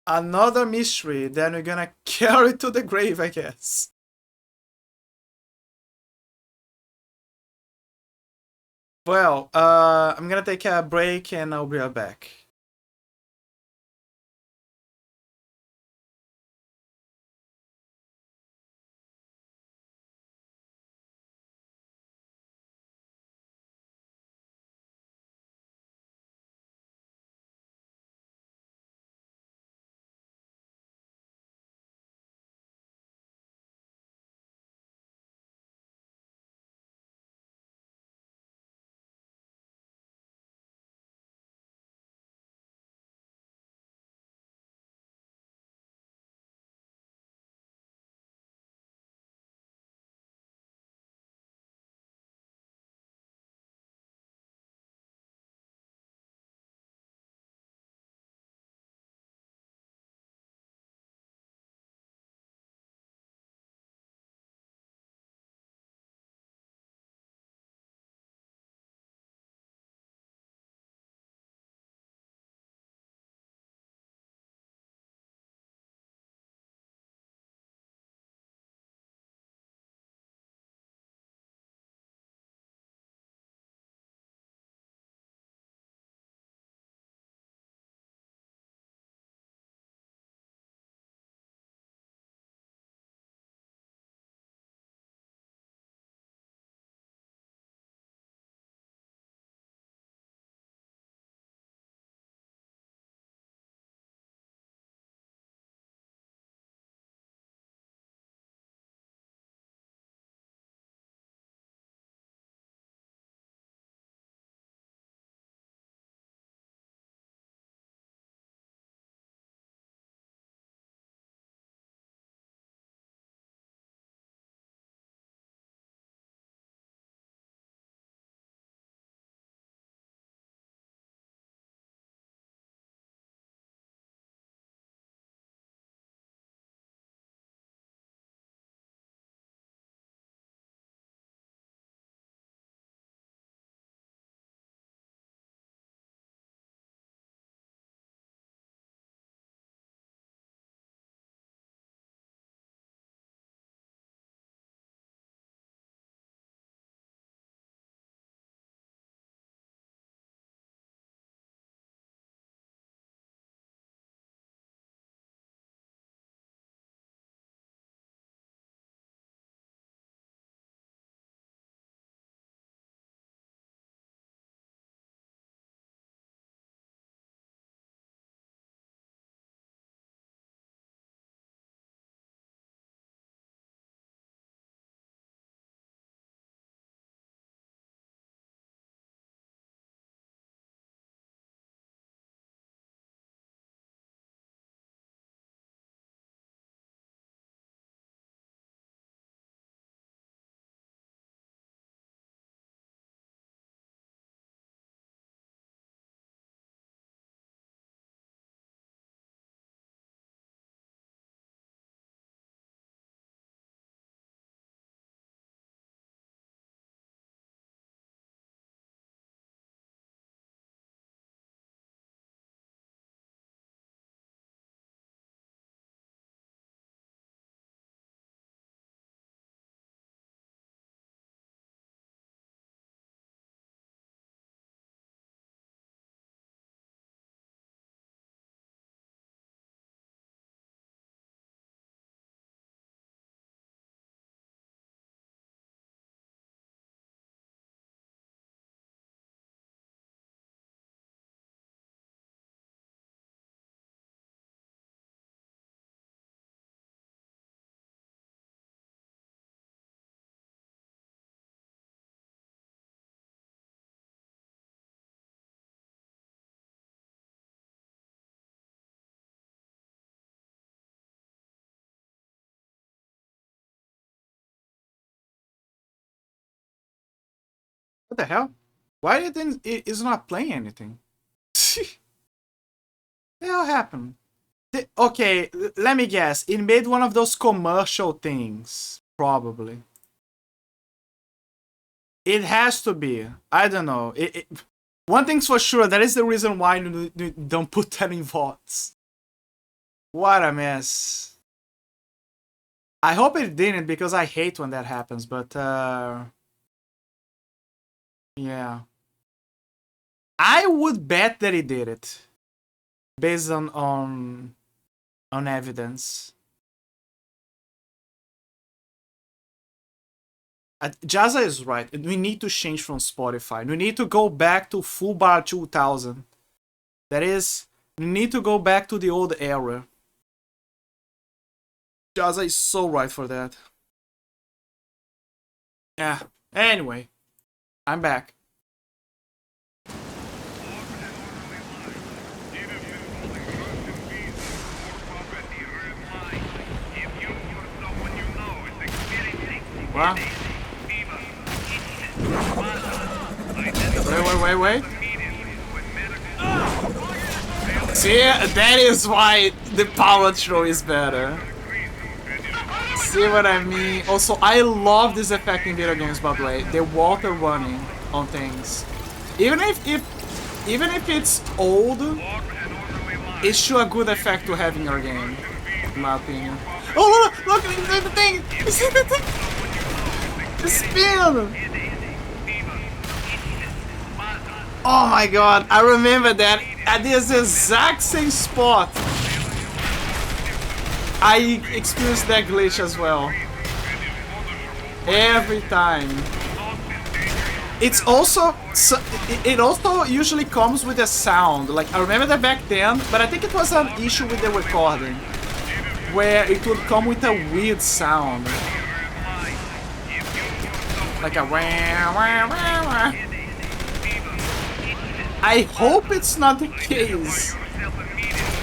Speaker 1: Another mystery that we're gonna carry to the grave, I guess. Well, I'm gonna take a break and I'll be right back. What the hell? Why did it is not playing anything? What the hell happened? Okay, let me guess. It made one of those commercial things. Probably. It has to be. I don't know. One thing's for sure. That is the reason why you don't put that in VODs. What a mess. I hope it didn't, because I hate when that happens, but yeah. I would bet that he did it. Based on evidence. Jazza is right. We need to change from Spotify. We need to go back to Fubar 2000. That is, we need to go back to the old era. Jazza is so right for that. Yeah. Anyway, I'm back. What? Wait. See, that is why the power throw is better. See what I mean? Also, I love this effect in video games, by the way. The water running on things. Even if it's old, it's still a good effect to have in your game, in my opinion. Oh, look, the thing! You see the thing? The spin! Oh my god, I remember that at this exact same spot. I experienced that glitch as well. Every time. It also usually comes with a sound. Like, I remember that back then, but I think it was an issue with the recording, where it would come with a weird sound. Like a wah, wah, wah, wah. I hope it's not the case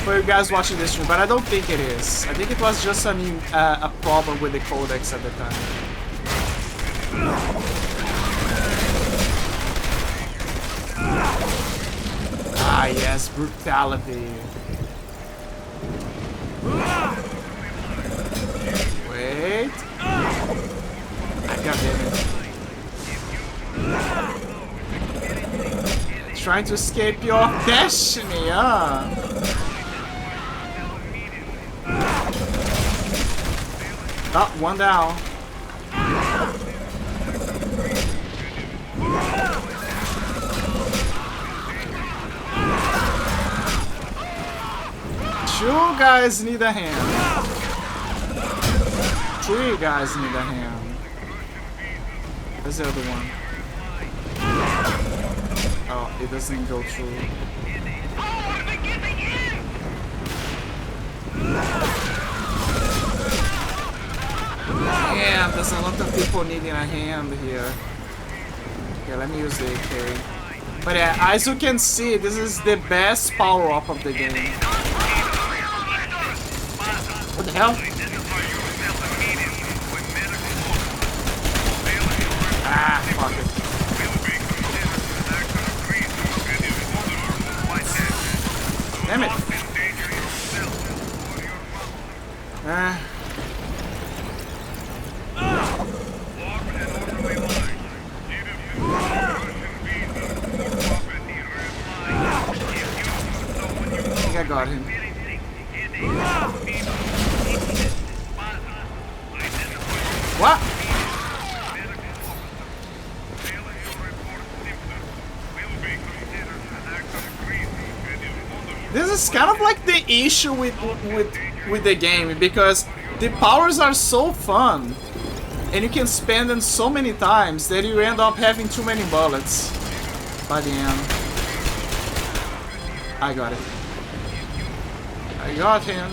Speaker 1: for you guys watching this stream, but I don't think it is. I think it was just a problem with the codecs at the time. Ah yes, brutality. Wait. I got it. Trying to escape your destiny, huh? Oh, one down. Two guys need a hand. Three guys need a hand. Where's the other one? Oh, it doesn't go through. Yeah, there's a lot of people needing a hand here. Okay, let me use the AK. But yeah, as you can see, this is the best power-up of the game. What the hell? Ah, fuck it. Damn it! Ah. I think I got him. What? This is kind of like the issue with the game, because the powers are so fun and you can spend them so many times that you end up having too many bullets by the end. I got it. I got him.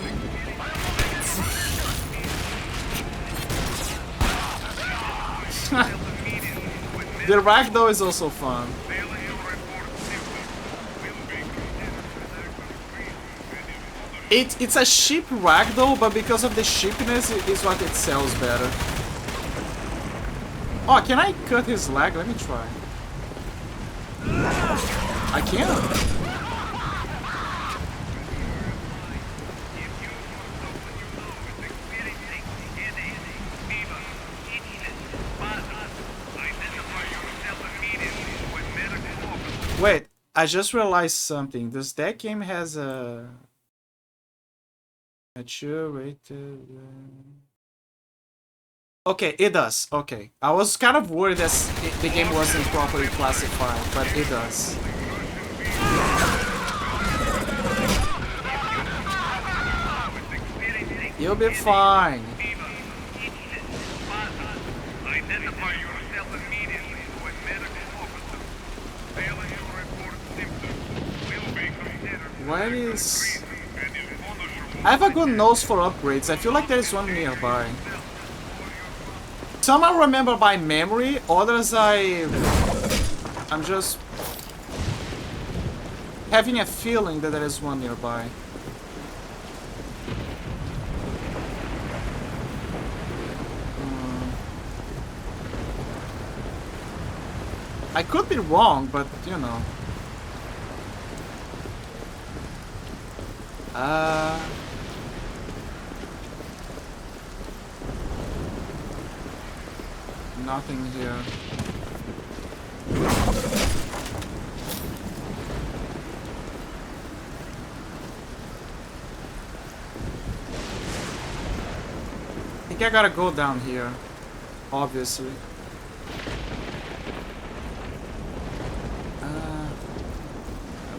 Speaker 1: The ragdoll is also fun. It's a cheap ragdoll, but because of the cheapness, is what it sells better. Oh, can I cut his leg? Let me try. I can't. Wait, I just realized something. Does that game has a mature rated? Okay, it does. Okay, I was kind of worried that the game wasn't properly classified, but it does. You'll be fine. Where is... I have a good nose for upgrades. I feel like there is one nearby. Some I remember by memory, others I'm just having a feeling that there is one nearby. I could be wrong, but you know. Nothing here. I think I gotta go down here, obviously. I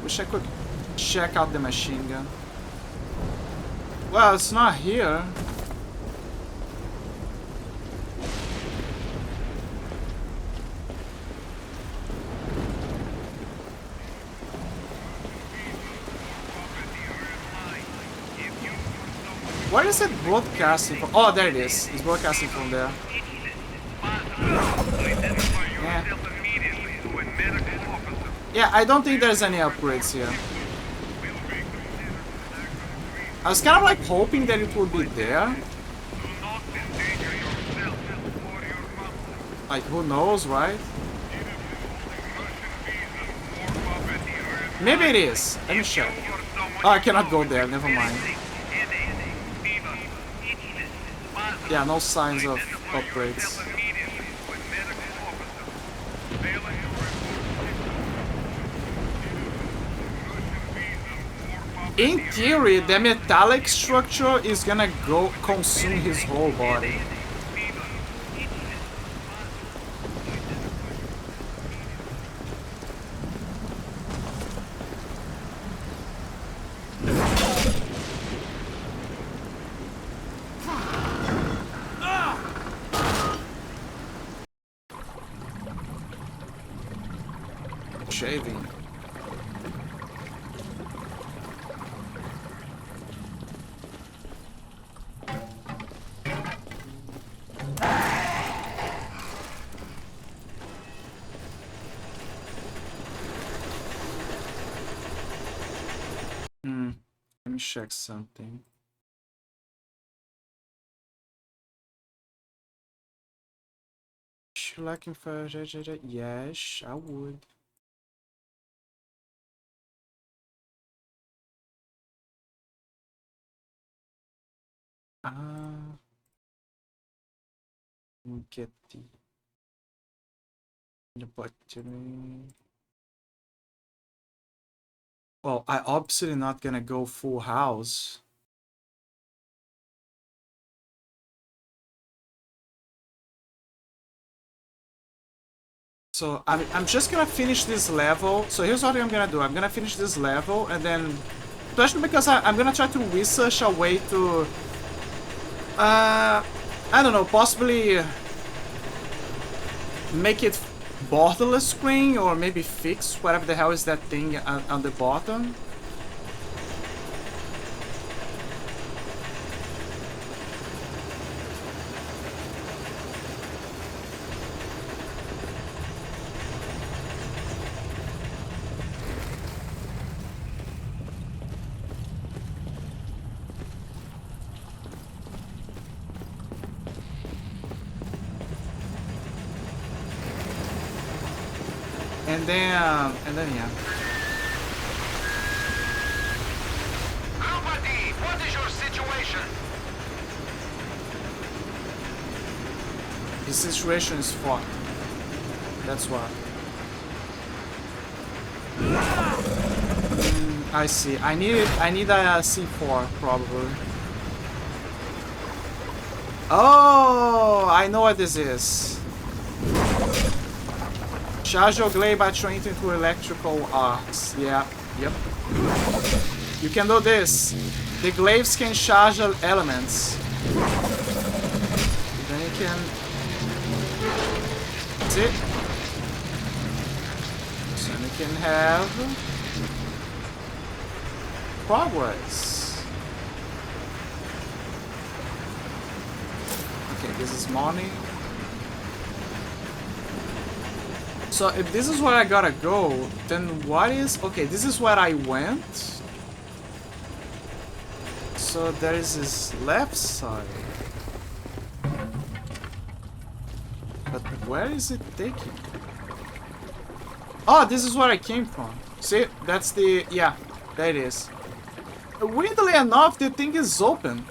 Speaker 1: wish I could check out the machine gun. Well, it's not here. Where is it broadcasting from? Oh, there it is. It's broadcasting from there. Yeah. Yeah, I don't think there's any upgrades here. I was kind of like hoping that it would be there. Like, who knows, right? Maybe it is. Let me check. Oh, I cannot go there. Never mind. Yeah, no signs of upgrades. In theory, the metallic structure is gonna go consume his whole body. Shaving. Let me check something. Looking for yes, I would. Get the button. Well, I obviously not gonna go full house. So I'm just gonna finish this level. So here's what I'm gonna do. I'm gonna finish this level and then, especially because I'm gonna try to research a way to, I don't know, possibly make it borderless screen or maybe fix whatever the hell is that thing on the bottom. And then yeah.
Speaker 7: Alpha D, what is your situation?
Speaker 1: The situation is fucked. That's why. I see. I need a C4 probably. Oh, I know what this is. Charge your glaive by trying into electrical arcs. Yeah, yep. You can do this. The glaives can charge elements. Then you can... That's it. So you can have... progress. Okay, this is money. So if this is where I gotta go, then what is... Okay, this is where I went. So there is this left side. But where is it taking? Oh, this is where I came from. See, that's the... Yeah, there it is. Weirdly enough, the thing is open.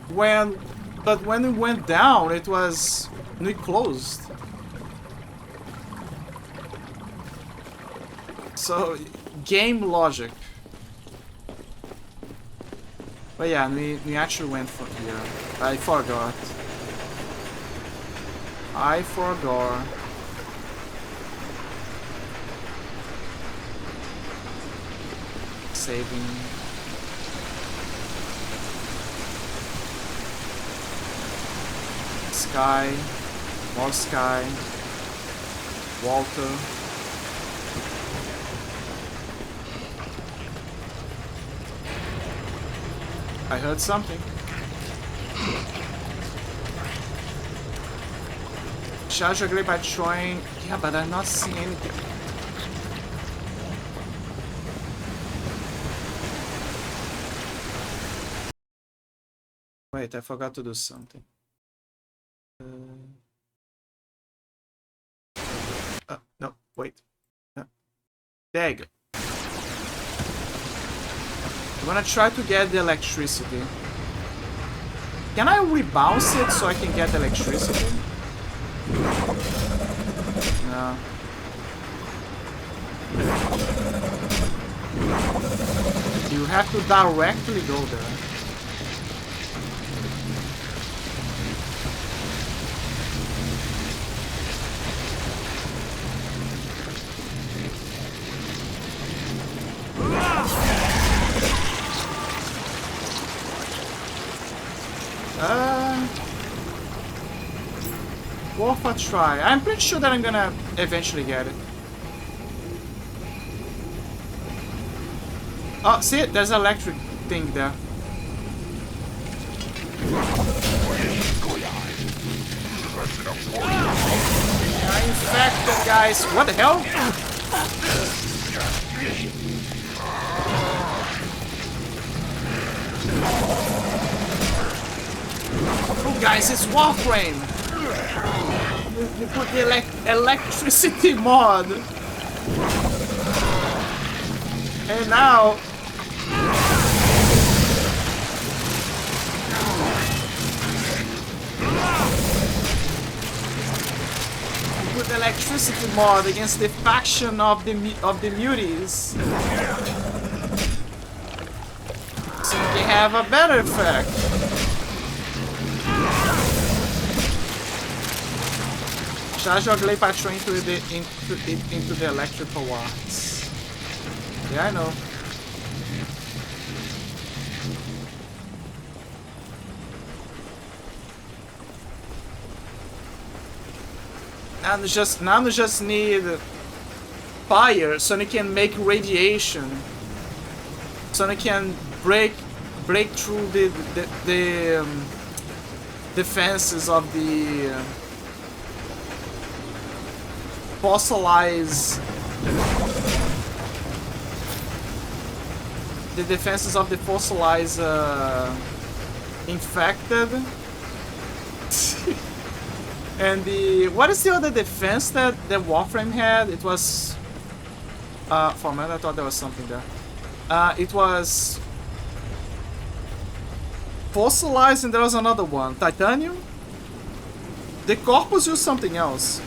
Speaker 1: But when it went down, it was... closed. So, game logic. But yeah, we actually went from here. I forgot. Saving. Sky. More sky. Walter. I heard something. Charge your glaive by trying... Yeah, but I'm not seeing anything. Wait, I forgot to do something. No, wait. No. There you go. I'm gonna try to get the electricity. Can I rebounce it so I can get the electricity? No. You have to directly go there. Worth a try. I'm pretty sure that I'm gonna eventually get it. Oh, see it? There's an electric thing there. You're infected, guys. What the hell? Oh, guys, it's Warframe. You put the electricity mod. And now... You put the electricity mod against the faction of the muties. So you can have a better effect. Charge your glaive patron into the electrical arts. Yeah, I know. Now we just need fire so they can make radiation. So they can break through the defenses of the fossilized, the defenses of the fossilized infected. And the what is the other defense that the Warframe had? It was for a minute I thought there was something there. It was fossilized, and there was another one. Titanium? The Corpus used something else.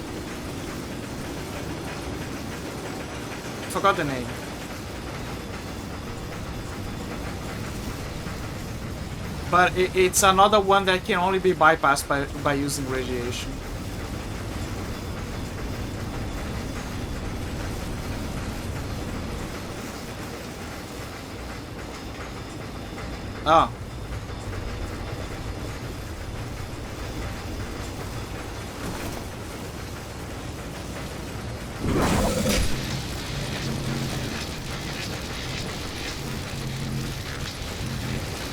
Speaker 1: Forgot the name. But it's another one that can only be bypassed by using radiation. Ah.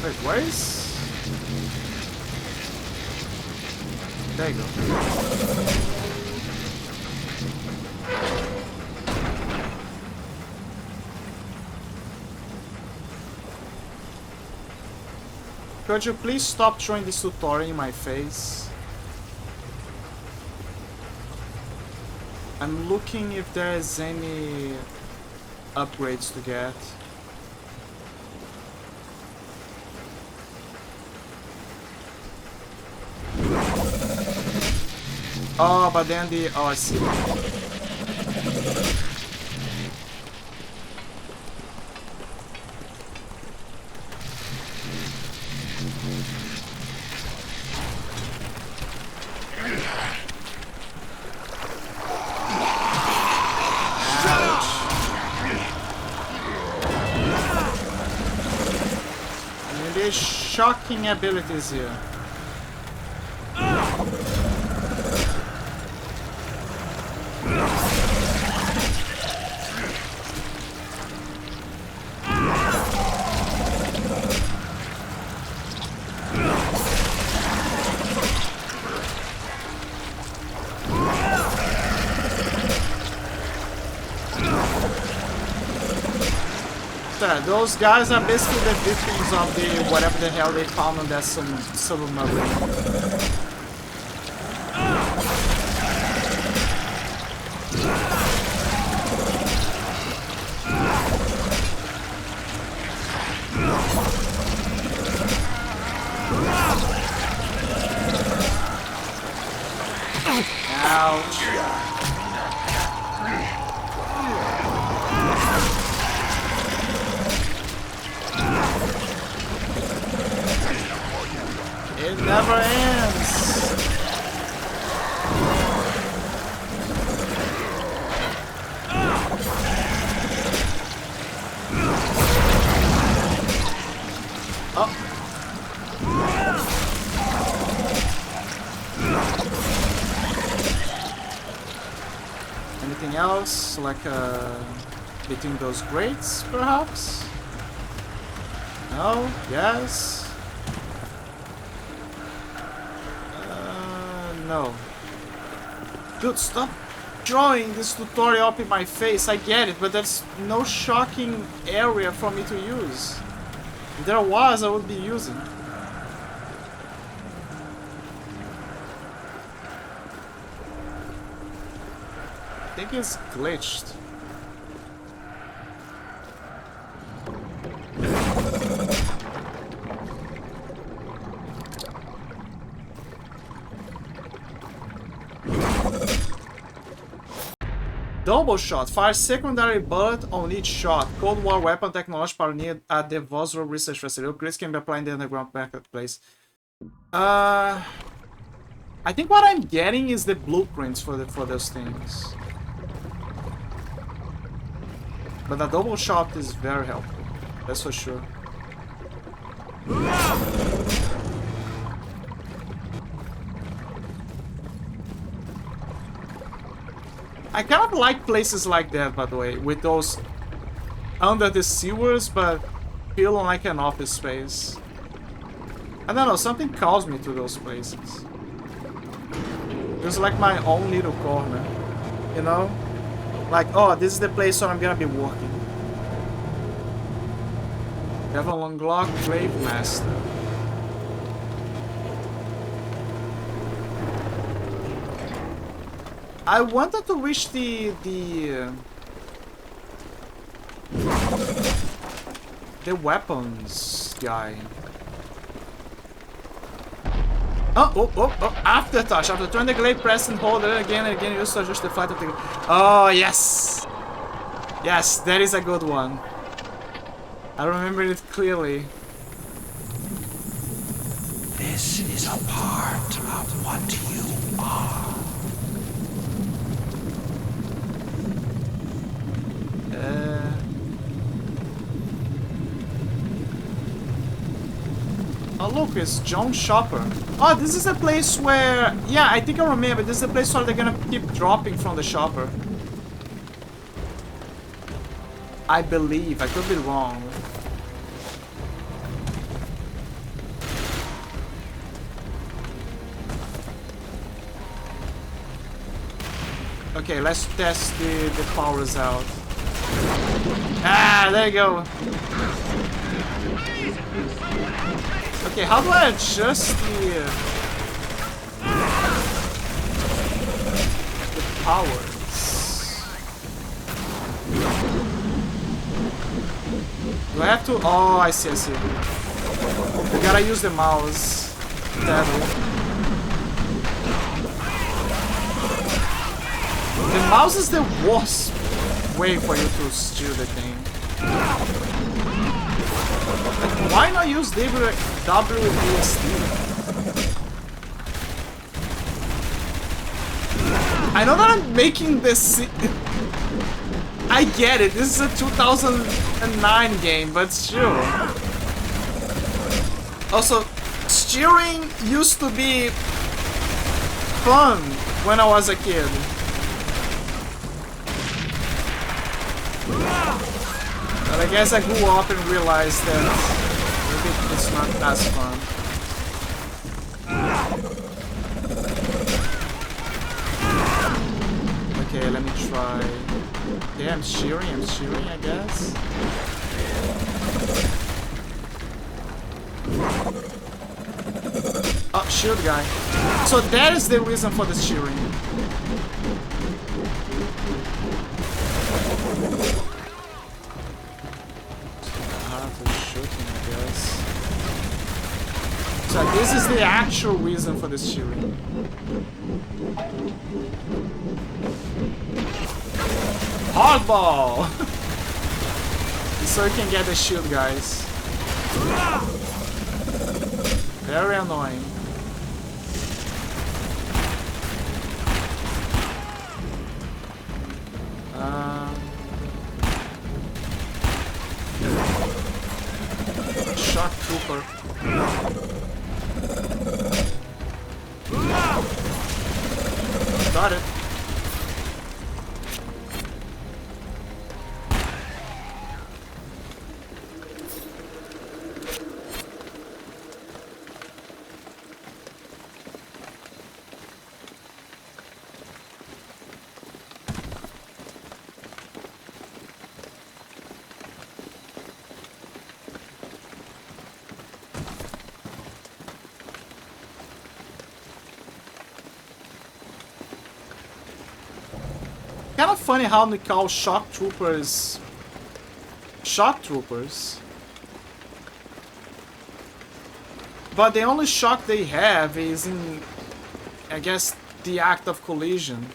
Speaker 1: Wait, where is... There you go. Could you please stop throwing this tutorial in my face? I'm looking if there's any upgrades to get. Oh, but then the... Oh, I see. I mean, there's shocking abilities here. Those guys are basically the victims of the whatever the hell they found on that submarine. Ouch. It never ends. Oh. Anything else? Like between those grates, perhaps? No? Yes? No. Dude, stop drawing this tutorial up in my face. I get it, but there's no shocking area for me to use. If there was, I would be using. I think it's glitched. Double shot. Fire secondary bullet on each shot. Cold War weapon technology pioneered at the Vosro Research Facility. Upgrades can be applied in the underground marketplace. I think what I'm getting is the blueprints for those things. But the double shot is very helpful. That's for sure. I kind of like places like that, by the way, with those under the sewers, but feel like an office space. I don't know, something calls me to those places. It's like my own little corner, you know? Like, oh, this is the place where I'm gonna be working. Devil Unlock, Grave Master. I wanted to reach the weapons guy. Oh, aftertouch. After turn the glade, press and hold it again and again, use to adjust the flight of the... Oh, yes! Yes, that is a good one. I remember it clearly.
Speaker 11: This is a part of what you are.
Speaker 1: Oh look, it's John Shopper. Oh, this is a place where... Yeah, I think I remember. This is a place where they're gonna keep dropping from the shopper. I believe. I could be wrong. Okay, let's test the powers out. Ah, there you go. Okay, how do I adjust the powers? Do I have to? Oh, I see, I see. You gotta use the mouse. The mouse is the worst way for you to steer the thing. Like, why not use WASD? I know that I'm making this... I get it, this is a 2009 game, but still. Also, steering used to be fun when I was a kid. But I guess I grew up and realized that maybe it's not as fun. Okay, let me try. Yeah, I'm shearing, I guess. Oh, shield guy. So that is the reason for the shearing. So this is the actual reason for this shearing. Hardball! So you can get the shield, guys. Very annoying. Shock trooper. Got it. Kind of funny how they call shock troopers shock troopers, but the only shock they have is in, I guess, the act of collision.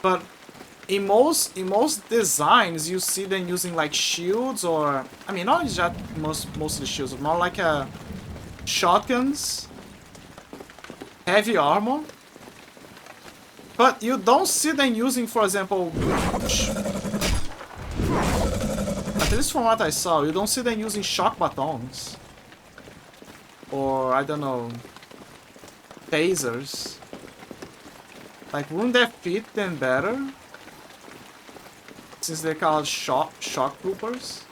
Speaker 1: But in most designs, you see them using like shields, or I mean, not just mostly shields, but more like shotguns, heavy armor. But you don't see them using, for example, at least from what I saw, you don't see them using shock batons. Or, I don't know, tasers. Like, wouldn't that fit them better? Since they're called shock troopers?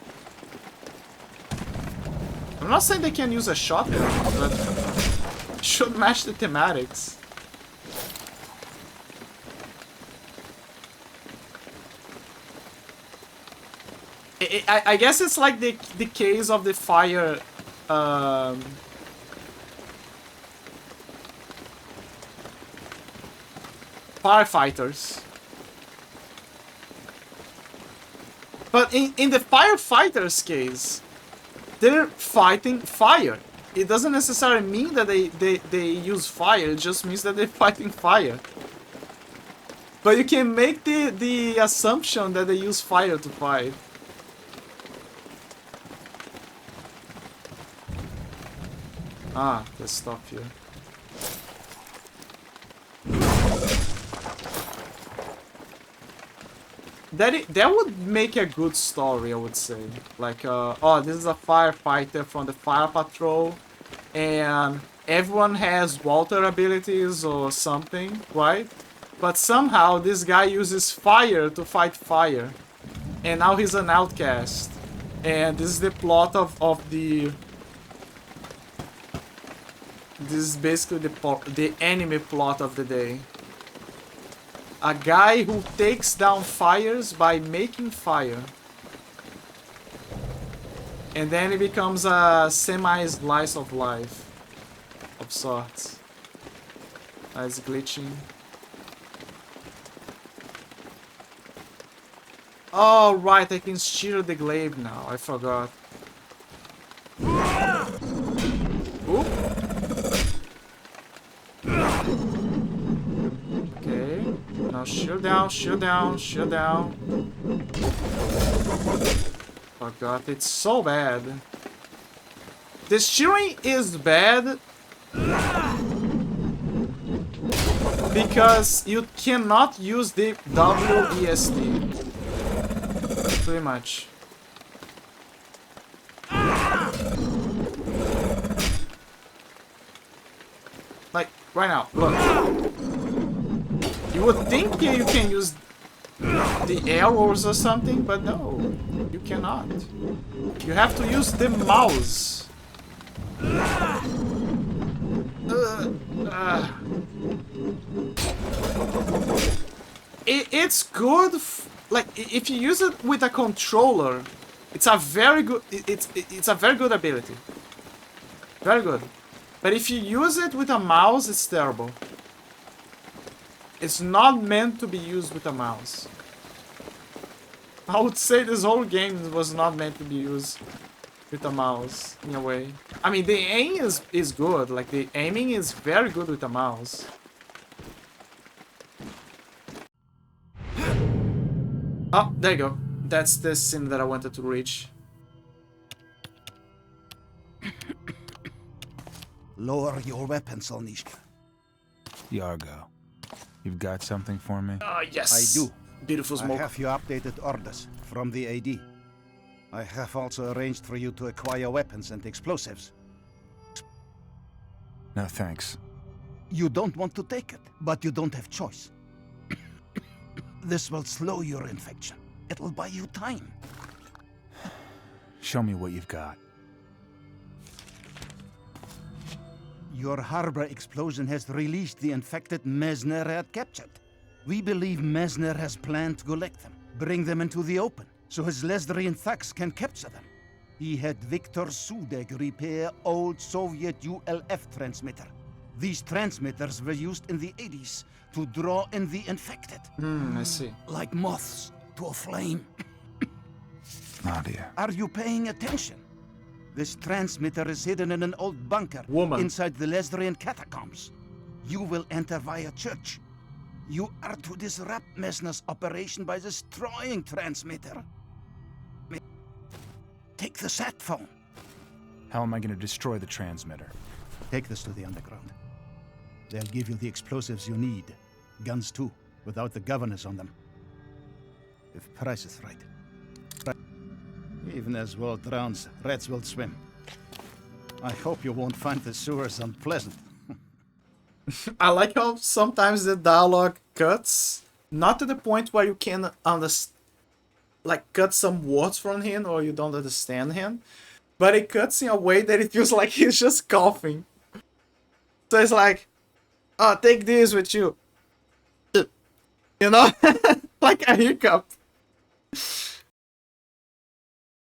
Speaker 1: I'm not saying they can use a shotgun, but it should match the thematics. I guess it's like the case of the fire. firefighters. But in the firefighters' case, they're fighting fire. It doesn't necessarily mean that they use fire, it just means that they're fighting fire. But you can make the assumption that they use fire to fight. Ah, there's stuff here. That would make a good story, I would say. Like, oh, this is a firefighter from the fire patrol, and everyone has water abilities or something, right? But somehow this guy uses fire to fight fire, and now he's an outcast. And this is the plot of the... This is basically the anime plot of the day. A guy who takes down fires by making fire. And then it becomes a semi-slice of life. Of sorts. It's glitching. Oh right, I can steer the glaive now. I forgot. Oop. Okay. Now shield down, shield down, shield down. Oh god, it's so bad. The steering is bad because you cannot use the WESD. Pretty much. Like, right now, look. You would think you can use the arrows or something, but no, you cannot. You have to use the mouse. It's good. Like, if you use it with a controller, it's a very good. It's a very good ability. Very good. But if you use it with a mouse, it's terrible. It's not meant to be used with a mouse. I would say this whole game was not meant to be used with a mouse, in a way. I mean, the aim is good. Like, the aiming is very good with a mouse. Oh, there you go. That's the scene that I wanted to reach.
Speaker 12: Lower your weapons, Onishka.
Speaker 13: Yargo, you've got something for me?
Speaker 1: Yes.
Speaker 12: I do.
Speaker 1: Beautiful smoke.
Speaker 12: I have your updated orders from the AD. I have also arranged for you to acquire weapons and explosives.
Speaker 13: No, thanks.
Speaker 12: You don't want to take it, but you don't have choice. This will slow your infection. It'll buy you time.
Speaker 13: Show me what you've got.
Speaker 12: Your harbor explosion has released the infected Messner had captured. We believe Messner has planned to collect them, bring them into the open, so his Lesdrian thugs can capture them. He had Viktor Sudek repair old Soviet ULF transmitter. These transmitters were used in the 80s to draw in the infected.
Speaker 1: I see.
Speaker 12: Like moths to a flame.
Speaker 13: Nadia.
Speaker 12: Are you paying attention? This transmitter is hidden in an old bunker inside the Lesdrian catacombs. You will enter via church. You are to disrupt Messner's operation by destroying transmitter. Take the sat phone.
Speaker 13: How am I going to destroy the transmitter?
Speaker 12: Take this to the underground. They'll give you the explosives you need. Guns too, without the governors on them. If price is right. Even as world drowns, rats will swim. I hope you won't find the sewers unpleasant.
Speaker 1: I like how sometimes the dialogue cuts, not to the point where you can like cut some words from him or you don't understand him, but it cuts in a way that it feels like he's just coughing. So it's like, oh, take this with you. You know? Like a hiccup.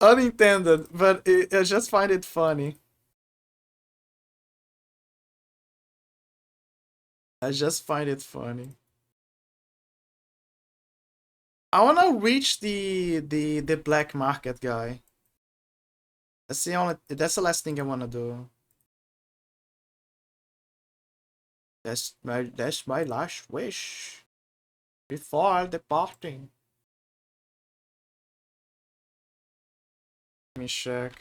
Speaker 1: Unintended, but I just find it funny. I just find it funny. I wanna reach the black market guy. That's the last thing I wanna do. That's my last wish before departing. Let me check.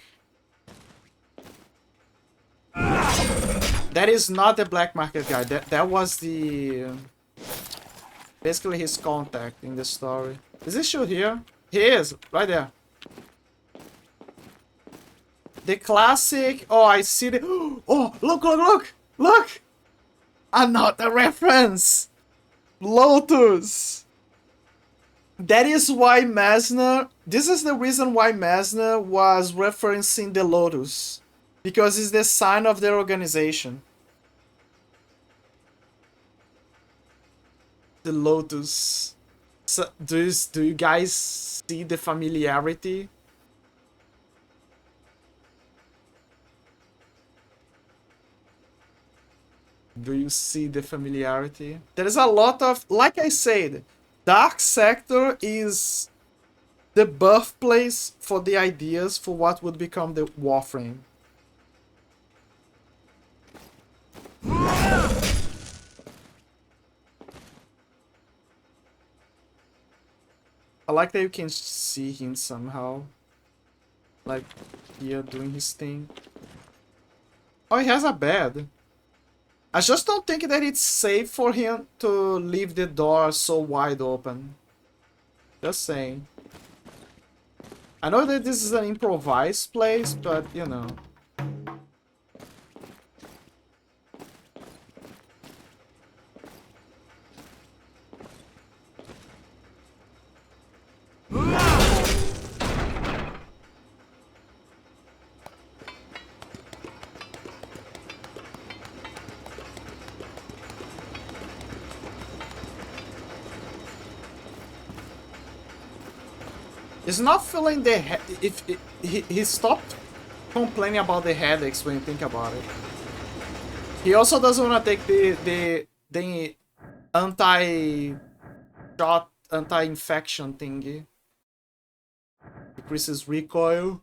Speaker 1: That is not the black market guy. That was the basically his contact in the story. Is this shoot here? He is right there. The classic. Oh, I see the. Oh, look! Another reference. Lotus. That is why Messner. This is the reason why Messner was referencing the Lotus. Because it's the sign of their organization. The Lotus. So, do you guys see the familiarity? Do you see the familiarity? There is a lot of, like I said, Dark Sector is the birthplace for the ideas for what would become the Warframe. I like that you can see him somehow. Like, here doing his thing. Oh, he has a bed. I just don't think that it's safe for him to leave the door so wide open. Just saying. I know that this is an improvised place, but you know. He's not feeling the he stopped complaining about the headaches when you think about it. He also doesn't want to take the anti-shot, anti-infection thingy. Decreases recoil.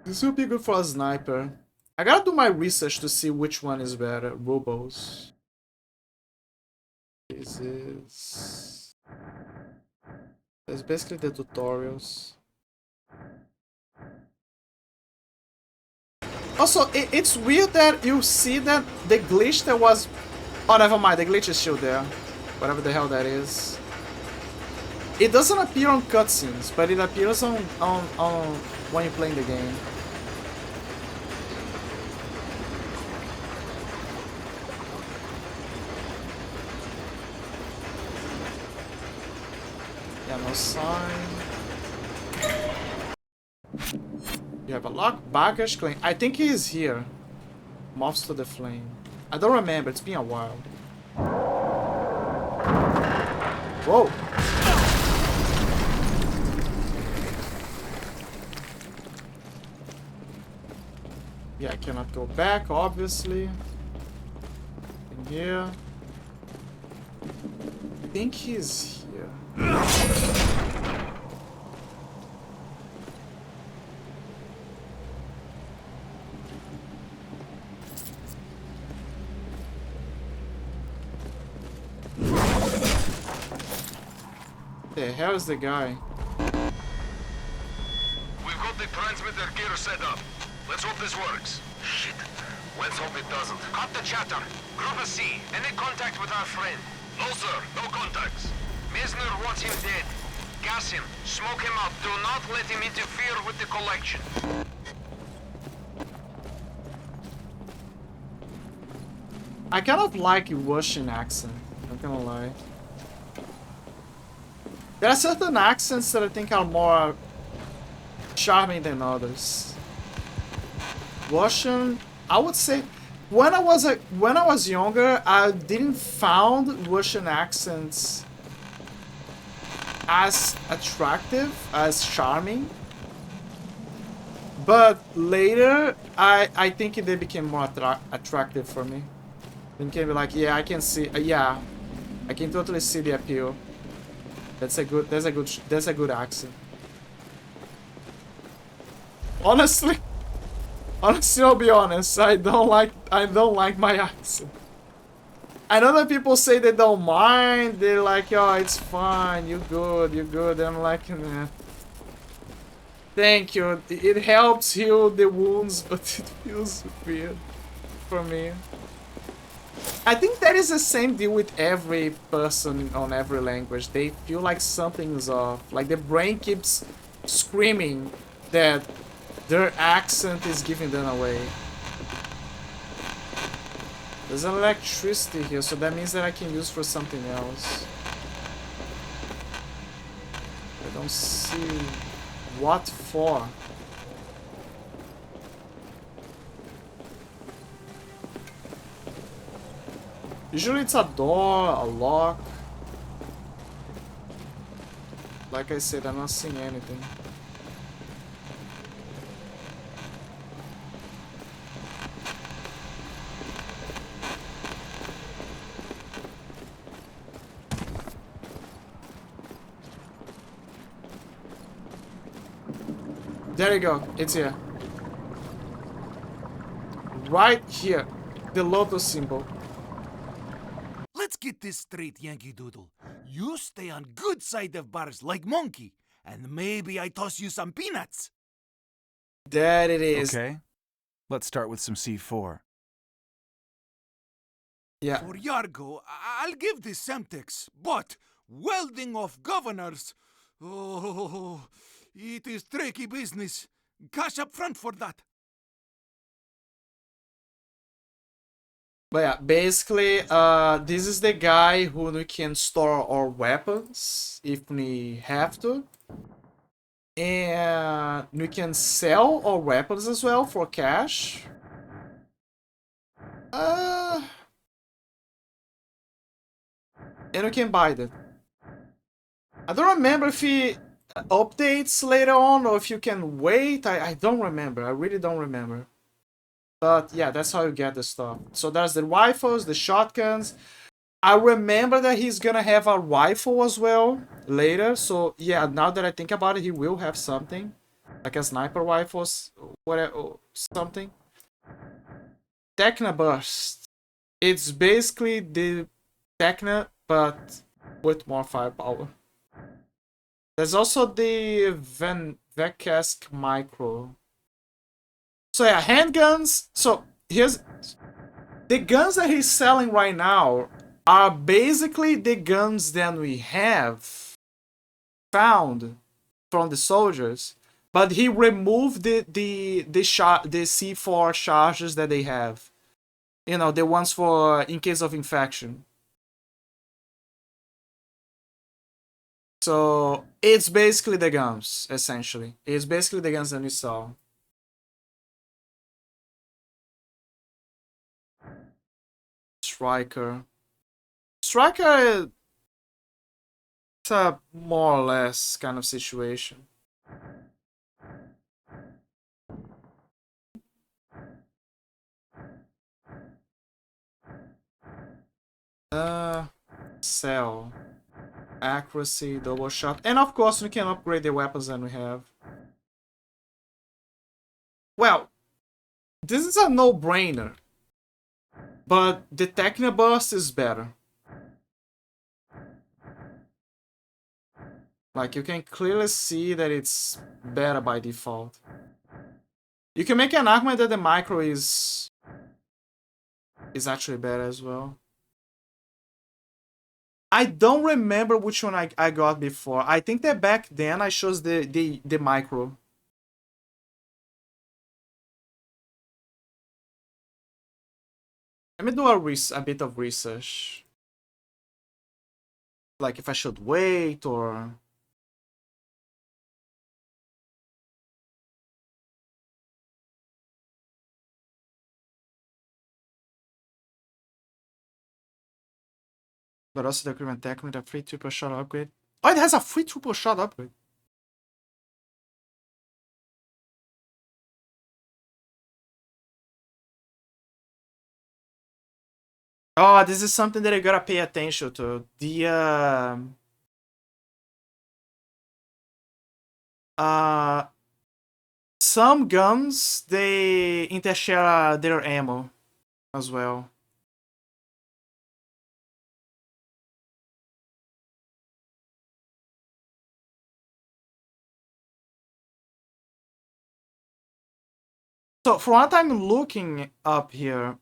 Speaker 1: This will be good for a sniper. I gotta do my research to see which one is better. Robos. This is... It's basically the tutorials. Also, it's weird that you see that the glitch that was... Oh, never mind, the glitch is still there. Whatever the hell that is. It doesn't appear on cutscenes, but it appears on when you're playing the game. Yeah, no sign. You have a lock, baggage claim. I think he is here. Moths to the flame. I don't remember, it's been a while. Whoa! Yeah, I cannot go back, obviously. In here. I think he's here. The hell is the guy?
Speaker 7: We've got the transmitter gear set up. Let's hope this works. Shit. Let's hope it doesn't. Cut the chatter. Group C. Any contact with our friend? No, sir. No contacts. Messner wants him dead. Gas him. Smoke him out. Do not let him interfere with the collection.
Speaker 1: I kind of like Russian accent. I'm not gonna lie. There are certain accents that I think are more charming than others. Russian, I would say, when I was younger, I didn't found Russian accents as attractive, as charming. But later, I think they became more attractive for me. Then can be like, yeah, I can see, yeah, I can totally see the appeal. That's a good accent. Honestly, I'll be honest. I don't like my accent. I know that people say they don't mind. They're like, "Oh, it's fine. You're good." I'm like, nah. Thank you. It helps heal the wounds, but it feels weird for me. I think that is the same deal with every person on every language. They feel like something's off. Like the brain keeps screaming that their accent is giving them away. There's an electricity here, so that means that I can use for something else. I don't see what for. Usually it's a door, a lock. Like I said, I'm not seeing anything. There you go, it's here. Right here, the lotus symbol.
Speaker 6: Let's get this straight, Yankee Doodle. You stay on good side of bars like Monkey, and maybe I toss you some peanuts.
Speaker 1: There it is.
Speaker 13: Okay. Let's start with some C4.
Speaker 1: Yeah.
Speaker 6: For Yargo, I'll give this Semtex, but welding off governors, oh, it is tricky business. Cash up front for that.
Speaker 1: But yeah, basically, this is the guy who we can store our weapons if we have to. And we can sell our weapons as well for cash. And we can buy them. I don't remember if he updates later on or if you can wait. I don't remember. I really don't remember. But yeah, that's how you get the stuff. So there's the rifles, the shotguns. I remember that he's gonna have a rifle as well later. So yeah, now that I think about it, he will have something. Like a sniper rifle, whatever, something. Techna Burst. It's basically the Techna, but with more firepower. There's also the Vekask Micro. So yeah, handguns. So here's the guns that he's selling right now are basically the guns that we have found from the soldiers, but he removed the C4 charges that they have. You know, the ones for in case of infection. So it's basically the guns, essentially. It's basically the guns that we saw. Striker. Striker, it's a more or less kind of situation. Sell. Accuracy, double shot. And of course we can upgrade the weapons that we have. Well, this is a no-brainer. But the Techna Burst is better. Like, you can clearly see that it's better by default. You can make an argument that the Micro is actually better as well. I don't remember which one I got before. I think that back then I chose the Micro. Let me do a bit of research. Like if I should wait or... But also the equipment tech with a free triple shot upgrade. Oh, it has a free triple shot upgrade. Oh, this is something that I gotta pay attention to. some guns, they intershare their ammo as well. So from what I'm looking up here,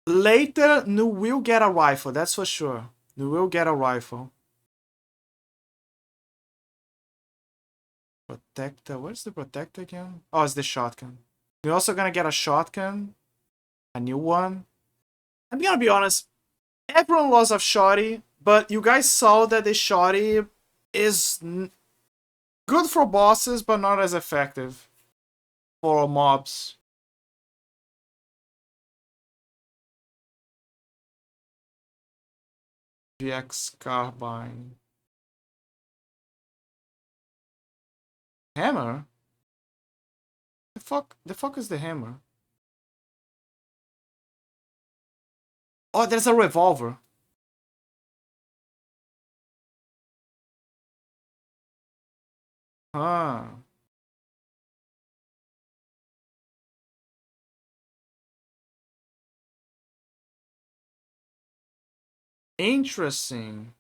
Speaker 1: later you will get a rifle, that's for sure. You will get a rifle. Protector, where's the protector again? Oh, it's the shotgun. You're also gonna get a shotgun, a new one. I'm gonna be honest, everyone loves a shotty, but you guys saw that the shotty is good for bosses, but not as effective for mobs. GX carbine. Hammer? The fuck is the hammer? Oh, there's a revolver. Ah. Interesting.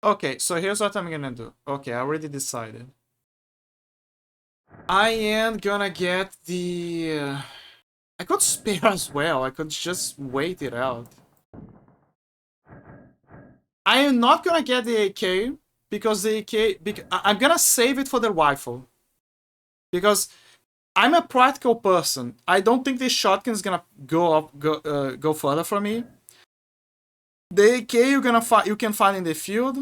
Speaker 1: Okay, so here's what I'm gonna do. Okay, I already decided. I am gonna get the... I could spare as well. I could just wait it out. I am not gonna get the AK because the AK... I'm gonna save it for the rifle. Because I'm a practical person. I don't think the shotgun is gonna go further for me. The AK you can find in the field.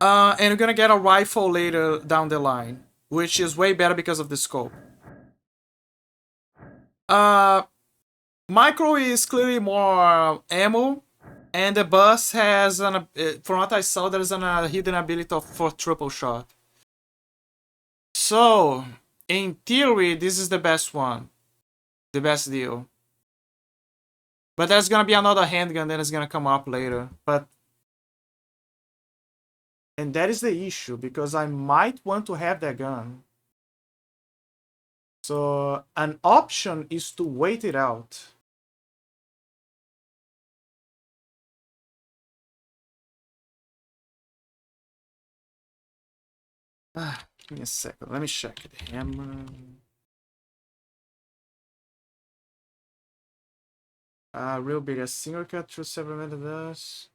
Speaker 1: And you're gonna get a rifle later down the line, which is way better because of the scope. Micro is clearly more ammo, and the bus has an, from what I saw, there's a hidden ability for triple shot. So, in theory, this is the best one, the best deal. But there's gonna be another handgun that is gonna come up later, and that is the issue, because I might want to have that gun. So, an option is to wait it out. Give me a second, let me check the hammer. Real big, a single cut through several meters.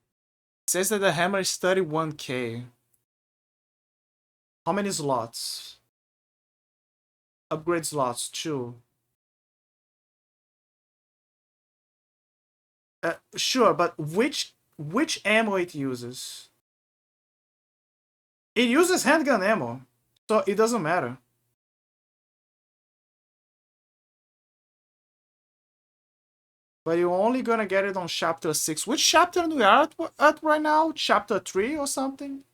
Speaker 1: Says that the hammer is 31k. How many slots? Upgrade slots, 2. Sure, but which ammo it uses? It uses handgun ammo, so it doesn't matter. But you're only gonna get it on chapter 6. Which chapter we are at right now? Chapter 3 or something?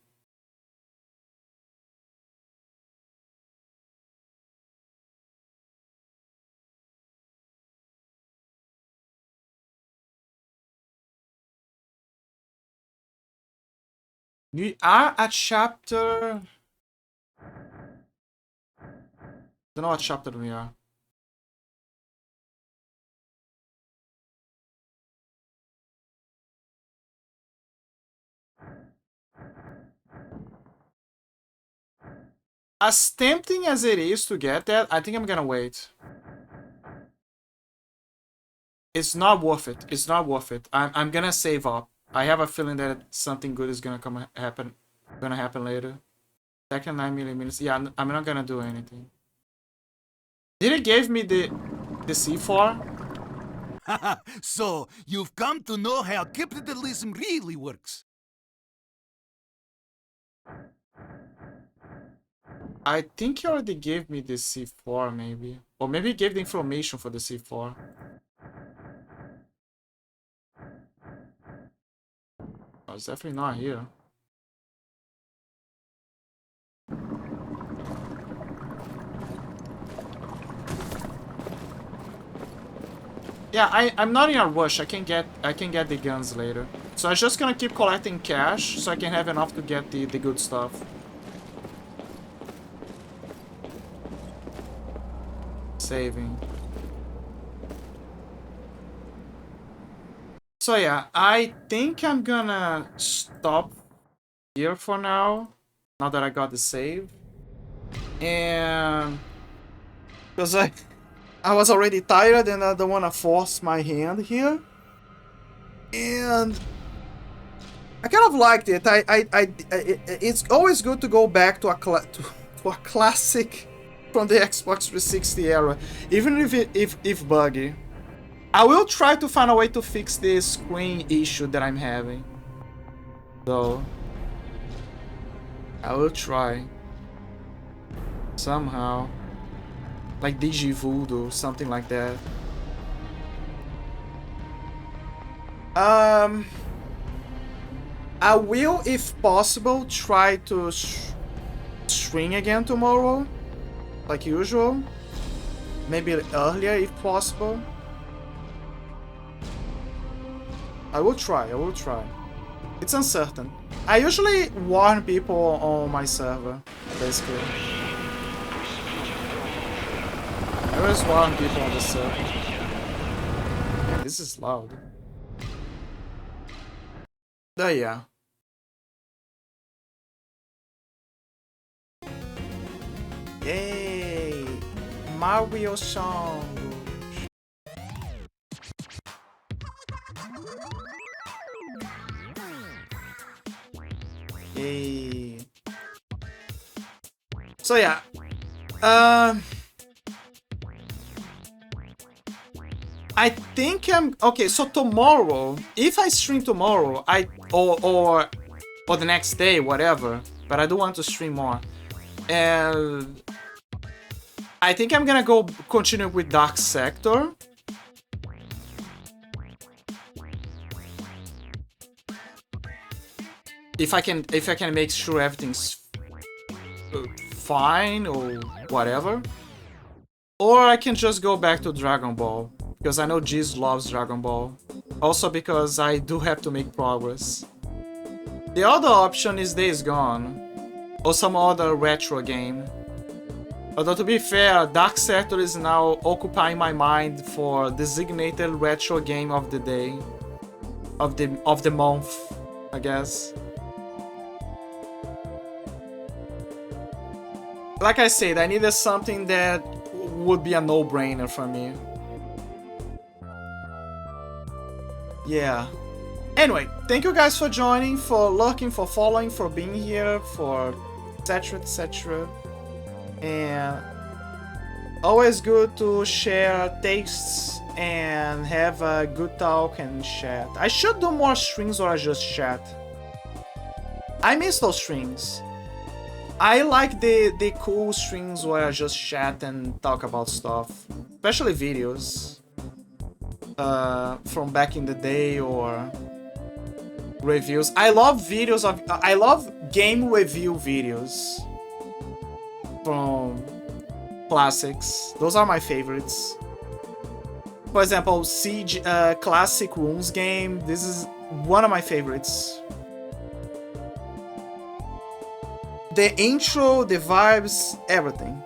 Speaker 1: We are at chapter... Don't know what chapter we are. As tempting as it is to get that, I think I'm gonna wait. It's not worth it. It's not worth it. I'm gonna save up. I have a feeling that something good is gonna happen later. Second 9mm. Yeah, I'm not gonna do anything. Did it give me the C4?
Speaker 6: So, you've come to know how capitalism really works.
Speaker 1: I think he already gave me the C4, maybe. Or maybe he gave the information for the C4. Oh, it's definitely not here. Yeah, I'm not in a rush. I can get the guns later. So I'm just gonna keep collecting cash so I can have enough to get the good stuff. Saving. So yeah, I think I'm gonna stop here for now. Now that I got the save. And because I was already tired and I don't want to force my hand here. And I kind of liked it. It's always good to go back to a classic from the Xbox 360 era, even if buggy. I will try to find a way to fix this screen issue that I'm having. So I will try somehow. Like Digivoodoo, something like that. I will, if possible, try to stream again tomorrow, like usual. Maybe earlier, if possible. I will try. It's uncertain. I usually warn people on my server, basically. I always warn people on the server. Yeah, this is loud. But yeah. Yay! Mario song! Yay! So yeah. I think I'm okay. So tomorrow, if I stream tomorrow, or the next day, whatever. But I do want to stream more, and I think I'm gonna go continue with Dark Sector. If I can make sure everything's fine or whatever, or I can just go back to Dragon Ball. Because I know Giz loves Dragon Ball. Also because I do have to make progress. The other option is Days Gone. Or some other retro game. Although to be fair, Dark Sector is now occupying my mind for designated retro game of the day. Of the month, I guess. Like I said, I needed something that would be a no-brainer for me. Yeah. Anyway, thank you guys for joining, for lurking, for following, for being here, for etc, etc. And always good to share tastes and have a good talk and chat. I should do more streams or I just chat. I miss those streams. I like the cool streams where I just chat and talk about stuff, especially videos. From back in the day or reviews. I love game review videos from classics. Those are my favorites. For example, Siege Classic Runes game. This is one of my favorites. The intro, the vibes, everything.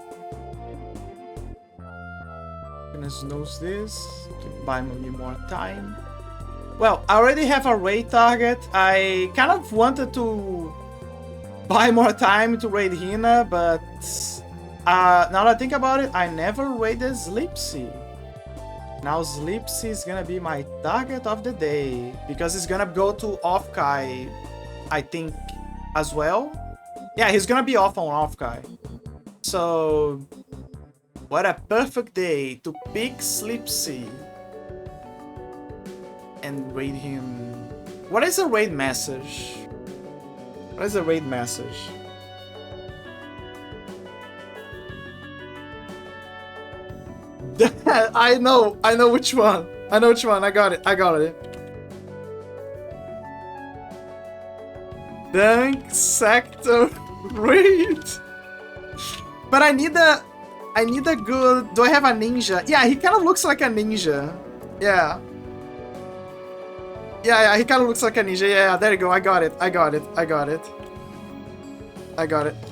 Speaker 1: Goodness knows this. Buy me more time. Well, I already have a raid target. I kind of wanted to buy more time to raid Hina, but now that I think about it, I never raided Sleepsy. Now Sleepsy is gonna be my target of the day because he's gonna go to Offkai, I think, as well. Yeah, he's gonna be off on Offkai. So, what a perfect day to pick Sleepsy and raid him. What is a raid message? What is a raid message? I know which one. I got it. Dunk sector raid. But I need a good. Do I have a ninja? Yeah, he kind of looks like a ninja. Yeah. Yeah, he kind of looks like a ninja. Yeah, there you go. I got it.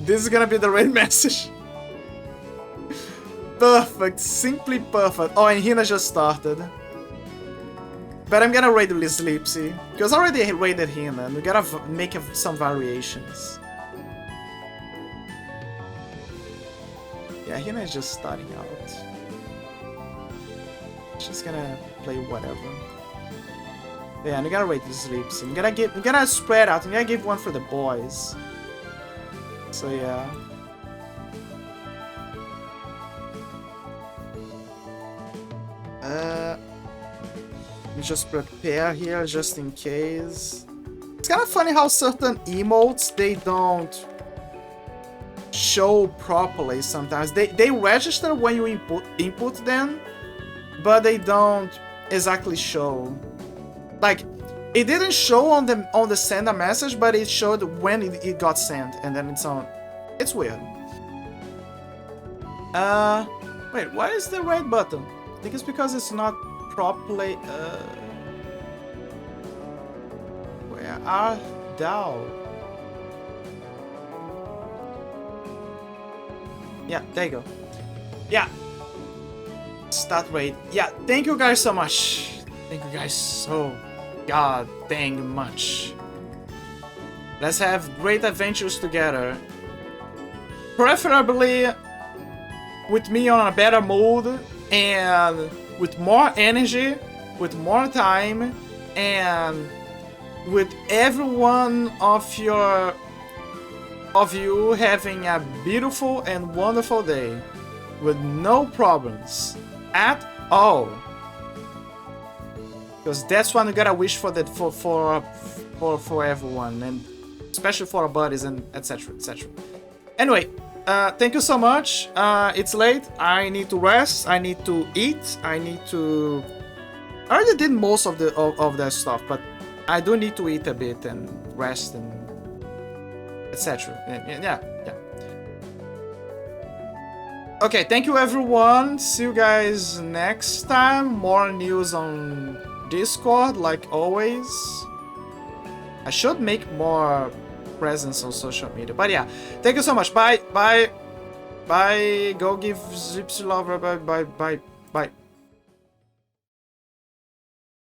Speaker 1: This is gonna be the raid message. Perfect. Simply perfect. Oh, and Hina just started. But I'm gonna raid with Sleepsy. Because I already raided Hina, and we gotta make some variations. Yeah, Hina is just starting out. She's gonna play whatever. Yeah, and we gotta raid the Sleepsy. We gotta spread out. We gotta give one for the boys. So yeah. Let me just prepare here just in case. It's kind of funny how certain emotes, they don't show properly sometimes. They register when you input them, but they don't exactly show. Like, it didn't show on the send a message, but it showed when it got sent, and then it's on. It's weird. Wait, why is the red button? I think it's because it's not properly. Where are thou? Yeah, there you go. Yeah. Start raid. Yeah, thank you guys so much. Thank you guys so god dang much. Let's have great adventures together. Preferably with me on a better mood and with more energy, with more time, and with every one of you having a beautiful and wonderful day with no problems at all. Because that's what we gotta wish for that for everyone, and especially for our buddies and etc. etc. Anyway, thank you so much. It's late. I need to rest. I need to eat. I already did most of that stuff, but I do need to eat a bit and rest and etc. Yeah. Okay, thank you everyone. See you guys next time. More news on Discord, like always. I should make more presence on social media, but yeah, thank you so much. Bye. Go give Zips love. Bye.